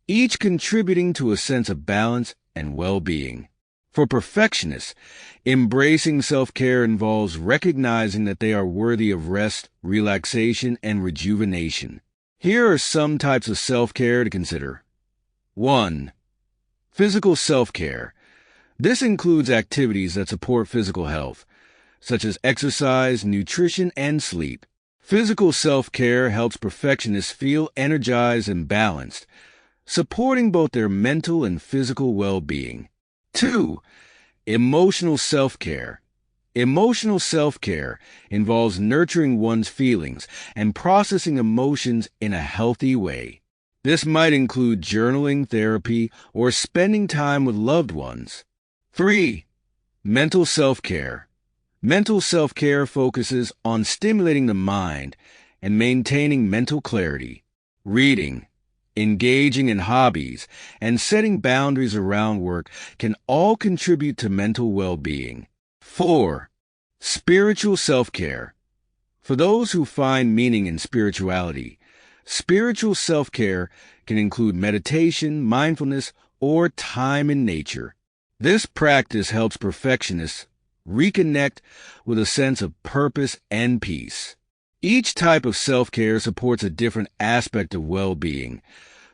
each contributing to a sense of balance and well-being. For perfectionists, embracing self-care involves recognizing that they are worthy of rest, relaxation, and rejuvenation. Here are some types of self-care to consider. 1. Physical self-care. This includes activities that support physical health, such as exercise, nutrition, and sleep. Physical self-care helps perfectionists feel energized and balanced, supporting both their mental and physical well-being. 2. Emotional self-care. Emotional self-care involves nurturing one's feelings and processing emotions in a healthy way. This might include journaling, therapy, or spending time with loved ones. 3. Mental self-care. Mental self-care focuses on stimulating the mind and maintaining mental clarity. Reading, engaging in hobbies, and setting boundaries around work can all contribute to mental well-being. 4. Spiritual self-care. For those who find meaning in spirituality, spiritual self-care can include meditation, mindfulness, or time in nature. This practice helps perfectionists reconnect with a sense of purpose and peace. Each type of self-care supports a different aspect of well-being,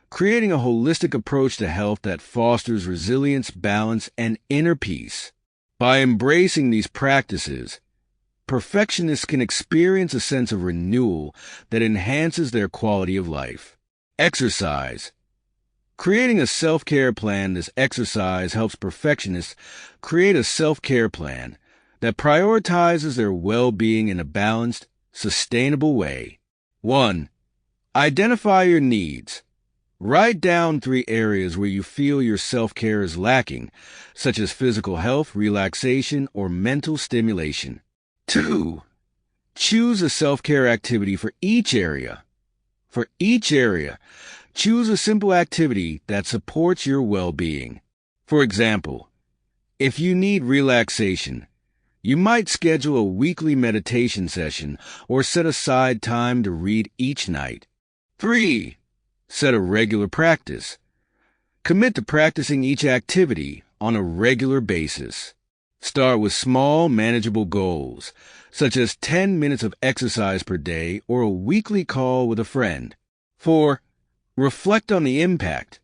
creating a holistic approach to health that fosters resilience, balance, and inner peace. By embracing these practices, perfectionists can experience a sense of renewal that enhances their quality of life. Exercise. Creating a self-care plan. This exercise helps perfectionists create a self-care plan that prioritizes their well-being in a balanced, sustainable way. 1. Identify your needs. Write down 3 areas where you feel your self-care is lacking, such as physical health, relaxation, or mental stimulation. 2. Choose a self-care activity for each area. For each area, choose a simple activity that supports your well-being. For example, if you need relaxation, you might schedule a weekly meditation session or set aside time to read each night. 3. Set a regular practice. Commit to practicing each activity on a regular basis. Start with small, manageable goals, such as 10 minutes of exercise per day or a weekly call with a friend. 4. Reflect on the impact.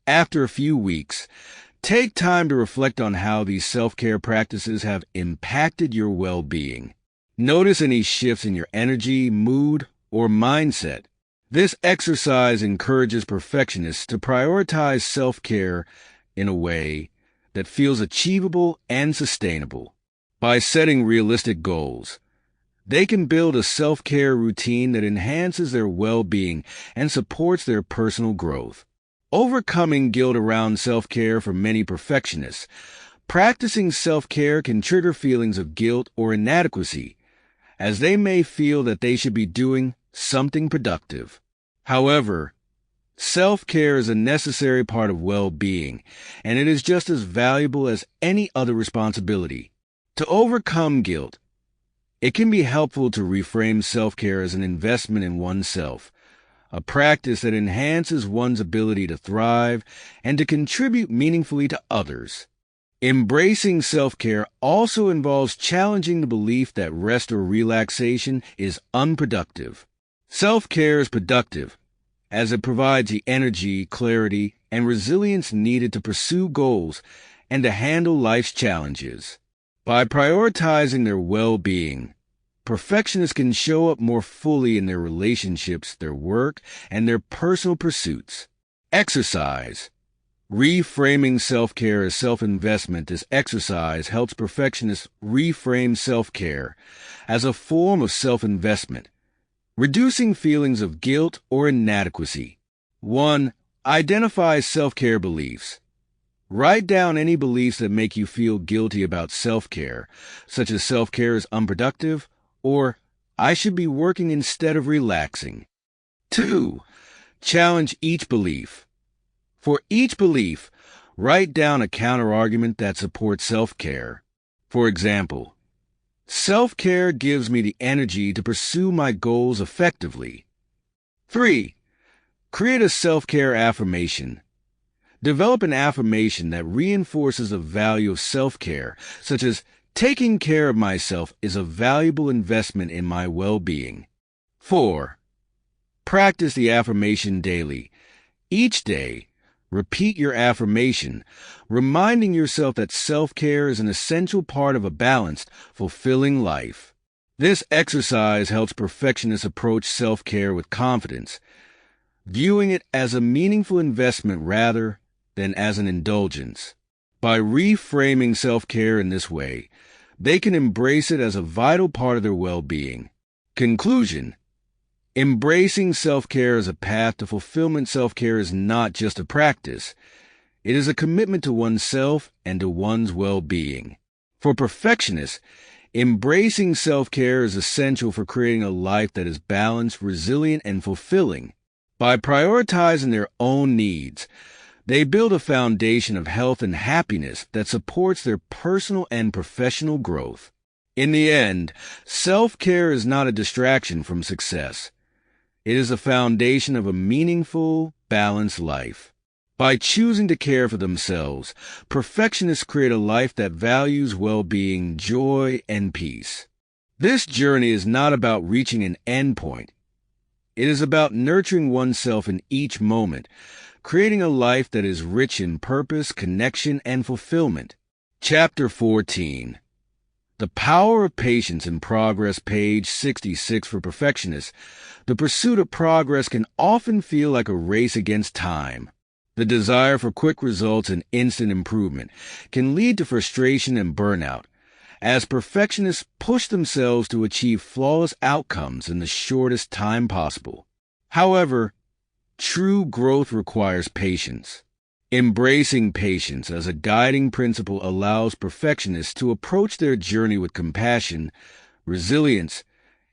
After a few weeks, take time to reflect on how these self-care practices have impacted your well-being. Notice any shifts in your energy, mood, or mindset. This exercise encourages perfectionists to prioritize self-care in a way that feels achievable and sustainable. By setting realistic goals, they can build a self-care routine that enhances their well-being and supports their personal growth. Overcoming guilt around self-care for many perfectionists. Practicing self-care can trigger feelings of guilt or inadequacy, as they may feel that they should be doing something productive. However, self-care is a necessary part of well-being, and it is just as valuable as any other responsibility. To overcome guilt, it can be helpful to reframe self-care as an investment in oneself, a practice that enhances one's ability to thrive and to contribute meaningfully to others. Embracing self-care also involves challenging the belief that rest or relaxation is unproductive. Self-care is productive, as it provides the energy, clarity, and resilience needed to pursue goals and to handle life's challenges. By prioritizing their well-being, perfectionists can show up more fully in their relationships, their work, and their personal pursuits. Exercise. Reframing self-care as self-investment. This exercise helps perfectionists reframe self-care as a form of self-investment, reducing feelings of guilt or inadequacy. 1. Identify self-care beliefs. Write down any beliefs that make you feel guilty about self-care, such as self-care is unproductive or I should be working instead of relaxing. 2. Challenge each belief. For each belief, write down a counterargument that supports self-care. For example, self-care gives me the energy to pursue my goals effectively. 3. Create a self-care affirmation. Develop an affirmation that reinforces the value of self-care, such as taking care of myself is a valuable investment in my well-being. 4. Practice the affirmation daily. Each day, repeat your affirmation, reminding yourself that self-care is an essential part of a balanced, fulfilling life. This exercise helps perfectionists approach self-care with confidence, viewing it as a meaningful investment rather than as an indulgence. By reframing self-care in this way, they can embrace it as a vital part of their well-being. Conclusion. Embracing self-care as a path to fulfillment. Self-care is not just a practice. It is a commitment to oneself and to one's well-being. For perfectionists, embracing self-care is essential for creating a life that is balanced, resilient, and fulfilling. By prioritizing their own needs, they build a foundation of health and happiness that supports their personal and professional growth. In the end, self-care is not a distraction from success. It is the foundation of a meaningful, balanced life. By choosing to care for themselves, perfectionists create a life that values well-being, joy, and peace. This journey is not about reaching an endpoint. It is about nurturing oneself in each moment, creating a life that is rich in purpose, connection, and fulfillment. Chapter 14. The Power of Patience in Progress, page 66 for perfectionists. The pursuit of progress can often feel like a race against time. The desire for quick results and instant improvement can lead to frustration and burnout, as perfectionists push themselves to achieve flawless outcomes in the shortest time possible. However, true growth requires patience. Embracing patience as a guiding principle allows perfectionists to approach their journey with compassion, resilience,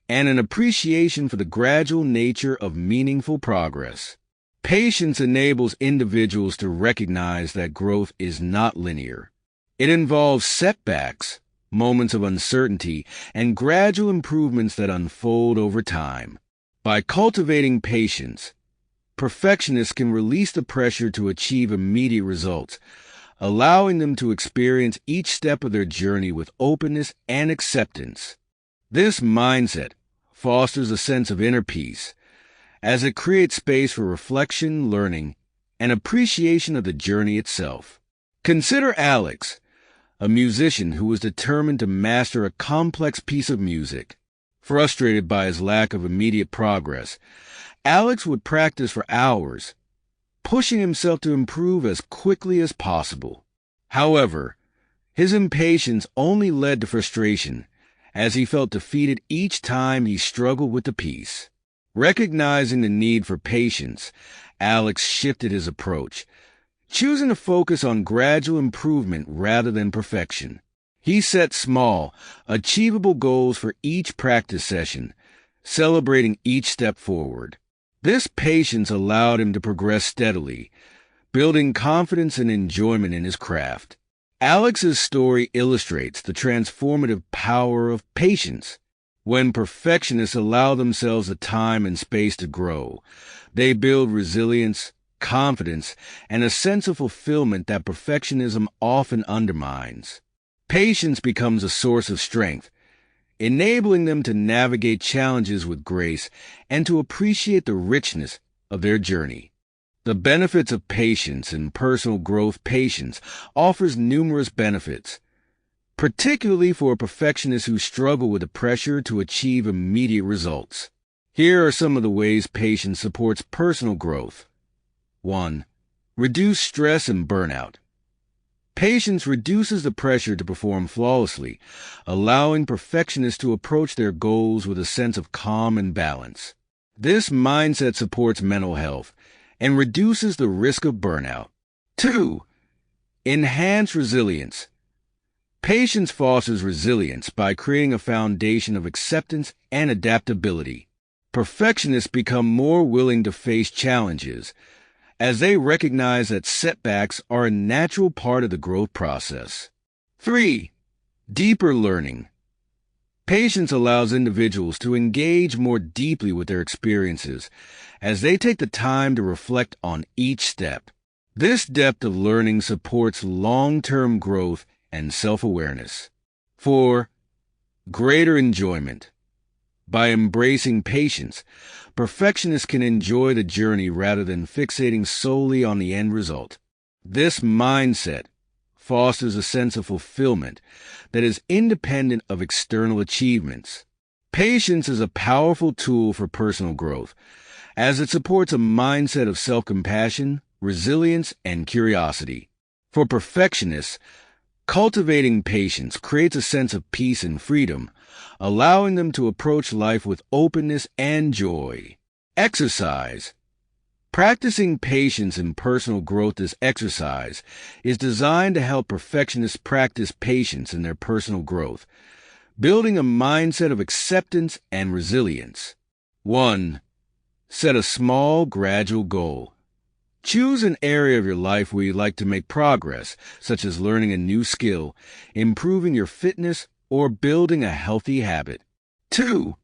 and an appreciation for the gradual nature of meaningful progress. Patience enables individuals to recognize that growth is not linear. It involves setbacks, moments of uncertainty, and gradual improvements that unfold over time. By cultivating patience, perfectionists can release the pressure to achieve immediate results, allowing them to experience each step of their journey with openness and acceptance. This mindset fosters a sense of inner peace, as it creates space for reflection, learning, and appreciation of the journey itself. Consider Alex, a musician who was determined to master a complex piece of music. Frustrated by his lack of immediate progress, Alex would practice for hours, pushing himself to improve as quickly as possible. However, his impatience only led to frustration, as he felt defeated each time he struggled with the piece. Recognizing the need for patience, Alex shifted his approach, choosing to focus on gradual improvement rather than perfection. He set small, achievable goals for each practice session, celebrating each step forward. This patience allowed him to progress steadily, building confidence and enjoyment in his craft. Alex's story illustrates the transformative power of patience. When perfectionists allow themselves the time and space to grow, they build resilience, confidence, and a sense of fulfillment that perfectionism often undermines. Patience becomes a source of strength, enabling them to navigate challenges with grace and to appreciate the richness of their journey. The benefits of patience in personal growth. Patience offers numerous benefits, particularly for perfectionists who struggle with the pressure to achieve immediate results. Here are some of the ways patience supports personal growth. 1. Reduce stress and burnout. Patience reduces the pressure to perform flawlessly, allowing perfectionists to approach their goals with a sense of calm and balance. This mindset supports mental health and reduces the risk of burnout. 2. Enhance resilience. Patience fosters resilience by creating a foundation of acceptance and adaptability. Perfectionists become more willing to face challenges, as they recognize that setbacks are a natural part of the growth process. 3. Deeper learning. Patience allows individuals to engage more deeply with their experiences, as they take the time to reflect on each step. This depth of learning supports long-term growth and self-awareness. 4. Greater enjoyment. By embracing patience, perfectionists can enjoy the journey rather than fixating solely on the end result. This mindset fosters a sense of fulfillment that is independent of external achievements. Patience is a powerful tool for personal growth, as it supports a mindset of self-compassion, resilience, and curiosity. For perfectionists, cultivating patience creates a sense of peace and freedom, allowing them to approach life with openness and joy. Exercise. Practicing patience in personal growth as exercise is designed to help perfectionists practice patience in their personal growth, building a mindset of acceptance and resilience. 1. Set a small, gradual goal. Choose an area of your life where you'd like to make progress, such as learning a new skill, improving your fitness, or building a healthy habit. 2.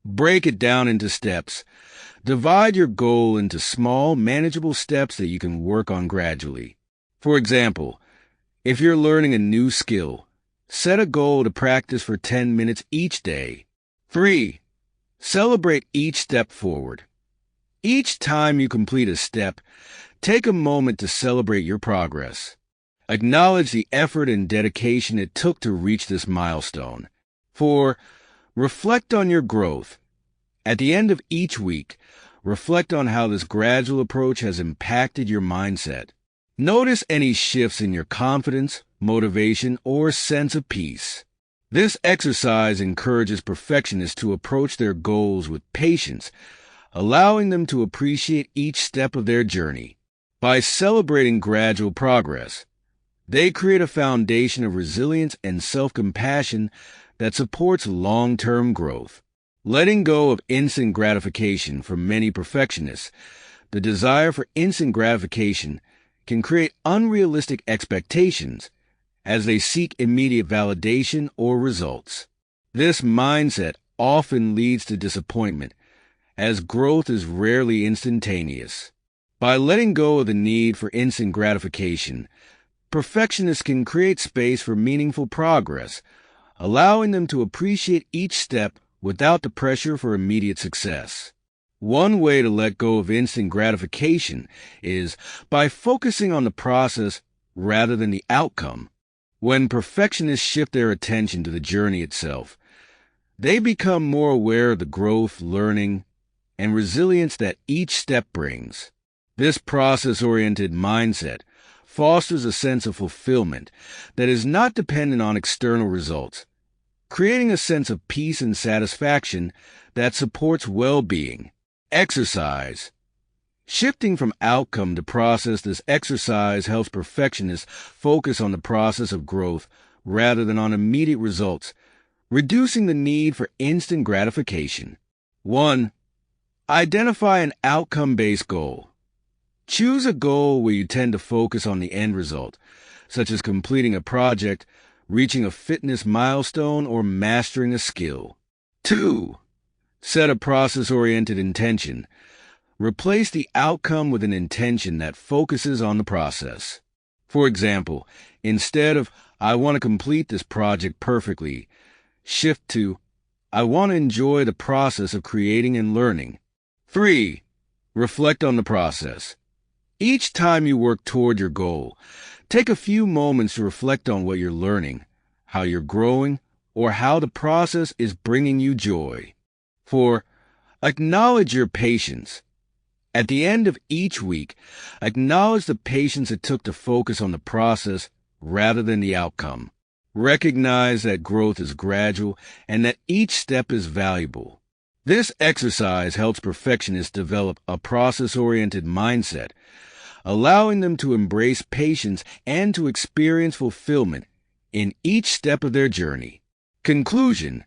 Break it down into steps. Divide your goal into small, manageable steps that you can work on gradually. For example, if you're learning a new skill, set a goal to practice for 10 minutes each day. 3. Celebrate each step forward. Each time you complete a step, take a moment to celebrate your progress. Acknowledge the effort and dedication it took to reach this milestone. 4. Reflect on your growth. At the end of each week, reflect on how this gradual approach has impacted your mindset. Notice any shifts in your confidence, motivation, or sense of peace. This exercise encourages perfectionists to approach their goals with patience, allowing them to appreciate each step of their journey. By celebrating gradual progress, they create a foundation of resilience and self-compassion that supports long-term growth. Letting go of instant gratification for many perfectionists, the desire for instant gratification can create unrealistic expectations as they seek immediate validation or results. This mindset often leads to disappointment, as growth is rarely instantaneous. By letting go of the need for instant gratification, perfectionists can create space for meaningful progress, allowing them to appreciate each step without the pressure for immediate success. One way to let go of instant gratification is by focusing on the process rather than the outcome. When perfectionists shift their attention to the journey itself, they become more aware of the growth, learning, and resilience that each step brings. This process-oriented mindset fosters a sense of fulfillment that is not dependent on external results, creating a sense of peace and satisfaction that supports well-being. Exercise. Shifting from outcome to process, this exercise helps perfectionists focus on the process of growth rather than on immediate results, reducing the need for instant gratification. 1. Identify an outcome-based goal. Choose a goal where you tend to focus on the end result, such as completing a project, reaching a fitness milestone, or mastering a skill. 2. Set a process-oriented intention. Replace the outcome with an intention that focuses on the process. For example, instead of, "I want to complete this project perfectly," shift to, "I want to enjoy the process of creating and learning." 3. Reflect on the process. Each time you work toward your goal, take a few moments to reflect on what you're learning, how you're growing, or how the process is bringing you joy. 4. Acknowledge your patience. At the end of each week, acknowledge the patience it took to focus on the process rather than the outcome. Recognize that growth is gradual and that each step is valuable. This exercise helps perfectionists develop a process-oriented mindset, allowing them to embrace patience and to experience fulfillment in each step of their journey. Conclusion.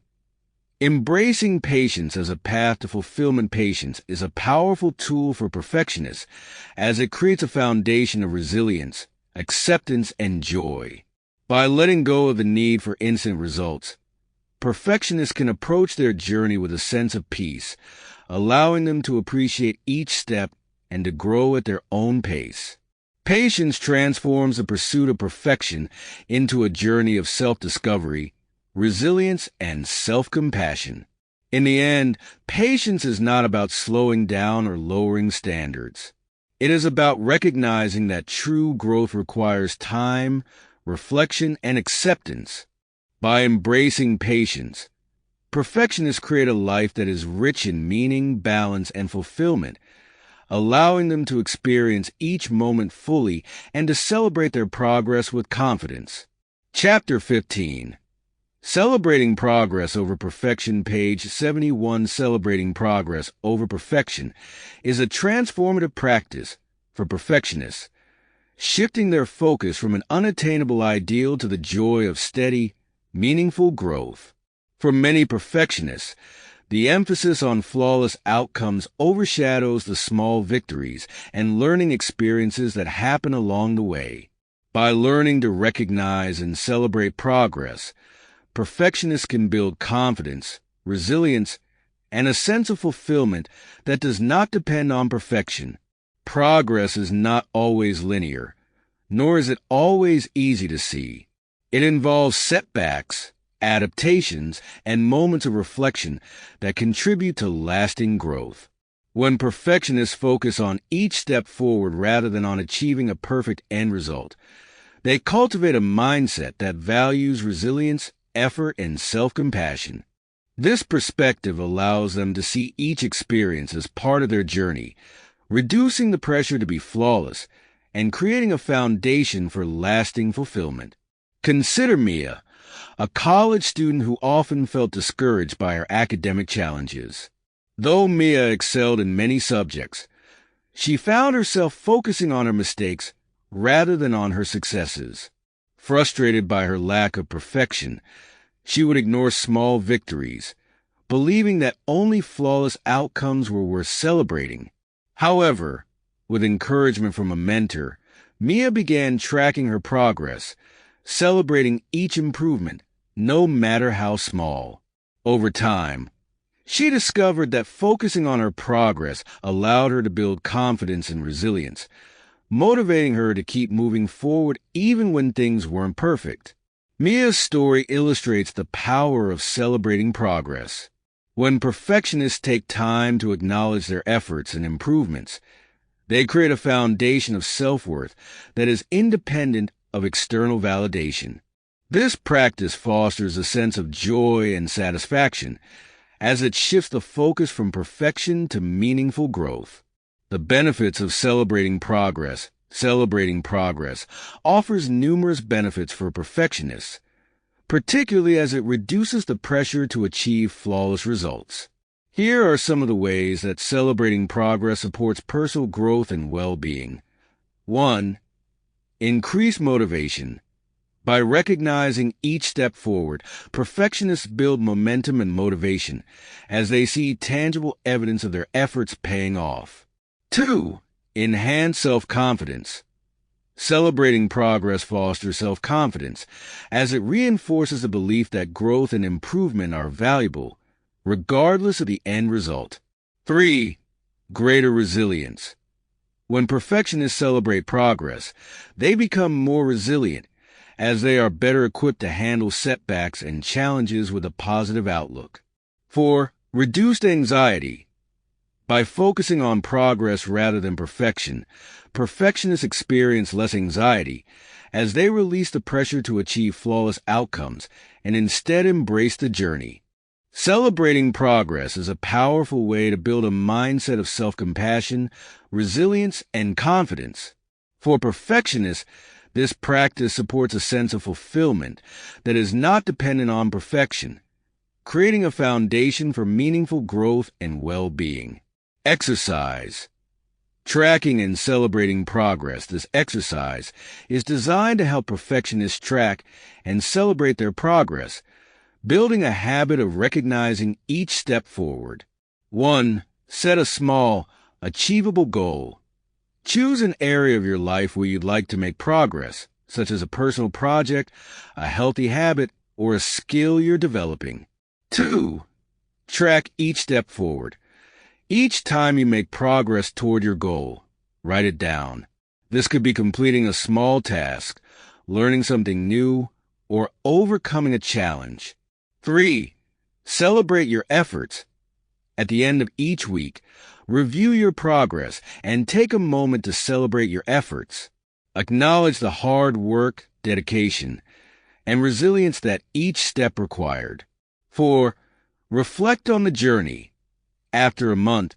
Embracing patience as a path to fulfillment. Patience is a powerful tool for perfectionists as it creates a foundation of resilience, acceptance, and joy. By letting go of the need for instant results, perfectionists can approach their journey with a sense of peace, allowing them to appreciate each step and to grow at their own pace. Patience transforms the pursuit of perfection into a journey of self-discovery, resilience, and self-compassion. In the end, patience is not about slowing down or lowering standards. It is about recognizing that true growth requires time, reflection, and acceptance. By embracing patience, perfectionists create a life that is rich in meaning, balance, and fulfillment, allowing them to experience each moment fully and to celebrate their progress with confidence. Chapter 15. Celebrating Progress Over Perfection. Page 71. Celebrating progress over perfection is a transformative practice for perfectionists, shifting their focus from an unattainable ideal to the joy of steady, meaningful growth. For many perfectionists, the emphasis on flawless outcomes overshadows the small victories and learning experiences that happen along the way. By learning to recognize and celebrate progress, perfectionists can build confidence, resilience, and a sense of fulfillment that does not depend on perfection. Progress is not always linear, nor is it always easy to see. It involves setbacks, adaptations, and moments of reflection that contribute to lasting growth. When perfectionists focus on each step forward rather than on achieving a perfect end result, they cultivate a mindset that values resilience, effort, and self-compassion. This perspective allows them to see each experience as part of their journey, reducing the pressure to be flawless and creating a foundation for lasting fulfillment. Consider Mia, a college student who often felt discouraged by her academic challenges. Though Mia excelled in many subjects, she found herself focusing on her mistakes rather than on her successes. Frustrated by her lack of perfection, she would ignore small victories, believing that only flawless outcomes were worth celebrating. However, with encouragement from a mentor, Mia began tracking her progress, celebrating each improvement, no matter how small. Over time, she discovered that focusing on her progress allowed her to build confidence and resilience, motivating her to keep moving forward even when things weren't perfect. Mia's story illustrates the power of celebrating progress. When perfectionists take time to acknowledge their efforts and improvements, they create a foundation of self-worth that is independent of external validation. This practice fosters a sense of joy and satisfaction as it shifts the focus from perfection to meaningful growth. The benefits of celebrating progress offers numerous benefits for perfectionists, particularly as it reduces the pressure to achieve flawless results. Here are some of the ways that celebrating progress supports personal growth and well-being. 1. Increase motivation. By recognizing each step forward, perfectionists build momentum and motivation as they see tangible evidence of their efforts paying off. 2. Enhance self-confidence. Celebrating progress fosters self-confidence as it reinforces the belief that growth and improvement are valuable, regardless of the end result. 3. Greater resilience. When perfectionists celebrate progress, they become more resilient as they are better equipped to handle setbacks and challenges with a positive outlook. 4. Reduced anxiety. By focusing on progress rather than perfection, perfectionists experience less anxiety as they release the pressure to achieve flawless outcomes and instead embrace the journey. Celebrating progress is a powerful way to build a mindset of self-compassion, resilience, and confidence. For perfectionists, this practice supports a sense of fulfillment that is not dependent on perfection, creating a foundation for meaningful growth and well-being. Exercise. Tracking and celebrating progress. This exercise is designed to help perfectionists track and celebrate their progress, building a habit of recognizing each step forward. 1. Set a small, achievable goal. Choose an area of your life where you'd like to make progress, such as a personal project, a healthy habit, or a skill you're developing. 2. Track each step forward. Each time you make progress toward your goal, write it down. This could be completing a small task, learning something new, or overcoming a challenge. 3. Celebrate your efforts. At the end of each week, review your progress and take a moment to celebrate your efforts. Acknowledge the hard work, dedication, and resilience that each step required. 4. Reflect on the journey. After a month,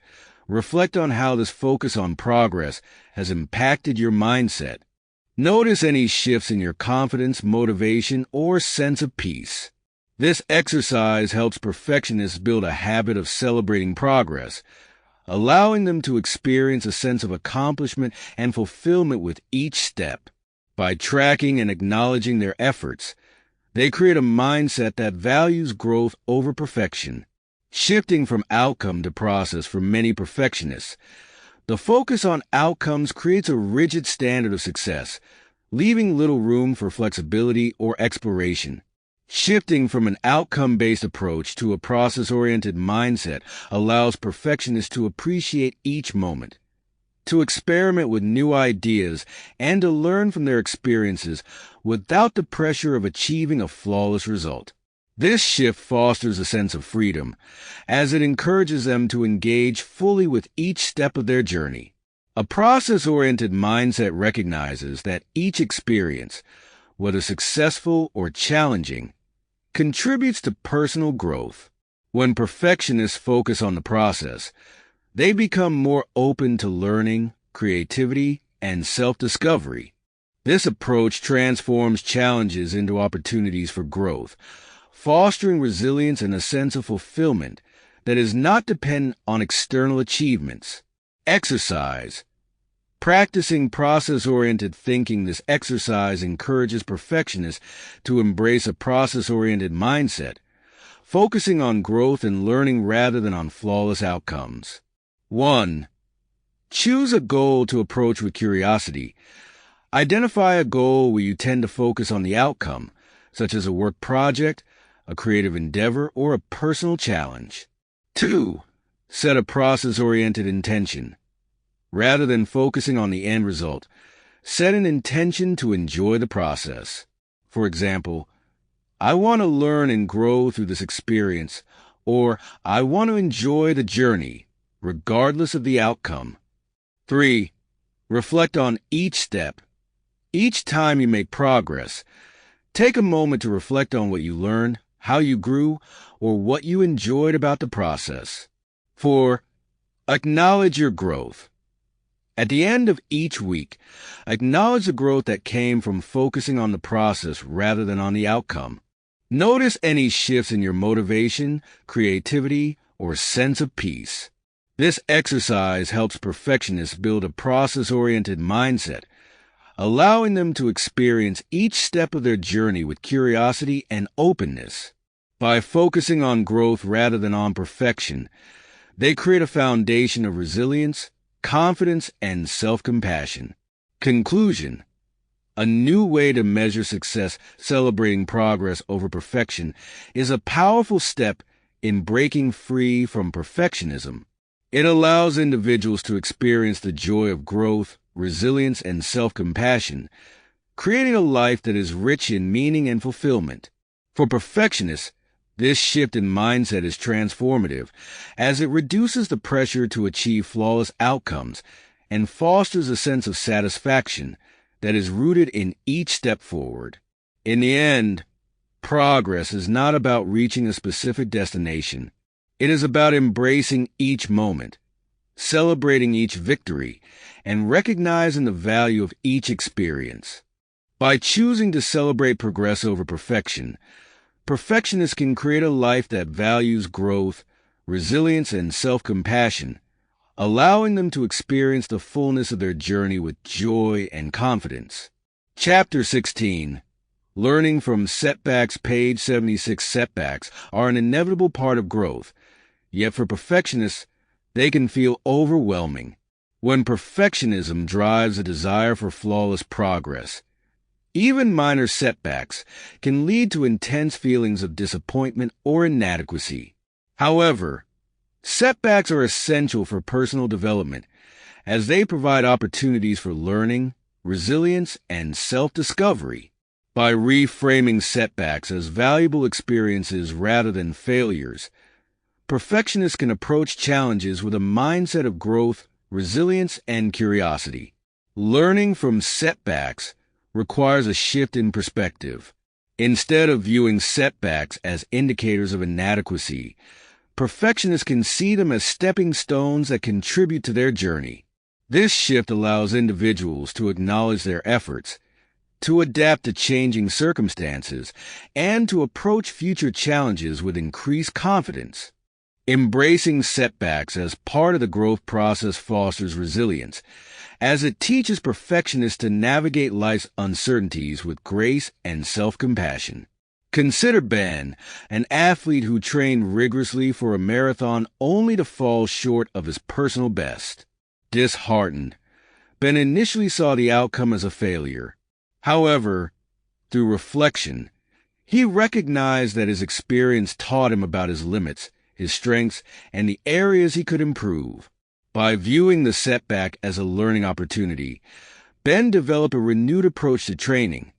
reflect on how this focus on progress has impacted your mindset. Notice any shifts in your confidence, motivation, or sense of peace. This exercise helps perfectionists build a habit of celebrating progress, allowing them to experience a sense of accomplishment and fulfillment with each step. By tracking and acknowledging their efforts, they create a mindset that values growth over perfection. Shifting from outcome to process for many perfectionists, the focus on outcomes creates a rigid standard of success, leaving little room for flexibility or exploration. Shifting from an outcome-based approach to a process-oriented mindset allows perfectionists to appreciate each moment, to experiment with new ideas, and to learn from their experiences without the pressure of achieving a flawless result. This shift fosters a sense of freedom, as it encourages them to engage fully with each step of their journey. A process-oriented mindset recognizes that each experience, whether successful or challenging, contributes to personal growth. When perfectionists focus on the process, they become more open to learning, creativity, and self-discovery. This approach transforms challenges into opportunities for growth, fostering resilience and a sense of fulfillment that is not dependent on external achievements. Exercise. Practicing process-oriented thinking, this exercise encourages perfectionists to embrace a process-oriented mindset, focusing on growth and learning rather than on flawless outcomes. 1. Choose a goal to approach with curiosity. Identify a goal where you tend to focus on the outcome, such as a work project, a creative endeavor, or a personal challenge. 2. Set a process-oriented intention. Rather than focusing on the end result, set an intention to enjoy the process. For example, I want to learn and grow through this experience, or I want to enjoy the journey, regardless of the outcome. 3. Reflect on each step. Each time you make progress, take a moment to reflect on what you learned, how you grew, or what you enjoyed about the process. 4. Acknowledge your growth. At the end of each week, acknowledge the growth that came from focusing on the process rather than on the outcome. Notice any shifts in your motivation, creativity, or sense of peace. This exercise helps perfectionists build a process-oriented mindset, allowing them to experience each step of their journey with curiosity and openness. By focusing on growth rather than on perfection, they create a foundation of resilience, confidence, and self-compassion. Conclusion. A new way to measure success, celebrating progress over perfection, is a powerful step in breaking free from perfectionism. It allows individuals to experience the joy of growth, resilience, and self-compassion, creating a life that is rich in meaning and fulfillment. For perfectionists, this shift in mindset is transformative, as it reduces the pressure to achieve flawless outcomes and fosters a sense of satisfaction that is rooted in each step forward. In the end, progress is not about reaching a specific destination. It is about embracing each moment, celebrating each victory, and recognizing the value of each experience. By choosing to celebrate progress over perfection, perfectionists can create a life that values growth, resilience, and self-compassion, allowing them to experience the fullness of their journey with joy and confidence. Chapter 16. Learning from setbacks. Page 76. Setbacks are an inevitable part of growth, yet for perfectionists, they can feel overwhelming. When perfectionism drives a desire for flawless progress, even minor setbacks can lead to intense feelings of disappointment or inadequacy. However, setbacks are essential for personal development, as they provide opportunities for learning, resilience, and self-discovery. By reframing setbacks as valuable experiences rather than failures, perfectionists can approach challenges with a mindset of growth, resilience, and curiosity. Learning from setbacks requires a shift in perspective. Instead of viewing setbacks as indicators of inadequacy, perfectionists can see them as stepping stones that contribute to their journey. This shift allows individuals to acknowledge their efforts, to adapt to changing circumstances, and to approach future challenges with increased confidence. Embracing setbacks as part of the growth process fosters resilience, as it teaches perfectionists to navigate life's uncertainties with grace and self-compassion. Consider Ben, an athlete who trained rigorously for a marathon only to fall short of his personal best. Disheartened, Ben initially saw the outcome as a failure. However, through reflection, He recognized that his experience taught him about his limits, his strengths, and the areas he could improve. By viewing the setback as a learning opportunity, Ben developed a renewed approach to training,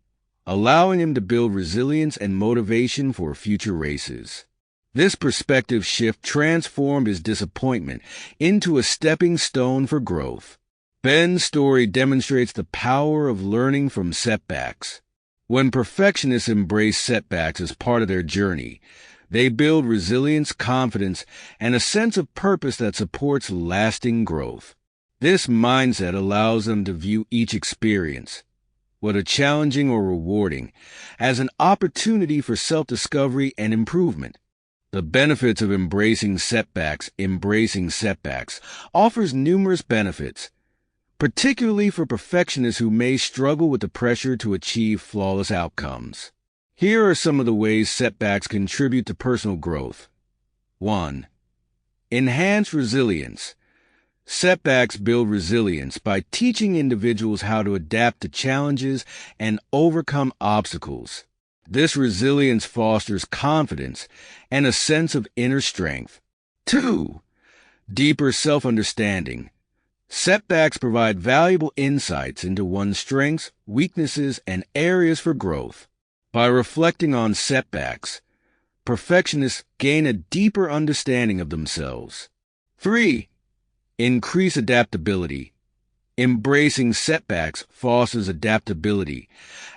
allowing him to build resilience and motivation for future races. This perspective shift transformed his disappointment into a stepping stone for growth. Ben's story demonstrates the power of learning from setbacks. When perfectionists embrace setbacks as part of their journey, they build resilience, confidence, and a sense of purpose that supports lasting growth. This mindset allows them to view each experience, whether challenging or rewarding, as an opportunity for self-discovery and improvement. The benefits of embracing setbacks offers numerous benefits, particularly for perfectionists who may struggle with the pressure to achieve flawless outcomes. Here are some of the ways setbacks contribute to personal growth. 1. Enhance resilience. Setbacks build resilience by teaching individuals how to adapt to challenges and overcome obstacles. This resilience fosters confidence and a sense of inner strength. 2. Deeper self-understanding. Setbacks provide valuable insights into one's strengths, weaknesses, and areas for growth. By reflecting on setbacks, perfectionists gain a deeper understanding of themselves. 3. Increase adaptability. Embracing setbacks fosters adaptability,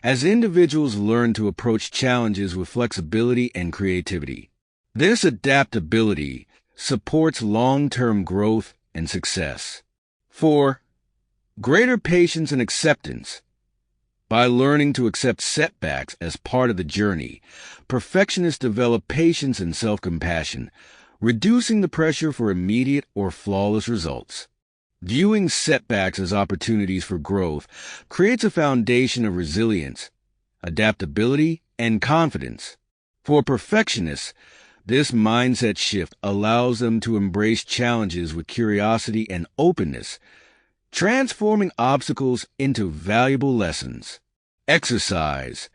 as individuals learn to approach challenges with flexibility and creativity. This adaptability supports long-term growth and success. 4. Greater patience and acceptance. By learning to accept setbacks as part of the journey, perfectionists develop patience and self-compassion, reducing the pressure for immediate or flawless results. Viewing setbacks as opportunities for growth creates a foundation of resilience, adaptability, and confidence. For perfectionists, this mindset shift allows them to embrace challenges with curiosity and openness, transforming obstacles into valuable lessons. Exercise.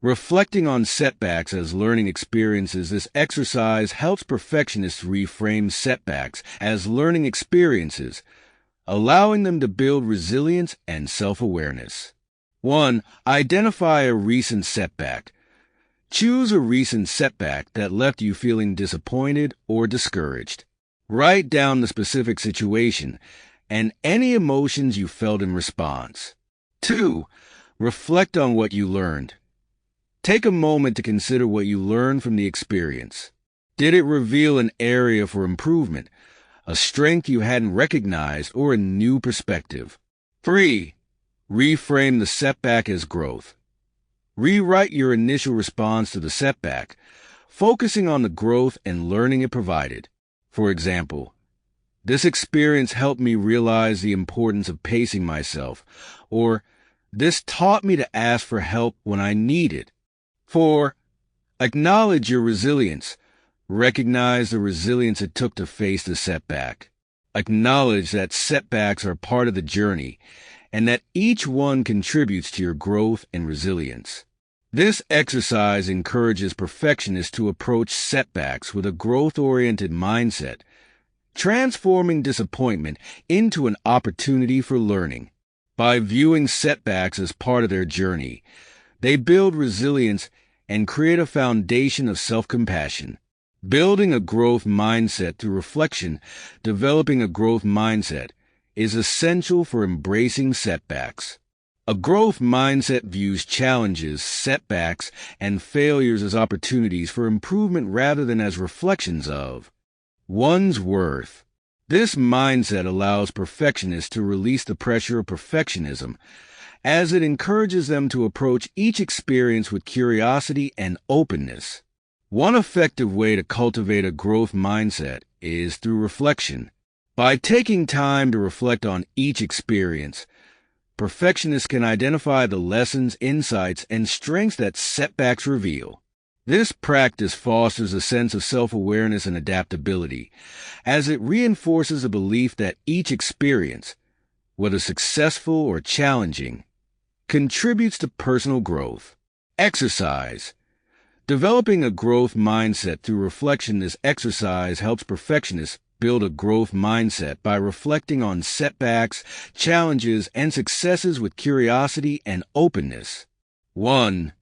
Reflecting on setbacks as learning experiences, this exercise helps perfectionists reframe setbacks as learning experiences, allowing them to build resilience and self-awareness. 1. Identify a recent setback. Choose a recent setback that left you feeling disappointed or discouraged. Write down the specific situation and any emotions you felt in response. 2. Reflect on what you learned. Take a moment to consider what you learned from the experience. Did it reveal an area for improvement, a strength you hadn't recognized, or a new perspective? 3. Reframe the setback as growth. Rewrite your initial response to the setback, focusing on the growth and learning it provided. For example, this experience helped me realize the importance of pacing myself, or this taught me to ask for help when I need it. 4. Acknowledge your resilience. Recognize the resilience it took to face the setback. Acknowledge that setbacks are part of the journey and that each one contributes to your growth and resilience. This exercise encourages perfectionists to approach setbacks with a growth-oriented mindset, transforming disappointment into an opportunity for learning. By viewing setbacks as part of their journey, they build resilience and create a foundation of self-compassion. Building a growth mindset through reflection, developing a growth mindset, is essential for embracing setbacks. A growth mindset views challenges, setbacks, and failures as opportunities for improvement rather than as reflections of one's worth. This mindset allows perfectionists to release the pressure of perfectionism, as it encourages them to approach each experience with curiosity and openness. One effective way to cultivate a growth mindset is through reflection. By taking time to reflect on each experience, perfectionists can identify the lessons, insights, and strengths that setbacks reveal. This practice fosters a sense of self-awareness and adaptability, as it reinforces a belief that each experience, whether successful or challenging, contributes to personal growth. Exercise. Developing a growth mindset through reflection. This exercise helps perfectionists build a growth mindset by reflecting on setbacks, challenges, and successes with curiosity and openness. 1.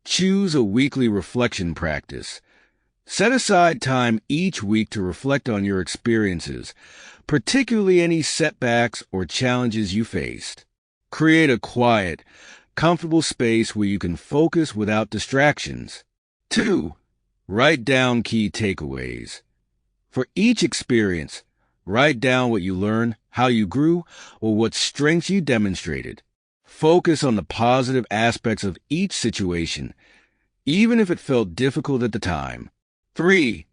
Choose a weekly reflection practice. Set aside time each week to reflect on your experiences, particularly any setbacks or challenges you faced. Create a quiet, comfortable space where you can focus without distractions. 2. Write down key takeaways. For each experience, write down what you learned, how you grew, or what strengths you demonstrated. Focus on the positive aspects of each situation, even if it felt difficult at the time. 3.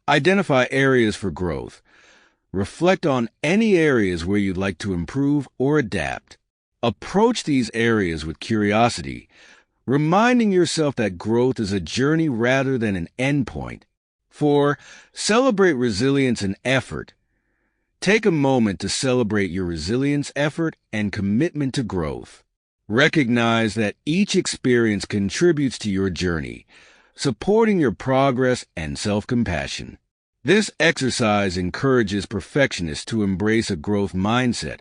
Identify areas for growth. Reflect on any areas where you'd like to improve or adapt. Approach these areas with curiosity, reminding yourself that growth is a journey rather than an endpoint. 4. Celebrate resilience and effort. Take a moment to celebrate your resilience, effort, and commitment to growth. Recognize that each experience contributes to your journey, supporting your progress and self-compassion. This exercise encourages perfectionists to embrace a growth mindset,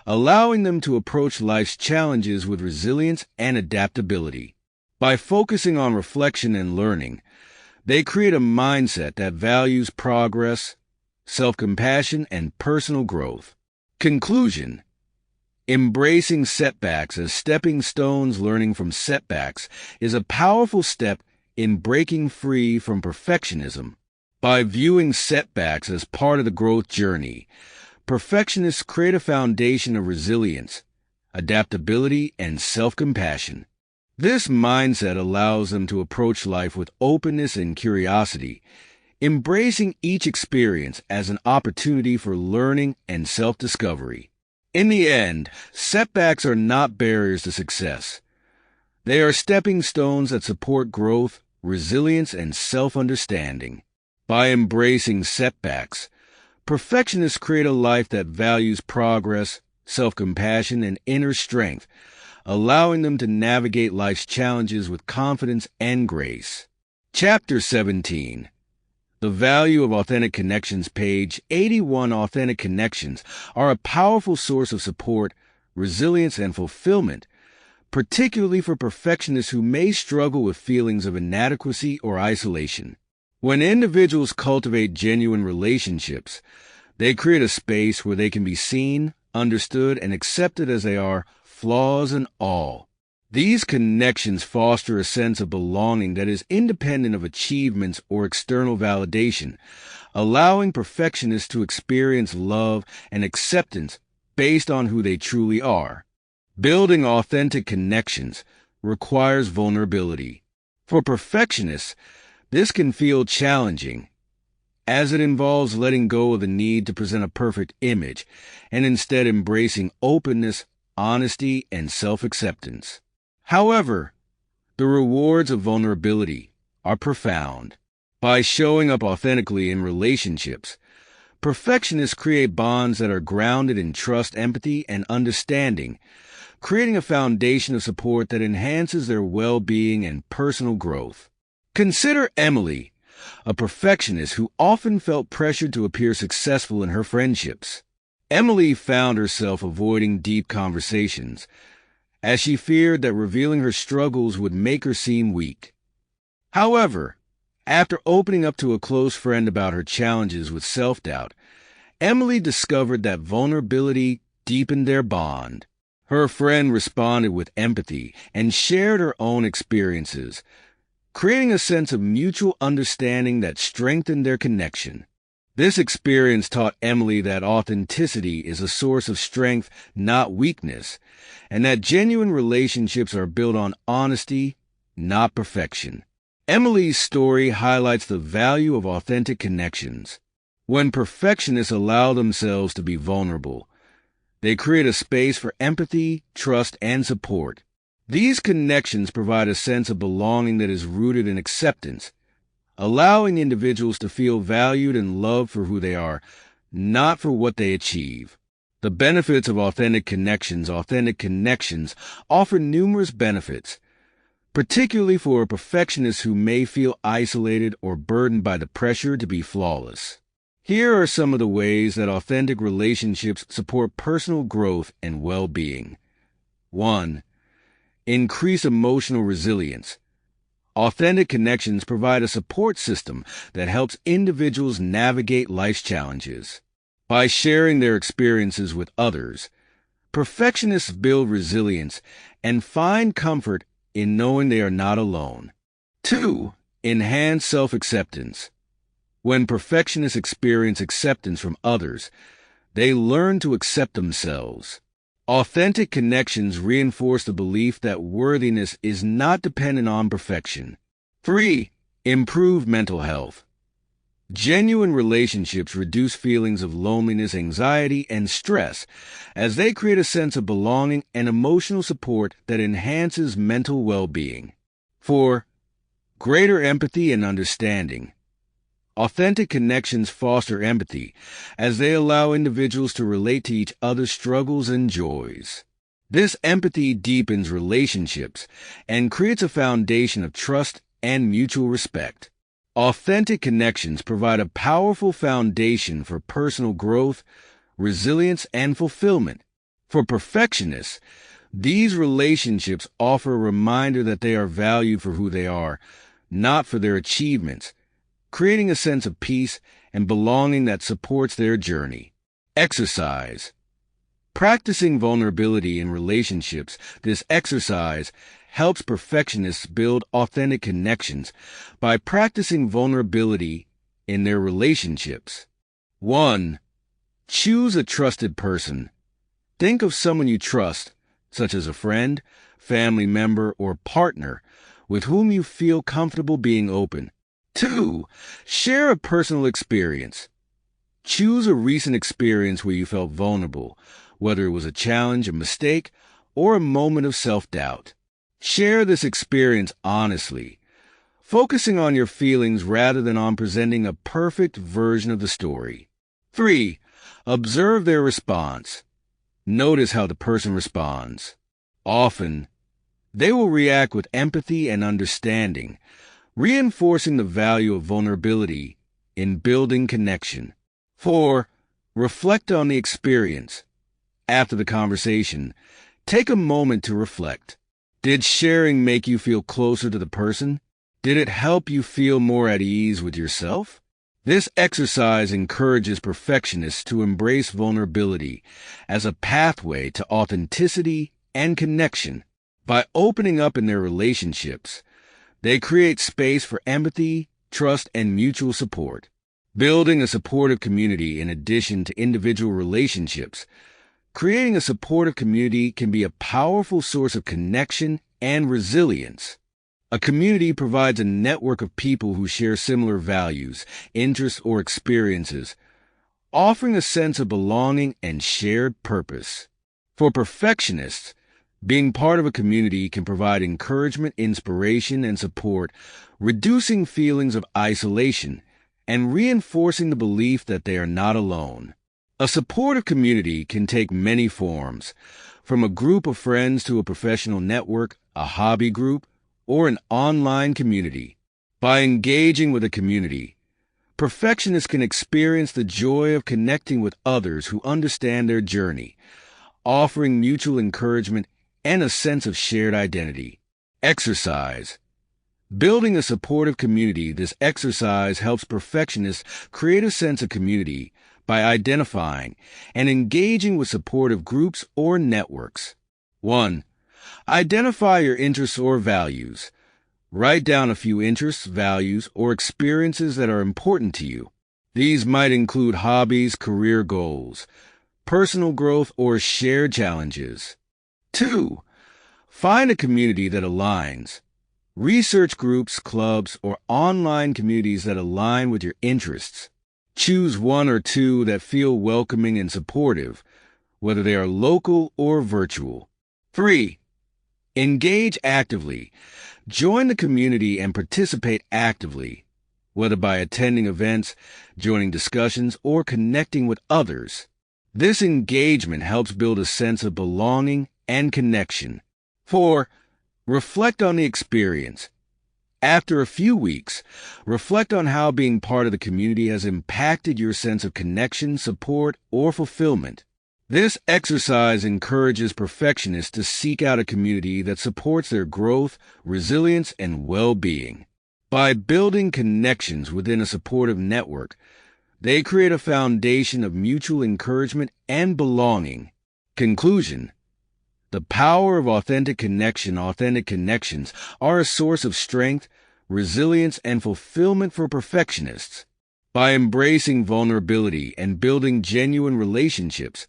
allowing them to approach life's challenges with resilience and adaptability. By focusing on reflection and learning, they create a mindset that values progress, self-compassion, and personal growth. Conclusion: embracing setbacks as stepping stones. Learning from setbacks is a powerful step in breaking free from perfectionism. By viewing setbacks as part of the growth journey, perfectionists create a foundation of resilience, adaptability, and self-compassion. This mindset allows them to approach life with openness and curiosity, embracing each experience as an opportunity for learning and self-discovery. In the end, setbacks are not barriers to success. They are stepping stones that support growth, resilience, and self-understanding. By embracing setbacks, perfectionists create a life that values progress, self-compassion, and inner strength, allowing them to navigate life's challenges with confidence and grace. Chapter 17. The Value of Authentic Connections. Page 81. Authentic connections are a powerful source of support, resilience, and fulfillment, particularly for perfectionists who may struggle with feelings of inadequacy or isolation. When individuals cultivate genuine relationships, they create a space where they can be seen, understood, and accepted as they are, flaws and all. These connections foster a sense of belonging that is independent of achievements or external validation, allowing perfectionists to experience love and acceptance based on who they truly are. Building authentic connections requires vulnerability. For perfectionists, this can feel challenging, as it involves letting go of the need to present a perfect image and instead embracing openness, honesty, and self-acceptance. However, the rewards of vulnerability are profound. By showing up authentically in relationships, perfectionists create bonds that are grounded in trust, empathy, and understanding, creating a foundation of support that enhances their well-being and personal growth. Consider Emily, a perfectionist who often felt pressured to appear successful in her friendships. Emily found herself avoiding deep conversations, as she feared that revealing her struggles would make her seem weak. However, after opening up to a close friend about her challenges with self-doubt, Emily discovered that vulnerability deepened their bond. Her friend responded with empathy and shared her own experiences, creating a sense of mutual understanding that strengthened their connection. This experience taught Emily that authenticity is a source of strength, not weakness, and that genuine relationships are built on honesty, not perfection. Emily's story highlights the value of authentic connections. When perfectionists allow themselves to be vulnerable, they create a space for empathy, trust, and support. These connections provide a sense of belonging that is rooted in acceptance, allowing individuals to feel valued and loved for who they are, not for what they achieve. The benefits of authentic connections. Authentic connections offer numerous benefits. particularly for a perfectionist who may feel isolated or burdened by the pressure to be flawless. Here are some of the ways that authentic relationships support personal growth and well-being. 1. Increase emotional resilience. Authentic connections provide a support system that helps individuals navigate life's challenges. By sharing their experiences with others, perfectionists build resilience and find comfort in knowing they are not alone. 2. Enhance self-acceptance. When perfectionists experience acceptance from others, they learn to accept themselves. Authentic connections reinforce the belief that worthiness is not dependent on perfection. 3. Improve mental health. Genuine relationships reduce feelings of loneliness, anxiety, and stress as they create a sense of belonging and emotional support that enhances mental well-being. 4. Greater empathy and understanding. Authentic connections foster empathy as they allow individuals to relate to each other's struggles and joys. This empathy deepens relationships and creates a foundation of trust and mutual respect. Authentic connections provide a powerful foundation for personal growth, resilience, and fulfillment. For perfectionists, these relationships offer a reminder that they are valued for who they are, not for their achievements, creating a sense of peace and belonging that supports their journey. Exercise. Practicing vulnerability in relationships, this exercise helps perfectionists build authentic connections by practicing vulnerability in their relationships. 1. Choose a trusted person. Think of someone you trust, such as a friend, family member, or partner, with whom you feel comfortable being open. 2. Share a personal experience. Choose a recent experience where you felt vulnerable, whether it was a challenge, a mistake, or a moment of self-doubt. Share this experience honestly, focusing on your feelings rather than on presenting a perfect version of the story. 3. Observe their response. Notice how the person responds. Often, they will react with empathy and understanding, reinforcing the value of vulnerability in building connection. 4. Reflect on the experience. After the conversation, take a moment to reflect. Did sharing make you feel closer to the person? Did it help you feel more at ease with yourself? This exercise encourages perfectionists to embrace vulnerability as a pathway to authenticity and connection. By opening up in their relationships, they create space for empathy, trust, and mutual support. Building a supportive community in addition to individual relationships. Creating a supportive community can be a powerful source of connection and resilience. A community provides a network of people who share similar values, interests, or experiences, offering a sense of belonging and shared purpose. For perfectionists, being part of a community can provide encouragement, inspiration, and support, reducing feelings of isolation and reinforcing the belief that they are not alone. A supportive community can take many forms, from a group of friends to a professional network, a hobby group, or an online community. By engaging with a community, perfectionists can experience the joy of connecting with others who understand their journey, offering mutual encouragement and a sense of shared identity. Exercise. Building a supportive community, this exercise helps perfectionists create a sense of community by identifying and engaging with supportive groups or networks. 1. Identify your interests or values. Write down a few interests, values, or experiences that are important to you. These might include hobbies, career goals, personal growth, or shared challenges. 2. Find a community that aligns. Research groups, clubs, or online communities that align with your interests. Choose one or two that feel welcoming and supportive, whether they are local or virtual. 3. Engage actively. Join the community and participate actively, whether by attending events, joining discussions, or connecting with others. This engagement helps build a sense of belonging and connection. 4. Reflect on the experience. After a few weeks, reflect on how being part of the community has impacted your sense of connection, support, or fulfillment. This exercise encourages perfectionists to seek out a community that supports their growth, resilience, and well-being. By building connections within a supportive network, they create a foundation of mutual encouragement and belonging. Conclusion: the power of authentic connections are a source of strength, resilience, and fulfillment for perfectionists. By embracing vulnerability and building genuine relationships,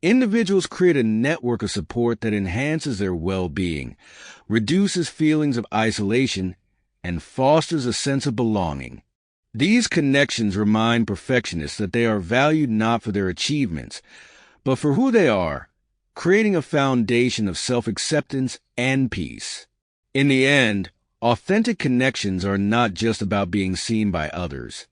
individuals create a network of support that enhances their well-being, reduces feelings of isolation, and fosters a sense of belonging. These connections remind perfectionists that they are valued not for their achievements, but for who they are, creating a foundation of self-acceptance and peace. In the end, authentic connections are not just about being seen by others.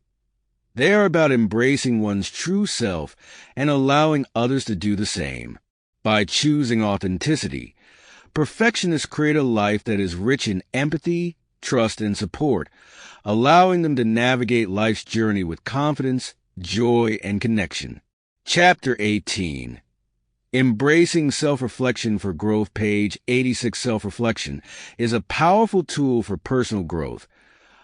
They are about embracing one's true self and allowing others to do the same. By choosing authenticity, perfectionists create a life that is rich in empathy, trust, and support, allowing them to navigate life's journey with confidence, joy, and connection. Chapter 18. Embracing Self-Reflection for Growth. Page 86. Self-reflection is a powerful tool for personal growth,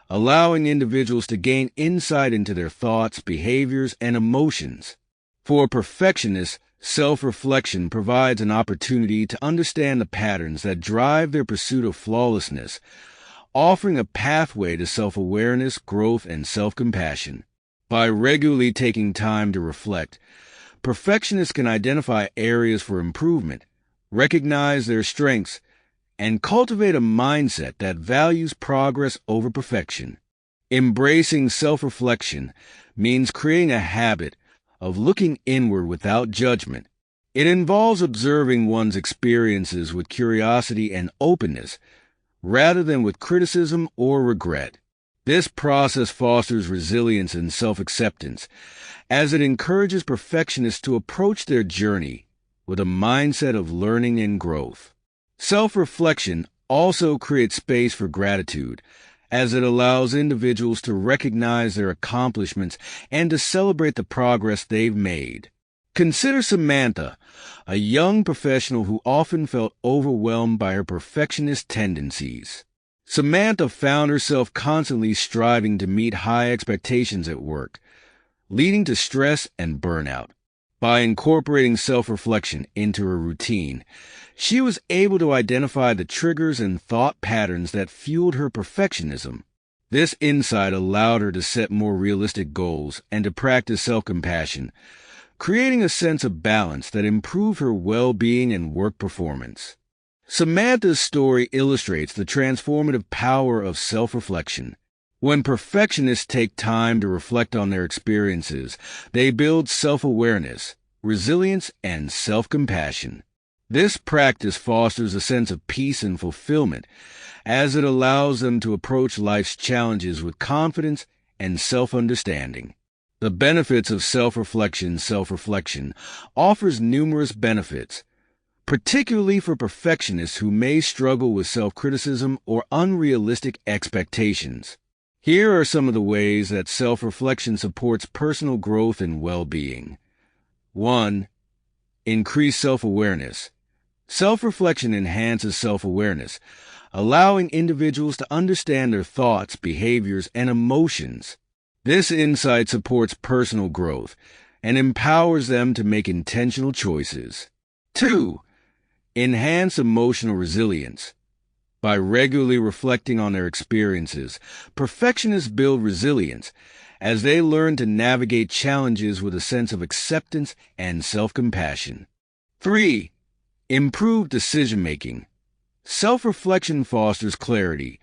allowing individuals to gain insight into their thoughts, behaviors, and emotions. For perfectionists, self-reflection provides an opportunity to understand the patterns that drive their pursuit of flawlessness, offering a pathway to self-awareness, growth, and self-compassion. By regularly taking time to reflect, perfectionists can identify areas for improvement, recognize their strengths, and cultivate a mindset that values progress over perfection. Embracing self-reflection means creating a habit of looking inward without judgment. It involves observing one's experiences with curiosity and openness, rather than with criticism or regret. This process fosters resilience and self-acceptance, as it encourages perfectionists to approach their journey with a mindset of learning and growth. Self-reflection also creates space for gratitude, as it allows individuals to recognize their accomplishments and to celebrate the progress they've made. Consider Samantha, a young professional who often felt overwhelmed by her perfectionist tendencies. Samantha found herself constantly striving to meet high expectations at work, leading to stress and burnout. By incorporating self-reflection into her routine, she was able to identify the triggers and thought patterns that fueled her perfectionism. This insight allowed her to set more realistic goals and to practice self-compassion, creating a sense of balance that improved her well-being and work performance. Samantha's story illustrates the transformative power of self-reflection. When perfectionists take time to reflect on their experiences, they build self-awareness, resilience, and self-compassion. This practice fosters a sense of peace and fulfillment, as it allows them to approach life's challenges with confidence and self-understanding. The benefits of self-reflection offers numerous benefits, particularly for perfectionists who may struggle with self-criticism or unrealistic expectations. Here are some of the ways that self-reflection supports personal growth and well-being. 1. Increase self-awareness. Self-reflection enhances self-awareness, allowing individuals to understand their thoughts, behaviors, and emotions. This insight supports personal growth and empowers them to make intentional choices. 2. Enhance emotional resilience. By regularly reflecting on their experiences, perfectionists build resilience as they learn to navigate challenges with a sense of acceptance and self-compassion. 3. Improve decision-making. Self-reflection fosters clarity,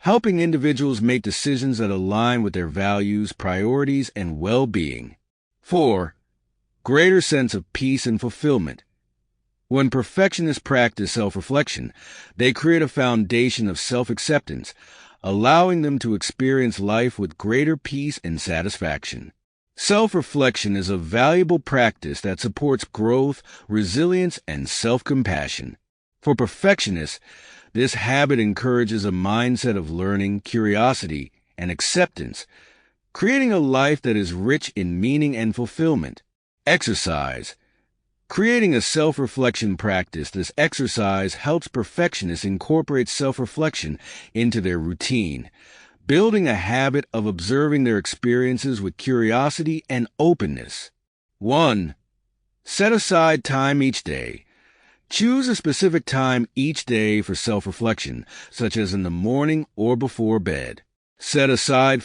helping individuals make decisions that align with their values, priorities, and well-being. 4. Greater sense of peace and fulfillment. When perfectionists practice self-reflection, they create a foundation of self-acceptance, allowing them to experience life with greater peace and satisfaction. Self-reflection is a valuable practice that supports growth, resilience, and self-compassion. For perfectionists, this habit encourages a mindset of learning, curiosity, and acceptance, creating a life that is rich in meaning and fulfillment. Exercise. Creating a self-reflection practice, this exercise helps perfectionists incorporate self-reflection into their routine, building a habit of observing their experiences with curiosity and openness. 1. Set aside time each day. Choose a specific time each day for self-reflection, such as in the morning or before bed. Set aside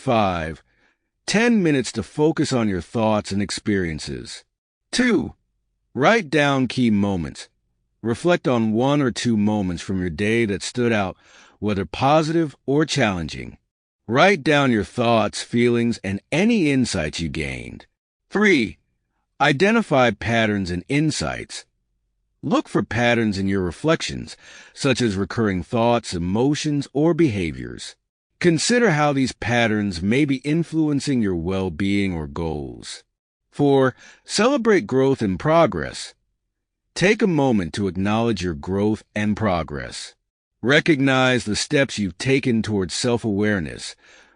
10 minutes to focus on your thoughts and experiences. 2. Write down key moments. Reflect on 1 or 2 moments from your day that stood out, whether positive or challenging. Write down your thoughts, feelings, and any insights you gained. 3. Identify patterns and insights. Look for patterns in your reflections, such as recurring thoughts, emotions, or behaviors. Consider how these patterns may be influencing your well-being or goals. 4. Celebrate growth and progress. Take a moment to acknowledge your growth and progress. Recognize the steps you've taken towards self-awareness,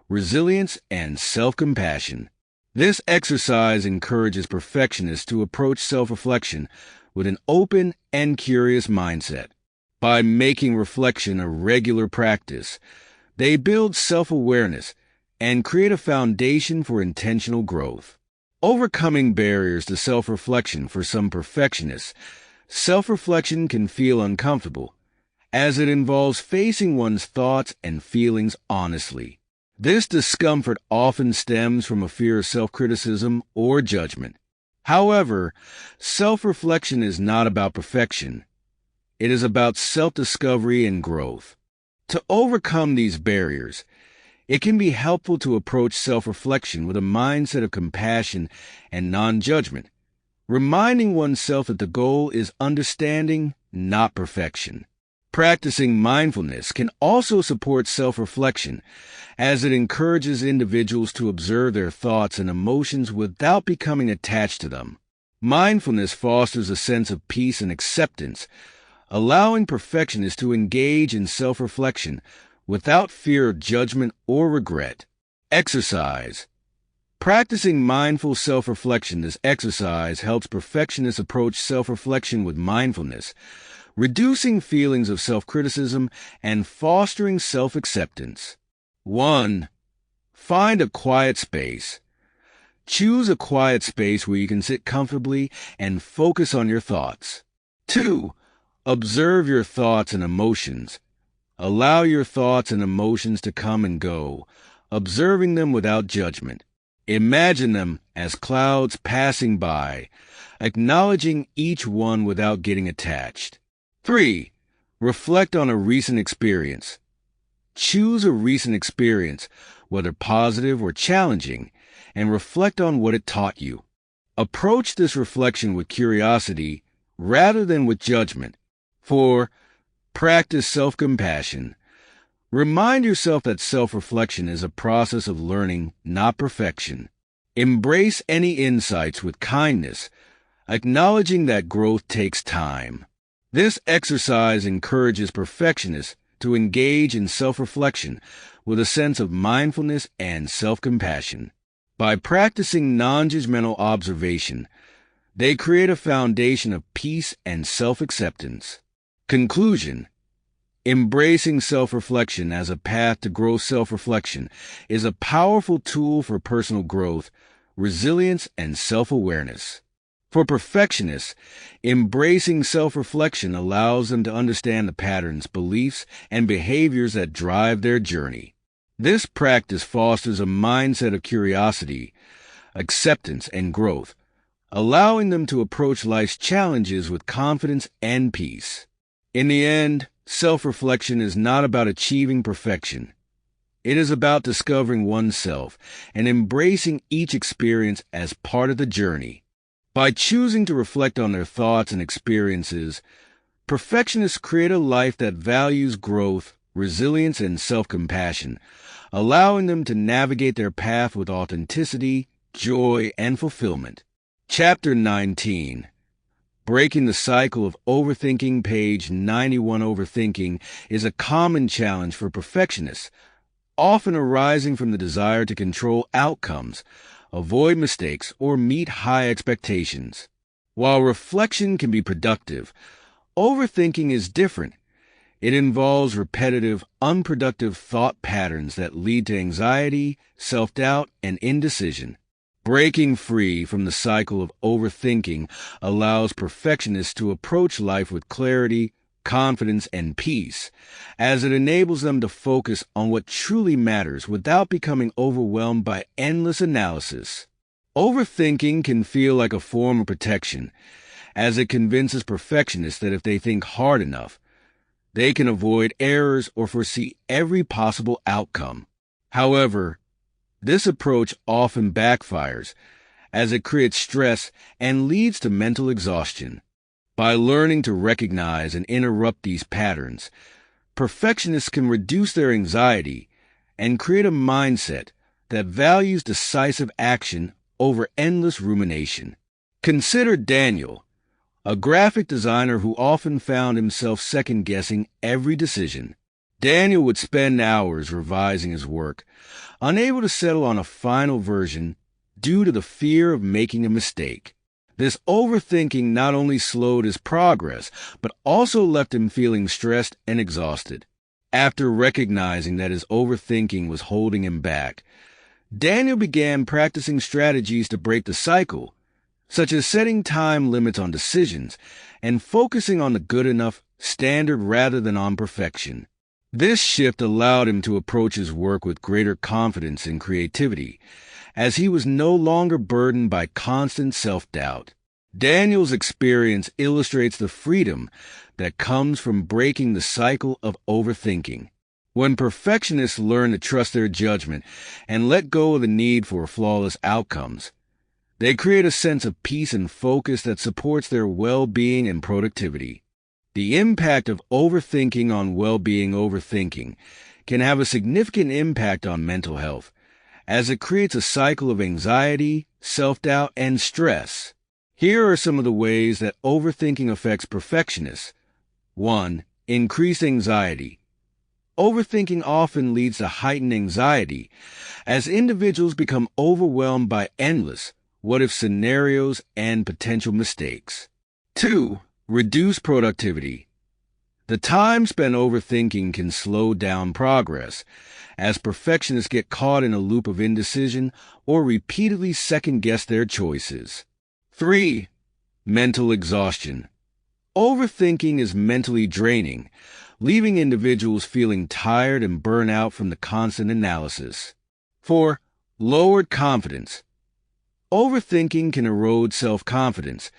resilience, and self-compassion. This exercise encourages perfectionists to approach self-reflection with an open and curious mindset. By making reflection a regular practice, they build self-awareness and create a foundation for intentional growth. Overcoming barriers to self-reflection. For some perfectionists, self-reflection can feel uncomfortable, as it involves facing one's thoughts and feelings honestly. This discomfort often stems from a fear of self-criticism or judgment. However, self-reflection is not about perfection. It is about self-discovery and growth. To overcome these barriers, it can be helpful to approach self-reflection with a mindset of compassion and non-judgment, reminding oneself that the goal is understanding, not perfection. Practicing mindfulness can also support self-reflection, as it encourages individuals to observe their thoughts and emotions without becoming attached to them. Mindfulness fosters a sense of peace and acceptance, allowing perfectionists to engage in self-reflection without fear of judgment or regret. Exercise. Practicing mindful self-reflection. This exercise helps perfectionists approach self-reflection with mindfulness, reducing feelings of self-criticism and fostering self-acceptance. 1. Find a quiet space. Choose a quiet space where you can sit comfortably and focus on your thoughts. 2. Observe your thoughts and emotions. Allow your thoughts and emotions to come and go, observing them without judgment. Imagine them as clouds passing by, acknowledging each one without getting attached. 3. Reflect on a recent experience. Choose a recent experience, whether positive or challenging, and reflect on what it taught you. Approach this reflection with curiosity rather than with judgment. 4. Practice self-compassion. Remind yourself that self-reflection is a process of learning, not perfection. Embrace any insights with kindness, acknowledging that growth takes time. This exercise encourages perfectionists to engage in self-reflection with a sense of mindfulness and self-compassion. By practicing non-judgmental observation, they create a foundation of peace and self-acceptance. Conclusion. Embracing self-reflection as a path to grow. Self-reflection is a powerful tool for personal growth, resilience, and self-awareness. For perfectionists, embracing self-reflection allows them to understand the patterns, beliefs, and behaviors that drive their journey. This practice fosters a mindset of curiosity, acceptance, and growth, allowing them to approach life's challenges with confidence and peace. In the end, self-reflection is not about achieving perfection. It is about discovering oneself and embracing each experience as part of the journey. By choosing to reflect on their thoughts and experiences, perfectionists create a life that values growth, resilience, and self-compassion, allowing them to navigate their path with authenticity, joy, and fulfillment. Chapter 19. Breaking the cycle of overthinking, page 91. Overthinking is a common challenge for perfectionists, often arising from the desire to control outcomes, avoid mistakes, or meet high expectations. While reflection can be productive, overthinking is different. It involves repetitive, unproductive thought patterns that lead to anxiety, self-doubt, and indecision. Breaking free from the cycle of overthinking allows perfectionists to approach life with clarity, confidence, and peace, as it enables them to focus on what truly matters without becoming overwhelmed by endless analysis. Overthinking can feel like a form of protection, as it convinces perfectionists that if they think hard enough, they can avoid errors or foresee every possible outcome. However, this approach often backfires, as it creates stress and leads to mental exhaustion. By learning to recognize and interrupt these patterns, perfectionists can reduce their anxiety and create a mindset that values decisive action over endless rumination. Consider Daniel, a graphic designer who often found himself second-guessing every decision. Daniel would spend hours revising his work, unable to settle on a final version due to the fear of making a mistake. This overthinking not only slowed his progress, but also left him feeling stressed and exhausted. After recognizing that his overthinking was holding him back, Daniel began practicing strategies to break the cycle, such as setting time limits on decisions and focusing on the good enough standard rather than on perfection. This shift allowed him to approach his work with greater confidence and creativity, as he was no longer burdened by constant self-doubt. Daniel's experience illustrates the freedom that comes from breaking the cycle of overthinking. When perfectionists learn to trust their judgment and let go of the need for flawless outcomes, they create a sense of peace and focus that supports their well-being and productivity. The impact of overthinking on well-being. Overthinking can have a significant impact on mental health, as it creates a cycle of anxiety, self-doubt, and stress. Here are some of the ways that overthinking affects perfectionists. 1. Increased anxiety. Overthinking often leads to heightened anxiety, as individuals become overwhelmed by endless what-if scenarios and potential mistakes. 2. Reduce productivity. The time spent overthinking can slow down progress, as perfectionists get caught in a loop of indecision or repeatedly second-guess their choices. 3. Mental exhaustion. Overthinking is mentally draining, leaving individuals feeling tired and burnt out from the constant analysis. 4. Lowered confidence. Overthinking can erode self-confidence,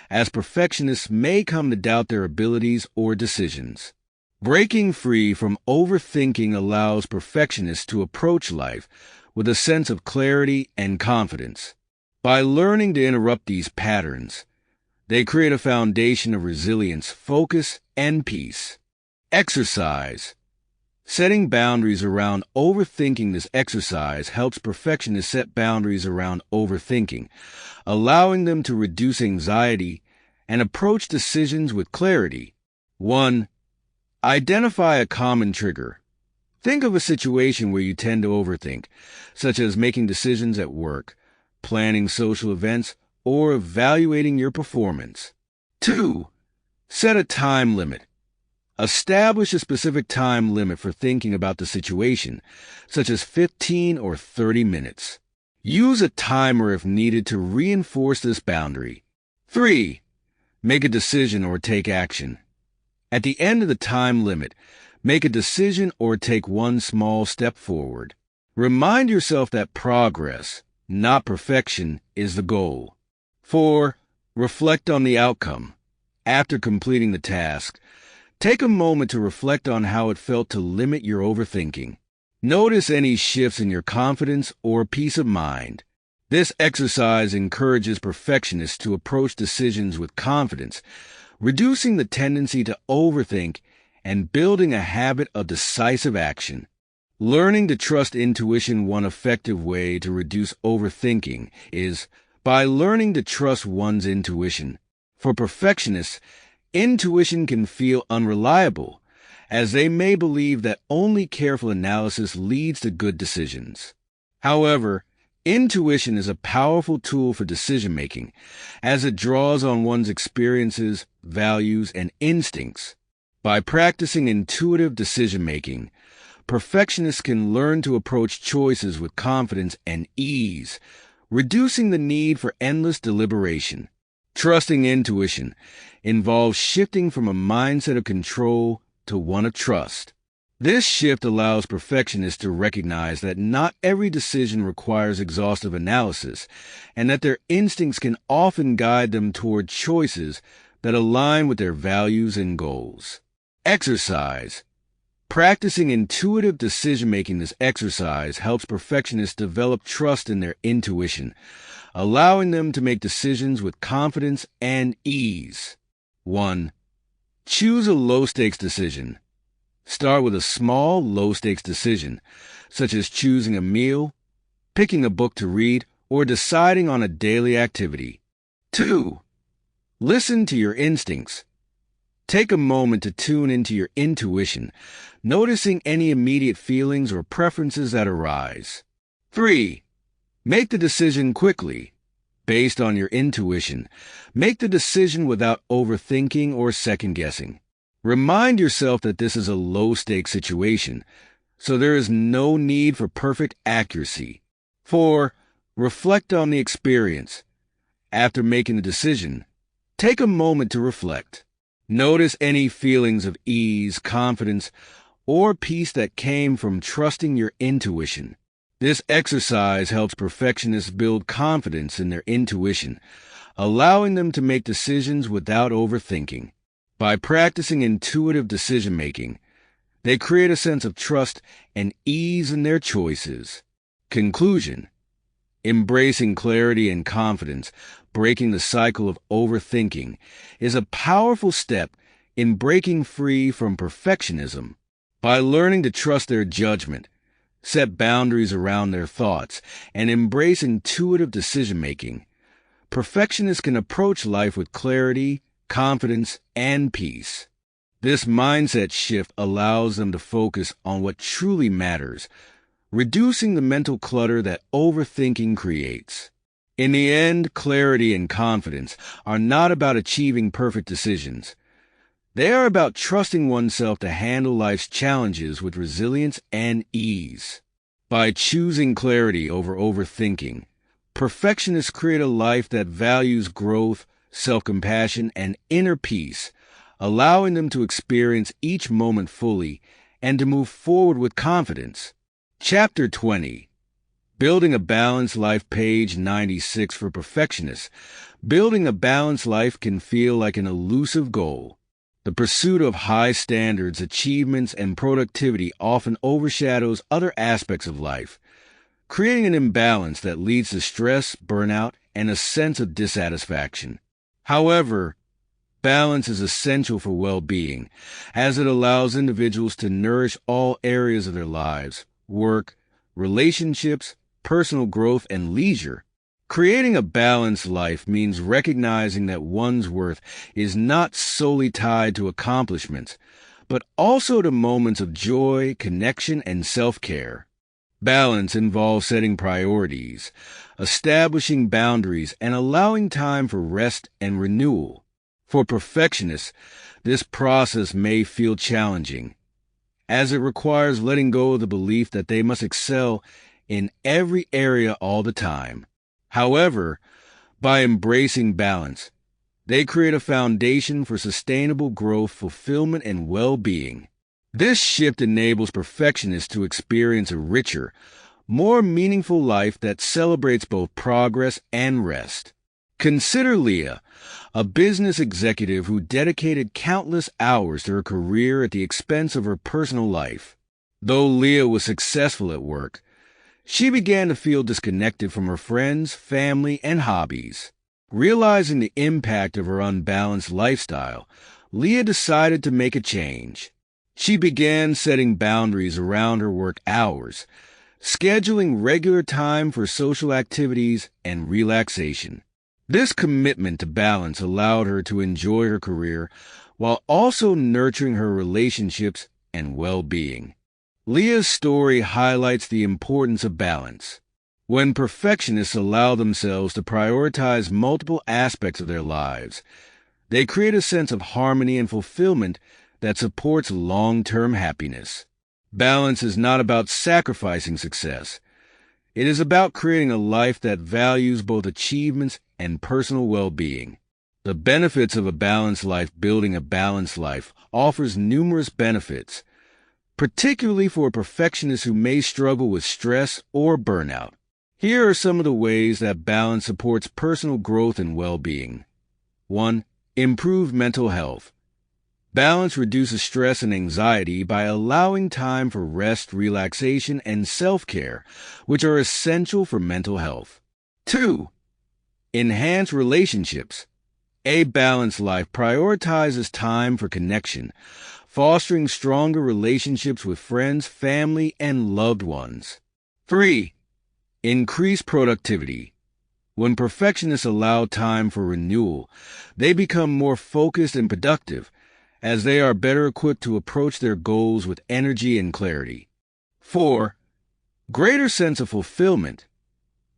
as perfectionists may come to doubt their abilities or decisions. Breaking free from overthinking allows perfectionists to approach life with a sense of clarity and confidence. By learning to interrupt these patterns, they create a foundation of resilience, focus, and peace. Exercise. Setting boundaries around overthinking. This exercise helps perfectionists set boundaries around overthinking, allowing them to reduce anxiety and approach decisions with clarity. 1. Identify a common trigger. Think of a situation where you tend to overthink, such as making decisions at work, planning social events, or evaluating your performance. 2. Set a time limit. Establish a specific time limit for thinking about the situation, such as 15 or 30 minutes. Use a timer if needed to reinforce this boundary. 3. Make a decision or take action. At the end of the time limit, make a decision or take one small step forward. Remind yourself that progress, not perfection, is the goal. 4. Reflect on the outcome. After completing the task, take a moment to reflect on how it felt to limit your overthinking. Notice any shifts in your confidence or peace of mind. This exercise encourages perfectionists to approach decisions with confidence, reducing the tendency to overthink and building a habit of decisive action. Learning to trust intuition. One effective way to reduce overthinking is by learning to trust one's intuition. For perfectionists, intuition can feel unreliable, as they may believe that only careful analysis leads to good decisions. However, intuition is a powerful tool for decision-making, as it draws on one's experiences, values, and instincts. By practicing intuitive decision-making, perfectionists can learn to approach choices with confidence and ease, reducing the need for endless deliberation. Trusting intuition involves shifting from a mindset of control to one of trust. This shift allows perfectionists to recognize that not every decision requires exhaustive analysis, and that their instincts can often guide them toward choices that align with their values and goals. Exercise. Practicing intuitive decision-making. This exercise helps perfectionists develop trust in their intuition, allowing them to make decisions with confidence and ease. 1. Choose a low-stakes decision. Start with a small, low-stakes decision, such as choosing a meal, picking a book to read, or deciding on a daily activity. 2. Listen to your instincts. Take a moment to tune into your intuition, noticing any immediate feelings or preferences that arise. 3. Make the decision quickly. Based on your intuition, make the decision without overthinking or second-guessing. Remind yourself that this is a low-stakes situation, so there is no need for perfect accuracy. 4. Reflect on the experience. After making the decision, take a moment to reflect. Notice any feelings of ease, confidence, or peace that came from trusting your intuition. This exercise helps perfectionists build confidence in their intuition, allowing them to make decisions without overthinking. By practicing intuitive decision-making, they create a sense of trust and ease in their choices. Conclusion. Embracing clarity and confidence, breaking the cycle of overthinking, is a powerful step in breaking free from perfectionism. By learning to trust their judgment, set boundaries around their thoughts, and embrace intuitive decision-making, perfectionists can approach life with clarity, confidence, and peace. This mindset shift allows them to focus on what truly matters, reducing the mental clutter that overthinking creates. In the end, clarity and confidence are not about achieving perfect decisions. They are about trusting oneself to handle life's challenges with resilience and ease. By choosing clarity over overthinking, perfectionists create a life that values growth, self-compassion, and inner peace, allowing them to experience each moment fully and to move forward with confidence. Chapter 20. Building a Balanced Life, page 96 for perfectionists. Building a balanced life can feel like an elusive goal. The pursuit of high standards, achievements, and productivity often overshadows other aspects of life, creating an imbalance that leads to stress, burnout, and a sense of dissatisfaction. However, balance is essential for well-being, as it allows individuals to nourish all areas of their lives: work, relationships, personal growth, and leisure. Creating a balanced life means recognizing that one's worth is not solely tied to accomplishments, but also to moments of joy, connection, and self-care. Balance involves setting priorities, establishing boundaries, and allowing time for rest and renewal. For perfectionists, this process may feel challenging, as it requires letting go of the belief that they must excel in every area all the time. However, by embracing balance, they create a foundation for sustainable growth, fulfillment, and well-being. This shift enables perfectionists to experience a richer, more meaningful life that celebrates both progress and rest. Consider Leah, a business executive who dedicated countless hours to her career at the expense of her personal life. Though Leah was successful at work, she began to feel disconnected from her friends, family, and hobbies. Realizing the impact of her unbalanced lifestyle, Leah decided to make a change. She began setting boundaries around her work hours, scheduling regular time for social activities and relaxation. This commitment to balance allowed her to enjoy her career while also nurturing her relationships and well-being. Leah's story highlights the importance of balance. When perfectionists allow themselves to prioritize multiple aspects of their lives, they create a sense of harmony and fulfillment that supports long-term happiness. Balance is not about sacrificing success. It is about creating a life that values both achievements and personal well-being. The benefits of a balanced life. Building a balanced life offers numerous benefits, particularly for perfectionists who may struggle with stress or burnout. Here are some of the ways that balance supports personal growth and well-being. 1. Improved mental health. Balance reduces stress and anxiety by allowing time for rest, relaxation, and self-care, which are essential for mental health. 2. Enhance relationships. A balanced life prioritizes time for connection, fostering stronger relationships with friends, family, and loved ones. 3. Increase productivity. When perfectionists allow time for renewal, they become more focused and productive, as they are better equipped to approach their goals with energy and clarity. 4. Greater sense of fulfillment.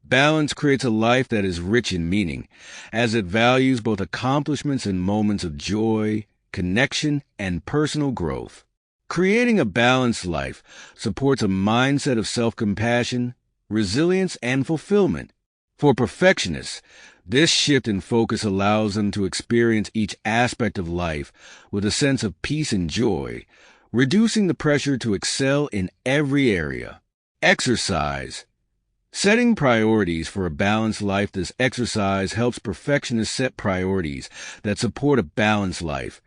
Balance creates a life that is rich in meaning, as it values both accomplishments and moments of joy, connection, and personal growth. Creating a balanced life supports a mindset of self-compassion, resilience, and fulfillment. For perfectionists, this shift in focus allows them to experience each aspect of life with a sense of peace and joy, reducing the pressure to excel in every area. Exercise. Setting priorities for a balanced life. This exercise helps perfectionists set priorities that support a balanced life,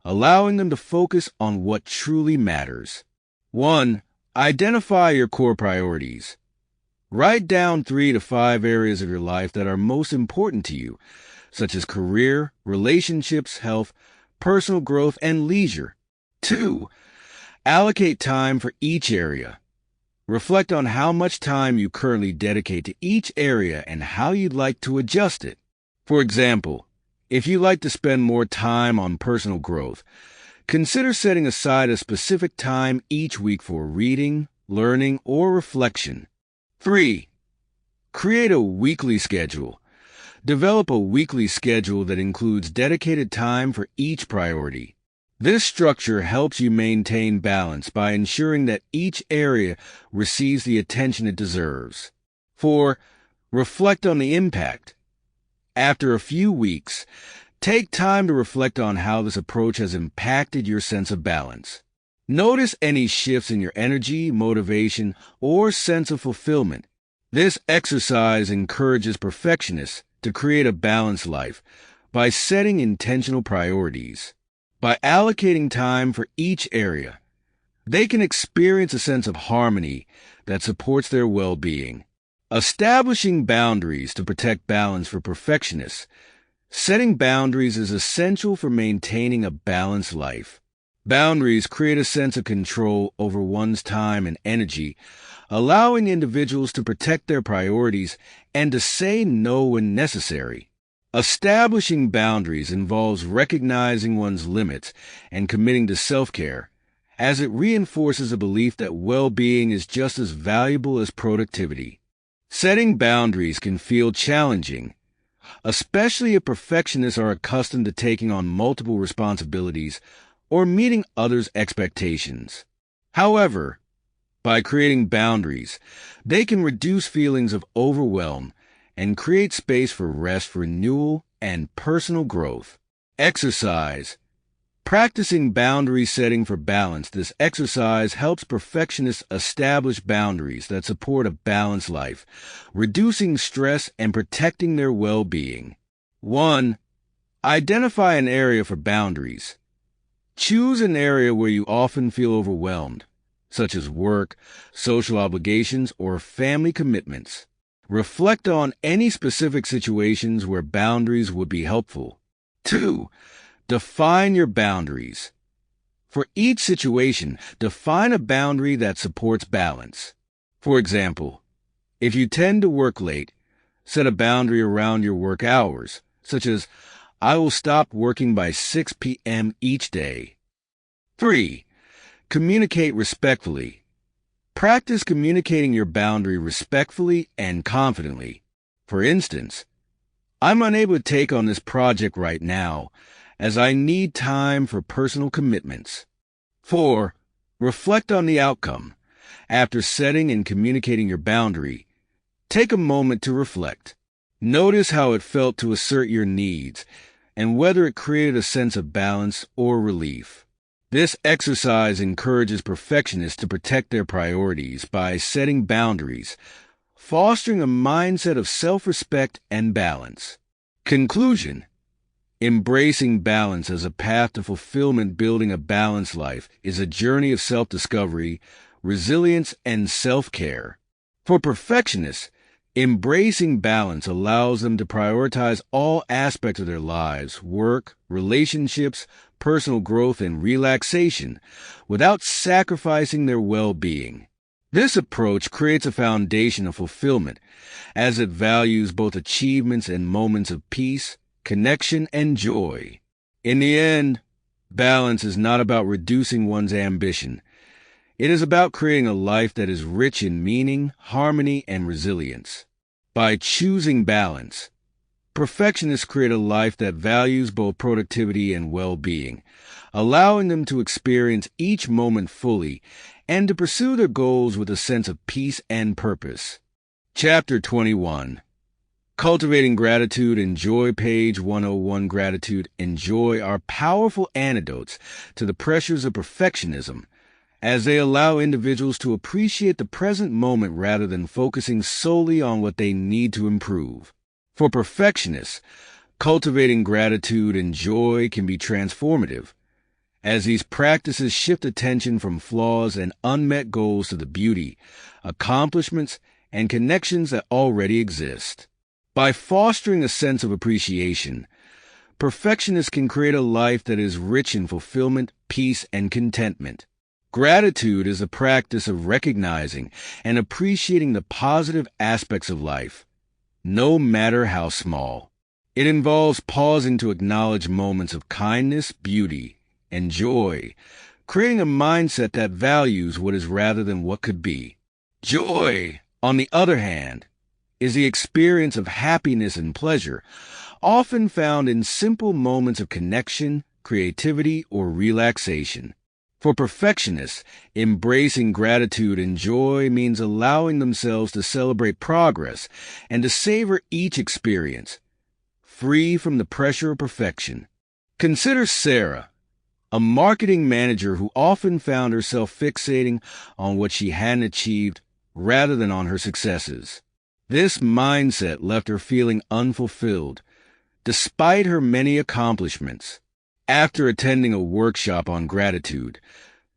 allowing them to focus on what truly matters. 1. Identify your core priorities. Write down 3 to 5 areas of your life that are most important to you, such as career, relationships, health, personal growth, and leisure. 2. Allocate time for each area. Reflect on how much time you currently dedicate to each area and how you'd like to adjust it. For example, if you like to spend more time on personal growth, consider setting aside a specific time each week for reading, learning, or reflection. 3. Create a weekly schedule. Develop a weekly schedule that includes dedicated time for each priority. This structure helps you maintain balance by ensuring that each area receives the attention it deserves. 4. Reflect on the impact. After a few weeks, take time to reflect on how this approach has impacted your sense of balance. Notice any shifts in your energy, motivation, or sense of fulfillment. This exercise encourages perfectionists to create a balanced life by setting intentional priorities. By allocating time for each area, they can experience a sense of harmony that supports their well-being. Establishing boundaries to protect balance. For perfectionists, setting boundaries is essential for maintaining a balanced life. Boundaries create a sense of control over one's time and energy, allowing individuals to protect their priorities and to say no when necessary. Establishing boundaries involves recognizing one's limits and committing to self-care, as it reinforces a belief that well-being is just as valuable as productivity. Setting boundaries can feel challenging, especially if perfectionists are accustomed to taking on multiple responsibilities or meeting others' expectations. However, by creating boundaries, they can reduce feelings of overwhelm and create space for rest, renewal, and personal growth. Exercise. Practicing boundary setting for balance. This exercise helps perfectionists establish boundaries that support a balanced life, reducing stress and protecting their well-being. 1. Identify an area for boundaries. Choose an area where you often feel overwhelmed, such as work, social obligations, or family commitments. Reflect on any specific situations where boundaries would be helpful. 2. Define your boundaries. For each situation, define a boundary that supports balance. For example, if you tend to work late, Set a boundary around your work hours, such as, I will stop working by 6 p.m. each day. 3. Communicate respectfully. Practice communicating your boundary respectfully and confidently. For instance, I'm unable to take on this project right now, as I need time for personal commitments. 4. Reflect on the outcome. After setting and communicating your boundary, take a moment to reflect. Notice how it felt to assert your needs and whether it created a sense of balance or relief. This exercise encourages perfectionists to protect their priorities by setting boundaries, fostering a mindset of self-respect and balance. Conclusion: embracing balance as a path to fulfillment. Building a balanced life is a journey of self-discovery, resilience, and self-care. For perfectionists, embracing balance allows them to prioritize all aspects of their lives, work, relationships, personal growth, and relaxation, without sacrificing their well-being. This approach creates a foundation of fulfillment, as it values both achievements and moments of peace, connection, and joy. In the end, balance is not about reducing one's ambition. It is about creating a life that is rich in meaning, harmony, and resilience. By choosing balance, perfectionists create a life that values both productivity and well-being, allowing them to experience each moment fully and to pursue their goals with a sense of peace and purpose. Chapter 21. Cultivating Gratitude and Joy. Page 101. Gratitude and joy are powerful antidotes to the pressures of perfectionism, as they allow individuals to appreciate the present moment rather than focusing solely on what they need to improve. For perfectionists, cultivating gratitude and joy can be transformative, as these practices shift attention from flaws and unmet goals to the beauty, accomplishments, and connections that already exist. By fostering a sense of appreciation, perfectionists can create a life that is rich in fulfillment, peace, and contentment. Gratitude is a practice of recognizing and appreciating the positive aspects of life, no matter how small. It involves pausing to acknowledge moments of kindness, beauty, and joy, creating a mindset that values what is rather than what could be. Joy, on the other hand, is the experience of happiness and pleasure, often found in simple moments of connection, creativity, or relaxation. For perfectionists, embracing gratitude and joy means allowing themselves to celebrate progress and to savor each experience, free from the pressure of perfection. Consider Sarah, a marketing manager who often found herself fixating on what she hadn't achieved rather than on her successes. This mindset left her feeling unfulfilled, despite her many accomplishments. After attending a workshop on gratitude,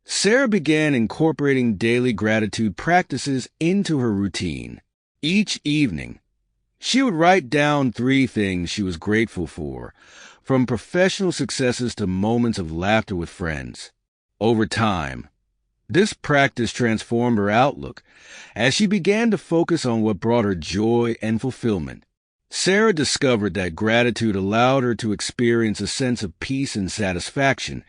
Sarah began incorporating daily gratitude practices into her routine. Each evening, she would write down 3 things she was grateful for, from professional successes to moments of laughter with friends. Over time, this practice transformed her outlook as she began to focus on what brought her joy and fulfillment. Sarah discovered that gratitude allowed her to experience a sense of peace and satisfaction,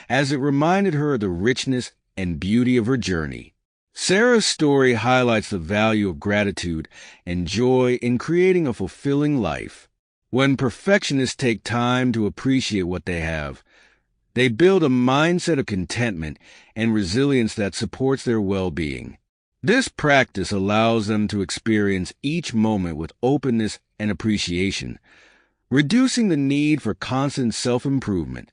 as it reminded her of the richness and beauty of her journey. Sarah's story highlights the value of gratitude and joy in creating a fulfilling life. When perfectionists take time to appreciate what they have, they build a mindset of contentment and resilience that supports their well-being. This practice allows them to experience each moment with openness and appreciation, reducing the need for constant self-improvement.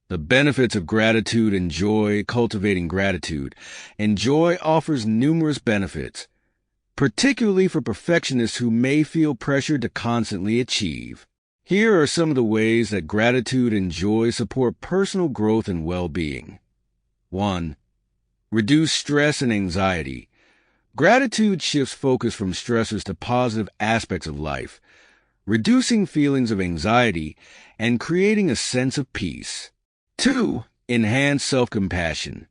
The benefits of gratitude and joy. Cultivating gratitude and joy offers numerous benefits, particularly for perfectionists who may feel pressured to constantly achieve. Here are some of the ways that gratitude and joy support personal growth and well-being. 1. Reduce stress and anxiety. Gratitude shifts focus from stressors to positive aspects of life, reducing feelings of anxiety and creating a sense of peace. 2. Enhance self-compassion.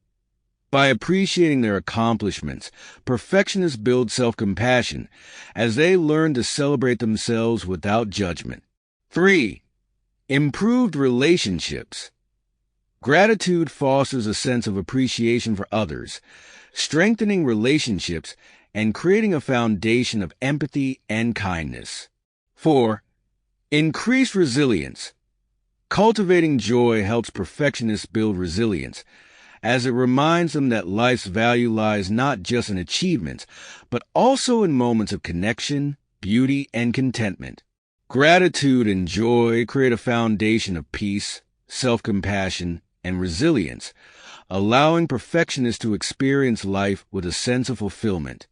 By appreciating their accomplishments, perfectionists build self-compassion as they learn to celebrate themselves without judgment. 3. Improved relationships. Gratitude fosters a sense of appreciation for others, strengthening relationships and creating a foundation of empathy and kindness. 4. Increased resilience. Cultivating joy helps perfectionists build resilience, as it reminds them that life's value lies not just in achievements, but also in moments of connection, beauty, and contentment. Gratitude and joy create a foundation of peace, self-compassion, and resilience, allowing perfectionists to experience life with a sense of fulfillment.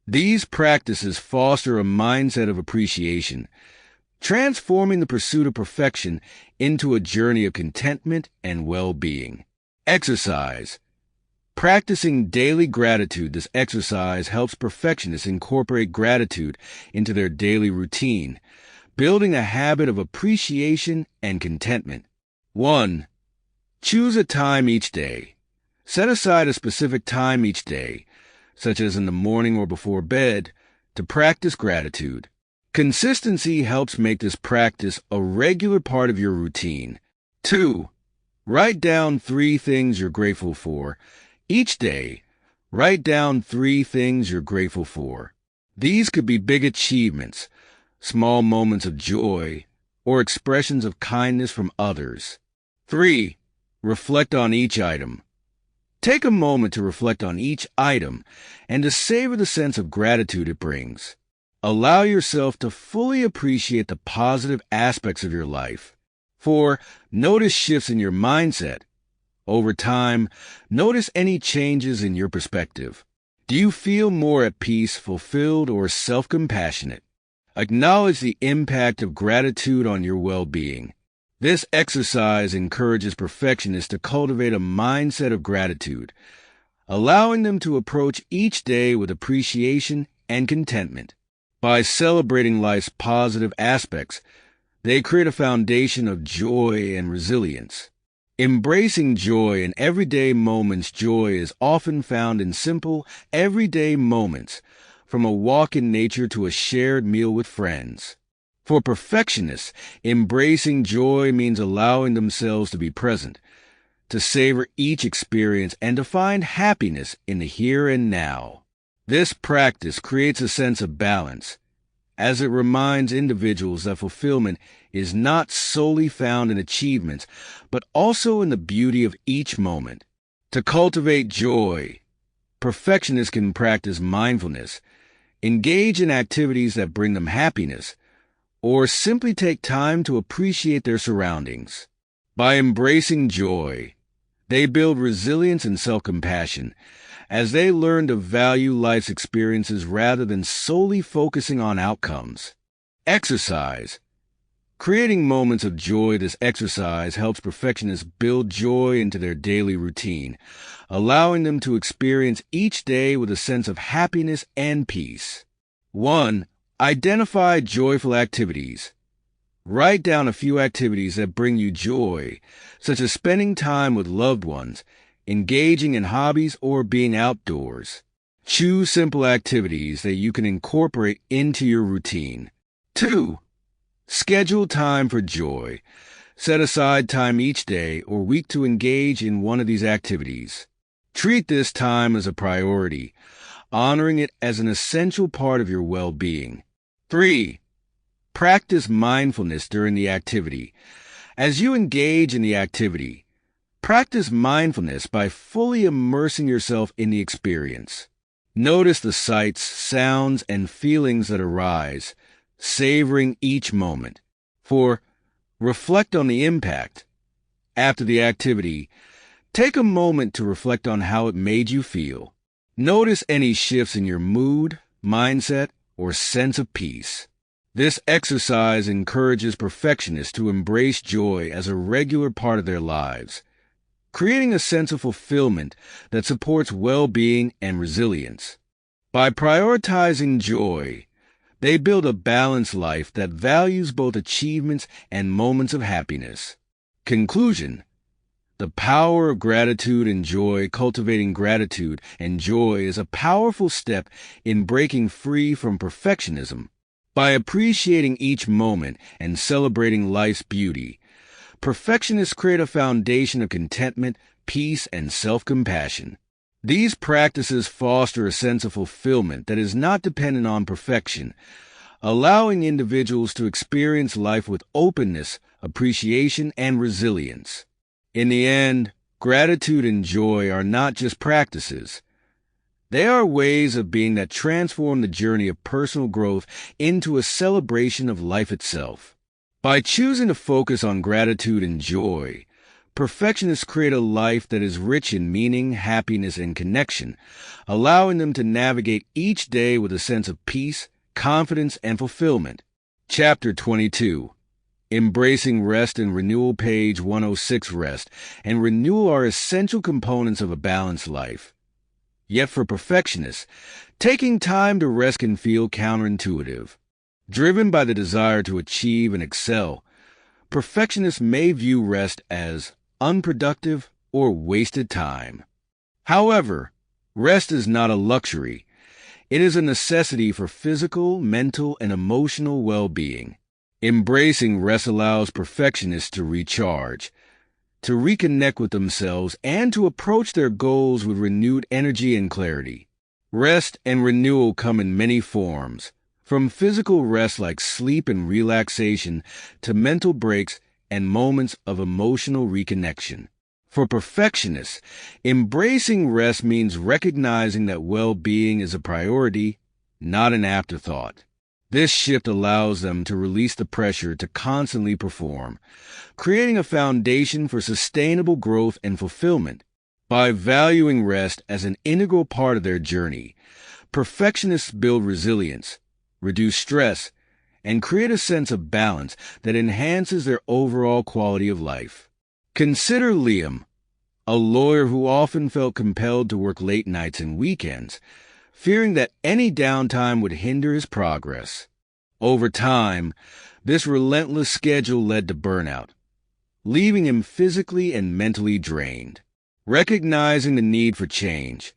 These practices foster a mindset of appreciation, transforming the pursuit of perfection into a journey of contentment and well-being. Exercise. Practicing daily gratitude. This exercise helps perfectionists incorporate gratitude into their daily routine, building a habit of appreciation and contentment. 1. Choose a time each day. Set aside a specific time each day, such as in the morning or before bed, to practice gratitude. Consistency helps make this practice a regular part of your routine. 2. Write down 3 things you're grateful for. Each day, write down 3 things you're grateful for. These could be big achievements, small moments of joy, or expressions of kindness from others. 3. Reflect on each item. Take a moment to reflect on each item and to savor the sense of gratitude it brings. Allow yourself to fully appreciate the positive aspects of your life. 4. Notice shifts in your mindset. Over time, notice any changes in your perspective. Do you feel more at peace, fulfilled, or self-compassionate? Acknowledge the impact of gratitude on your well-being. This exercise encourages perfectionists to cultivate a mindset of gratitude, allowing them to approach each day with appreciation and contentment. By celebrating life's positive aspects, they create a foundation of joy and resilience. Embracing joy in everyday moments. Joy is often found in simple, everyday moments, from a walk in nature to a shared meal with friends. For perfectionists, embracing joy means allowing themselves to be present, to savor each experience, and to find happiness in the here and now. This practice creates a sense of balance, as it reminds individuals that fulfillment is not solely found in achievements, but also in the beauty of each moment. To cultivate joy, perfectionists can practice mindfulness, engage in activities that bring them happiness, or simply take time to appreciate their surroundings. By embracing joy, they build resilience and self-compassion, as they learn to value life's experiences rather than solely focusing on outcomes. Exercise. Creating moments of joy. This exercise helps perfectionists build joy into their daily routine, allowing them to experience each day with a sense of happiness and peace. 1. Identify joyful activities. Write down a few activities that bring you joy, such as spending time with loved ones, engaging in hobbies, or being outdoors. Choose simple activities that you can incorporate into your routine. 2. Schedule time for joy. Set aside time each day or week to engage in one of these activities. Treat this time as a priority, honoring it as an essential part of your well-being. 3. Practice mindfulness during the activity. As you engage in the activity, practice mindfulness by fully immersing yourself in the experience. Notice the sights, sounds, and feelings that arise, savoring each moment. 4. Reflect on the impact. After the activity, take a moment to reflect on how it made you feel. Notice any shifts in your mood, mindset, or sense of peace. This exercise encourages perfectionists to embrace joy as a regular part of their lives, creating a sense of fulfillment that supports well-being and resilience. By prioritizing joy, they build a balanced life that values both achievements and moments of happiness. Conclusion: The power of gratitude and joy. Cultivating gratitude and joy is a powerful step in breaking free from perfectionism. By appreciating each moment and celebrating life's beauty, perfectionists create a foundation of contentment, peace, and self-compassion. These practices foster a sense of fulfillment that is not dependent on perfection, allowing individuals to experience life with openness, appreciation, and resilience. In the end, gratitude and joy are not just practices. They are ways of being that transform the journey of personal growth into a celebration of life itself. By choosing to focus on gratitude and joy, perfectionists create a life that is rich in meaning, happiness, and connection, allowing them to navigate each day with a sense of peace, confidence, and fulfillment. Chapter 22. Embracing Rest and Renewal. Page 106. Rest and renewal are essential components of a balanced life. Yet for perfectionists, taking time to rest can feel counterintuitive. Driven by the desire to achieve and excel, perfectionists may view rest as unproductive or wasted time. However, rest is not a luxury. It is a necessity for physical, mental, and emotional well-being. Embracing rest allows perfectionists to recharge, to reconnect with themselves, and to approach their goals with renewed energy and clarity. Rest and renewal come in many forms, from physical rest like sleep and relaxation to mental breaks and moments of emotional reconnection. For perfectionists, embracing rest means recognizing that well-being is a priority, not an afterthought. This shift allows them to release the pressure to constantly perform, creating a foundation for sustainable growth and fulfillment. By valuing rest as an integral part of their journey, perfectionists build resilience, reduce stress, and create a sense of balance that enhances their overall quality of life. Consider Liam, a lawyer who often felt compelled to work late nights and weekends, fearing that any downtime would hinder his progress. Over time, this relentless schedule led to burnout, leaving him physically and mentally drained. Recognizing the need for change,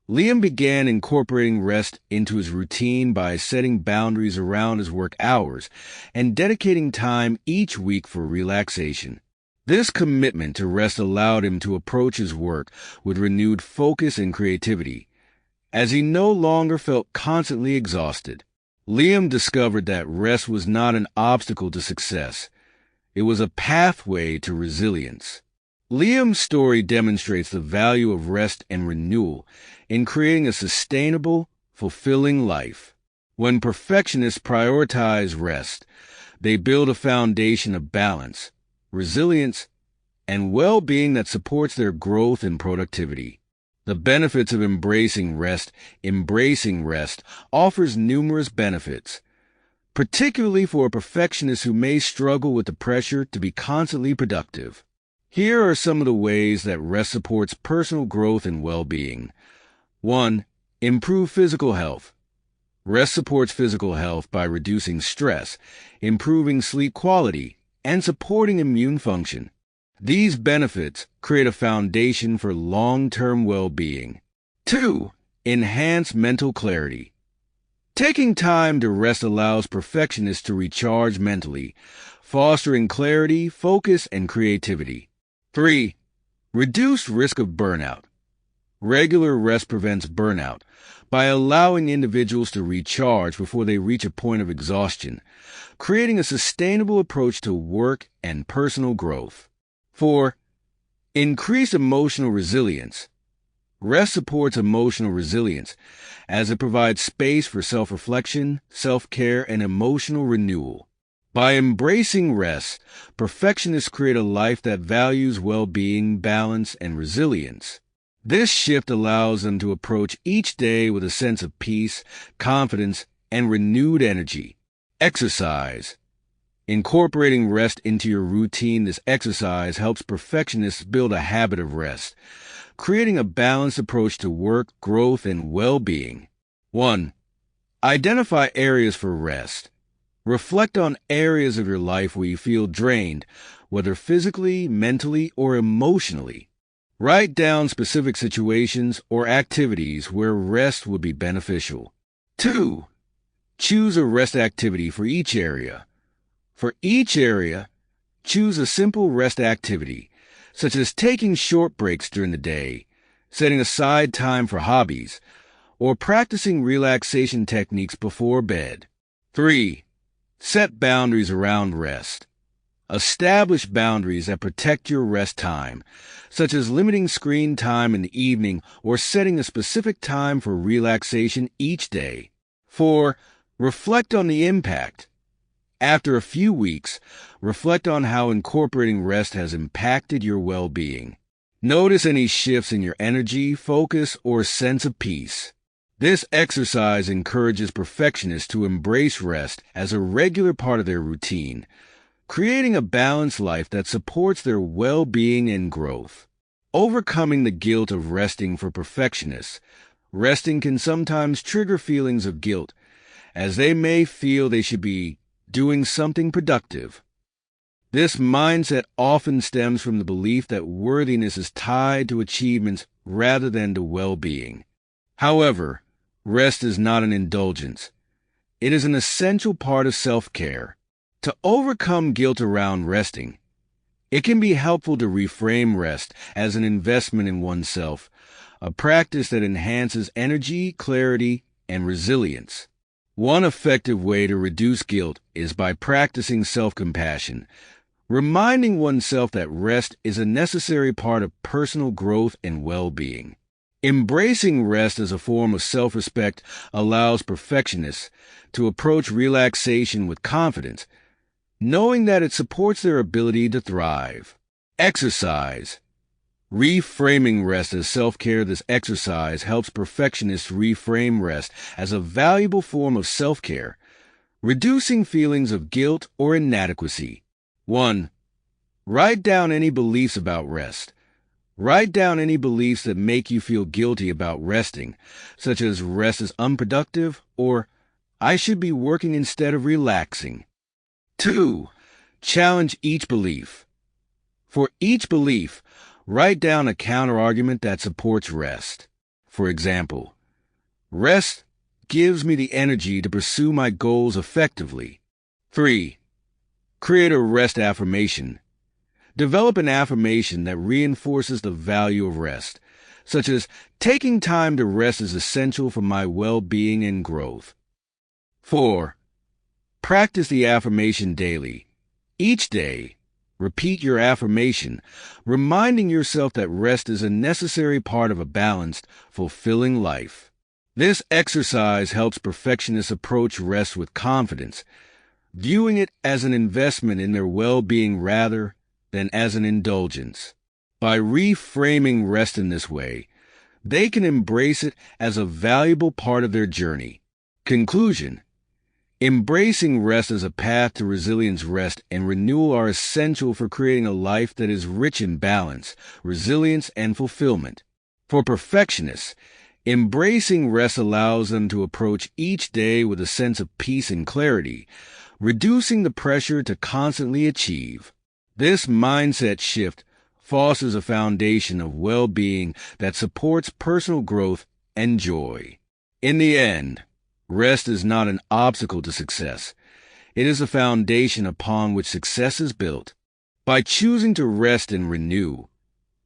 Liam began incorporating rest into his routine by setting boundaries around his work hours and dedicating time each week for relaxation. This commitment to rest allowed him to approach his work with renewed focus and creativity, as he no longer felt constantly exhausted. Liam discovered that rest was not an obstacle to success. It was a pathway to resilience. Liam's story demonstrates the value of rest and renewal in creating a sustainable, fulfilling life. When perfectionists prioritize rest, they build a foundation of balance, resilience, and well-being that supports their growth and productivity. The benefits of embracing rest offers numerous benefits, particularly for a perfectionist who may struggle with the pressure to be constantly productive. Here are some of the ways that rest supports personal growth and well-being. 1. Improve physical health. Rest supports physical health by reducing stress, improving sleep quality, and supporting immune function. These benefits create a foundation for long-term well-being. 2. Enhance mental clarity. Taking time to rest allows perfectionists to recharge mentally, fostering clarity, focus, and creativity. 3. Reduce risk of burnout. Regular rest prevents burnout by allowing individuals to recharge before they reach a point of exhaustion, creating a sustainable approach to work and personal growth. 4. Increase emotional resilience. Rest supports emotional resilience as it provides space for self-reflection, self-care, and emotional renewal. By embracing rest, perfectionists create a life that values well-being, balance, and resilience. This shift allows them to approach each day with a sense of peace, confidence, and renewed energy. Exercise. Incorporating rest into your routine, this exercise helps perfectionists build a habit of rest, creating a balanced approach to work, growth, and well-being. 1. Identify areas for rest. Reflect on areas of your life where you feel drained, whether physically, mentally, or emotionally. Write down specific situations or activities where rest would be beneficial. 2. Choose a rest activity for each area. For each area, choose a simple rest activity, such as taking short breaks during the day, setting aside time for hobbies, or practicing relaxation techniques before bed. 3. Set boundaries around rest. Establish boundaries that protect your rest time, such as limiting screen time in the evening or setting a specific time for relaxation each day. 4. Reflect on the impact. After a few weeks, reflect on how incorporating rest has impacted your well-being. Notice any shifts in your energy, focus, or sense of peace. This exercise encourages perfectionists to embrace rest as a regular part of their routine, creating a balanced life that supports their well-being and growth. Overcoming the guilt of resting for perfectionists. Resting can sometimes trigger feelings of guilt, as they may feel they should be doing something productive. This mindset often stems from the belief that worthiness is tied to achievements rather than to well-being. However, rest is not an indulgence. It is an essential part of self-care. To overcome guilt around resting, it can be helpful to reframe rest as an investment in oneself, a practice that enhances energy, clarity, and resilience. One effective way to reduce guilt is by practicing self-compassion, reminding oneself that rest is a necessary part of personal growth and well-being. Embracing rest as a form of self-respect allows perfectionists to approach relaxation with confidence, knowing that it supports their ability to thrive. Exercise. Reframing rest as self-care. This exercise helps perfectionists reframe rest as a valuable form of self-care, reducing feelings of guilt or inadequacy. 1. Write down any beliefs about rest. Write down any beliefs that make you feel guilty about resting, such as rest is unproductive or I should be working instead of relaxing. 2. Challenge each belief. For each belief, write down a counterargument that supports rest. For example, rest gives me the energy to pursue my goals effectively. 3. Create a rest affirmation. Develop an affirmation that reinforces the value of rest, such as taking time to rest is essential for my well-being and growth. 4. Practice the affirmation daily. Each day, repeat your affirmation, reminding yourself that rest is a necessary part of a balanced, fulfilling life. This exercise helps perfectionists approach rest with confidence, viewing it as an investment in their well-being rather than as an indulgence. By reframing rest in this way, they can embrace it as a valuable part of their journey. Conclusion. Embracing rest as a path to resilience. Rest and renewal are essential for creating a life that is rich in balance, resilience, and fulfillment. For perfectionists, embracing rest allows them to approach each day with a sense of peace and clarity, reducing the pressure to constantly achieve. This mindset shift fosters a foundation of well-being that supports personal growth and joy. In the end, rest is not an obstacle to success. It is a foundation upon which success is built. By choosing to rest and renew,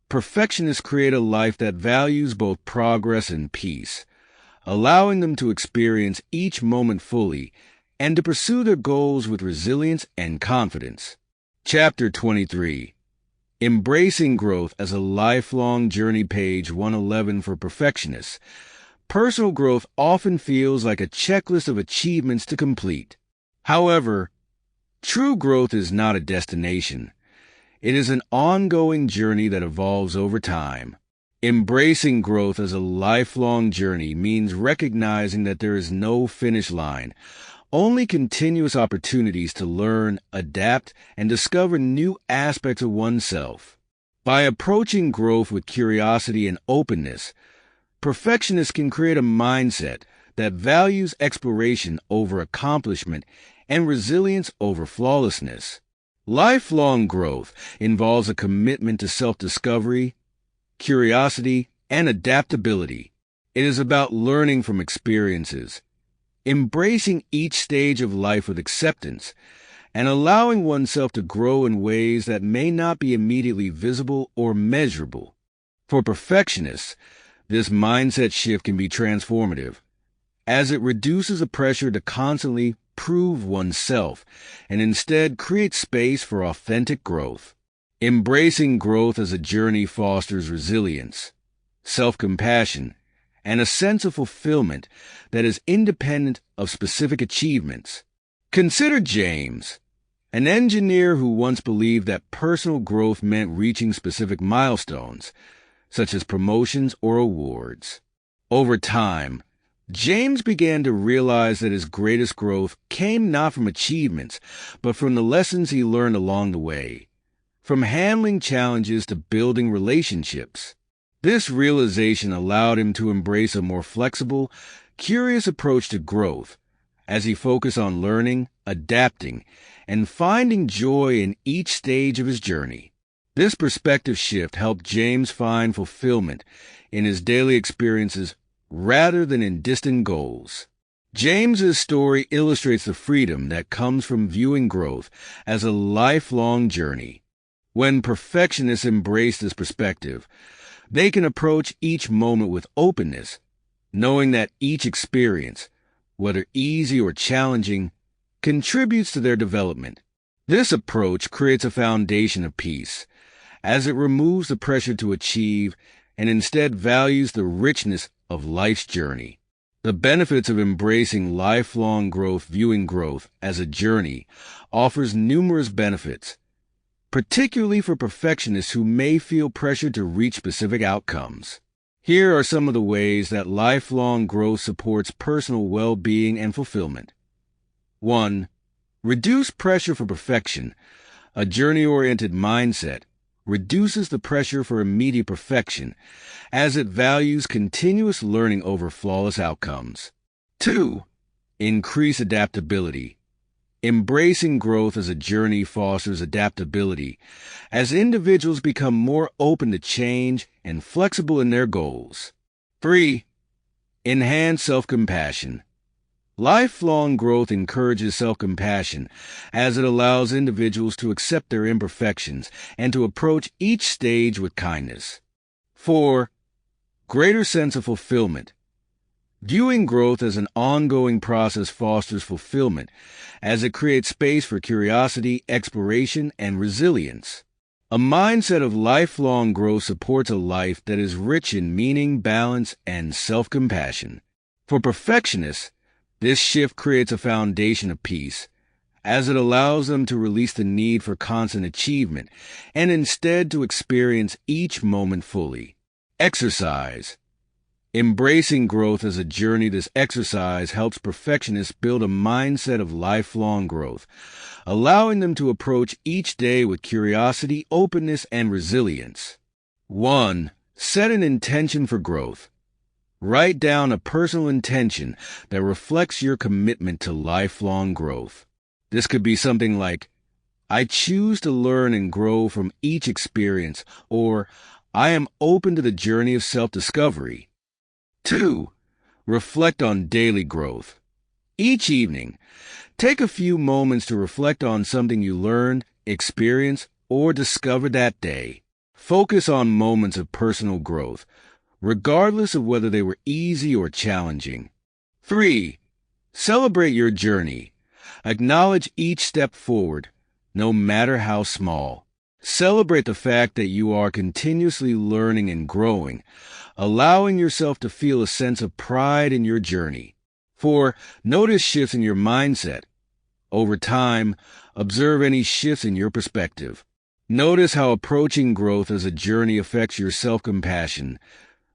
perfectionists create a life that values both progress and peace, allowing them to experience each moment fully and to pursue their goals with resilience and confidence. Chapter 23. Embracing Growth as a Lifelong Journey. Page 111. For perfectionists, personal growth often feels like a checklist of achievements to complete. However, true growth is not a destination. It is an ongoing journey that evolves over time. Embracing growth as a lifelong journey means recognizing that there is no finish line, only continuous opportunities to learn, adapt, and discover new aspects of oneself. By approaching growth with curiosity and openness, perfectionists can create a mindset that values exploration over accomplishment and resilience over flawlessness. Lifelong growth involves a commitment to self-discovery, curiosity, and adaptability. It is about learning from experiences, embracing each stage of life with acceptance, and allowing oneself to grow in ways that may not be immediately visible or measurable. For perfectionists, this mindset shift can be transformative, as it reduces the pressure to constantly prove oneself and instead creates space for authentic growth. Embracing growth as a journey fosters resilience, self-compassion, and a sense of fulfillment that is independent of specific achievements. Consider James, an engineer who once believed that personal growth meant reaching specific milestones, such as promotions or awards. Over time, James began to realize that his greatest growth came not from achievements, but from the lessons he learned along the way, from handling challenges to building relationships. This realization allowed him to embrace a more flexible, curious approach to growth, as he focused on learning, adapting, and finding joy in each stage of his journey. This perspective shift helped James find fulfillment in his daily experiences rather than in distant goals. James's story illustrates the freedom that comes from viewing growth as a lifelong journey. When perfectionists embrace this perspective, they can approach each moment with openness, knowing that each experience, whether easy or challenging, contributes to their development. This approach creates a foundation of peace, as it removes the pressure to achieve and instead values the richness of life's journey. The benefits of embracing lifelong growth, viewing growth as a journey, offers numerous benefits, particularly for perfectionists who may feel pressured to reach specific outcomes. Here are some of the ways that lifelong growth supports personal well-being and fulfillment. 1. Reduce pressure for perfection. A journey-oriented mindset reduces the pressure for immediate perfection, as it values continuous learning over flawless outcomes. 2. Increase adaptability. Embracing growth as a journey fosters adaptability, as individuals become more open to change and flexible in their goals. 3. Enhance self-compassion. Lifelong growth encourages self-compassion, as it allows individuals to accept their imperfections and to approach each stage with kindness. 4. Greater sense of fulfillment. Viewing growth as an ongoing process fosters fulfillment, as it creates space for curiosity, exploration, and resilience. A mindset of lifelong growth supports a life that is rich in meaning, balance, and self-compassion. For perfectionists, this shift creates a foundation of peace, as it allows them to release the need for constant achievement and instead to experience each moment fully. Exercise. Embracing growth as a journey, this exercise helps perfectionists build a mindset of lifelong growth, allowing them to approach each day with curiosity, openness, and resilience. 1. Set an intention for growth. Write down a personal intention that reflects your commitment to lifelong growth. This could be something like, I choose to learn and grow from each experience, or I am open to the journey of self-discovery. 2. Reflect on daily growth. Each evening, take a few moments to reflect on something you learned, experienced, or discovered that day. Focus on moments of personal growth, regardless of whether they were easy or challenging. 3. Celebrate your journey. Acknowledge each step forward, no matter how small. Celebrate the fact that you are continuously learning and growing, allowing yourself to feel a sense of pride in your journey. 4. Notice shifts in your mindset. Over time, observe any shifts in your perspective. Notice how approaching growth as a journey affects your self-compassion,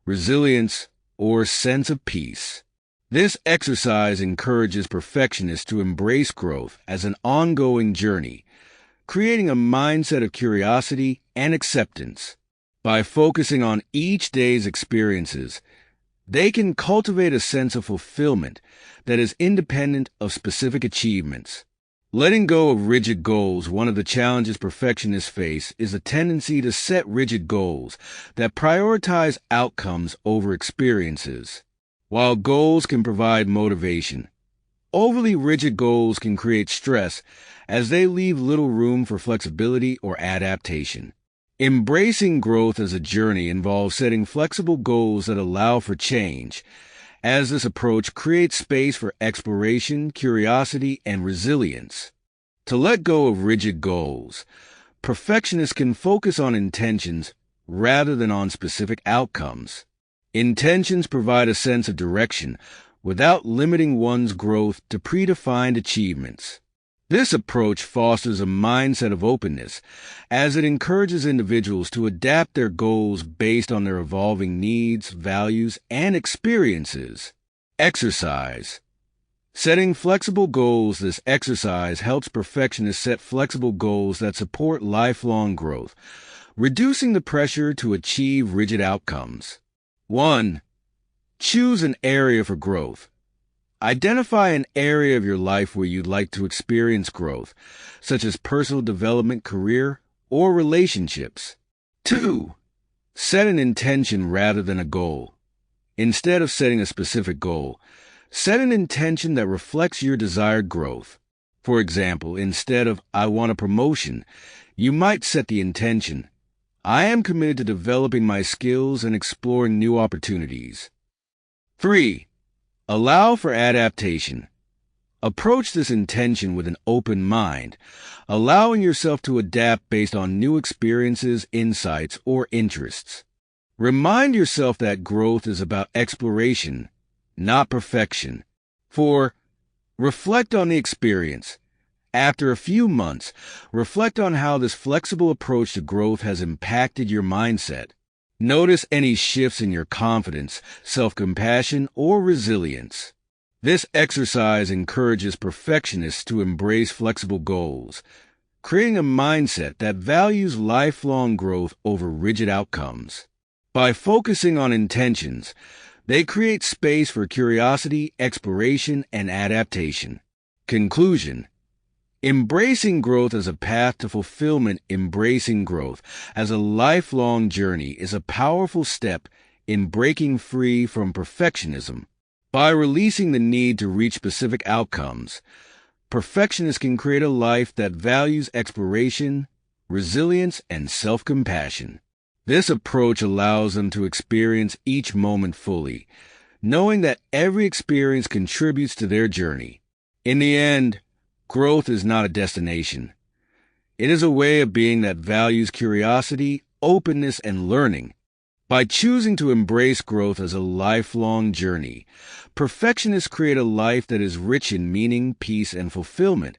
resilience, or sense of peace. This exercise encourages perfectionists to embrace growth as an ongoing journey, creating a mindset of curiosity and acceptance. By focusing on each day's experiences, they can cultivate a sense of fulfillment that is independent of specific achievements. Letting go of rigid goals. One of the challenges perfectionists face is a tendency to set rigid goals that prioritize outcomes over experiences. While goals can provide motivation, overly rigid goals can create stress as they leave little room for flexibility or adaptation. Embracing growth as a journey involves setting flexible goals that allow for change, as this approach creates space for exploration, curiosity, and resilience. To let go of rigid goals, perfectionists can focus on intentions rather than on specific outcomes. Intentions provide a sense of direction without limiting one's growth to predefined achievements. This approach fosters a mindset of openness, as it encourages individuals to adapt their goals based on their evolving needs, values, and experiences. Exercise. Setting flexible goals. This exercise helps perfectionists set flexible goals that support lifelong growth, reducing the pressure to achieve rigid outcomes. 1. Choose an area for growth. Identify an area of your life where you'd like to experience growth, such as personal development, career, or relationships. 2. Set an intention rather than a goal. Instead of setting a specific goal, set an intention that reflects your desired growth. For example, instead of "I want a promotion," you might set the intention, "I am committed to developing my skills and exploring new opportunities." 3. Allow for adaptation. Approach this intention with an open mind, allowing yourself to adapt based on new experiences, insights, or interests. Remind yourself that growth is about exploration, not perfection. 4. Reflect on the experience. After a few months, reflect on how this flexible approach to growth has impacted your mindset. Notice any shifts in your confidence, self-compassion, or resilience. This exercise encourages perfectionists to embrace flexible goals, creating a mindset that values lifelong growth over rigid outcomes. By focusing on intentions, they create space for curiosity, exploration, and adaptation. Conclusion. Embracing growth as a path to fulfillment. Embracing growth as a lifelong journey is a powerful step in breaking free from perfectionism. By releasing the need to reach specific outcomes, perfectionists can create a life that values exploration, resilience, and self-compassion. This approach allows them to experience each moment fully, knowing that every experience contributes to their journey. In the end, growth is not a destination. It is a way of being that values curiosity, openness, and learning. By choosing to embrace growth as a lifelong journey, perfectionists create a life that is rich in meaning, peace, and fulfillment,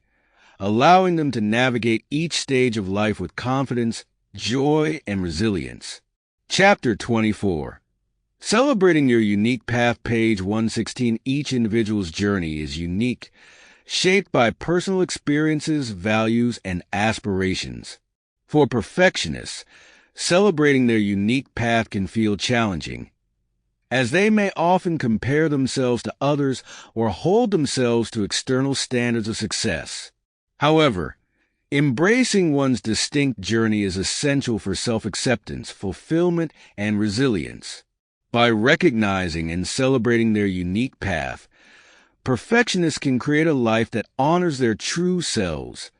allowing them to navigate each stage of life with confidence, joy, and resilience. Chapter 24. Celebrating your unique path. Page 116. Each individual's journey is unique, shaped by personal experiences, values, and aspirations. For perfectionists, celebrating their unique path can feel challenging, as they may often compare themselves to others or hold themselves to external standards of success. However, embracing one's distinct journey is essential for self-acceptance, fulfillment, and resilience. By recognizing and celebrating their unique path, perfectionists can create a life that honors their true selves,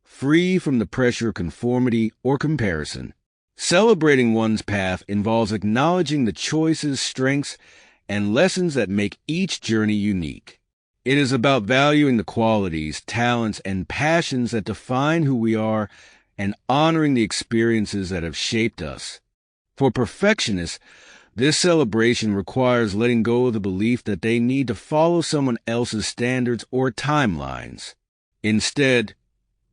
free from the pressure of conformity or comparison. Celebrating one's path involves acknowledging the choices, strengths, and lessons that make each journey unique. It is about valuing the qualities, talents, and passions that define who we are and honoring the experiences that have shaped us. For perfectionists, this celebration requires letting go of the belief that they need to follow someone else's standards or timelines. Instead,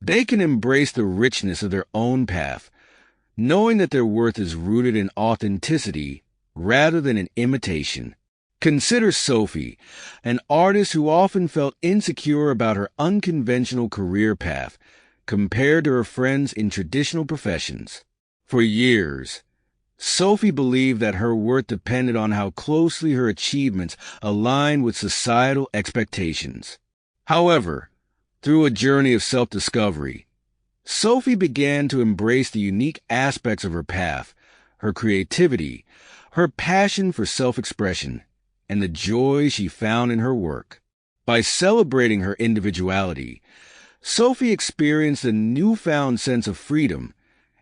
they can embrace the richness of their own path, knowing that their worth is rooted in authenticity rather than in imitation. Consider Sophie, an artist who often felt insecure about her unconventional career path compared to her friends in traditional professions. For years, Sophie believed that her worth depended on how closely her achievements aligned with societal expectations. However, Through a journey of self-discovery, Sophie began to embrace the unique aspects of her path, her creativity, her passion for self-expression, and the joy she found in her work. By celebrating her individuality, Sophie experienced a newfound sense of freedom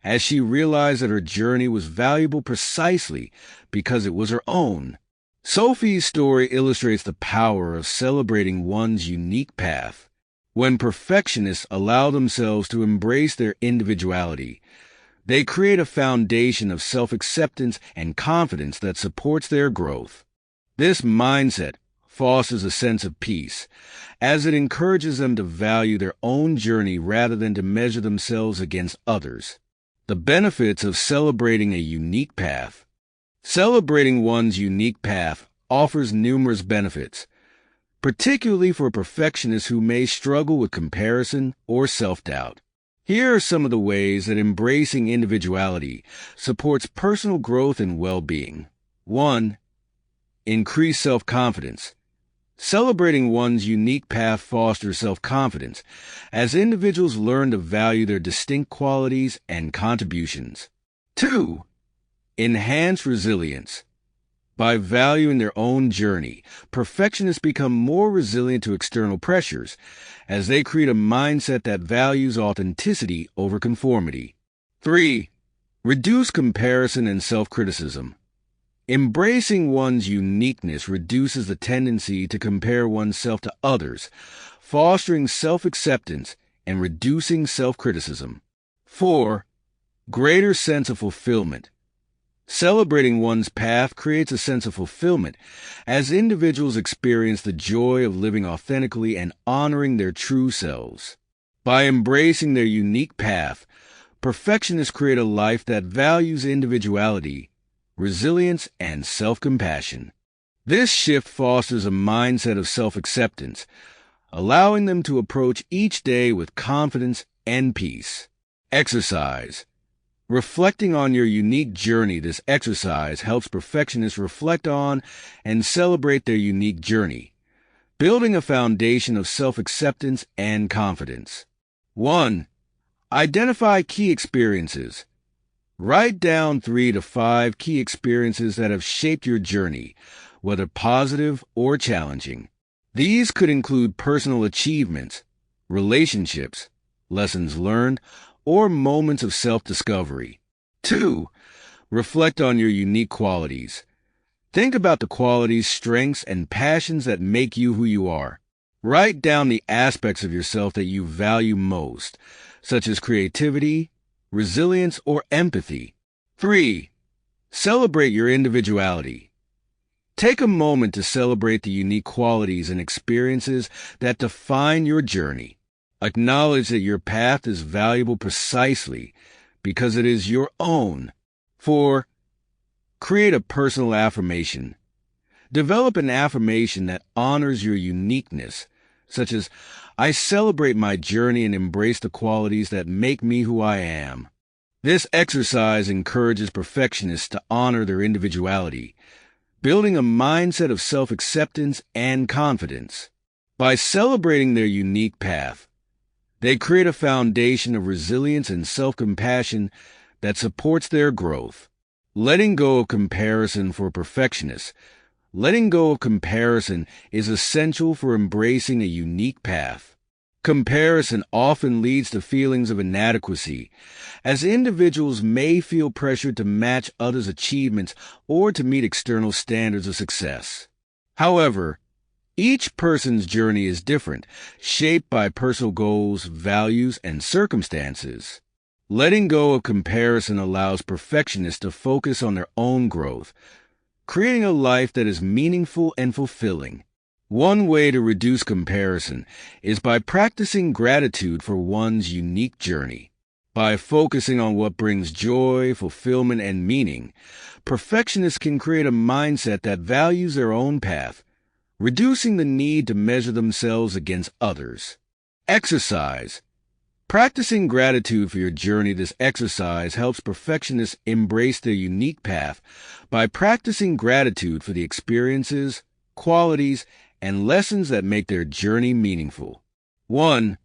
as she realized that her journey was valuable precisely because it was her own. Sophie's story illustrates the power of celebrating one's unique path. When perfectionists allow themselves to embrace their individuality, they create a foundation of self-acceptance and confidence that supports their growth. This mindset fosters a sense of peace, as it encourages them to value their own journey rather than to measure themselves against others. The benefits of celebrating a unique path. Celebrating one's unique path offers numerous benefits, particularly for perfectionists who may struggle with comparison or self-doubt. Here are some of the ways that embracing individuality supports personal growth and well-being. 1. Increase self-confidence. Celebrating one's unique path fosters self-confidence, as individuals learn to value their distinct qualities and contributions. 2. Enhance resilience. By valuing their own journey, perfectionists become more resilient to external pressures, as they create a mindset that values authenticity over conformity. 3. Reduce comparison and self-criticism. Embracing one's uniqueness reduces the tendency to compare oneself to others, fostering self-acceptance and reducing self-criticism. 4. Greater sense of fulfillment. Celebrating one's path creates a sense of fulfillment, as individuals experience the joy of living authentically and honoring their true selves. By embracing their unique path, perfectionists create a life that values individuality, resilience, and self-compassion. This shift fosters a mindset of self-acceptance, allowing them to approach each day with confidence and peace. Exercise. Reflecting on your unique journey, this exercise helps perfectionists reflect on and celebrate their unique journey, building a foundation of self-acceptance and confidence. 1. Identify key experiences. Write down 3 to 5 key experiences that have shaped your journey, whether positive or challenging. These could include personal achievements, relationships, lessons learned, or moments of self-discovery. 2. Reflect on your unique qualities. Think about the qualities, strengths, and passions that make you who you are. Write down the aspects of yourself that you value most, such as creativity, resilience, or empathy. 3. Celebrate your individuality. Take a moment to celebrate the unique qualities and experiences that define your journey. Acknowledge that your path is valuable precisely because it is your own. 4. Create a personal affirmation. Develop an affirmation that honors your uniqueness, such as, I celebrate my journey and embrace the qualities that make me who I am. This exercise encourages perfectionists to honor their individuality, building a mindset of self-acceptance and confidence. By celebrating their unique path, they create a foundation of resilience and self-compassion that supports their growth. Letting go of comparison for perfectionists. Letting go of comparison is essential for embracing a unique path. Comparison often leads to feelings of inadequacy, as individuals may feel pressured to match others' achievements or to meet external standards of success. However, each person's journey is different, shaped by personal goals, values, and circumstances. Letting go of comparison allows perfectionists to focus on their own growth, creating a life that is meaningful and fulfilling. One way to reduce comparison is by practicing gratitude for one's unique journey. By focusing on what brings joy, fulfillment, and meaning, perfectionists can create a mindset that values their own path, reducing the need to measure themselves against others. Exercise. Practicing gratitude for your journey, this exercise helps perfectionists embrace their unique path by practicing gratitude for the experiences, qualities, and lessons that make their journey meaningful. 1.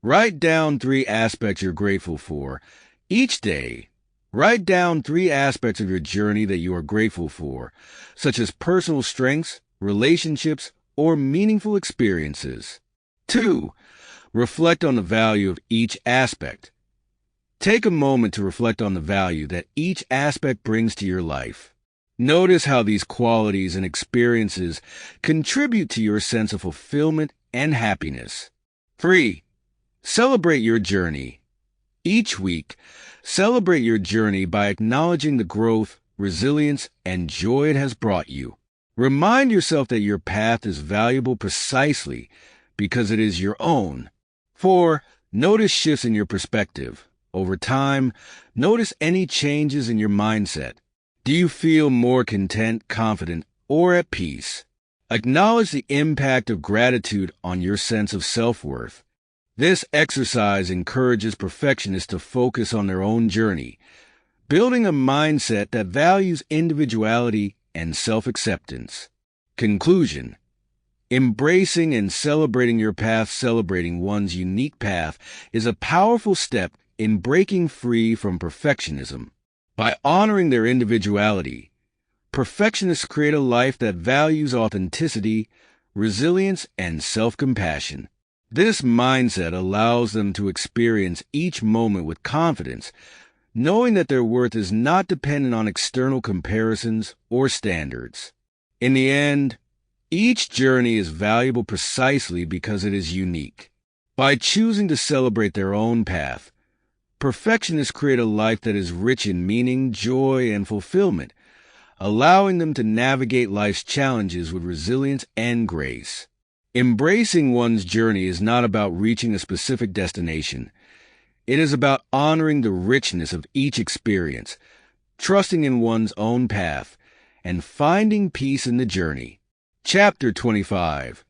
Write down 3 aspects you're grateful for. Each day, write down 3 aspects of your journey that you are grateful for, such as personal strengths, relationships, or meaningful experiences. 2. Reflect on the value of each aspect. Take a moment to reflect on the value that each aspect brings to your life. Notice how these qualities and experiences contribute to your sense of fulfillment and happiness. 3. Celebrate your journey. Each week, celebrate your journey by acknowledging the growth, resilience, and joy it has brought you. Remind yourself that your path is valuable precisely because it is your own. 4. Notice shifts in your perspective. Over time, notice any changes in your mindset. Do you feel more content, confident, or at peace? Acknowledge the impact of gratitude on your sense of self-worth. This exercise encourages perfectionists to focus on their own journey, building a mindset that values individuality and self-acceptance. Conclusion: embracing and celebrating your path, celebrating one's unique path, is a powerful step in breaking free from perfectionism. By honoring their individuality, perfectionists create a life that values authenticity, resilience, and self-compassion. This mindset allows them to experience each moment with confidence, knowing that their worth is not dependent on external comparisons or standards. In the end, each journey is valuable precisely because it is unique. By choosing to celebrate their own path, perfectionists create a life that is rich in meaning, joy, and fulfillment, allowing them to navigate life's challenges with resilience and grace. Embracing one's journey is not about reaching a specific destination. It is about honoring the richness of each experience, trusting in one's own path, and finding peace in the journey. Chapter 25.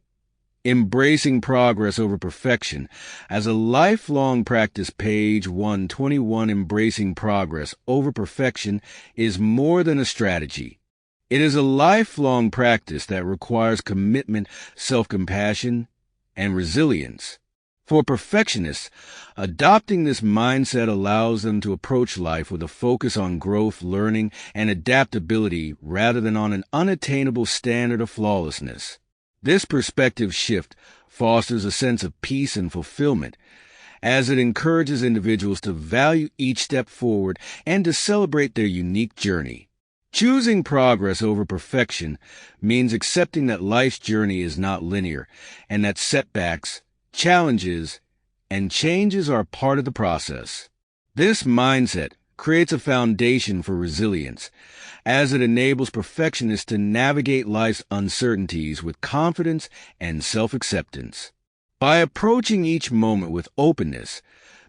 Embracing Progress Over Perfection. As a lifelong practice, page 121, embracing progress over perfection is more than a strategy. It is a lifelong practice that requires commitment, self-compassion, and resilience. For perfectionists, adopting this mindset allows them to approach life with a focus on growth, learning, and adaptability rather than on an unattainable standard of flawlessness. This perspective shift fosters a sense of peace and fulfillment, as it encourages individuals to value each step forward and to celebrate their unique journey. Choosing progress over perfection means accepting that life's journey is not linear and that setbacks, challenges, and changes are part of the process. This mindset creates a foundation for resilience, as it enables perfectionists to navigate life's uncertainties with confidence and self-acceptance. By approaching each moment with openness,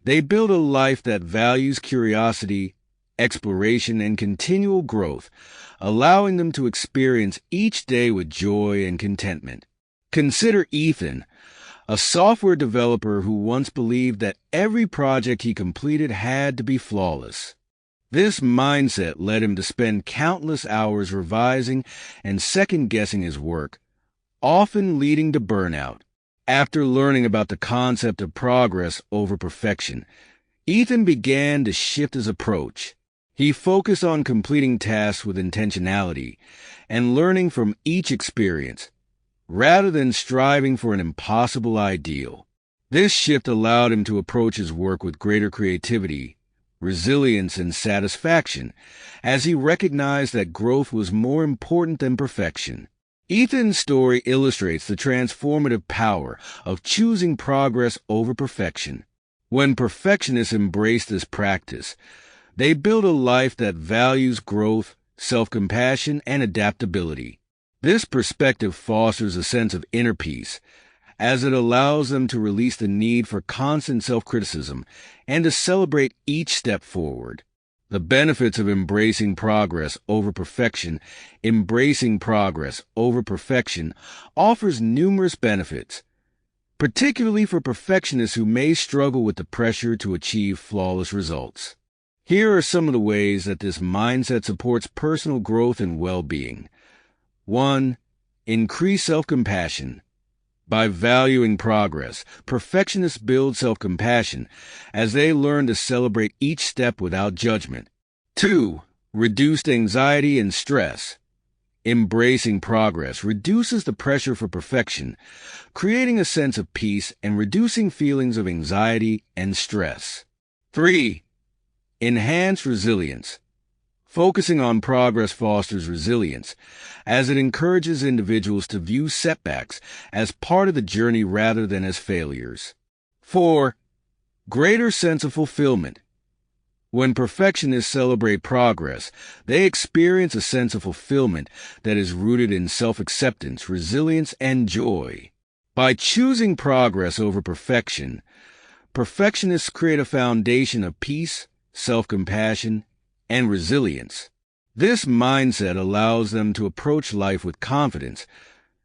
they build a life that values curiosity, exploration, and continual growth, allowing them to experience each day with joy and contentment. Consider Ethan, a software developer who once believed that every project he completed had to be flawless. This mindset led him to spend countless hours revising and second-guessing his work, often leading to burnout. After learning about the concept of progress over perfection, Ethan began to shift his approach. He focused on completing tasks with intentionality and learning from each experience, rather than striving for an impossible ideal. This shift allowed him to approach his work with greater creativity, resilience, and satisfaction, as he recognized that growth was more important than perfection. Ethan's story illustrates the transformative power of choosing progress over perfection. When perfectionists embrace this practice, they build a life that values growth, self-compassion, and adaptability. This perspective fosters a sense of inner peace, as it allows them to release the need for constant self-criticism and to celebrate each step forward. The benefits of embracing progress over perfection offers numerous benefits, particularly for perfectionists who may struggle with the pressure to achieve flawless results. Here are some of the ways that this mindset supports personal growth and well-being. 1. Increase self-compassion. By valuing progress, perfectionists build self-compassion as they learn to celebrate each step without judgment. 2. Reduced anxiety and stress. Embracing progress reduces the pressure for perfection, creating a sense of peace and reducing feelings of anxiety and stress. 3. Enhanced resilience. Focusing on progress fosters resilience, as it encourages individuals to view setbacks as part of the journey rather than as failures. 4. Greater sense of fulfillment. When perfectionists celebrate progress, they experience a sense of fulfillment that is rooted in self-acceptance, resilience, and joy. By choosing progress over perfection, perfectionists create a foundation of peace, self-compassion, and resilience. This mindset allows them to approach life with confidence,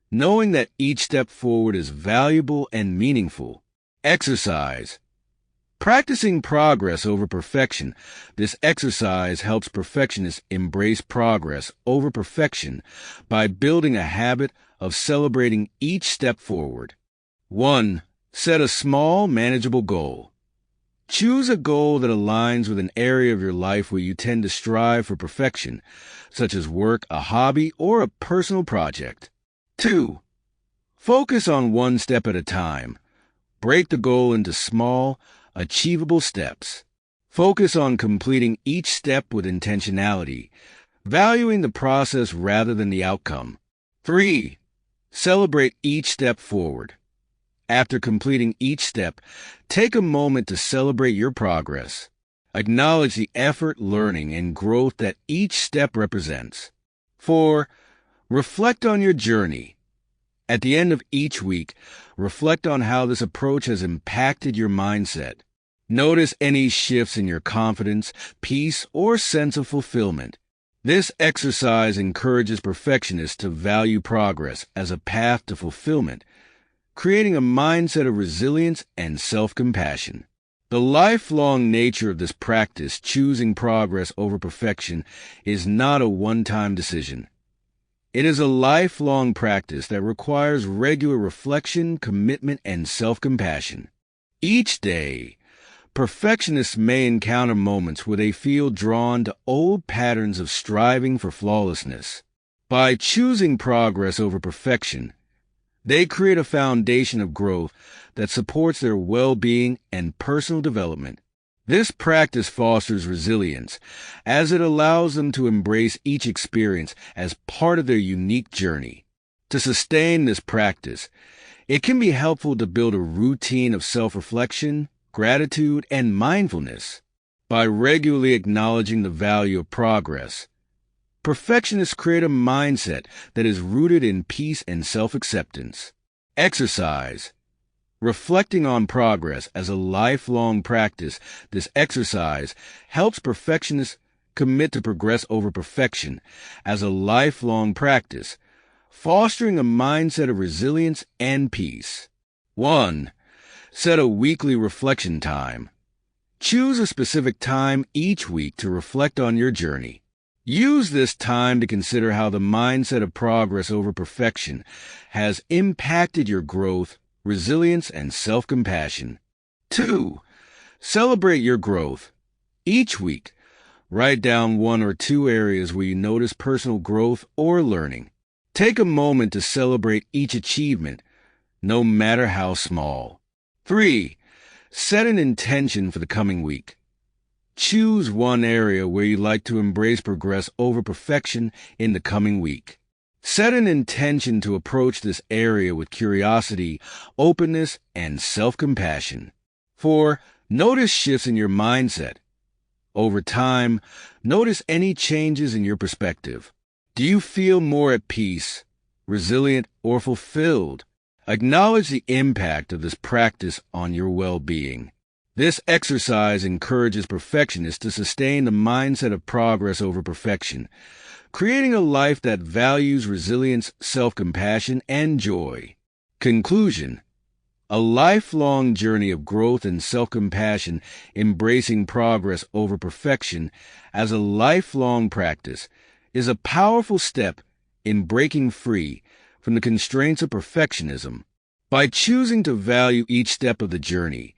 knowing that each step forward is valuable and meaningful. Exercise. Practicing progress over perfection. This exercise helps perfectionists embrace progress over perfection by building a habit of celebrating each step forward. 1. Set a small, manageable goal. Choose a goal that aligns with an area of your life where you tend to strive for perfection, such as work, a hobby, or a personal project. 2. Focus on one step at a time. Break the goal into small, achievable steps. Focus on completing each step with intentionality, valuing the process rather than the outcome. 3. Celebrate each step forward. After completing each step, take a moment to celebrate your progress. Acknowledge the effort, learning, and growth that each step represents. 4. Reflect on your journey. At the end of each week, reflect on how this approach has impacted your mindset. Notice any shifts in your confidence, peace, or sense of fulfillment. This exercise encourages perfectionists to value progress as a path to fulfillment, creating a mindset of resilience and self-compassion. The lifelong nature of this practice, choosing progress over perfection, is not a one-time decision. It is a lifelong practice that requires regular reflection, commitment, and self-compassion. Each day, perfectionists may encounter moments where they feel drawn to old patterns of striving for flawlessness. By choosing progress over perfection, they create a foundation of growth that supports their well-being and personal development. This practice fosters resilience, as it allows them to embrace each experience as part of their unique journey. To sustain this practice, it can be helpful to build a routine of self-reflection, gratitude, and mindfulness. By regularly acknowledging the value of progress, perfectionists create a mindset that is rooted in peace and self-acceptance. Exercise. Reflecting on progress as a lifelong practice, this exercise helps perfectionists commit to progress over perfection as a lifelong practice, fostering a mindset of resilience and peace. 1. Set a weekly reflection time. Choose a specific time each week to reflect on your journey. Use this time to consider how the mindset of progress over perfection has impacted your growth, resilience, and self-compassion. 2. Celebrate your growth. Each week, write down 1 or 2 areas where you notice personal growth or learning. Take a moment to celebrate each achievement, no matter how small. 3. Set an intention for the coming week. Choose one area where you'd like to embrace progress over perfection in the coming week. Set an intention to approach this area with curiosity, openness, and self-compassion. 4. Notice shifts in your mindset. Over time, notice any changes in your perspective. Do you feel more at peace, resilient, or fulfilled? Acknowledge the impact of this practice on your well-being. This exercise encourages perfectionists to sustain the mindset of progress over perfection, creating a life that values resilience, self-compassion, and joy. Conclusion. A lifelong journey of growth and self-compassion, embracing progress over perfection as a lifelong practice, is a powerful step in breaking free from the constraints of perfectionism By choosing to value each step of the journey,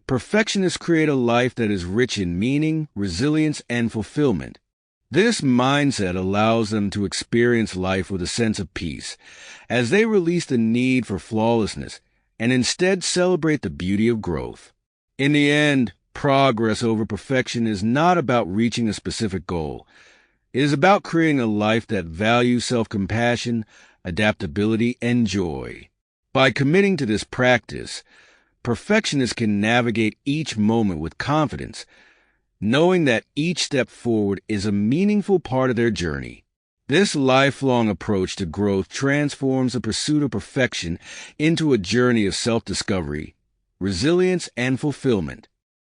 perfectionists create a life that is rich in meaning, resilience, and fulfillment. This mindset allows them to experience life with a sense of peace, as they release the need for flawlessness and instead celebrate the beauty of growth. In the end, progress over perfection is not about reaching a specific goal. It is about creating a life that values self-compassion, adaptability, and joy. By committing to this practice, perfectionists can navigate each moment with confidence, knowing that each step forward is a meaningful part of their journey. This lifelong approach to growth transforms the pursuit of perfection into a journey of self-discovery, resilience, and fulfillment.